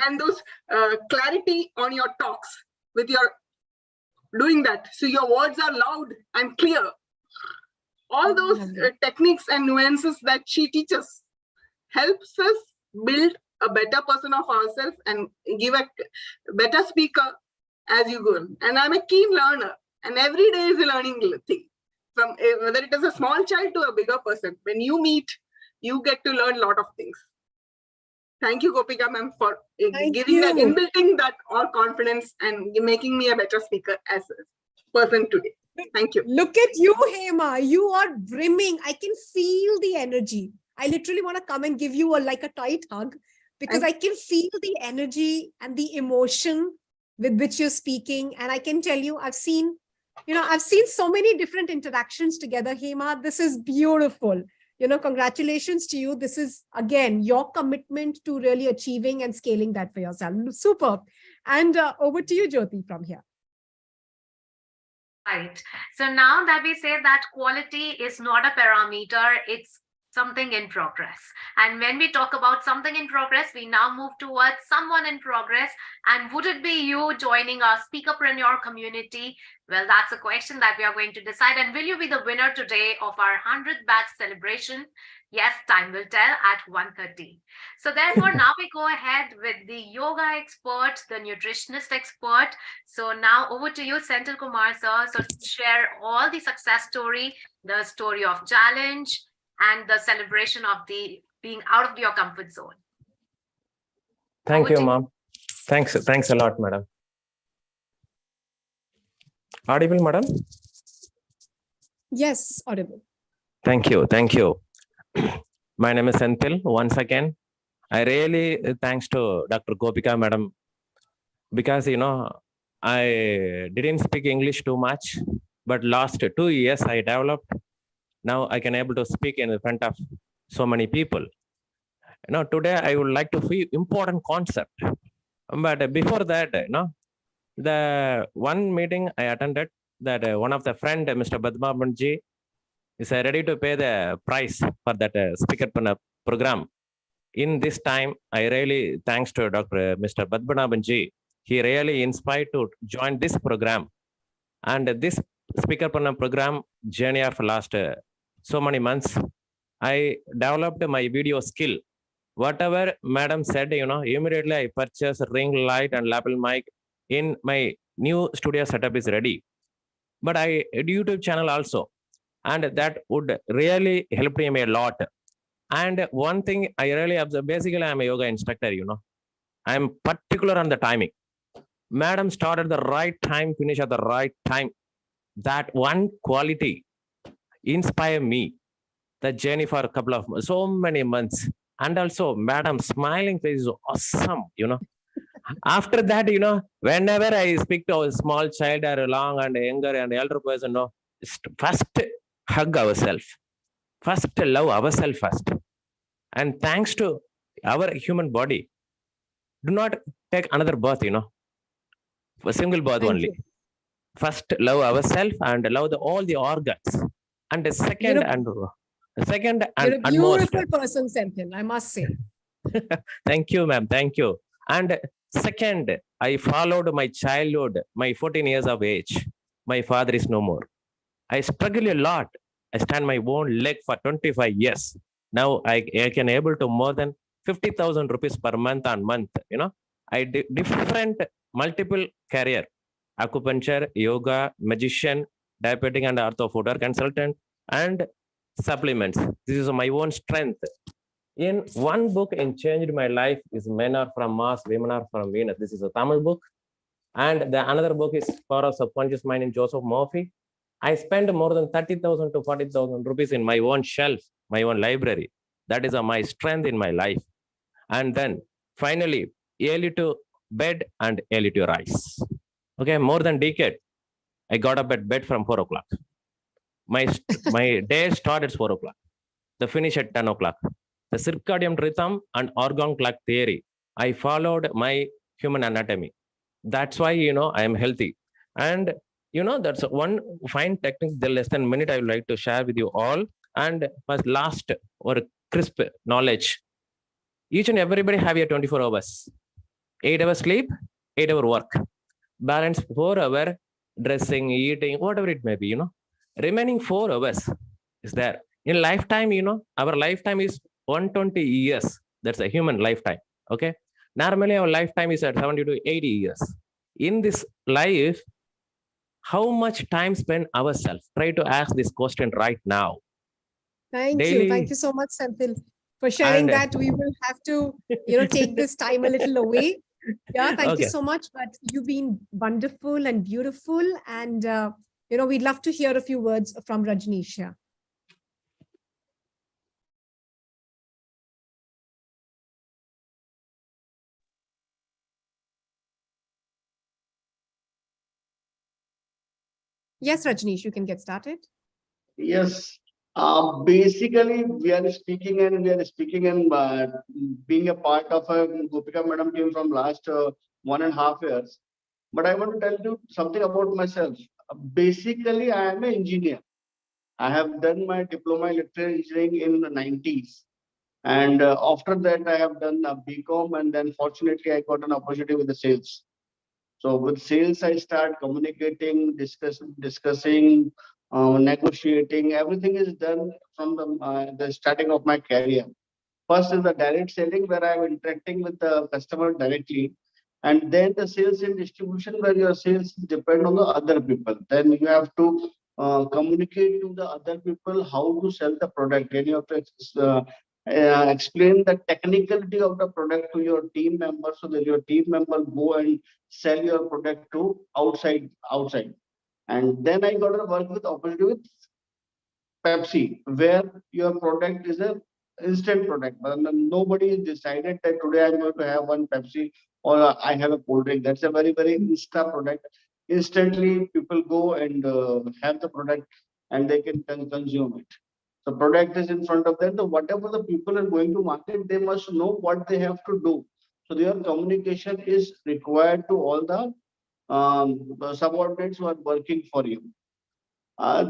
And those clarity on your talks with your doing that. So your words are loud and clear. All those techniques and nuances that she teaches helps us build a better person of ourselves and give a better speaker as you go. And I'm a keen learner, and every day is a learning thing. From whether it is a small child to a bigger person, when you meet, you get to learn a lot of things. Thank you, Gopika ma'am, for giving that, inbuilding that all confidence and making me a better speaker as a person today. Thank you. Look at you, Hema. You are brimming. I can feel the energy. I literally want to come and give you like a tight hug, because I can feel the energy and the emotion with which you're speaking. And I can tell you, I've seen so many different interactions together, Hema. This is beautiful. Congratulations to you. This is, again, your commitment to really achieving and scaling that for yourself. Superb. And over to you, Jyoti, from here. Right. So now that we say that quality is not a parameter, it's something in progress. And when we talk about something in progress, we now move towards someone in progress. And would it be you joining our Speakerpreneur community? Well, that's a question that we are going to decide. And will you be the winner today of our 100th batch celebration? Yes, time will tell at 1:30. So therefore, now we go ahead with the yoga expert, the nutritionist expert. So now over to you, Senthil Kumar sir. So share all the success story, the story of challenge, and the celebration of the being out of your comfort zone. Thank you, ma'am. Thanks a lot, madam. Audible, madam? Yes, audible. Thank you. My name is Senthil. Once again, I really thanks to Dr. Gopika madam, because I didn't speak English too much, but last 2 years I developed. Now I can able to speak in front of so many people. Today I would like to feel important concept. But before that, the one meeting I attended, that one of the friend, Mr. Badmabanji, is ready to pay the price for that Speakerpreneur program. In this time, I really thanks to Mr. Badmabanji. He really inspired to join this program. And this Speakerpreneur program journey of last so many months, I developed my video skill. Whatever madam said, immediately I purchased ring light and lapel mic. In my new studio setup is ready. But I YouTube channel also, and that would really help me a lot. And one thing I really observe, basically I'm a yoga instructor, I'm particular on the timing. Madam started the right time, finish at the right time. That one quality inspire me, the journey for a couple of so many months. And also madam smiling face is awesome, After that, whenever I speak to a small child or a long and younger and elder person, first hug ourselves, first love ourselves first. And thanks to our human body, do not take another birth, a single birth only. First love ourselves and love all the organs. And the second you're a beautiful person, Senthil, I must say. Thank you, ma'am. Thank you. And second, I followed my childhood, my 14 years of age. My father is no more. I struggle a lot. I stand my own leg for 25 years. Now I can able to more than 50,000 rupees per month on month. I different multiple career, acupuncture, yoga, magician, diabetic and ortho food consultant, and supplements. This is my own strength. In one book and changed my life is Men Are From Mars, Women Are From Venus. This is a Tamil book. And the another book is Power of Subconscious Mind in Joseph Murphy. I spend more than 30,000 to 40,000 rupees in my own shelf, my own library. That is my strength in my life. And then finally, early to bed and early to rise. Okay, more than decade, I got up at bed from 4 o'clock. My day started at 4 o'clock. The finish at 10 o'clock. The circadian rhythm and organ clock theory, I followed my human anatomy. That's why, I am healthy. And, that's one fine technique, the less than a minute I would like to share with you all. And first, last or crisp knowledge. Each and everybody have your 24 hours. 8 hours sleep, 8 hour work. Balance 4 hour dressing, eating, whatever it may be, Remaining 4 hours is there. In lifetime, our lifetime is 120 years. That's a human lifetime. Okay. Normally, our lifetime is at 70 to 80 years. In this life, how much time spend ourselves? Try to ask this question right now. Thank Daily. you. Thank you so much, Senthil, for sharing that. We will have to, take this time a little away. Yeah, thank you so much. But you've been wonderful and beautiful. And, we'd love to hear a few words from Rajneesha. Yes, Rajneesh, you can get started. Yes. Basically, we are speaking and being a part of a Gopika Madam team from last 1.5 years. But I want to tell you something about myself. Basically, I am an engineer. I have done my diploma in electrical engineering in the 90s. And after that, I have done a BCom, and then fortunately, I got an opportunity with the sales. So with sales, I start communicating, discussing, negotiating. Everything is done from the starting of my career. First is the direct selling, where I'm interacting with the customer directly. And then the sales and distribution, where your sales depend on the other people. Then you have to communicate to the other people how to sell the product. Then you have to explain the technicality of the product to your team members, so that your team member go and sell your product to outside. And then I got to work with opportunity with Pepsi, where your product is a instant product. But nobody decided that today I'm going to have one Pepsi or I have a cold drink. That's a very, very insta product. Instantly, people go and have the product and they can consume it. The product is in front of them. So whatever the people are going to market, they must know what they have to do. So their communication is required to all the subordinates who are working for you.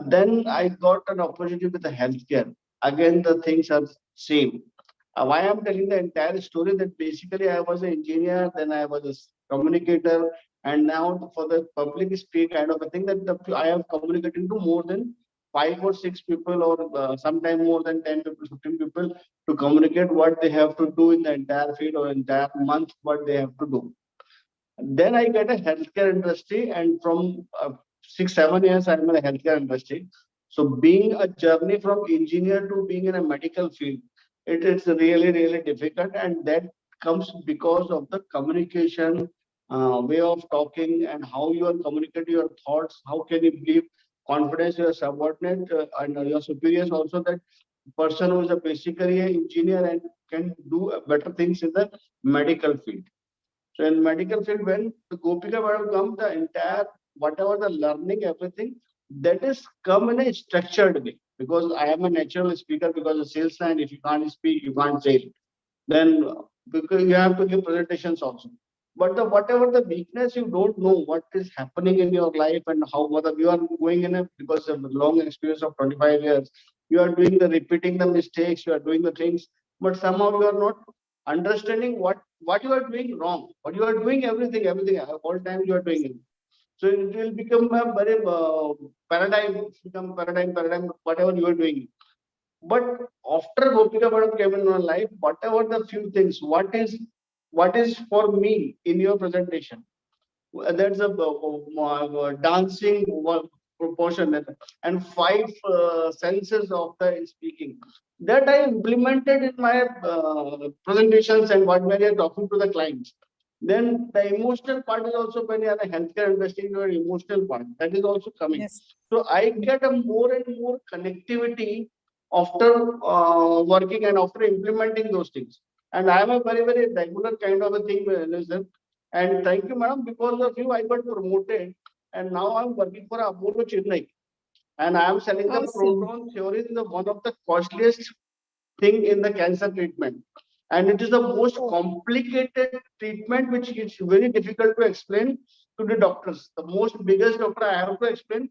Then I got an opportunity with the healthcare. Again, the things are same. Why I'm telling the entire story, that basically I was an engineer, then I was a communicator, and now for the public speak kind of a thing, that I am communicating to more than 5 or 6 people, or sometimes more than 10 people, 15 people, to communicate what they have to do in the entire field or entire month, what they have to do. Then I get a healthcare industry, and from 6-7 years I'm in the healthcare industry. So being a journey from engineer to being in a medical field, it is really, really difficult, and that comes because of the communication, way of talking, and how you are communicating your thoughts. How can you give confidence to your subordinate and your superiors also, that person who is basically an engineer and can do better things in the medical field. So in medical field, when the Gopika will come, the entire, whatever the learning, everything, that is come in a structured way. Because I am a natural speaker, because the sales line, if you can't speak, you can't sell. Then because you have to give presentations also. But whatever the weakness, you don't know what is happening in your life and how you are going in it, because of the long experience of 25 years. You are doing repeating the mistakes, you are doing the things, but somehow you are not understanding what you are doing wrong. But you are doing everything all time you are doing it. So it will become a very paradigm, whatever you are doing. But after Gopika Madam came in my life, whatever the few things, what is for me in your presentation? That's a dancing proportion and 5 senses of the speaking that I implemented in my presentations and when we are talking to the clients. Then the emotional part is also, when you are a healthcare industry, your emotional part, that is also coming. Yes. So I get a more and more connectivity after working and after implementing those things. And I am a very, very regular kind of a thing, And thank you, madam. Because of you, I got promoted, and now I'm working for Apollo Chennai. And I am selling the proton theory, one of the costliest thing in the cancer treatment. And it is the most complicated treatment, which is very difficult to explain to the doctors. The most biggest doctor I have to explain,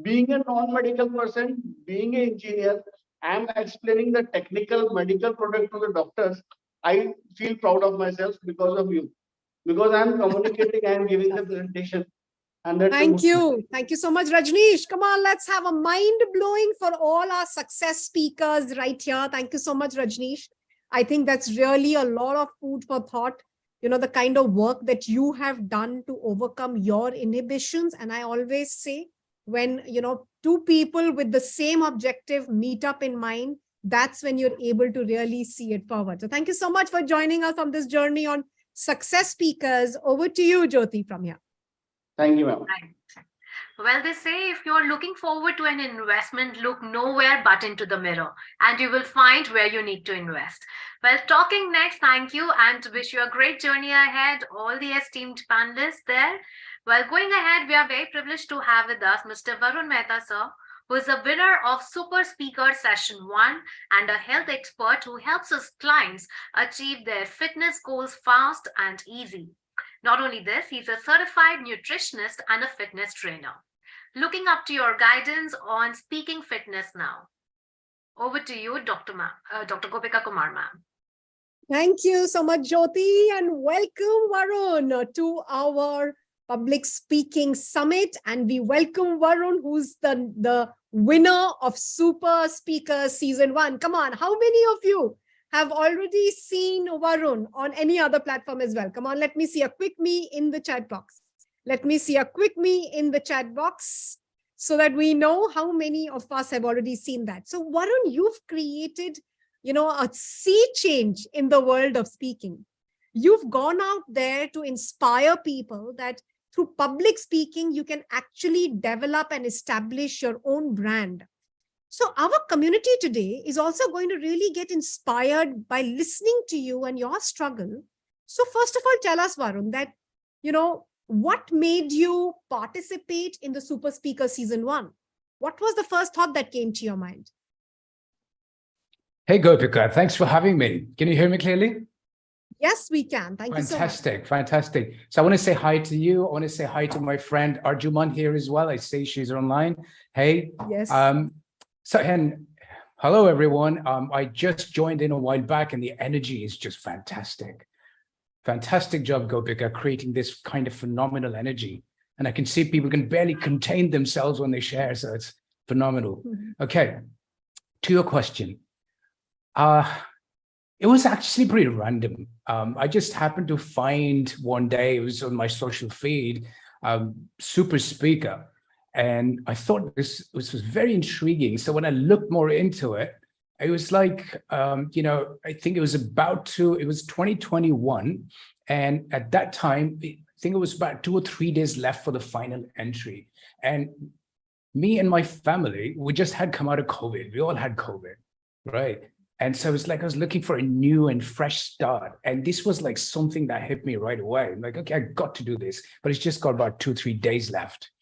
being a non-medical person, being an engineer, I am explaining the technical medical product to the doctors. I feel proud of myself because of you. Because I am communicating, I am giving the presentation. And Thank you. Thank you so much, Rajneesh. Come on, let's have a mind blowing for all our success speakers right here. Thank you so much, Rajneesh. I think that's really a lot of food for thought. You know, the kind of work that you have done to overcome your inhibitions. And I always say, when, you know, two people with the same objective meet up in mind, that's when you're able to really see it forward. So thank you so much for joining us on this journey on success speakers. Over to you, Jyoti, from here. Thank you, ma'am. Well, they say if you're looking forward to an investment, look nowhere but into the mirror, and you will find where you need to invest. Well, talking next, thank you, and wish you a great journey ahead, all the esteemed panelists there. Well, going ahead, we are very privileged to have with us Mr. Varun Mehta, sir, who is a winner of Super Speaker Session 1 and a health expert who helps his clients achieve their fitness goals fast and easy. Not only this, he's a certified nutritionist and a fitness trainer. Looking up to your guidance on speaking fitness now. Over to you, Dr. Gopika Kumar, ma'am. Thank you so much, Jyoti, and welcome, Varun, to our Public Speaking Summit. And we welcome Varun, who's the winner of Super Speaker Season 1. Come on, how many of you have already seen Varun on any other platform as well? Come on, let me see a quick me in the chat box. Let me see a quick me in the chat box so that we know how many of us have already seen that. So Varun, you've created, you know, a sea change in the world of speaking. You've gone out there to inspire people that through public speaking, you can actually develop and establish your own brand. So our community today is also going to really get inspired by listening to you and your struggle. So first of all, tell us, Varun, that, you know, what made you participate in the Super Speaker Season 1? What was the first thought that came to your mind? Hey, Gopika, thanks for having me. Can you hear me clearly? Yes, we can. Thank you so much. Fantastic, fantastic. So I want to say hi to you. I want to say hi to my friend Arjuman here as well. I see she's online. Hey. Yes. Hello, everyone. I just joined in a while back and the energy is just fantastic. Fantastic job, Gopika, creating this kind of phenomenal energy. And I can see people can barely contain themselves when they share. So it's phenomenal. Okay, to your question. It was actually pretty random. I just happened to find one day, it was on my social feed, Super Speaker. And I thought this was very intriguing. So when I looked more into it, it was like, you know, I think it was 2021. And at that time, I think it was about 2 or 3 days left for the final entry. And me and my family, we just had come out of COVID. We all had COVID, right? And so it's like I was looking for a new and fresh start. And this was like something that hit me right away. I'm like, okay, I got to do this. But it's just got about 2 or 3 days left.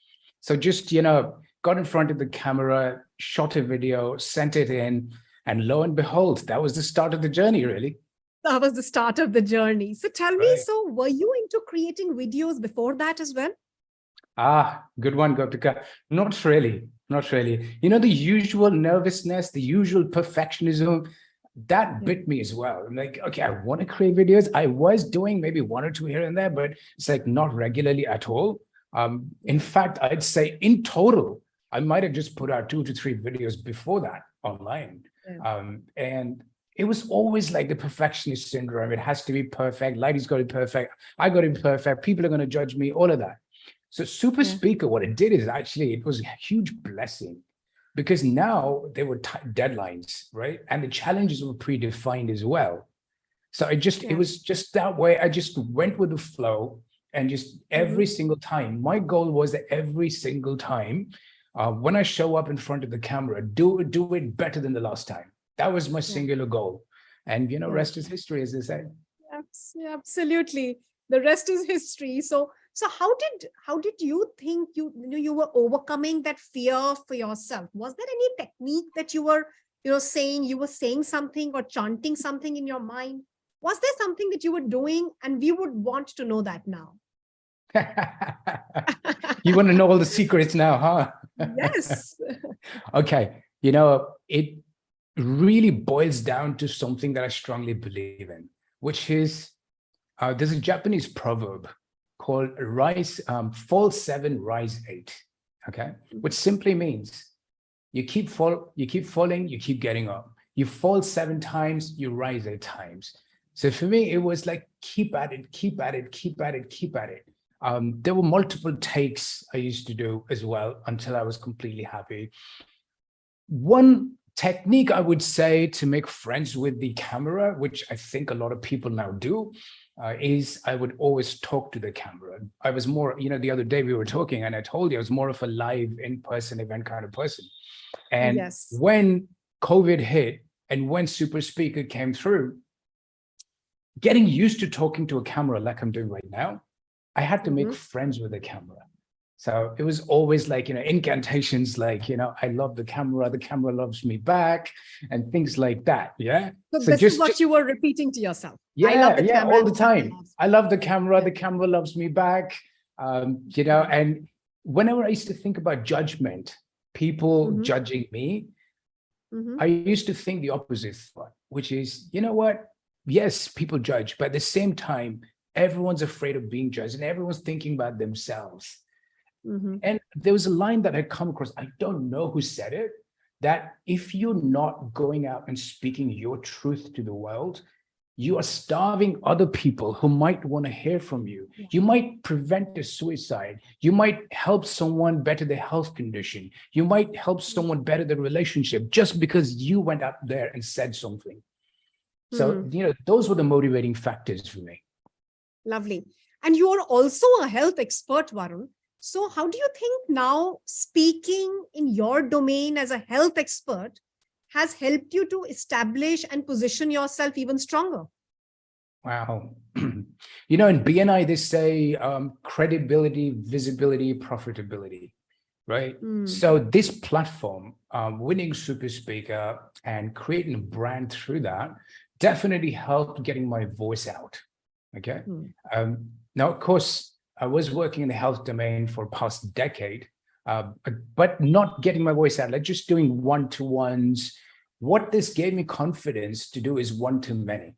So just, you know, got in front of the camera, shot a video, sent it in, and lo and behold, that was the start of the journey, really. That was the start of the journey. So tell me, so were you into creating videos before that as well? Good one, Gopika. Not really, not really. You know, the usual nervousness, the usual perfectionism, that bit me as well. I'm like, okay, I want to create videos. I was doing maybe 1 or 2 here and there, but it's like not regularly at all. In fact, I'd say in total, I might have just put out 2 to 3 videos before that online. And it was always like the perfectionist syndrome. It has to be perfect. Lighting's got to be perfect. I got to be perfect. People are going to judge me, all of that. So Super Speaker, what it did is actually, it was a huge blessing because now there were deadlines, right? And the challenges were predefined as well. So it was just that way. I just went with the flow and just every single time, my goal was that every single time, when I show up in front of the camera, do it better than the last time. That was my singular goal. And, you know, rest is history, as they say. Absolutely. the rest is history. So how did you think you were overcoming that fear for yourself? Was there any technique that you were saying something or chanting something in your mind? Was there something that you were doing? And we would want to know that now. You want to know all the secrets now, huh? Yes. Okay. It really boils down to something that I strongly believe in, which is there's a Japanese proverb called fall 7, rise 8. Okay. Which simply means you keep falling, you keep getting up. You fall 7 times, you rise 8 times. So for me, it was like, keep at it, keep at it, keep at it, keep at it. There were multiple takes I used to do as well until I was completely happy. One technique I would say to make friends with the camera, which I think a lot of people now do, is I would always talk to the camera. I was more, the other day we were talking and I told you I was more of a live in-person event kind of person. And yes, when COVID hit and when Super Speaker came through, getting used to talking to a camera like I'm doing right now, I had to make friends with the camera. So it was always like, incantations like, I love the camera loves me back, and things like that. Yeah. So this is what you were repeating to yourself. Yeah, I love the camera, all the time. I love the camera loves me back. And whenever I used to think about judgment, people judging me, I used to think the opposite thought, which is, you know what? Yes, people judge, but at the same time, everyone's afraid of being judged and everyone's thinking about themselves. And there was a line that had come across, I don't know who said it, that if you're not going out and speaking your truth to the world, you are starving other people who might want to hear from you. You might prevent a suicide. You might help someone better their health condition. You might help someone better their relationship just because you went out there and said something. So, those were the motivating factors for me. Lovely. And you are also a health expert, Varun. So how do you think now speaking in your domain as a health expert has helped you to establish and position yourself even stronger? Wow. In BNI, they say credibility, visibility, profitability, right? So this platform, winning Super Speaker and creating a brand through that definitely helped getting my voice out. Okay. Now, of course, I was working in the health domain for past decade, but not getting my voice out, like just doing one-to-ones. What this gave me confidence to do is one-to-many.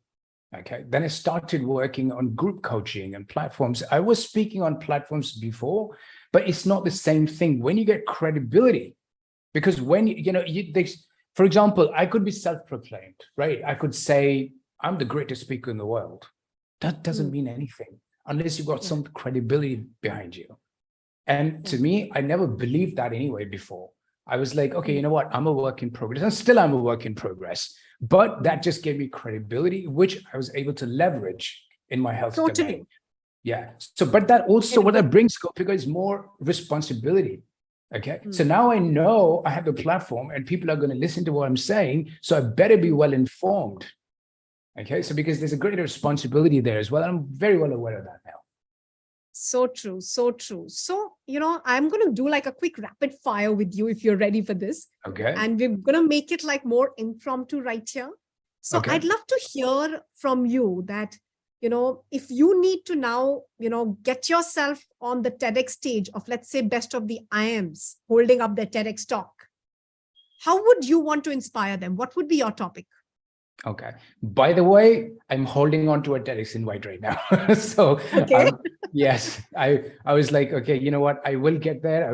Okay. Then I started working on group coaching and platforms. I was speaking on platforms before, but it's not the same thing when you get credibility, because when for example, I could be self-proclaimed, right? I could say I'm the greatest speaker in the world. That doesn't mean anything unless you've got some credibility behind you. And to me, I never believed that anyway before. I was like, okay, you know what? I'm a work in progress. And still I'm a work in progress. But that just gave me credibility, which I was able to leverage in my health domain. Yeah. So, but that also, what that brings, Gopika, is more responsibility. Okay. So now I know I have the platform and people are going to listen to what I'm saying. So I better be well informed. Okay. So because there's a greater responsibility there as well. I'm very well aware of that now. So true. So true. So, I'm going to do like a quick rapid fire with you if you're ready for this. Okay. And we're going to make it like more impromptu right here. So I'd love to hear from you that, if you need to now, get yourself on the TEDx stage of, let's say, best of the IMs holding up their TEDx talk, how would you want to inspire them? What would be your topic? Okay. By the way, I'm holding on to a TEDx invite right now. So yes, I was like, okay, you know what? I will get there.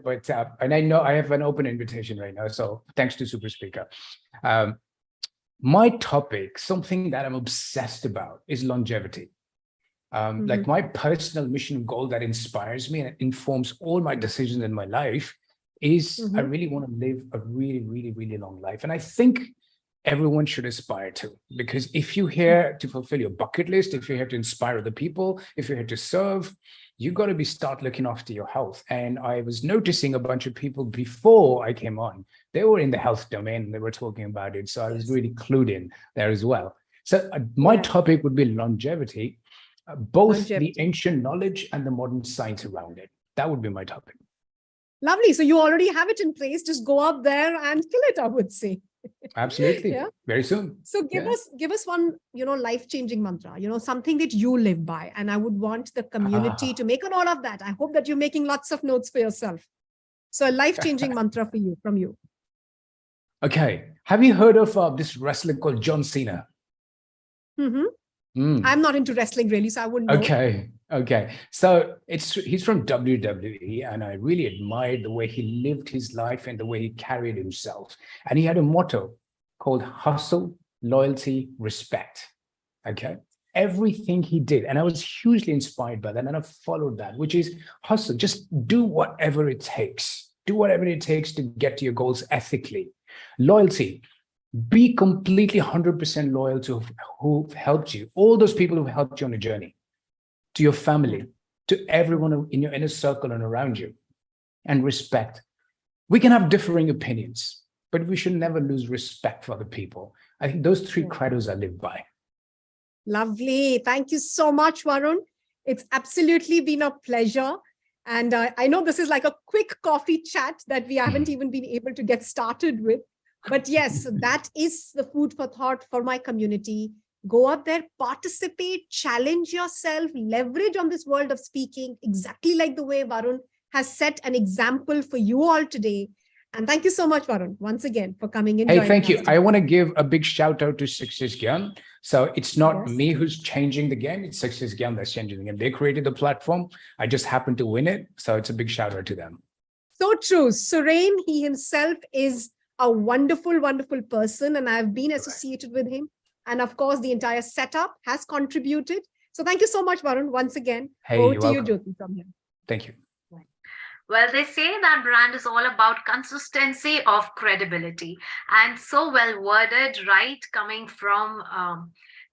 But, and I know I have an open invitation right now. So thanks to Super Speaker. My topic, something that I'm obsessed about, is longevity. Like my personal mission goal that inspires me and informs all my decisions in my life is I really want to live a really, really, really long life. And I think everyone should aspire to, because if you're here to fulfill your bucket list, if you're here to inspire other people, if you're here to serve, you got to start looking after your health. And I was noticing a bunch of people before I came on, they were in the health domain and they were talking about it. So I was really clued in there as well. So my topic would be longevity. both Longevity. the ancient knowledge and the modern science around it. That would be my topic. Lovely. So you already have it in place. Just go up there and kill it, I would say. Absolutely. Yeah. Very soon. So give us one, life-changing mantra, something that you live by. And I would want the community to make a note of that. I hope that you're making lots of notes for yourself. So a life-changing mantra from you. Okay. Have you heard of this wrestler called John Cena? I'm not into wrestling really, so I wouldn't know. Okay. So he's from WWE, and I really admired the way he lived his life and the way he carried himself. And he had a motto called hustle, loyalty, respect. Okay. Everything he did, and I was hugely inspired by that, and I followed that, which is hustle. Just do whatever it takes. Do whatever it takes to get to your goals ethically. Loyalty. Be completely 100% loyal to who've helped you, all those people who've helped you on a journey, to your family, to everyone in your inner circle and around you. And respect. We can have differing opinions, but we should never lose respect for other people. I think those three credos I live by. Lovely. Thank you so much, Varun. It's absolutely been a pleasure. And I know this is like a quick coffee chat that we haven't even been able to get started with. But yes, that is the food for thought for my community. Go out there, participate, challenge yourself, leverage on this world of speaking, exactly like the way Varun has set an example for you all today. And thank you so much, Varun, once again, for coming in. Hey, thank you. I want to give a big shout out to Success Gyan. So it's not me who's changing the game. It's Success Gyan that's changing the game. They created the platform. I just happened to win it. So it's a big shout out to them. So true. Surain, he himself is a wonderful, wonderful person, and I've been associated with him. And of course, the entire setup has contributed. So thank you so much, Varun, once again. Hey, over you're to welcome. you, Jyoti, from here. Thank you. Well, they say that brand is all about consistency of credibility, and so well worded, right? Coming from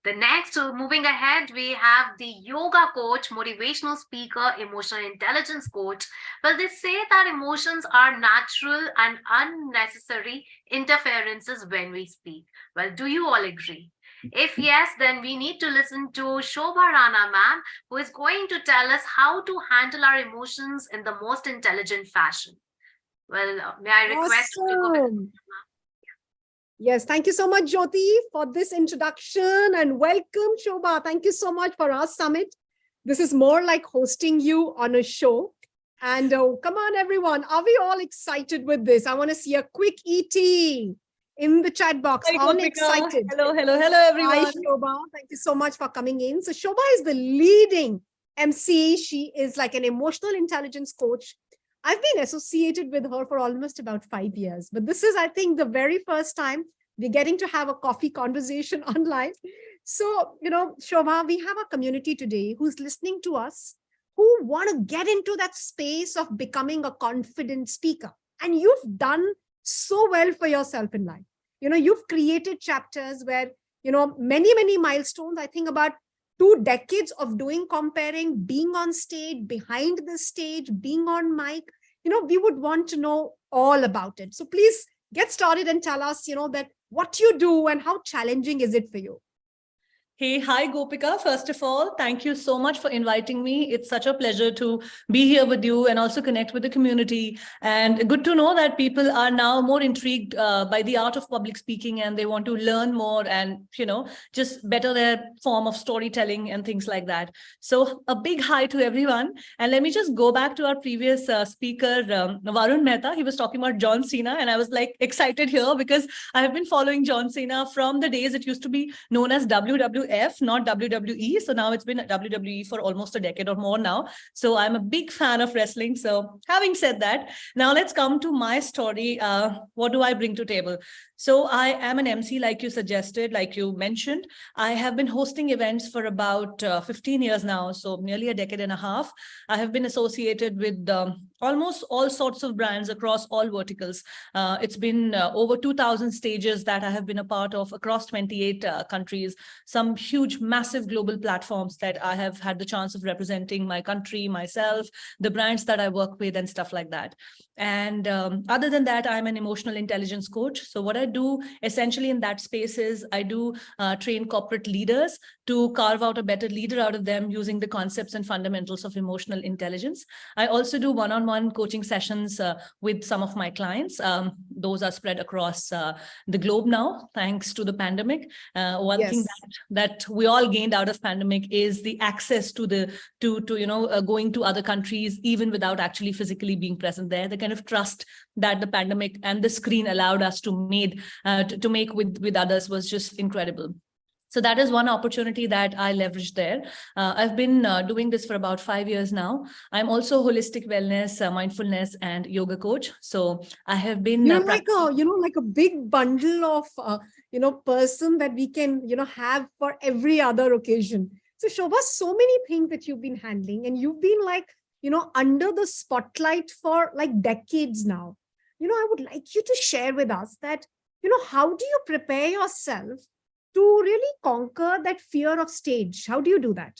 the next, so moving ahead, we have the yoga coach, motivational speaker, emotional intelligence coach. Well, they say that emotions are natural and unnecessary interferences when we speak. Well, do you all agree? If yes, then we need to listen to Shobha Rana ma'am, who is going to tell us how to handle our emotions in the most intelligent fashion. Well, may I request to go back? Yes, thank you so much, Jyoti, for this introduction, and welcome, Shobha. Thank you so much for our summit. This is more like hosting you on a show. And come on, everyone. Are we all excited with this? I want to see a quick ET in the chat box. Hi, All Gopika. excited. Hello, everyone. Hi, Shobha. Thank you so much for coming in. So Shobha is the leading MC. She is like an emotional intelligence coach. I've been associated with her for almost about 5 years, but this is, I think, the very first time we're getting to have a coffee conversation online. So, Shobha, we have a community today who's listening to us, who want to get into that space of becoming a confident speaker. And you've done so well for yourself in life. You've created chapters where, many, many milestones. I think about 2 decades of doing comparing, being on stage, behind the stage, being on mic. We would want to know all about it. So please get started and tell us, that what you do and how challenging is it for you? Hey, hi, Gopika. First of all, thank you so much for inviting me. It's such a pleasure to be here with you and also connect with the community. And good to know that people are now more intrigued by the art of public speaking, and they want to learn more and, just better their form of storytelling and things like that. So a big hi to everyone. And let me just go back to our previous speaker, Varun Mehta. He was talking about John Cena, and I was like excited here because I have been following John Cena from the days it used to be known as WWF, not WWE. So now it's been WWE for almost a decade or more now. So I'm a big fan of wrestling. So having said that, now let's come to my story. What do I bring to table? So I am an MC, like you suggested, like you mentioned. I have been hosting events for about 15 years now, so nearly a decade and a half. I have been associated with almost all sorts of brands across all verticals. It's been over 2,000 stages that I have been a part of across 28 countries, some huge, massive global platforms that I have had the chance of representing my country, myself, the brands that I work with and stuff like that. And other than that, I'm an emotional intelligence coach. So what I do essentially in that space is I do train corporate leaders to carve out a better leader out of them using the concepts and fundamentals of emotional intelligence. I also do one-on-one coaching sessions with some of my clients. Those are spread across the globe now, thanks to the pandemic. One thing that we all gained out of pandemic is the access to going to other countries, even without actually physically being present there. The kind of trust that the pandemic and the screen allowed us to make with others was just incredible. So that is one opportunity that I leveraged there. I've been doing this for about 5 years now. I'm also a holistic wellness, mindfulness, and yoga coach. So I have been like a big bundle of person that we can have for every other occasion. So Shobha, so many things that you've been handling, and you've been under the spotlight for like decades now. I would like you to share with us that how do you prepare yourself to really conquer that fear of stage? How do you do that?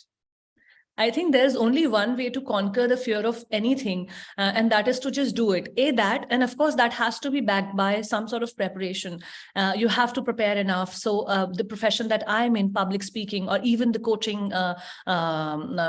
I think there's only one way to conquer the fear of anything, and that is to just do it. And of course, that has to be backed by some sort of preparation. You have to prepare enough. So the profession that I'm in, public speaking, or even the coaching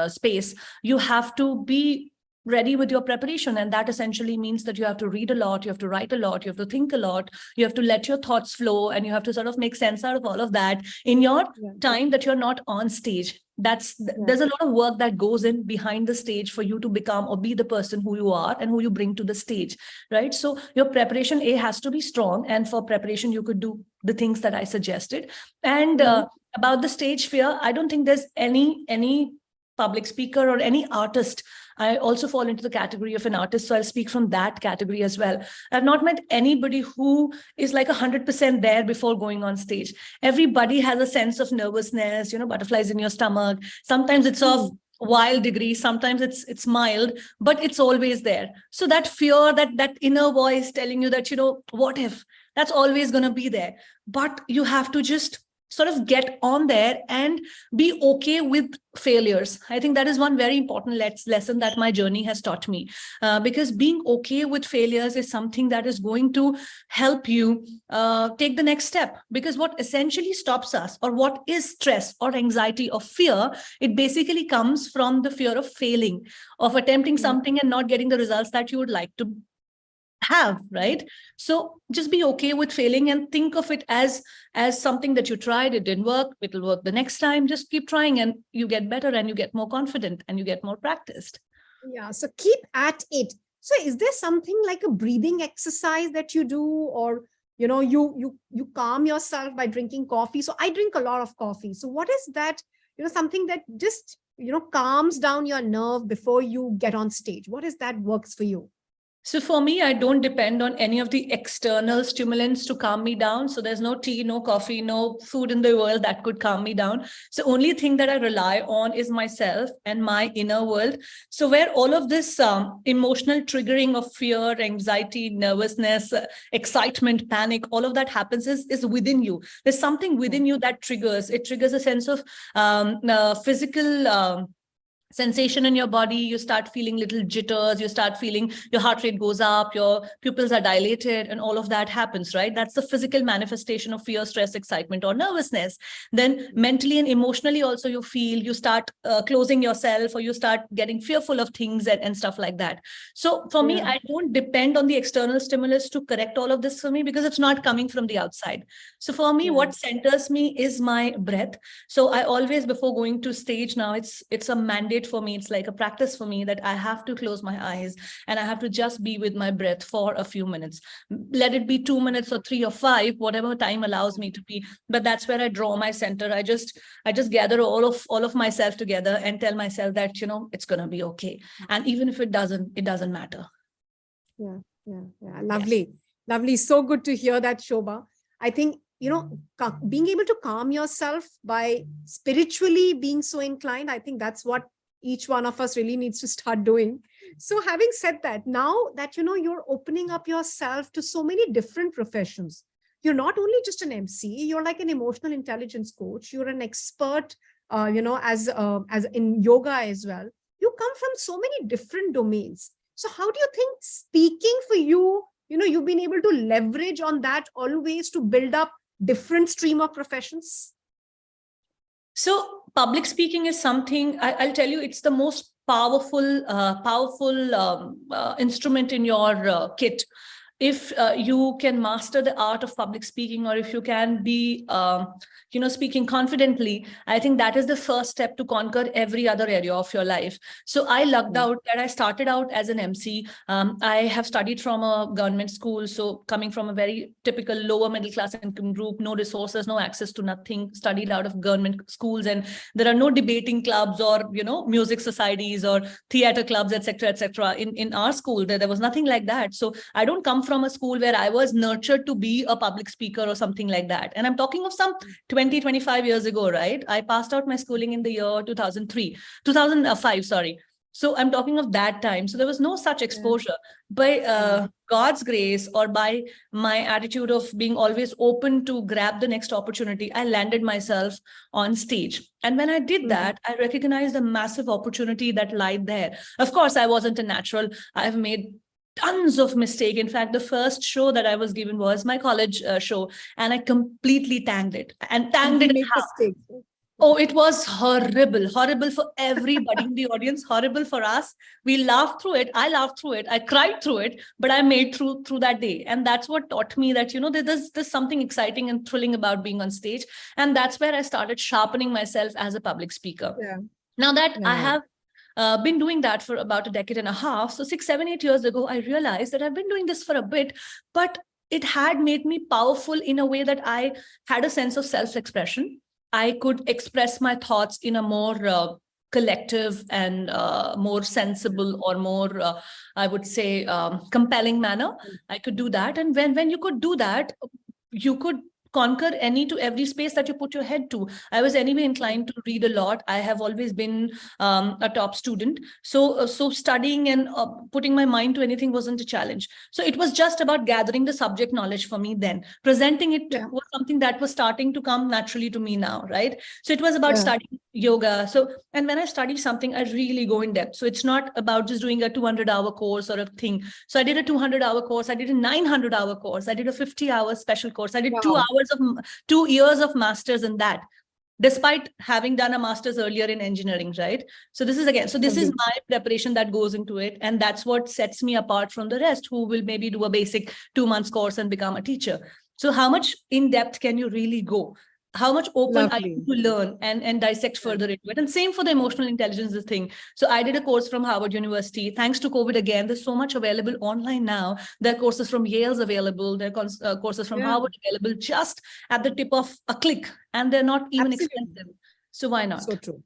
space, you have to be ready with your preparation. And that essentially means that you have to read a lot, you have to write a lot, you have to think a lot, you have to let your thoughts flow, and you have to sort of make sense out of all of that in your time that you're not on stage. There's a lot of work that goes in behind the stage for you to become or be the person who you are and who you bring to the stage, right? So your preparation has to be strong, and for preparation you could do the things that I suggested. And about the stage fear, I don't think there's any public speaker or any artist. I also fall into the category of an artist, so I'll speak from that category as well. I've not met anybody who is like 100% there before going on stage. Everybody has a sense of nervousness, butterflies in your stomach. Sometimes it's of wild degree, sometimes it's mild, but it's always there. So that fear, that inner voice telling you that, what if, that's always going to be there. But you have to just sort of get on there and be okay with failures. I think that is one very important lesson that my journey has taught me, because being okay with failures is something that is going to help you take the next step. Because what essentially stops us, or what is stress or anxiety or fear, it basically comes from the fear of failing, of attempting something and not getting the results that you would like to have, right? So just be okay with failing and think of it as something that you tried, it didn't work, it'll work the next time. Just keep trying, and you get better, and you get more confident, and you get more practiced. Yeah, so keep at it. So is there something like a breathing exercise that you do, or you calm yourself by drinking coffee? So I drink a lot of coffee. So what is that, something that just calms down your nerve before you get on stage? What is that works for you? So for me, I don't depend on any of the external stimulants to calm me down. So there's no tea, no coffee, no food in the world that could calm me down. So only thing that I rely on is myself and my inner world. So where all of this emotional triggering of fear, anxiety, nervousness, excitement, panic, all of that happens is within you. There's something within you that triggers. It triggers a sense of physical sensation in your body. You start feeling little jitters, you start feeling your heart rate goes up, your pupils are dilated, and all of that happens, right? That's the physical manifestation of fear, stress, excitement, or nervousness. Then mentally and emotionally also you start closing yourself, or you start getting fearful of things and stuff like that. So for me, I don't depend on the external stimulus to correct all of this for me, because it's not coming from the outside. So for me, what centers me is my breath. So I always, before going to stage now, it's a mandate for me. It's like a practice for me that I have to close my eyes and I have to just be with my breath for a few minutes. Let it be 2 minutes or 3 or 5, whatever time allows me to be. But that's where I draw my center. I just gather all of myself together and tell myself that, it's going to be okay. And even if it doesn't matter. Yeah. Lovely. Lovely. So good to hear that, Shobha. I think, being able to calm yourself by spiritually being so inclined, I think that's what each one of us really needs to start doing. So having said that, now that, you're opening up yourself to so many different professions, you're not only just an MC, you're like an emotional intelligence coach, you're an expert, as in yoga as well. You come from so many different domains. So how do you think speaking for you, you've been able to leverage on that always to build up different stream of professions? So public speaking is something, I'll tell you, it's the most powerful instrument in your kit. If you can master the art of public speaking, or if you can be, speaking confidently, I think that is the first step to conquer every other area of your life. So I lucked out that I started out as an MC. I have studied from a government school. So coming from a very typical lower middle class income group, no resources, no access to nothing, studied out of government schools. And there are no debating clubs or, music societies or theater clubs, etc. In our school, there was nothing like that. So I don't come from a school where I was nurtured to be a public speaker or something like that. And I'm talking of some 25 years ago, right? I passed out my schooling in the year 2005, sorry. So I'm talking of that time. So there was no such exposure. By God's grace, or by my attitude of being always open to grab the next opportunity, I landed myself on stage. And when I did that, I recognized the massive opportunity that lied there. Of course, I wasn't a natural. I've made tons of mistakes. In fact, the first show that I was given was my college show, and I completely tanked it. And tanked it in half. Oh, it was horrible for everybody in the audience, horrible for us. We laughed through it. I laughed through it. I cried through it, but I made through that day. And that's what taught me that, there's something exciting and thrilling about being on stage. And that's where I started sharpening myself as a public speaker. Now that I have been doing that for about a decade and a half. So 6, 7, 8 years ago, I realized that I've been doing this for a bit, but it had made me powerful in a way that I had a sense of self-expression. I could express my thoughts in a more collective and more sensible, or more, I would say, compelling manner. I could do that. And when you could do that, you could conquer any to every space that you put your head to. I was anyway inclined to read a lot. I have always been a top student. So studying and putting my mind to anything wasn't a challenge. So it was just about gathering the subject knowledge for me then. Presenting it was something that was starting to come naturally to me now, right? So it was about studying yoga. And when I study something, I really go in depth. So it's not about just doing a 200-hour course or a thing. So I did a 200-hour course. I did a 900-hour course. I did a 50-hour special course. I did 2 years of masters in that, despite having done a master's earlier in engineering, right? So this is my preparation that goes into it. And that's what sets me apart from the rest, who will maybe do a basic 2 months course and become a teacher. So how much in depth can you really go? How much open are you to learn and dissect further into it? And same for the emotional intelligence thing. So I did a course from Harvard University. Thanks to COVID again, there's so much available online now. There are courses from Yale's available. There are courses from Harvard available just at the tip of a click. And they're not even expensive. So why not? So true.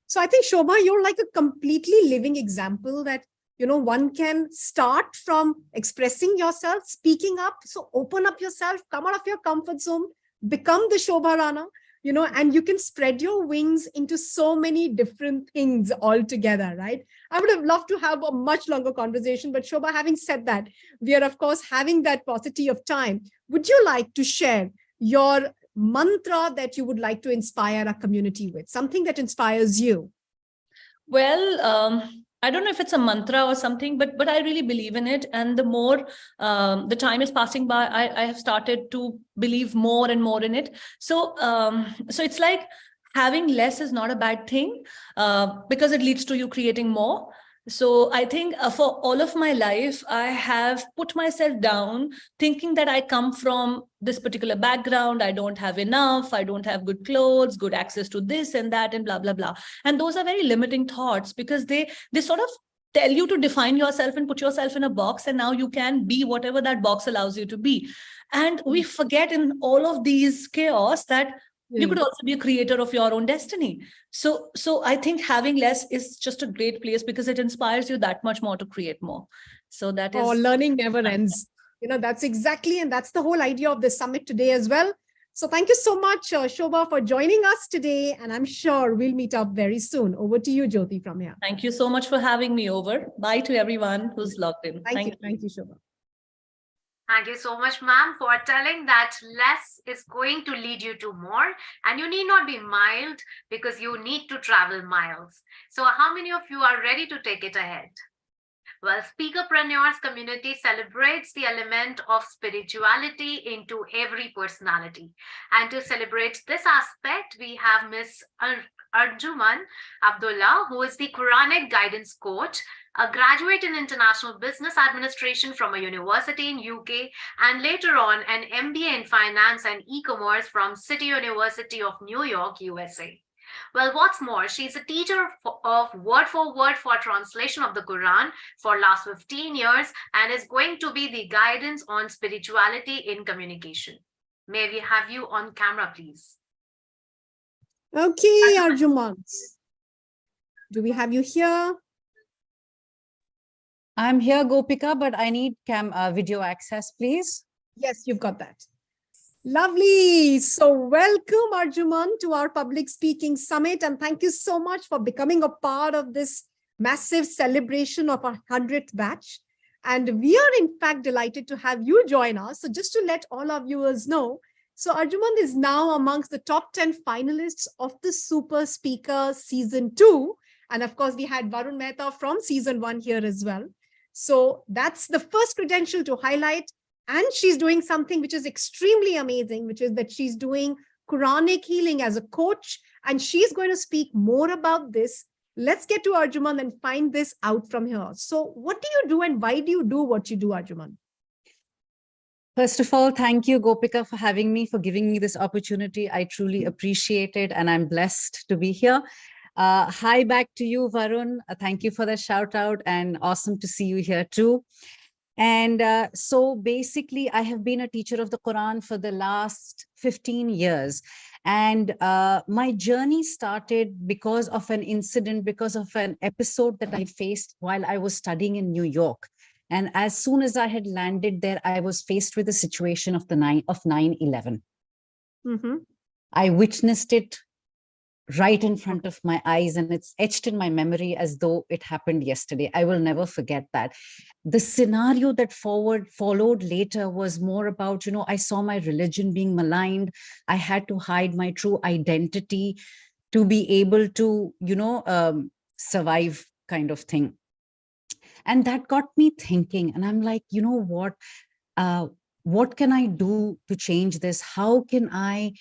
So I think, Shobha, you're like a completely living example that, one can start from expressing yourself, speaking up. So open up yourself, come out of your comfort zone, become the Shobha Rana, and you can spread your wings into so many different things altogether, right? I would have loved to have a much longer conversation, but Shobha, having said that, we are, of course, having that paucity of time. Would you like to share your mantra that you would like to inspire our community with, something that inspires you? Well, I don't know if it's a mantra or something, but I really believe in it. And the more the time is passing by, I have started to believe more and more in it. So it's like having less is not a bad thing because it leads to you creating more. So I think for all of my life, I have put myself down thinking that I come from this particular background. I don't have enough. I don't have good clothes, good access to this and that and blah, blah, blah. And those are very limiting thoughts because they sort of tell you to define yourself and put yourself in a box. And now you can be whatever that box allows you to be. And we forget in all of these chaos that you could also be a creator of your own destiny. So I think having less is just a great place because it inspires you that much more to create more. So that is... learning never ends. That's exactly, and that's the whole idea of this summit today as well. So thank you so much, Shobha, for joining us today. And I'm sure we'll meet up very soon. Over to you, Jyoti, from here. Thank you so much for having me over. Bye to everyone who's logged in. Thank you. Thank you, Shobha. Thank you so much, ma'am, for telling that less is going to lead you to more, and you need not be mild because you need to travel miles. So how many of you are ready to take it ahead? Well, Speakerpreneurs community celebrates the element of spirituality into every personality. And to celebrate this aspect, we have Ms. Arjuman Abdullah, who is the Quranic guidance coach, a graduate in international business administration from a university in UK, and later on an MBA in finance and e-commerce from City University of New York, USA. Well, what's more, she's a teacher of word for translation of the Quran for last 15 years and is going to be the guidance on spirituality in communication. May we have you on camera, please? Okay, Arjuman. Do we have you here? I'm here, Gopika, but I need video access, please. Yes, you've got that. Lovely. So welcome, Arjuman, to our Public Speaking Summit. And thank you so much for becoming a part of this massive celebration of our 100th batch. And we are, in fact, delighted to have you join us. So just to let all our viewers know, so Arjuman is now amongst the top 10 finalists of the Super Speaker Season 2. And of course, we had Varun Mehta from Season 1 here as well. So that's the first credential to highlight. And she's doing something which is extremely amazing, which is that she's doing Quranic healing as a coach. And she's going to speak more about this. Let's get to Arjuman and find this out from her. So what do you do and why do you do what you do, Arjuman? First of all, thank you, Gopika, for having me, for giving me this opportunity. I truly appreciate it, and I'm blessed to be here. Hi back to you, Varun. Thank you for that shout out, and awesome to see you here too. And so basically, I have been a teacher of the Quran for the last 15 years. And my journey started because of an incident, because of an episode that I faced while I was studying in New York. And as soon as I had landed there, I was faced with the situation of 9/11. Mm-hmm. I witnessed it right in front of my eyes, and it's etched in my memory as though it happened yesterday. I will never forget that. The scenario that followed later was more about, I saw my religion being maligned. I had to hide my true identity to be able to, survive, kind of thing. And that got me thinking, and I'm like, what can I do to change this? How can I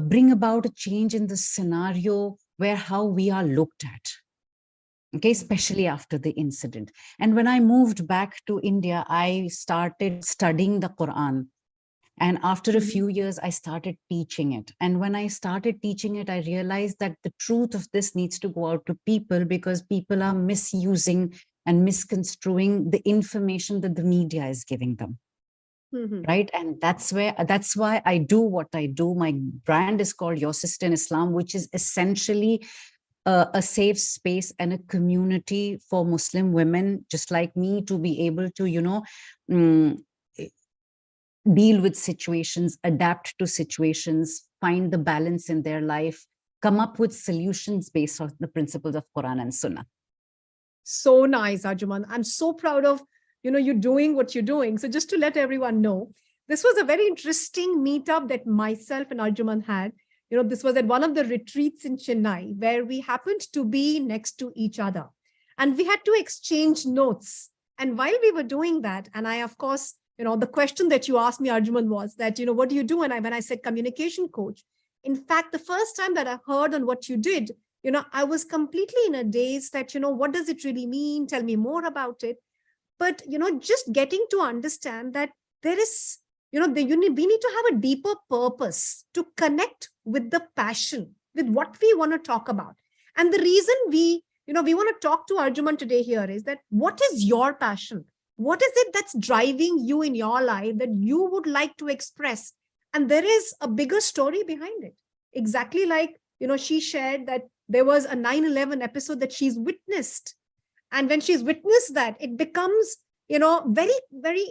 bring about a change in the scenario where how we are looked at, okay, especially after the incident. And when I moved back to India, I started studying the Quran. And after a few years, I started teaching it. And when I started teaching it, I realized that the truth of this needs to go out to people, because people are misusing and misconstruing the information that the media is giving them. Mm-hmm. Right. And that's why I do what I do. My brand is called Your Sister in Islam, which is essentially a safe space and a community for Muslim women just like me to be able to, deal with situations, adapt to situations, find the balance in their life, come up with solutions based on the principles of Quran and Sunnah. So nice, Arjuman. I'm so proud of you doing what you're doing. So just to let everyone know, this was a very interesting meetup that myself and Arjuman had. This was at one of the retreats in Chennai, where we happened to be next to each other. And we had to exchange notes. And while we were doing that, and I, of course, the question that you asked me, Arjuman, was that, what do you do? And when I said communication coach, in fact, the first time that I heard on what you did, I was completely in a daze that, what does it really mean? Tell me more about it. But, just getting to understand that there is, we need to have a deeper purpose to connect with the passion, with what we want to talk about. And the reason we want to talk to Arjuman today here is that what is your passion? What is it that's driving you in your life that you would like to express? And there is a bigger story behind it. Exactly like, she shared that there was a 9/11 episode that she's witnessed. And when she's witnessed that, it becomes, very, very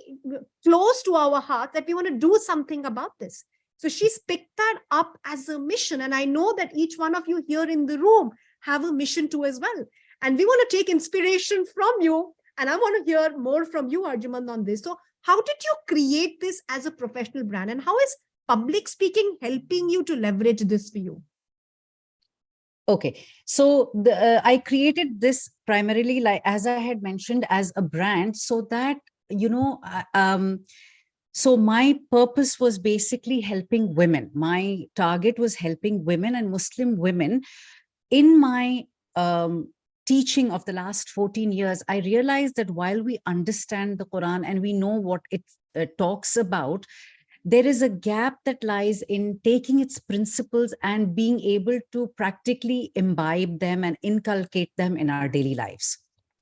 close to our heart that we want to do something about this. So she's picked that up as a mission. And I know that each one of you here in the room have a mission too as well. And we want to take inspiration from you. And I want to hear more from you, Arjuman, on this. So how did you create this as a professional brand? And how is public speaking helping you to leverage this for you? Okay, so I created this primarily, like as I had mentioned, as a brand, so that, you know, so my purpose was basically helping women. My target was helping women and Muslim women. In my teaching of the last 14 years, I realized that while we understand the Quran and we know what it talks about, there is a gap that lies in taking its principles and being able to practically imbibe them and inculcate them in our daily lives.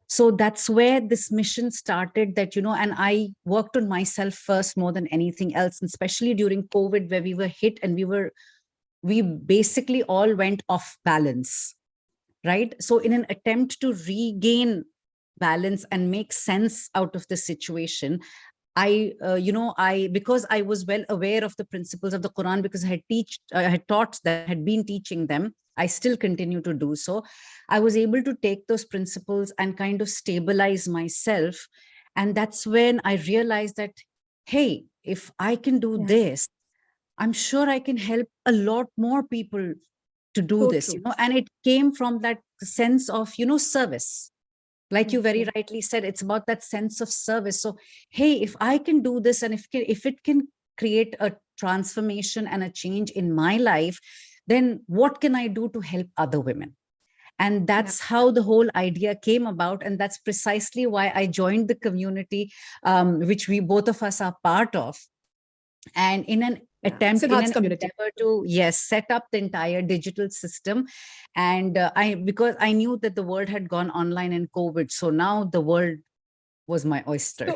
So that's where this mission started, that, you know, and I worked on myself first more than anything else, and especially during COVID, where we were hit and we basically all went off balance, right? So in an attempt to regain balance and make sense out of the situation, because I was well aware of the principles of the Quran, because I had taught that, had been teaching them, I still continue to do so. I was able to take those principles and kind of stabilize myself. And that's when I realized that, hey, if I can do this, I'm sure I can help a lot more people to do this, you know, and it came from that sense of, you know, service. Like you very rightly said, it's about that sense of service. So, hey, if I can do this, and if it can create a transformation and a change in my life, then what can I do to help other women? And that's how the whole idea came about. And that's precisely why I joined the community, which we both of us are part of. And in an attempt, in an endeavor to, set up the entire digital system. And because I knew that the world had gone online in COVID, so now the world was my oyster.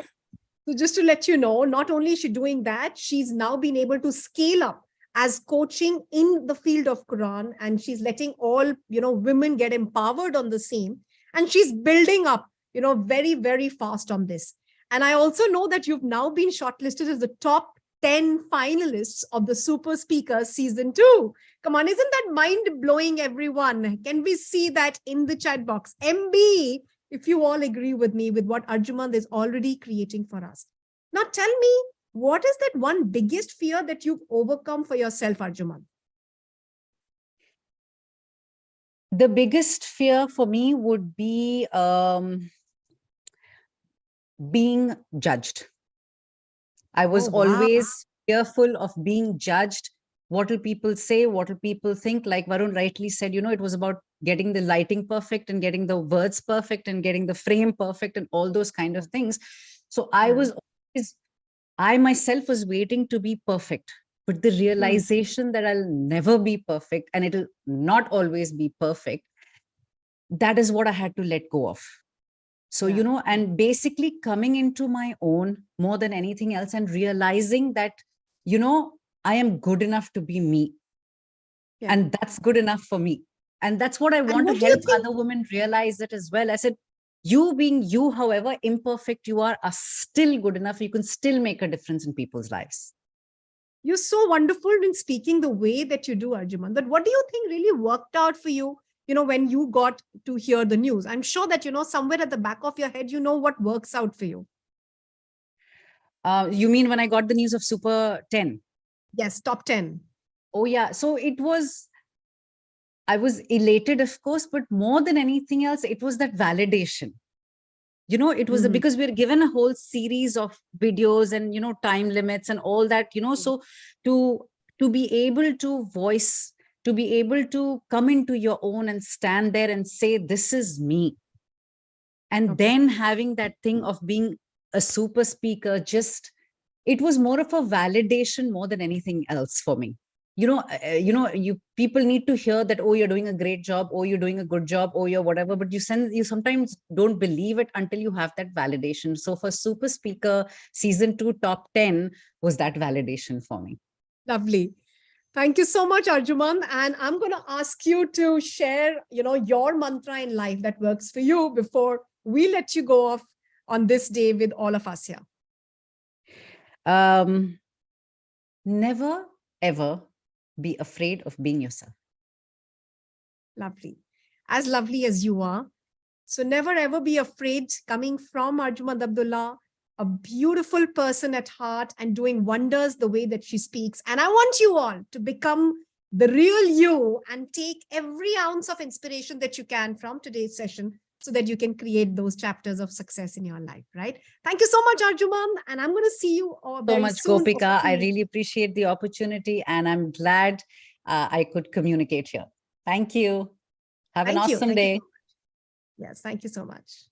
So just to let you know, not only is she doing that, she's now been able to scale up as coaching in the field of Quran, and she's letting all, you know, women get empowered on the same, and she's building up, you know, very, very fast on this. And I also know that you've now been shortlisted as the top 10 finalists of the Super Speaker Season 2. Come on, isn't that mind-blowing, everyone? Can we see that in the chat box? MB, if you all agree with me with what Arjumand is already creating for us. Now tell me, what is that one biggest fear that you've overcome for yourself, Arjumand? The biggest fear for me would be being judged. I was always fearful of being judged. What will people say? What will people think? Like Varun rightly said, you know, it was about getting the lighting perfect and getting the words perfect and getting the frame perfect and all those kind of things. So I myself was waiting to be perfect, but the realization that I'll never be perfect and it'll not always be perfect, that is what I had to let go of. So, you know, and basically coming into my own more than anything else and realizing that, you know, I am good enough to be me. And that's good enough for me. And that's what I want to help other women realize that as well. I said, you being you, however imperfect you are still good enough. You can still make a difference in people's lives. You're so wonderful in speaking the way that you do, Arjumand. But what do you think really worked out for you, you know, when you got to hear the news? I'm sure that, you know, somewhere at the back of your head, you know what works out for you. You mean when I got the news of Super 10? Yes, top 10. Oh, yeah. So I was elated, of course, but more than anything else, it was that validation. You know, it was because we're given a whole series of videos and, you know, time limits and all that, you know, so to be able to voice, to be able to come into your own and stand there and say, this is me. And then having that thing of being a super speaker, it was more of a validation more than anything else for me. People need to hear that, oh, you're doing a great job, oh, you're doing a good job, oh, you're whatever, but you sometimes don't believe it until you have that validation. So for Super Speaker Season 2 top 10 was that validation for me. Lovely. Thank you so much, Arjumand. And I'm going to ask you to share, you know, your mantra in life that works for you before we let you go off on this day with all of us here. Never, ever be afraid of being yourself. Lovely. As lovely as you are. So never ever be afraid, coming from Arjumand Abdullah, a beautiful person at heart and doing wonders the way that she speaks. And I want you all to become the real you and take every ounce of inspiration that you can from today's session so that you can create those chapters of success in your life, right? Thank you so much, Arjuman. And I'm going to see you all very So much, soon. Gopika. I really appreciate the opportunity and I'm glad I could communicate here. Thank you. Have an awesome day. Yes, thank you so much.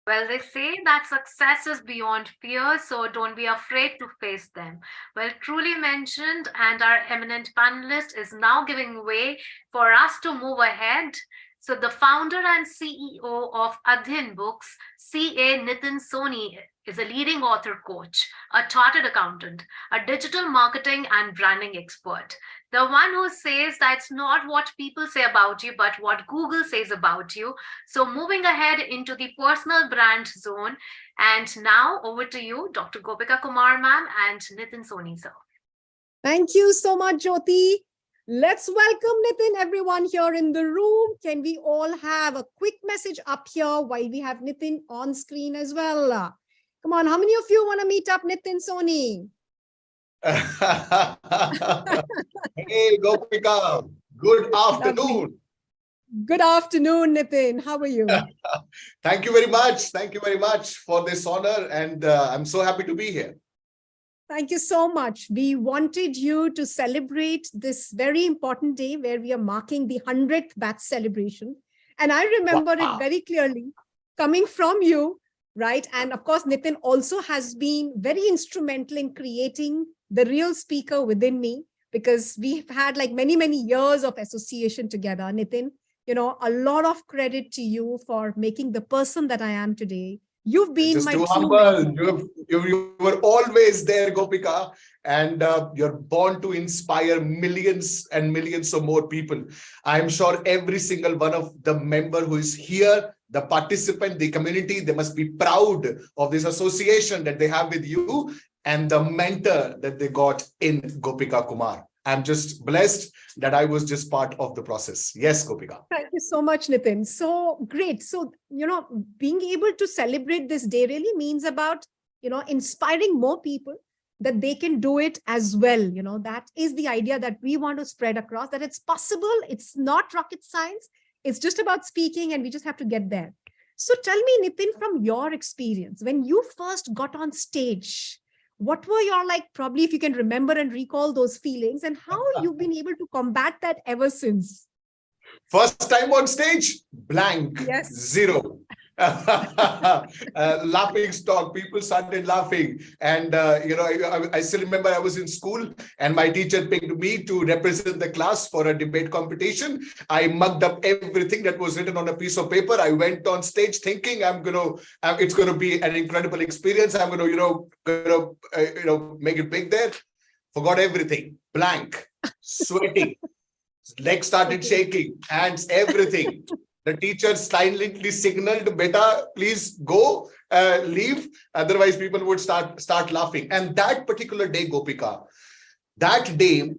Well, they say that success is beyond fear, so don't be afraid to face them. Well, truly mentioned, and our eminent panelist is now giving way for us to move ahead. So the founder and CEO of Adhin Books, CA Nitin Soni, is a leading author coach, a chartered accountant, a digital marketing and branding expert. The one who says that's not what people say about you, but what Google says about you. So moving ahead into the personal brand zone. And now over to you, Dr. Gopika Kumar ma'am and Nitin Soni sir. Thank you so much, Jyoti. Let's welcome Nitin, everyone here in the room. Can we all have a quick message up here while we have Nitin on screen as well? Come on, how many of you want to meet up Nitin Soni? Hey, Gopika. Good afternoon. Good afternoon, Nitin. How are you? Thank you very much. Thank you very much for this honor. And I'm so happy to be here. Thank you so much. We wanted you to celebrate this very important day where we are marking the 100th batch celebration. And I remember it very clearly coming from you, right? And of course, Nitin also has been very instrumental in creating the real speaker within me, because we've had like many, many years of association together. Nitin, you know, a lot of credit to you for making the person that I am today. You've been just my too true humble. You were always there, Gopika, and you're born to inspire millions and millions of more people. I'm sure every single one of the member who is here, the participant, the community, they must be proud of this association that they have with you and the mentor that they got in Gopika Kumar. I'm just blessed that I was just part of the process. Yes, Gopika. Thank you so much, Nitin. So great. So, you know, being able to celebrate this day really means about, you know, inspiring more people that they can do it as well. You know, that is the idea that we want to spread across, that it's possible. It's not rocket science. It's just about speaking and we just have to get there. So tell me, Nitin, from your experience, when you first got on stage, what were your, like, probably if you can remember and recall those feelings, and how you've been able to combat that ever since? First time on stage, blank, yes. Zero. Laughing stock, people started laughing. And, you know, I still remember I was in school and my teacher picked me to represent the class for a debate competition. I mugged up everything that was written on a piece of paper. I went on stage thinking it's going to be an incredible experience. I'm going to, make it big there. Forgot everything, blank, sweating, legs started shaking, hands, everything. The teacher silently signaled, "Beta, please go, leave. Otherwise, people would start laughing." And that particular day, Gopika, that day,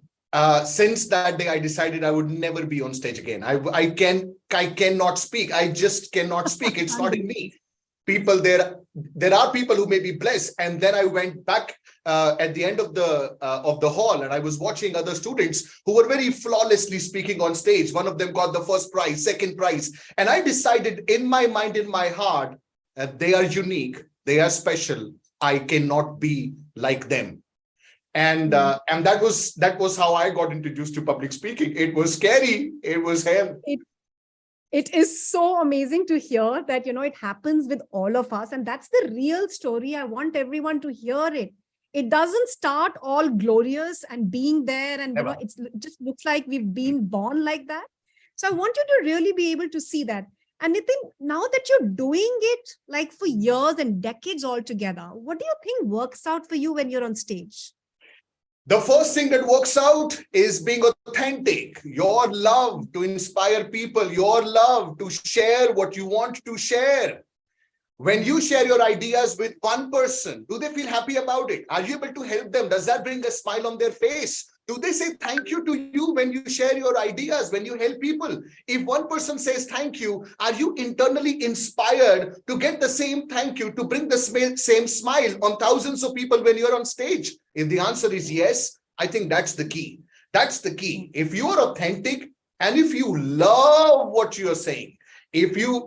since that day, I decided I would never be on stage again. I cannot speak. I just cannot speak. It's not in me. People there are people who may be blessed. And then I went back at the end of the hall, and I was watching other students who were very flawlessly speaking on stage. One of them got the first prize, second prize, and I decided in my mind, in my heart, that they are unique, they are special. I cannot be like them. And that was how I got introduced to public speaking. It was scary. It was hell. It is so amazing to hear that, you know, it happens with all of us. And that's the real story. I want everyone to hear it. It doesn't start all glorious and being there. And, you know, it just looks like we've been born like that. So I want you to really be able to see that. And Nitin, now that you're doing it like for years and decades altogether, what do you think works out for you when you're on stage? The first thing that works out is being authentic, your love to inspire people, your love to share what you want to share. When you share your ideas with one person, do they feel happy about it? Are you able to help them? Does that bring a smile on their face? Do they say thank you to you when you share your ideas, when you help people? If one person says thank you, are you internally inspired to get the same thank you, to bring the same smile on thousands of people when you're on stage? If the answer is yes, I think that's the key. That's the key. If you are authentic and if you love what you are saying, if you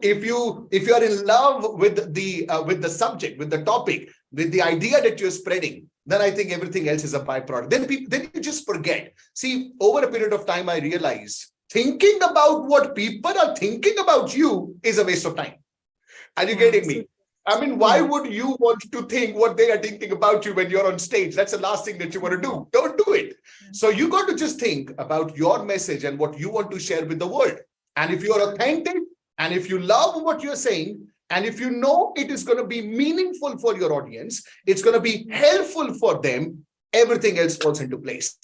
are in love with the subject, with the topic, with the idea that you're spreading, then I think everything else is a byproduct. Then you just forget. See, over a period of time, I realized thinking about what people are thinking about you is a waste of time. Are you getting me? I mean, why would you want to think what they are thinking about you when you're on stage? That's the last thing that you want to do. Don't do it. So you got to just think about your message and what you want to share with the world. And if you're authentic and if you love what you're saying, and if you know it is going to be meaningful for your audience, it's going to be helpful for them, everything else falls into place.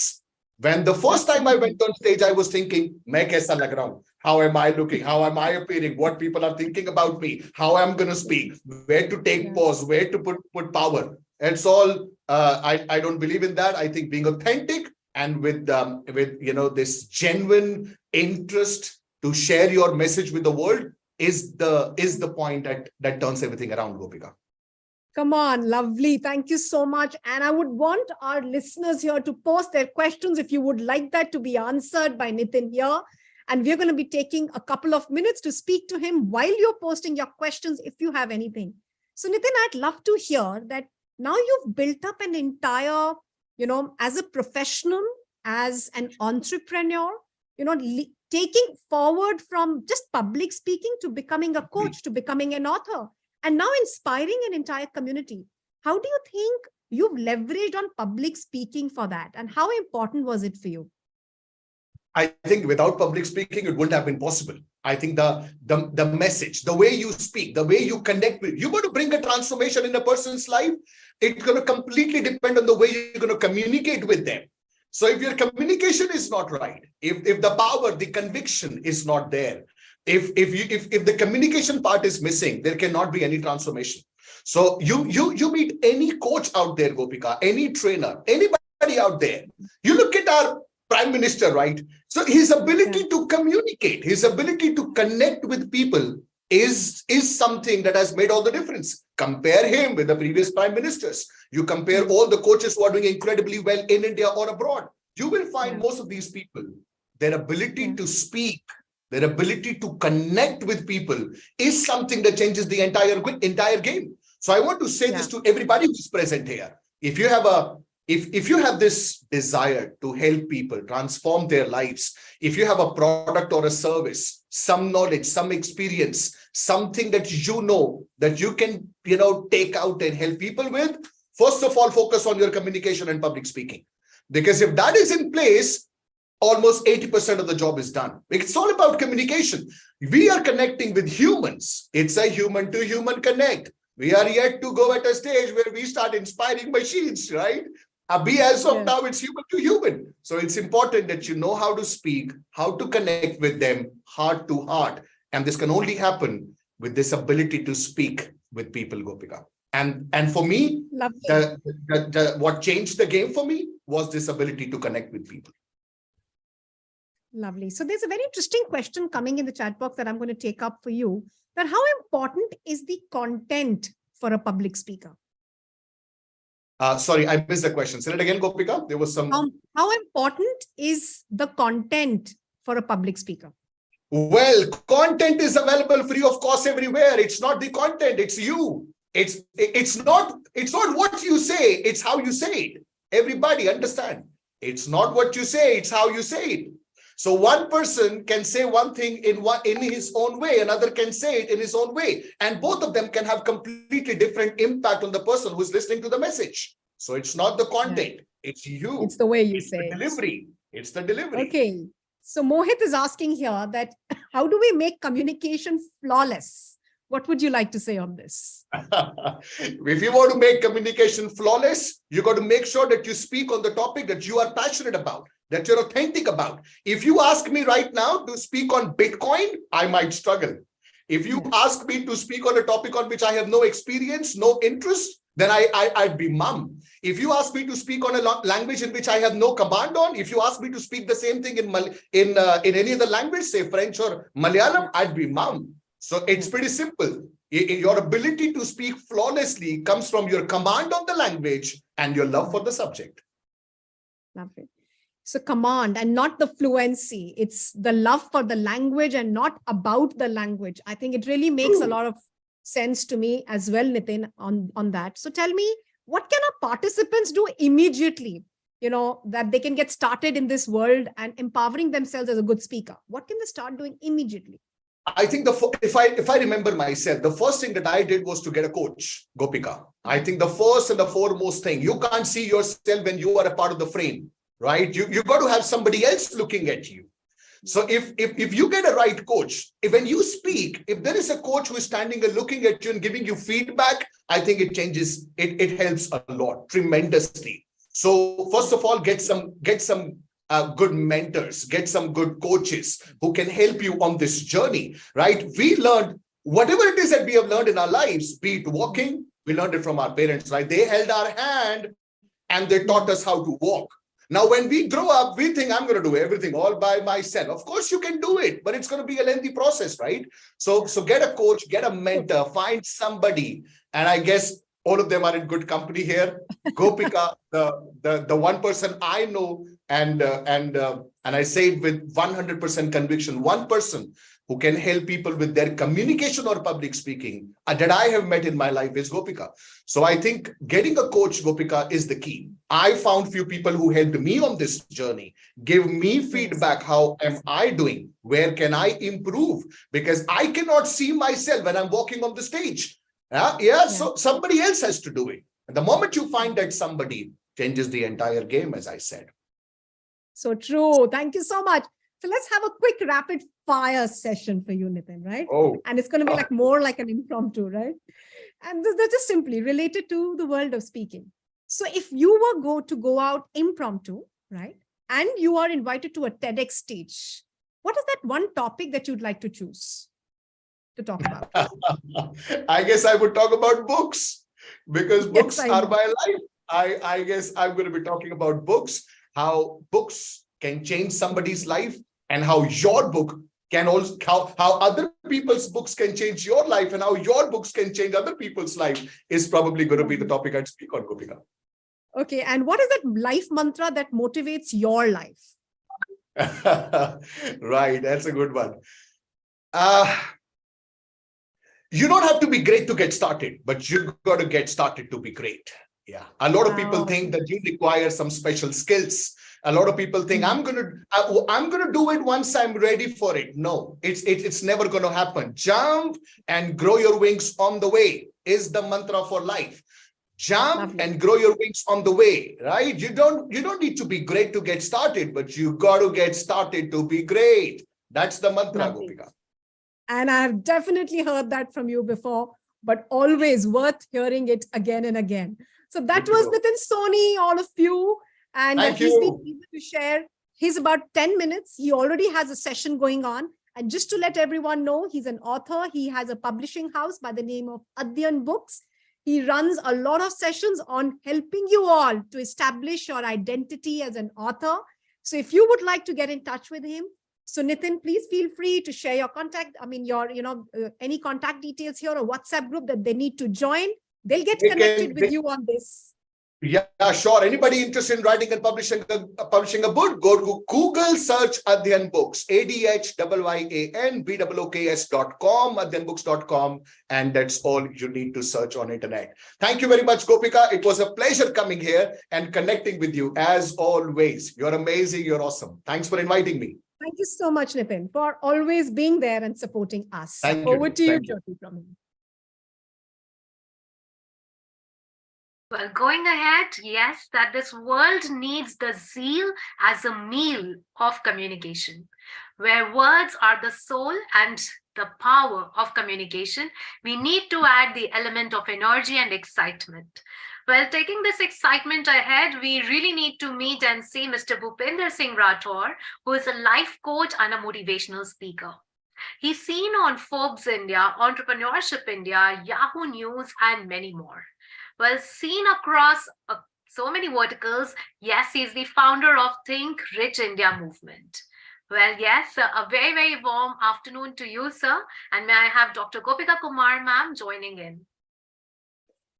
When the first time I went on stage, I was thinking, "Main kaisa lag raha hu? How am I looking? How am I appearing? What people are thinking about me? How I'm going to speak? Where to take pause? Where to put power?" It's all. I don't believe in that. I think being authentic and with this genuine interest to share your message with the world is the point that turns everything around, Gopika. Come on, lovely. Thank you so much. And I would want our listeners here to post their questions if you would like that to be answered by Nitin here. And we're going to be taking a couple of minutes to speak to him while you're posting your questions if you have anything. So Nitin, I'd love to hear that now you've built up an entire, as a professional, as an entrepreneur, taking forward from just public speaking to becoming a coach, to becoming an author, and now inspiring an entire community. How do you think you've leveraged on public speaking for that? And how important was it for you? I think without public speaking, it wouldn't have been possible. I think the message, the way you speak, the way you connect with, you're going to bring a transformation in a person's life. It's going to completely depend on the way you're going to communicate with them. So if your communication is not right, if the power, the conviction is not there, if the communication part is missing, there cannot be any transformation. So you meet any coach out there, Gopika, any trainer, anybody out there, you look at our Prime Minister, right? So his ability to communicate, his ability to connect with people is something that has made all the difference. Compare him with the previous prime ministers. You compare all the coaches who are doing incredibly well in India or abroad. You will find most of these people, their ability to speak, their ability to connect with people is something that changes the entire game. So I want to say this to everybody who's present here. If you have this desire to help people transform their lives, if you have a product or a service, some knowledge, some experience, something that that you can take out and help people with, first of all, focus on your communication and public speaking. Because if that is in place, almost 80% of the job is done. It's all about communication. We are connecting with humans. It's a human to human connect. We are yet to go at a stage where we start inspiring machines, right? As of now, it's human to human. So it's important that you know how to speak, how to connect with them heart to heart. And this can only happen with this ability to speak with people, Gopika. And for me, what changed the game for me was this ability to connect with people. Lovely. So there's a very interesting question coming in the chat box that I'm going to take up for you. That how important is the content for a public speaker? Sorry, I missed the question. Say it again, Gopika. There was some. How important is the content for a public speaker? Well, content is available free of cost everywhere. It's not the content, it's you. It's not what you say, it's how you say it. Everybody understand. It's not what you say, it's how you say it. So one person can say one thing in his own way, another can say it in his own way. And both of them can have completely different impact on the person who's listening to the message. So it's not the content, it's you. It's the way you say it. Delivery. It's the delivery. Okay. So Mohit is asking here that how do we make communication flawless? What would you like to say on this? If you want to make communication flawless, you got to make sure that you speak on the topic that you are passionate about, that you're authentic about. If you ask me right now to speak on Bitcoin, I might struggle. If you ask me to speak on a topic on which I have no experience, no interest, then I'd be mum. If you ask me to speak on a language in which I have no command on, if you ask me to speak the same thing in any other language, say French or Malayalam, I'd be mum. So it's pretty simple. Your ability to speak flawlessly comes from your command on the language and your love for the subject. Lovely. So command and not the fluency. It's the love for the language and not about the language. I think it really makes a lot of sense to me as well, Nitin, on that. So tell me, what can our participants do immediately, that they can get started in this world and empowering themselves as a good speaker? What can they start doing immediately? I think if I remember myself, the first thing that I did was to get a coach, Gopika. I think the first and the foremost thing, you can't see yourself when you are a part of the frame, right? You got to have somebody else looking at you. So if you get a right coach, when you speak, if there is a coach who is standing and looking at you and giving you feedback, I think it changes, it helps a lot, tremendously. So first of all, get some good mentors, get some good coaches who can help you on this journey, right? We learned whatever it is that we have learned in our lives, be it walking, we learned it from our parents, right? They held our hand and they taught us how to walk. Now, when we grow up, we think I'm going to do everything all by myself. Of course, you can do it, but it's going to be a lengthy process, right? So get a coach, get a mentor, find somebody. And I guess all of them are in good company here. Gopika, the one person I know, and I say it with 100% conviction, one person who can help people with their communication or public speaking that I have met in my life is Gopika. So I think getting a coach, Gopika, is the key. I found few people who helped me on this journey, give me feedback. How am I doing? Where can I improve? Because I cannot see myself when I'm walking on the stage. So somebody else has to do it. And the moment you find that somebody, changes the entire game, as I said. So true. Thank you so much. So let's have a quick rapid fire session for you, Nitin, right? Oh. And it's going to be more like an impromptu, right? And they're just simply related to the world of speaking. So if you were to go out impromptu, right? And you are invited to a TEDx stage, what is that one topic that you'd like to choose to talk about? I guess I would talk about books, because books are my life. I guess I'm going to be talking about books, how books can change somebody's life, and how your book can also, how other people's books can change your life, and how your books can change other people's life is probably going to be the topic I'd speak on, Gopika. Okay, and what is that life mantra that motivates your life? Right, that's a good one. You don't have to be great to get started, but you got to get started to be great. Yeah, a lot of people think that you require some special skills. A lot of people think I'm gonna do it once I'm ready for it. No, it's never going to happen. Jump and grow your wings on the way is the mantra for life. Jump and grow your wings on the way, right? You don't need to be great to get started, but you got to get started to be great. That's the mantra, Gopika. And I've definitely heard that from you before, but always worth hearing it again and again. So that was Nitin Soni, all of you. And he's been able to share his about 10 minutes. He already has a session going on. And just to let everyone know, he's an author. He has a publishing house by the name of Adyan Books. He runs a lot of sessions on helping you all to establish your identity as an author. So if you would like to get in touch with him, so Nitin, please feel free to share your contact. I mean, your, any contact details here, or WhatsApp group that they need to join. They'll get connected with you on this. Yeah, sure. Anybody interested in writing and publishing a book, go to Google, search Adyan Books, ADHYANBOOKS.com, adyanbooks.com, and that's all you need to search on internet. Thank you very much, Gopika. It was a pleasure coming here and connecting with you as always. You're amazing. You're awesome. Thanks for inviting me. Thank you so much, Nitin, for always being there and supporting us. Thank you. Over to you, Jyoti, from here. Well, going ahead, yes, that this world needs the zeal as a meal of communication, where words are the soul and the power of communication. We need to add the element of energy and excitement. Well, taking this excitement ahead, we really need to meet and see Mr. Bhupinder Singh Rathore, who is a life coach and a motivational speaker. He's seen on Forbes India, Entrepreneurship India, Yahoo News, and many more. Well, seen across so many verticals, yes, he's the founder of Think Rich India movement. Well, yes, a very, very warm afternoon to you, sir. And may I have Dr. Gopika Kumar, ma'am, joining in.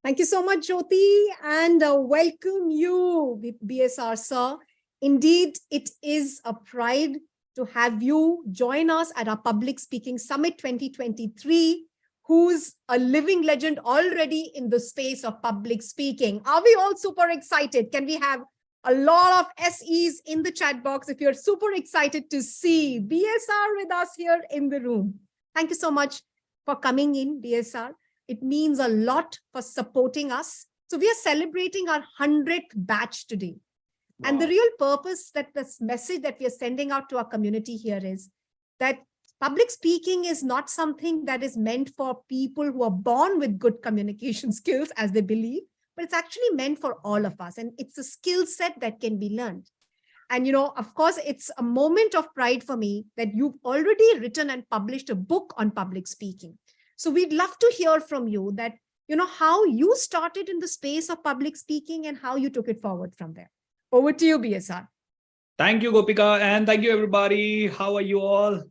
Thank you so much, Jyoti, and welcome you, BSR, sir. Indeed, it is a pride to have you join us at our Public Speaking Summit 2023, who's a living legend already in the space of public speaking. Are we all super excited? Can we have a lot of SEs in the chat box if you're super excited to see BSR with us here in the room? Thank you so much for coming in, BSR. It means a lot for supporting us. So we are celebrating our 100th batch today. Wow. And the real purpose, that this message that we are sending out to our community here is that public speaking is not something that is meant for people who are born with good communication skills, as they believe, but it's actually meant for all of us. And it's a skill set that can be learned. And, you know, of course, it's a moment of pride for me that you've already written and published a book on public speaking. So we'd love to hear from you that, you know, how you started in the space of public speaking and how you took it forward from there. Over to you, BSR. Thank you, Gopika, and thank you, everybody. How are you all?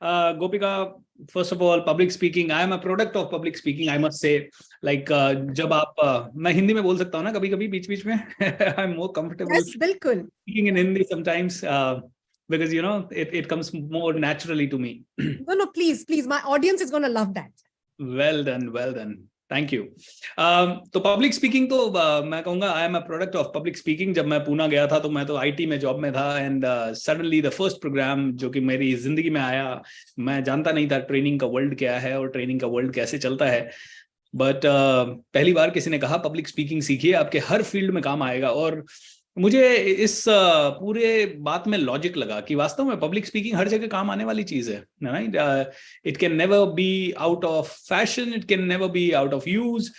Gopika, first of all, public speaking, I am a product of public speaking, I must say. Like, जब आप, मैं हिंदी में बोल सकता हूँ ना कभी-कभी बीच-बीच में. I'm more comfortable speaking in Hindi sometimes because, you know, it comes more naturally to me. No, please, my audience is going to love that. Well done. Thank you. तो पब्लिक स्पीकिंग तो मैं कहूँगा I am a product of public speaking. जब मैं पूना गया था तो मैं तो आईटी में जॉब में था and suddenly the first program जो कि मेरी जिंदगी में आया, मैं जानता नहीं था ट्रेनिंग का वर्ल्ड क्या है और ट्रेनिंग का वर्ल्ड कैसे चलता है. बट पहली बार किसी ने कहा पब्लिक स्पीकिंग सीखिए, आपके हर फील्ड में काम आएगा. और मुझे इस पूरे बात में लॉजिक लगा कि वास्तव में पब्लिक स्पीकिंग हर जगह काम आने वाली चीज है, right. It can never be out of fashion, it can never be out of use,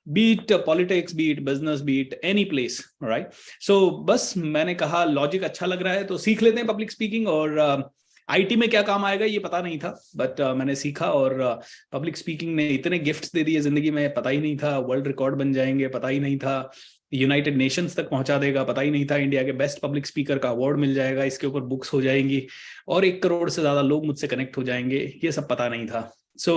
be it politics, be it business, be it any place, right. So बस मैंने कहा लॉजिक अच्छा लग रहा है तो सीख लेते हैं पब्लिक स्पीकिंग. और आईटी में क्या काम आएगा ये पता नहीं था, बट मैंने सीखा और पब्लिक स्पीकिंग ने इतने गिफ्ट्स दे दिए जिंदगी में, पता ही नहीं था वर्ल्ड रिकॉर्ड बन जाएंगे, पता ही नहीं था यूनाइटेड नेशंस तक पहुंचा देगा, पता ही नहीं था इंडिया के बेस्ट पब्लिक स्पीकर का अवार्ड मिल जाएगा, इसके ऊपर बुक्स हो जाएंगी और 1 करोड़ से ज्यादा लोग मुझसे कनेक्ट हो जाएंगे, ये सब पता नहीं था. So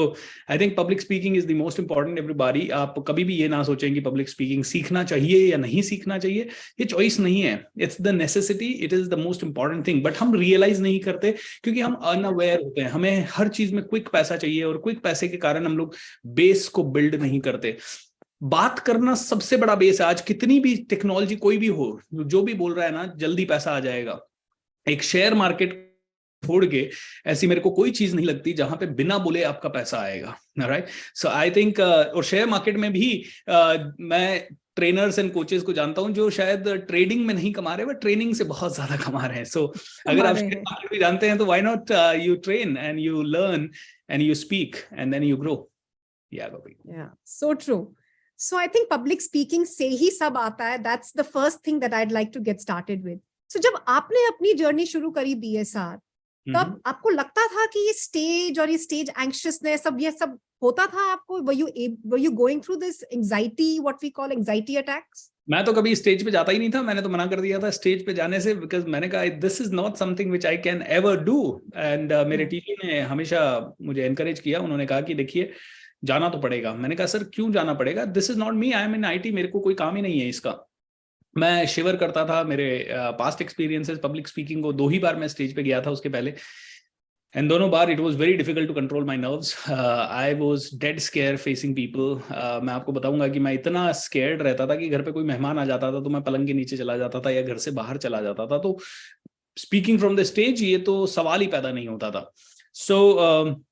I think public speaking is the most important. Everybody, आप कभी भी ये ना सोचें कि पब्लिक स्पीकिंग सीखना चाहिए या नहीं सीखना चाहिए. ये चॉइस नहीं है, it's the necessity, it is the most important thing. But हम रियलाइज नहीं करते क्योंकि हम अनअवेयर होते हैं. हमें हर चीज में क्विक पैसा चाहिए और क्विक पैसे के कारण हम लोग बेस को बिल्ड नहीं करते. बात करना सबसे बड़ा बेस है. आज कितनी भी टेक्नोलॉजी कोई भी हो, जो भी बोल रहा है ना जल्दी पैसा आ जाएगा. एक शेयर मार्केट छोड़ के ऐसी मेरे को कोई चीज नहीं लगती जहां पे बिना बोले आपका पैसा आएगा, राइट. सो आई थिंक और शेयर मार्केट में भी मैं ट्रेनर्स एंड कोचेस को जानता हूं जो शायद ट्रेडिंग में नहीं कमा रहे बट ट्रेनिंग से बहुत ज्यादा कमा रहे हैं. सो अगर आप शेयर मार्केट भी जानते हैं तो why not you train and you learn and you speak and then you grow. Yeah, so true. So I think public speaking से ही सब आता है. That's the first thing that I'd like to get started with. So जब आपने अपनी journey शुरू करी BSR, तब आपको लगता था कि ये स्टेज और ये स्टेज एंग्शियसनेस सब ये सब होता था आपको? Were you going through this anxiety, what we call anxiety attacks? मैं तो कभी स्टेज पे जाता ही नहीं था. मैंने तो मना कर दिया था स्टेज पे जाने से, बिकॉज मैंने कहा this is not something which I can ever do. And मेरे टीचर ने हमेशा मुझे एनकरेज किया. उन्होंने कहा कि देखिए जाना तो पड़ेगा. मैंने कहा सर क्यों जाना पड़ेगा? This is not me, I am in IT, मेरे को कोई काम ही नहीं है इसका. मैं शिवर करता था. मेरे पास्ट एक्सपीरियंसेस पब्लिक स्पीकिंग को 2 ही बार मैं स्टेज पे गया था उसके पहले, एंड दोनों बार it was very difficult to control my nerves. I was dead scared facing people. मैं आपको बताऊंगा कि मैं इतना स्केयर्ड रहता था कि घर पे कोई मेहमान आ जाता था तो मैं पलंग के नीचे चला जाता था या घर से बाहर चला जाता था. तो स्पीकिंग फ्रॉम द स्टेज ये तो सवाल ही पैदा नहीं होता था. सो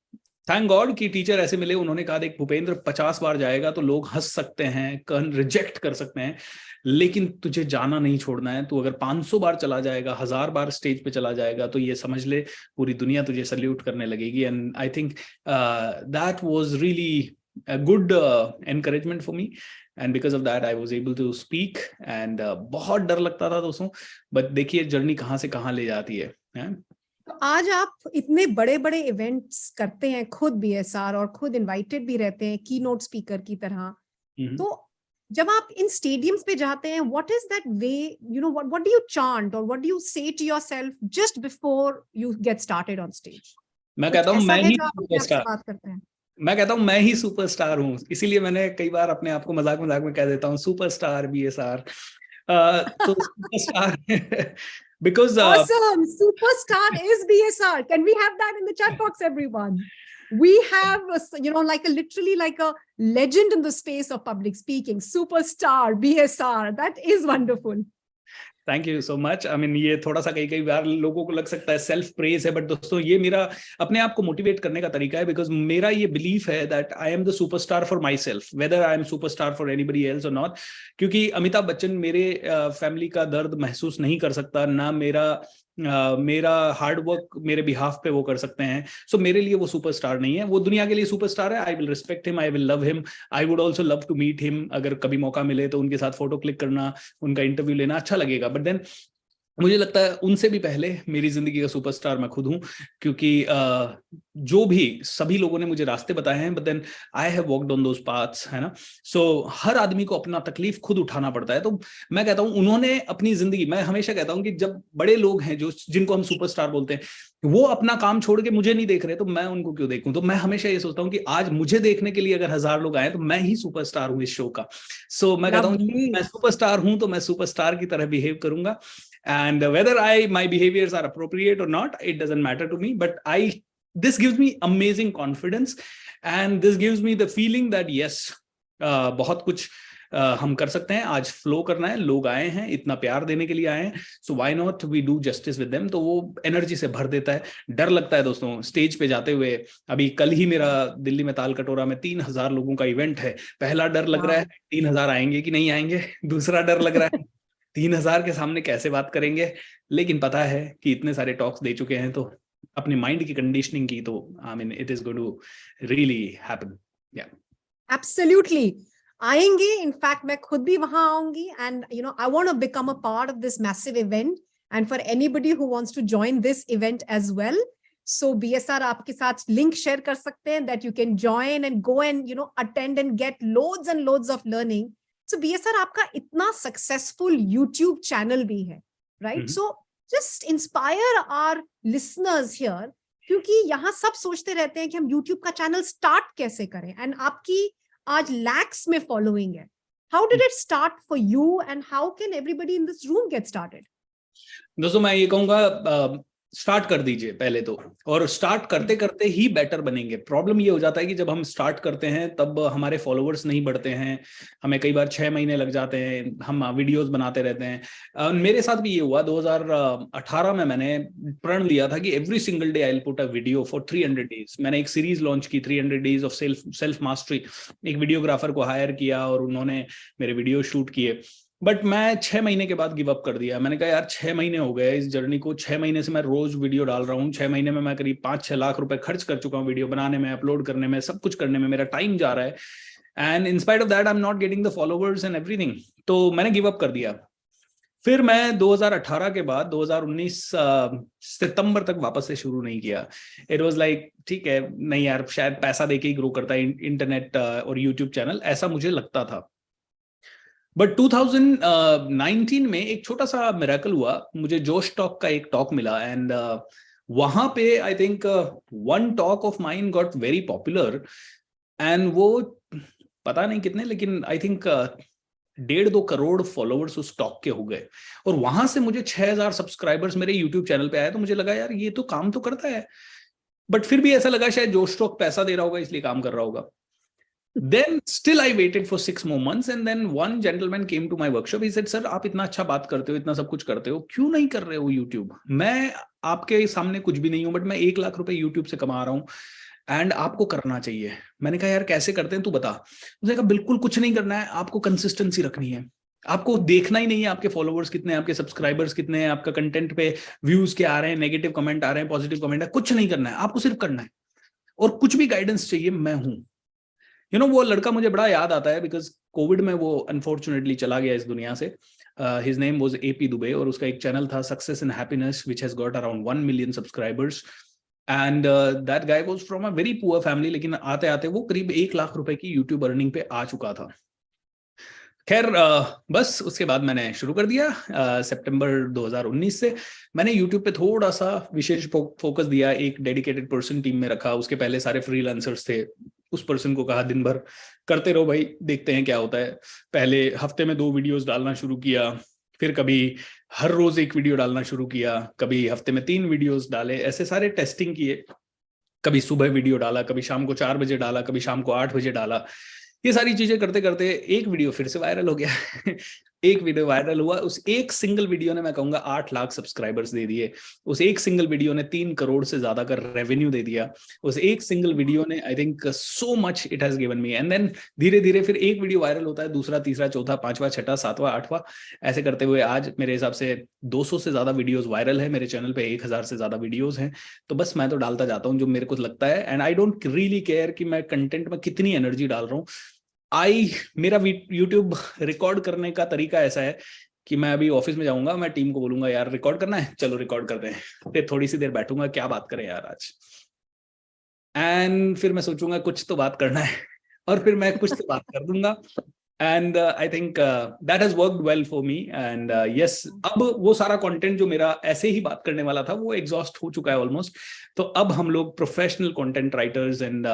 थैंक गॉड कि टीचर ऐसे मिले. उन्होंने कहा देख भूपेंद्र 50 बार जाएगा तो लोग हंस सकते हैं, रिजेक्ट कर सकते हैं, लेकिन तुझे जाना नहीं छोड़ना है. तू अगर 500 बार चला जाएगा, 1000 बार स्टेज पे चला जाएगा तो ये समझ ले पूरी दुनिया तुझे सल्यूट करने लगेगी. And I think that was really a good encouragement for me, and because of that I was able to speak. and बहुत डर लगता था दोस्तों, बट देखिए जर्नी कहाँ से कहाँ ले जाती है. तो आज आप इतने बड़े बड़े इवेंट्स करते हैं खुद BSR और खुद इनवाइटेड भी रहते हैं की नोट स्पीकर की तरह. तो जब आप इन स्टेडियम्स पे जाते हैं, what is that way, you know, what do you chant और what do you say to yourself just before you get started on stage? मैं कहता हूँ मैं ही सुपरस्टार हूँ. इसीलिए मैंने कई बार अपने आप को मजाक मजाक में कह देता हूँ सुपरस्टार BSR. तो superstar Because awesome, superstar is BSR. Can we have that in the chat box, everyone? We have like literally like a legend in the space of public speaking. Superstar BSR. That is wonderful. Thank you so much. I mean ये थोड़ा सा कई बार लोगों को लग सकता है self praise है, बट दोस्तों ये मेरा अपने आप को मोटिवेट करने का तरीका है, बिकॉज मेरा ये बिलीफ है that I am the superstar for my self, whether I am superstar for anybody else और नॉट। क्योंकि अमिताभ बच्चन मेरे फैमिली का दर्द महसूस नहीं कर सकता, ना मेरा हार्ड वर्क मेरे बिहाफ पे वो कर सकते हैं। सो मेरे लिए वो सुपरस्टार नहीं है, वो दुनिया के लिए सुपरस्टार है। I will respect him, I will love him, I would also love to meet him. अगर कभी मौका मिले तो उनके साथ फोटो क्लिक करना, उनका इंटरव्यू लेना अच्छा लगेगा। बट देन मुझे लगता है उनसे भी पहले मेरी जिंदगी का सुपरस्टार मैं खुद हूं, क्योंकि जो भी सभी लोगों ने मुझे रास्ते बताए हैं, but then I have walked on those paths, है ना। सो हर आदमी को अपना तकलीफ खुद उठाना पड़ता है। तो मैं कहता हूं उन्होंने अपनी जिंदगी, मैं हमेशा कहता हूं कि जब बड़े लोग हैं जिनको हम सुपरस्टार बोलते हैं, वो अपना काम छोड़ के मुझे नहीं देख रहे, तो मैं उनको क्यों देखूं। तो मैं हमेशा ये सोचता हूं कि आज मुझे देखने के लिए अगर 1000 लोग आए तो मैं ही सुपरस्टार हूं इस शो का। सो मैं कहता हूं मैं सुपरस्टार हूं तो मैं सुपरस्टार की तरह बिहेव करूंगा। And whether my behaviors are appropriate or not, it doesn't matter to me, but this gives me amazing confidence, and this gives me the feeling that yes, बहुत कुछ हम कर सकते हैं। आज फ्लो करना है, लोग आए हैं, इतना प्यार देने के लिए आए हैं, so why not we do justice with them। तो वो एनर्जी से भर देता है। डर लगता है दोस्तों स्टेज पे जाते हुए। अभी कल ही मेरा दिल्ली में ताल कटोरा में 3000 लोगों का इवेंट है। पहला डर लग रहा है 3000 आएंगे कि नहीं आएंगे, दूसरा डर लग रहा है 3000 के सामने कैसे बात करेंगे, लेकिन पता है कि इतने सारे टॉक्स दे चुके हैं, तो अपने माइंड की कंडीशनिंग की, तो I mean it is going to really happen. या एब्सोल्युटली आएंगे। इनफैक्ट मैं खुद भी वहां आऊंगी, and I want to become a part of this massive event, and for anybody who wants to join this event as well, so BSR आपके साथ link share कर सकते हैं that you can join and go and attend and get loads and loads of learning. So BSR आपका इतना successful YouTube channel भी है, right? So just inspire our listeners here, क्योंकि यहाँ सब सोचते रहते हैं कि हम YouTube का चैनल स्टार्ट कैसे करें, एंड आपकी आज लैक्स में फॉलोइंग है। How did it start for you, and how can everybody in this room get started? दोस्तों मैं ये कहूंगा स्टार्ट कर दीजिए पहले तो, और स्टार्ट करते करते ही बेटर बनेंगे। प्रॉब्लम ये हो जाता है कि जब हम स्टार्ट करते हैं तब हमारे फॉलोअर्स नहीं बढ़ते हैं, हमें कई बार 6 महीने लग जाते हैं, हम वीडियोस बनाते रहते हैं। मेरे साथ भी ये हुआ। 2018 में मैंने प्रण लिया था कि every single day I will put a video for 300 days. मैंने एक सीरीज लॉन्च की 300 डेज ऑफ सेल्फ मास्टरी। एक वीडियोग्राफर को हायर किया और उन्होंने मेरे वीडियो शूट किए, बट मैं 6 महीने के बाद गिव अप कर दिया। मैंने कहा यार 6 महीने हो गए इस जर्नी को, 6 महीने से मैं रोज वीडियो डाल रहा हूँ, 6 महीने में मैं करीब 5-6 लाख रुपए खर्च कर चुका हूँ वीडियो बनाने में, अपलोड करने में, सब कुछ करने में मेरा टाइम जा रहा है, and in spite of that I am not getting the followers and everything. तो मैंने गिव अप कर दिया। फिर मैं 2018 के बाद 2019 सितंबर तक वापस से शुरू नहीं किया। इट वाज लाइक ठीक है, नहीं यार शायद पैसा देके ही ग्रो करता है इंटरनेट और यूट्यूब चैनल, ऐसा मुझे लगता था। बट 2019 में एक छोटा सा मिरेकल हुआ। मुझे जोश टॉक का एक टॉक मिला, एंड वहां पे I think one talk of mine got very popular, and वो पता नहीं कितने, लेकिन आई थिंक 1.5-2 करोड़ फॉलोअर्स उस टॉक के हो गए। और वहां से मुझे 6000 सब्सक्राइबर्स मेरे यूट्यूब चैनल पे आए। तो मुझे लगा यार ये तो काम तो करता है, बट फिर भी ऐसा लगा शायद जोश टॉक पैसा दे रहा होगा इसलिए काम कर रहा होगा। Then still I waited for 6 more months, and then one gentleman came to my workshop. He said, "Sir, आप इतना अच्छा बात करते हो, इतना सब कुछ करते हो, क्यों नहीं कर रहे हो YouTube? मैं आपके सामने कुछ भी नहीं हूं, बट मैं 1 लाख रुपए YouTube से कमा रहा हूँ, एंड आपको करना चाहिए।" मैंने कहा यार कैसे करते हैं तू बता। उसने कहा बिल्कुल कुछ नहीं करना है, आपको कंसिस्टेंसी रखनी है, आपको देखना ही नहीं है आपके फॉलोवर्स कितने हैं, आपके सब्सक्राइबर्स कितने हैं, आपका कंटेंट पे व्यूज क्या आ रहे हैं, नेगेटिव कमेंट आ रहे हैं, पॉजिटिव कमेंट है, कुछ नहीं करना है, आपको सिर्फ करना है। और कुछ भी गाइडेंस चाहिए, मैं हूं। वो लड़का मुझे बड़ा याद आता है, बिकॉज कोविड में वो अनफॉर्चुनेटली चला गया इस दुनिया से। His name was AP Dubey, और उसका एक चैनल था success and happiness, which has got around 1 million subscribers, and that guy was from a very poor family, लेकिन आते आते वो करीब 1 लाख रुपए की यूट्यूब अर्निंग पे आ चुका था। खैर बस उसके बाद मैंने शुरू कर दिया। सितंबर 2019 से मैंने YouTube पे थोड़ा सा विशेष फोकस दिया, एक डेडिकेटेड पर्सन टीम में रखा। उसके पहले सारे फ्रीलांसर्स थे, उस पर्सन को कहा दिन भर करते रहो भाई, देखते हैं क्या होता है। पहले हफ्ते में 2 वीडियोस डालना शुरू किया, फिर कभी हर रोज एक वीडियो डालना शुरू किया, कभी हफ्ते में 3 वीडियोस डाले, ऐसे सारे टेस्टिंग किए। कभी सुबह वीडियो डाला, कभी शाम को 4 बजे डाला, कभी शाम को 8 बजे डाला। ये सारी चीजें करते करते एक वीडियो फिर से वायरल हो गया। एक वीडियो वायरल हुआ, उस एक सिंगल वीडियो ने मैं कहूंगा 8 लाख सब्सक्राइबर्स दे दिए। उस एक सिंगल वीडियो ने 3 करोड़ से ज्यादा का रेवेन्यू दे दिया। उस एक सिंगल वीडियो ने I think so much it has given me. And then धीरे धीरे फिर एक वीडियो वायरल होता है, दूसरा, तीसरा, चौथा, पांचवा, छठा, सातवां, आठवां, ऐसे करते हुए आज मेरे हिसाब से 200 से ज्यादा वीडियोस वायरल है। मेरे चैनल पे 1000 से ज्यादा वीडियोस हैं। तो बस मैं तो डालता जाता हूँ जो मेरे को लगता है, and I don't really care कि मैं कंटेंट में कितनी एनर्जी डाल रहा हूँ। मेरा यूट्यूब रिकॉर्ड करने का तरीका ऐसा है कि मैं अभी ऑफिस में जाऊंगा, मैं टीम को बोलूंगा यार रिकॉर्ड करना है, चलो रिकॉर्ड करते हैं। फिर थोड़ी सी देर बैठूंगा, क्या बात करें यार आज, एंड फिर मैं सोचूंगा कुछ तो बात करना है, और फिर मैं कुछ तो बात कर दूंगा। And I think that has worked well for me. And yes, अब वो सारा कंटेंट जो मेरा ऐसे ही बात करने वाला था वो एग्जॉस्ट हो चुका है ऑलमोस्ट। तो अब हम लोग professional content writers and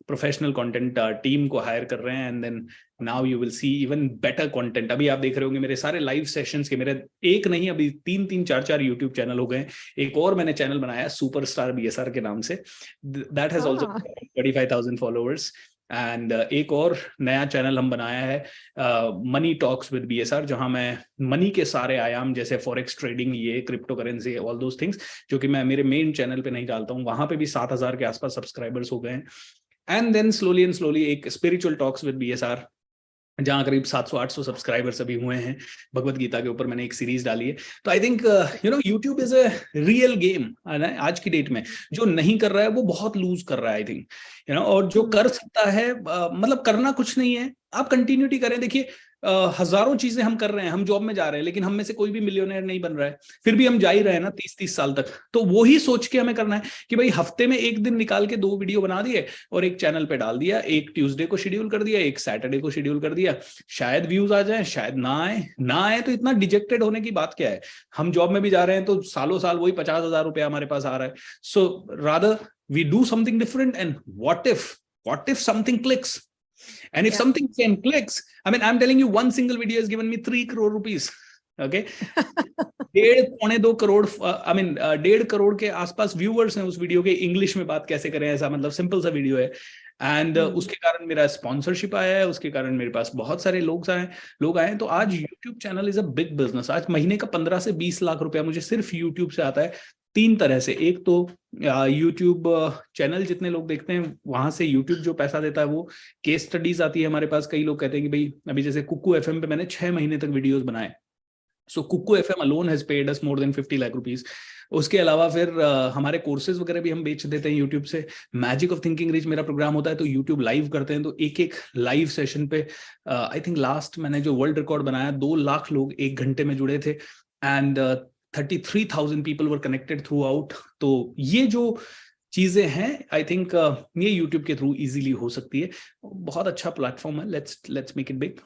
professional content team को हायर कर रहे हैं, and then now you will see even better content. अभी आप देख रहे होंगे मेरे सारे लाइव सेशंस के, मेरे एक नहीं अभी 3-3, 4-4 यूट्यूब चैनल हो गए। एक और मैंने चैनल बनाया सुपरस्टार BSR के नाम से, that has also 25,000 followers. And एक और नया चैनल हम बनाया है मनी टॉक्स विद BSR, जहां मैं मनी के सारे आयाम जैसे फॉरेक्स ट्रेडिंग, ये crypto currency, all those things, जो कि मैं मेरे मेन चैनल पे नहीं डालता हूँ, वहां पे भी 7,000 के आसपास सब्सक्राइबर्स हो गए हैं। And then slowly and slowly एक स्पिरिचुअल टॉक्स विद BSR, जहां करीब 700-800 सब्सक्राइबर्स अभी हुए हैं। भगवत गीता के ऊपर मैंने एक सीरीज डाली है। तो I think YouTube is a real game आज की डेट में। जो नहीं कर रहा है वो बहुत लूज कर रहा है आई थिंक, और जो कर सकता है, मतलब करना कुछ नहीं है, आप कंटिन्यूटी करें। देखिए हजारों चीजें हम कर रहे हैं, हम जॉब में जा रहे हैं, लेकिन हम में से कोई भी मिलियनेयर नहीं बन रहा है, फिर भी हम जा ही रहे हैं ना 30-30 साल तक। तो वो ही सोच के हमें करना है कि भाई हफ्ते में एक दिन निकाल के 2 वीडियो बना दिए और एक चैनल पे डाल दिया, एक ट्यूसडे को शेड्यूल कर दिया, एक सैटरडे को शेड्यूल कर दिया। शायद व्यूज आ जाए, शायद ना आए तो इतना डिजेक्टेड होने की बात क्या है। हम जॉब में भी जा रहे हैं तो सालों साल वही 50,000 रुपया हमारे पास आ रहा है। So rather we do something different, and what if something clicks. And if something can clicks, I mean, I'm telling you, one single video has given me 3 crore rupees. Okay. 1.5-2 crore, I mean, 1.5 crore के आसपास viewers हैं उस video के। English में बात कैसे करें, ऐसा मतलब सिंपल सा वीडियो है। एंड उसके कारण मेरा स्पॉन्सरशिप आया है, उसके कारण मेरे पास बहुत सारे लोग आए। तो आज YouTube channel is a big business. आज महीने का 15 से 20 लाख रुपया मुझे सिर्फ यूट्यूब से आता है, 3 तरह से। एक तो यूट्यूब चैनल जितने लोग देखते हैं वहां से यूट्यूब जो पैसा देता है, वो केस स्टडीज आती है हमारे पास। कई लोग कहते हैं कि भाई अभी जैसे कुक्कू FM पे मैंने 6 महीने तक वीडियोस बनाए, सो कुक्कू FM alone has paid us more than 50 lakh rupees. उसके अलावा फिर हमारे कोर्सेज वगैरह भी हम बेच देते हैं यूट्यूब से। मैजिक ऑफ थिंकिंग रिच मेरा प्रोग्राम होता है तो यूट्यूब लाइव करते हैं, तो एक लाइव सेशन पे आई थिंक लास्ट मैंने जो वर्ल्ड रिकॉर्ड बनाया 2 लाख लोग 1 घंटे में जुड़े थे, and 33,000 people were connected through out. तो ये जो चीजें हैं आई थिंक ये यूट्यूब के थ्रू इजीली हो सकती है। बहुत अच्छा प्लेटफॉर्म है, let's make it big.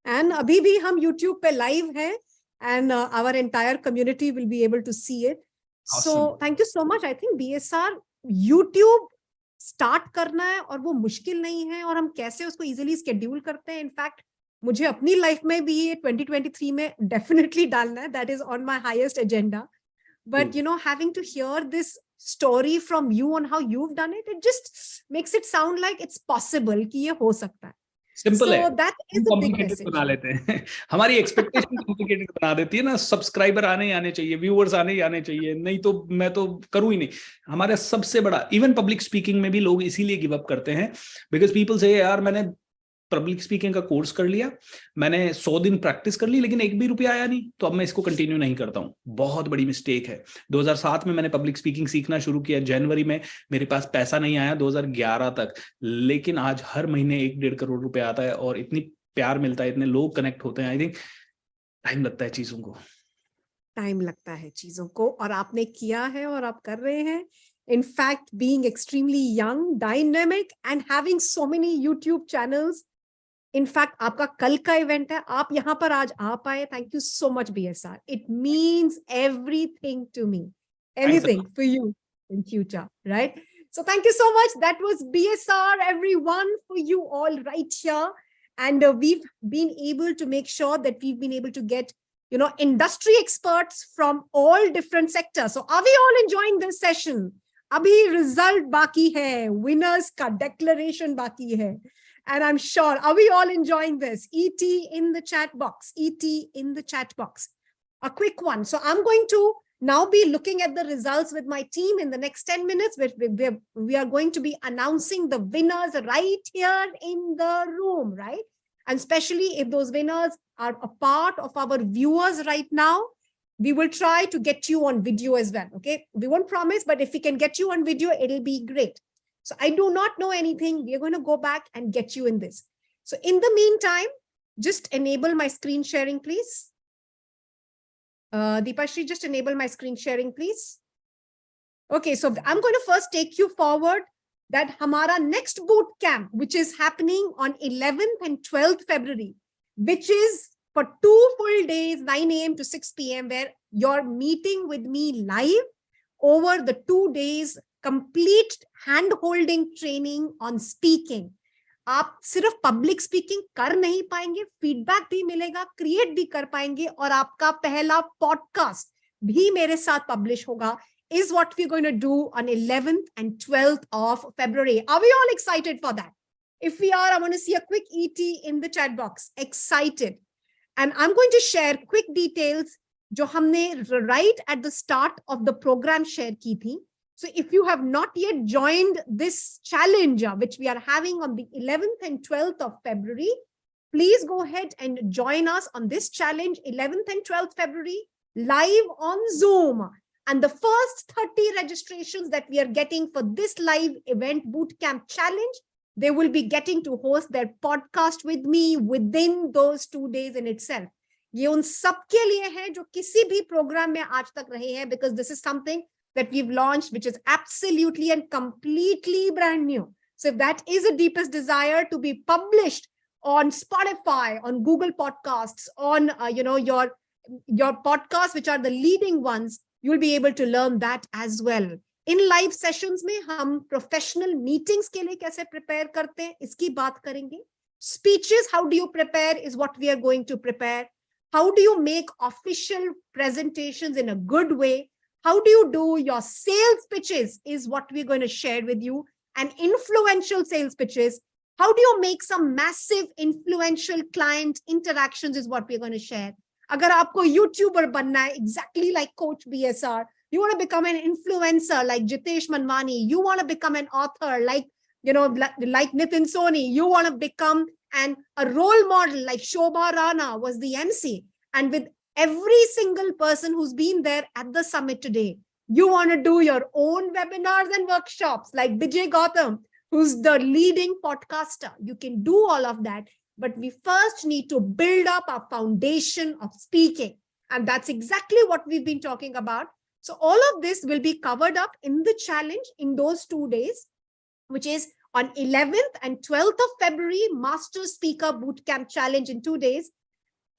And अभी भी हम यूट्यूब पे लाइव हैं, and our entire community will be able to see it. Awesome. So thank you so much. I think BSR YouTube start करना है और वो मुश्किल नहीं है, और हम कैसे उसको easily schedule करते हैं। इनफैक्ट मुझे अपनी लाइफ में भी ये 2023 में डेफिनेटली डालना है, that is on my highest agenda. But you know, having to hear this story from you on how you've done it, it just makes it sound like it's possible कि ये हो सकता है। सिंपल है, complicated बना लेते हैं। हमारी एक्सपेक्टेशन कॉम्प्लिकेटेड बना देती है ना। सब्सक्राइबर आने ही आने चाहिए, व्यूअर्स आने ही आने चाहिए, नहीं तो मैं तो करूं ही नहीं। हमारा सबसे बड़ा, इवन पब्लिक स्पीकिंग में भी लोग इसीलिए गिव अप करते हैं, बिकॉज पीपल से यार मैंने पब्लिक स्पीकिंग का कोर्स कर लिया, मैंने 100 दिन प्रैक्टिस कर ली, लेकिन 1 भी रुपया आया नहीं, तो अब मैं इसको कंटिन्यू नहीं करता हूँ। बहुत बड़ी मिस्टेक है। 2007 में मैंने पब्लिक स्पीकिंग सीखना शुरू किया, जनवरी में मेरे पास पैसा नहीं आया 2011 तक, लेकिन आज हर महीने 1-1.5 करोड़ रुपया आता है, और इतनी प्यार मिलता है, इतने लोग कनेक्ट होते हैं। आई थिंक टाइम लगता है चीजों को, टाइम लगता है चीजों को, और आपने किया है और आप कर रहे हैं। In fact, being extremely young, dynamic, and having so many YouTube channels. In fact, आपका कल का इवेंट है, आप यहाँ पर आज आ पाए, thank you so much BSR. It means everything to me, anything for you in future, right? So thank you so much. That was BSR, everyone, for you all right here. And we've been able to make sure that we've been able to get industry experts from all different sectors. So are we all enjoying this session? Abhi result baki hai, winners ka declaration baki hai. And I'm sure, are we all enjoying this? ET in the chat box, ET in the chat box. A quick one. So I'm going to now be looking at the results with my team in the next 10 minutes. We are going to be announcing the winners right here in the room, right? And especially if those winners are a part of our viewers right now, we will try to get you on video as well, okay? We won't promise, but if we can get you on video, it'll be great. So I do not know anything. We're going to go back and get you in this. So in the meantime, just enable my screen sharing, please. Deepashri, just enable my screen sharing, please. Okay, so I'm going to first take you forward that Hamara next boot camp, which is happening on 11th and 12th February, which is for 2 full days, 9 a.m. to 6 p.m., where you're meeting with me live over the 2 days, complete hand-holding training on speaking. आप सिर्फ public speaking कर नहीं पाएंगे, feedback भी मिलेगा, create भी कर पाएंगे, और आपका पहला पॉडकास्ट भी मेरे साथ पब्लिश होगा. Is what we're going to do on 11th and 12th of February. Are we all excited for that? If we are, I want to see a quick ET in the chat box. Excited. And I'm going to share quick details जो हमने right at the start of the program share की थी. So if you have not yet joined this challenge, which we are having on the 11th and 12th of February, please go ahead and join us on this challenge, 11th and 12th February, live on Zoom. And the first 30 registrations that we are getting for this live event bootcamp challenge, they will be getting to host their podcast with me within those 2 days in itself. ये उन सबके लिए है जो किसी भी program में आज तक रहे हैं, because this is something that we've launched, which is absolutely and completely brand new. So if that is a deepest desire to be published on Spotify, on Google Podcasts, on your podcasts, which are the leading ones, you'll be able to learn that as well. In live sessions में हम professional meetings के लिए कैसे prepare करते हैं, इसकी बात करेंगे. Speeches, how do you prepare is what we are going to prepare. How do you make official presentations in a good way? How do you do your sales pitches is what we're going to share with you, and influential sales pitches. How do you make some massive influential client interactions is what we're going to share. अगर आपको YouTuber बनना है, exactly like Coach BSR, you want to become an influencer like Jitesh Manwani, you want to become an author like, like Nitin Soni, you want to become a role model like Shobha Rana was the MC. And with every single person who's been there at the summit today, you want to do your own webinars and workshops like Vijay Gautam, who's the leading podcaster. You can do all of that, but we first need to build up our foundation of speaking. And that's exactly what we've been talking about. So all of this will be covered up in the challenge in those 2 days, which is on 11th and 12th of February, Master Speaker Bootcamp Challenge in 2 days.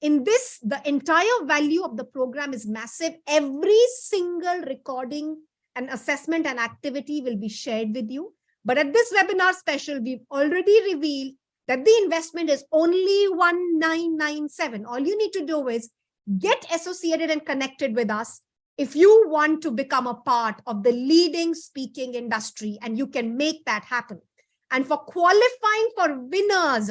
In this, the entire value of the program is massive. Every single recording and assessment and activity will be shared with you. But at this webinar special, we've already revealed that the investment is only 1997. All you need to do is get associated and connected with us if you want to become a part of the leading speaking industry, and you can make that happen. And for qualifying for winners,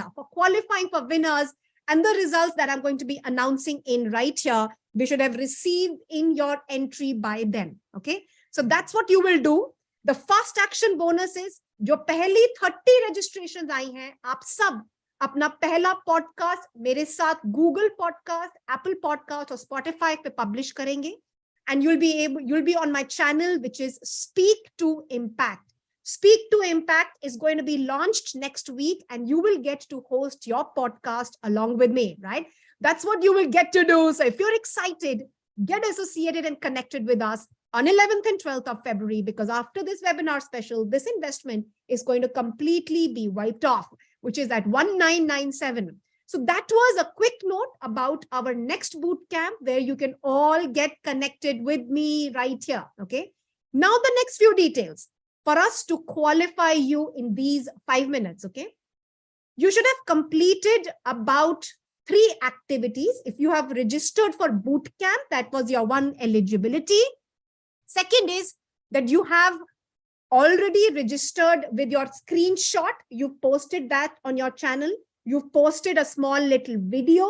and the results that I'm going to be announcing in right here, we should have received in your entry by then. Okay, so that's what you will do. The fast action bonus is जो पहली 30 registrations आई हैं, आप सब अपना पहला podcast मेरे साथ Google Podcast, Apple Podcast और Spotify पे publish करेंगे, and you'll be on my channel, which is Speak to Impact. Speak to Impact is going to be launched next week, and you will get to host your podcast along with me, right? That's what you will get to do. So if you're excited, get associated and connected with us on 11th and 12th of February, because after this webinar special, this investment is going to completely be wiped off, which is at 1997. So that was a quick note about our next boot camp, where you can all get connected with me right here. Okay. Now the next few details for us to qualify you in these 5 minutes. Okay. You should have completed about 3 activities. If you have registered for boot camp, that was your one eligibility. Second is that you have already registered with your screenshot. You posted that on your channel. You've posted a small little video,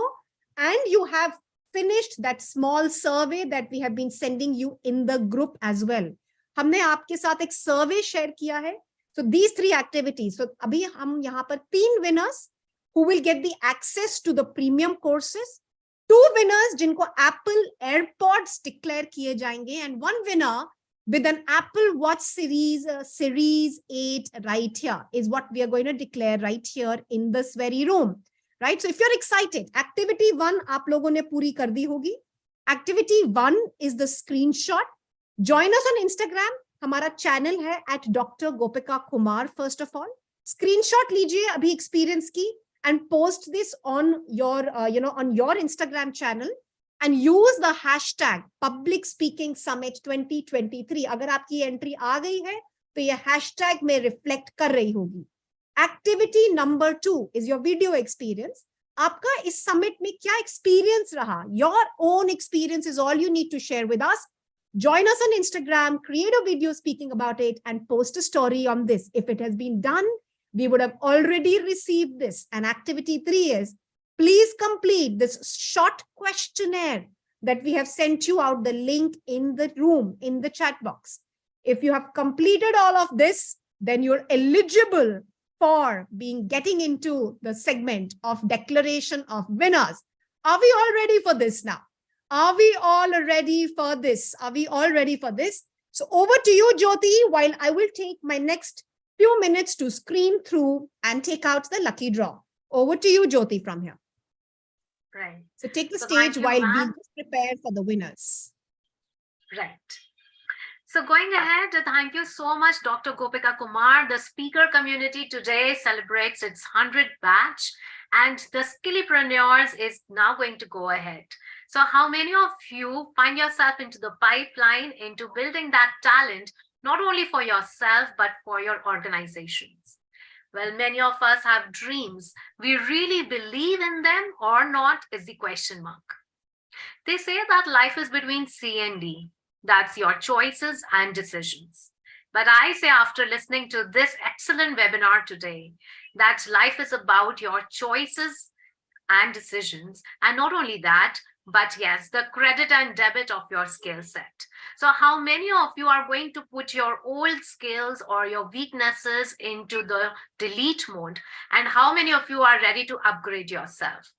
and you have finished that small survey that we have been sending you in the group as well. हमने आपके साथ एक survey share किया है. So these 3 activities. So अभी हम यहाँ पर 3 winners who will get the access to the premium courses, 2 winners जिनको Apple AirPods declare किए जाएंगे, and 1 winner with an Apple Watch Series 8 right here is what we are going to declare right here in this very room. Right? So if you're excited, activity 1 आप लोगों ने पूरी कर दी होगी. Activity 1 is the screenshot. Join us on Instagram. हमारा channel है @Dr. Gopika Kumar. First of all, screenshot लीजिए अभी experience की and post this on your on your Instagram channel and use the hashtag Public Speaking Summit 2023. अगर आपकी entry आ गई है तो ये hashtag में reflect कर रही होगी. Activity number 2 is your video experience. आपका इस summit में क्या experience रहा? Your own experience is all you need to share with us. Join us on Instagram, create a video speaking about it, and post a story on this. If it has been done, we would have already received this. And activity 3 is, please complete this short questionnaire that we have sent you out the link in the room, in the chat box. If you have completed all of this, then you're eligible for getting into the segment of declaration of winners. Are we all ready for this now? Are we all ready for this? Are we all ready for this? So over to you, Jyoti, while I will take my next few minutes to screen through and take out the lucky draw. Over to you, Jyoti, from here. Right. So take the stage while we prepare for the winners. Right. So going ahead, thank you so much, Dr. Gopika Kumar. The speaker community today celebrates its 100th batch, and the Skillpreneurs is now going to go ahead. So how many of you find yourself into the pipeline into building that talent, not only for yourself, but for your organizations? Well, many of us have dreams. We really believe in them or not is the question mark. They say that life is between C and D. That's your choices and decisions. But I say, after listening to this excellent webinar today, that life is about your choices and decisions. And not only that, but yes, the credit and debit of your skill set. So how many of you are going to put your old skills or your weaknesses into the delete mode? And how many of you are ready to upgrade yourself?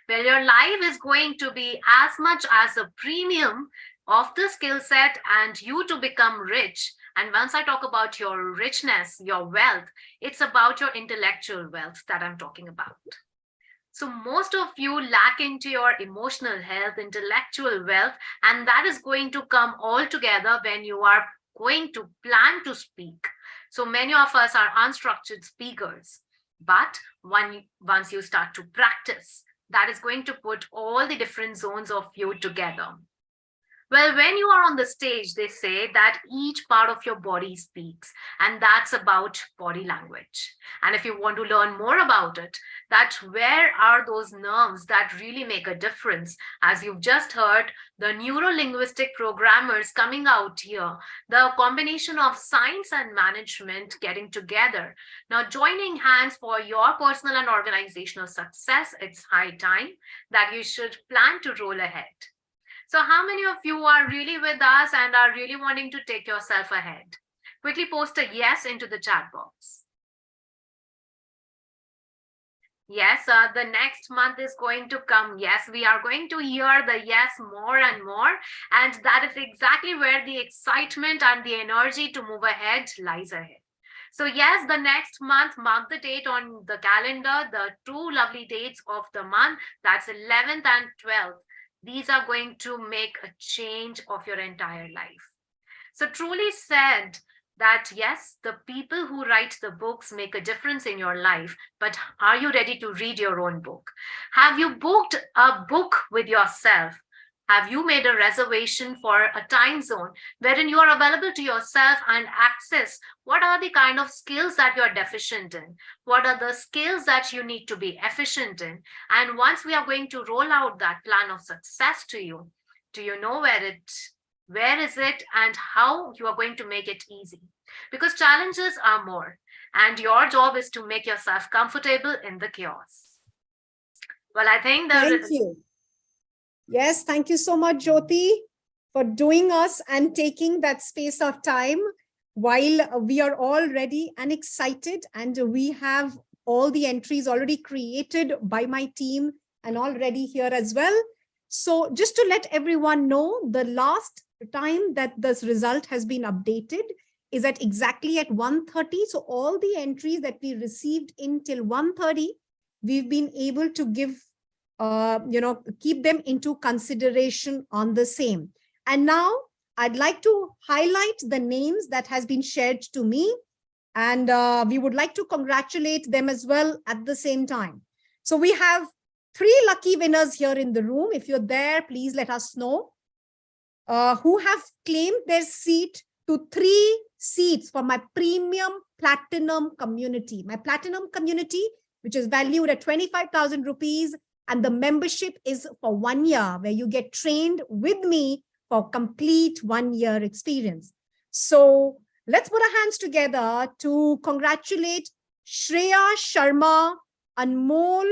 Well, your life is going to be as much as a premium of the skill set and you to become rich. And once I talk about your richness, your wealth, it's about your intellectual wealth that I'm talking about. So most of you lack into your emotional health, intellectual wealth, and that is going to come all together when you are going to plan to speak. So many of us are unstructured speakers, but once you start to practice, that is going to put all the different zones of you together. Well, when you are on the stage, they say that each part of your body speaks, and that's about body language. And if you want to learn more about it, that where are those nerves that really make a difference? As you've just heard, the neuro-linguistic programmers coming out here, the combination of science and management getting together. Now, joining hands for your personal and organizational success, it's high time that you should plan to roll ahead. So how many of you are really with us and are really wanting to take yourself ahead? Quickly post a yes into the chat box. Yes, the next month is going to come. Yes, we are going to hear the yes more and more. And that is exactly where the excitement and the energy to move ahead lies ahead. So yes, the next month, mark the date on the calendar, the 2 lovely dates of the month, that's 11th and 12th. These are going to make a change of your entire life. So truly said that yes, the people who write the books make a difference in your life, but are you ready to read your own book? Have you booked a book with yourself? Have you made a reservation for a time zone wherein you are available to yourself and access what are the kind of skills that you are deficient in? What are the skills that you need to be efficient in? And once we are going to roll out that plan of success to you, do you know where is it and how you are going to make it easy? Because challenges are more, and your job is to make yourself comfortable in the chaos. Well, I think that— Thank you. Yes, thank you so much, Jyoti, for doing us and taking that space of time while we are all ready and excited, and we have all the entries already created by my team and already here as well. So just to let everyone know, the last time that this result has been updated is at exactly at 1:30. So all the entries that we received until 1:30, we've been able to give, keep them into consideration on the same. And now I'd like to highlight the names that has been shared to me, and we would like to congratulate them as well at the same time. So we have 3 lucky winners here in the room. If you're there, please let us know, who have claimed their seat to 3 seats for my premium platinum community. My platinum community, which is valued at 25,000 rupees, and the membership is for 1 year, where you get trained with me for complete 1 year experience. So let's put our hands together to congratulate Shreya Sharma, Anmol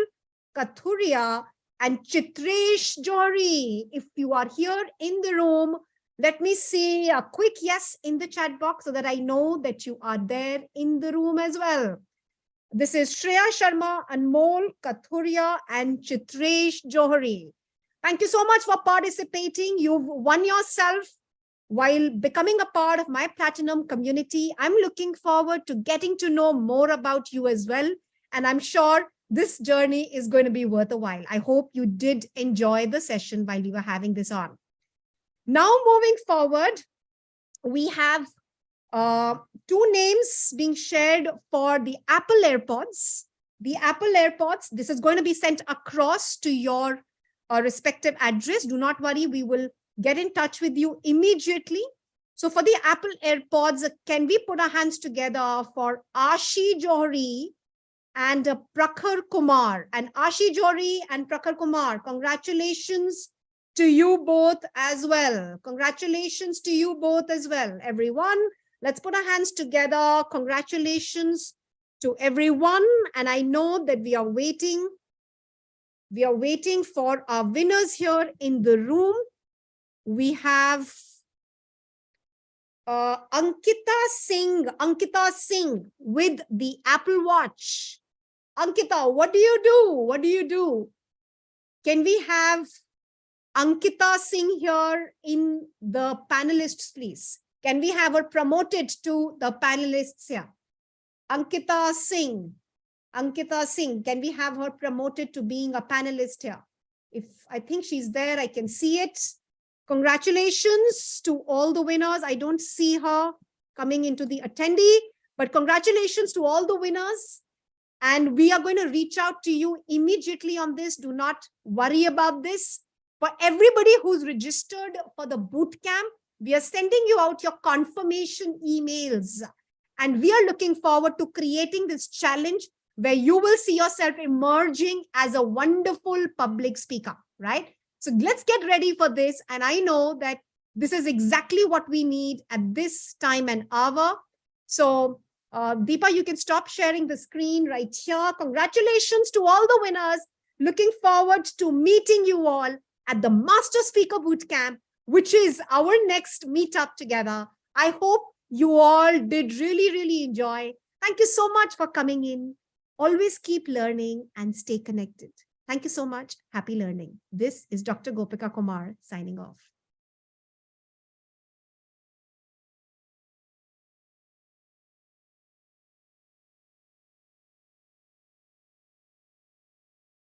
Kathuria, and Chitresh Johri. If you are here in the room, let me see a quick yes in the chat box so that I know that you are there in the room as well. This is Shreya Sharma, Anmol Kathuria, and Chitresh Johri. Thank you so much for participating. You've won yourself while becoming a part of my platinum community. I'm looking forward to getting to know more about you as well. And I'm sure this journey is going to be worth a while. I hope you did enjoy the session while we were having this on. Now moving forward, we have 2 names being shared for the Apple AirPods. The Apple AirPods, this is going to be sent across to your respective address. Do not worry, we will get in touch with you immediately. So for the Apple AirPods, can we put our hands together for Ashi Johri and Prakhar Kumar? And Ashi Johri and Prakhar Kumar, congratulations to you both as well. Congratulations to you both as well, everyone. Let's put our hands together. Congratulations to everyone. And I know that we are waiting. We are waiting for our winners here in the room. We have Ankita Singh with the Apple Watch. Ankita, what do you do? What do you do? Can we have Ankita Singh here in the panelists, please? Can we have her promoted to the panelists here? Ankita Singh. Ankita Singh, can we have her promoted to being a panelist here? If I think she's there, I can see it. Congratulations to all the winners. I don't see her coming into the attendee, but congratulations to all the winners. And we are going to reach out to you immediately on this. Do not worry about this. For everybody who's registered for the bootcamp, we are sending you out your confirmation emails. And we are looking forward to creating this challenge where you will see yourself emerging as a wonderful public speaker, right? So let's get ready for this. And I know that this is exactly what we need at this time and hour. So Deepa, you can stop sharing the screen right here. Congratulations to all the winners. Looking forward to meeting you all at the Master Speaker Bootcamp, which is our next meetup together. I hope you all did really enjoy. Thank you so much for coming in. Always keep learning and stay connected. Thank you so much. Happy learning. This is Dr. Gopika Kumar signing off.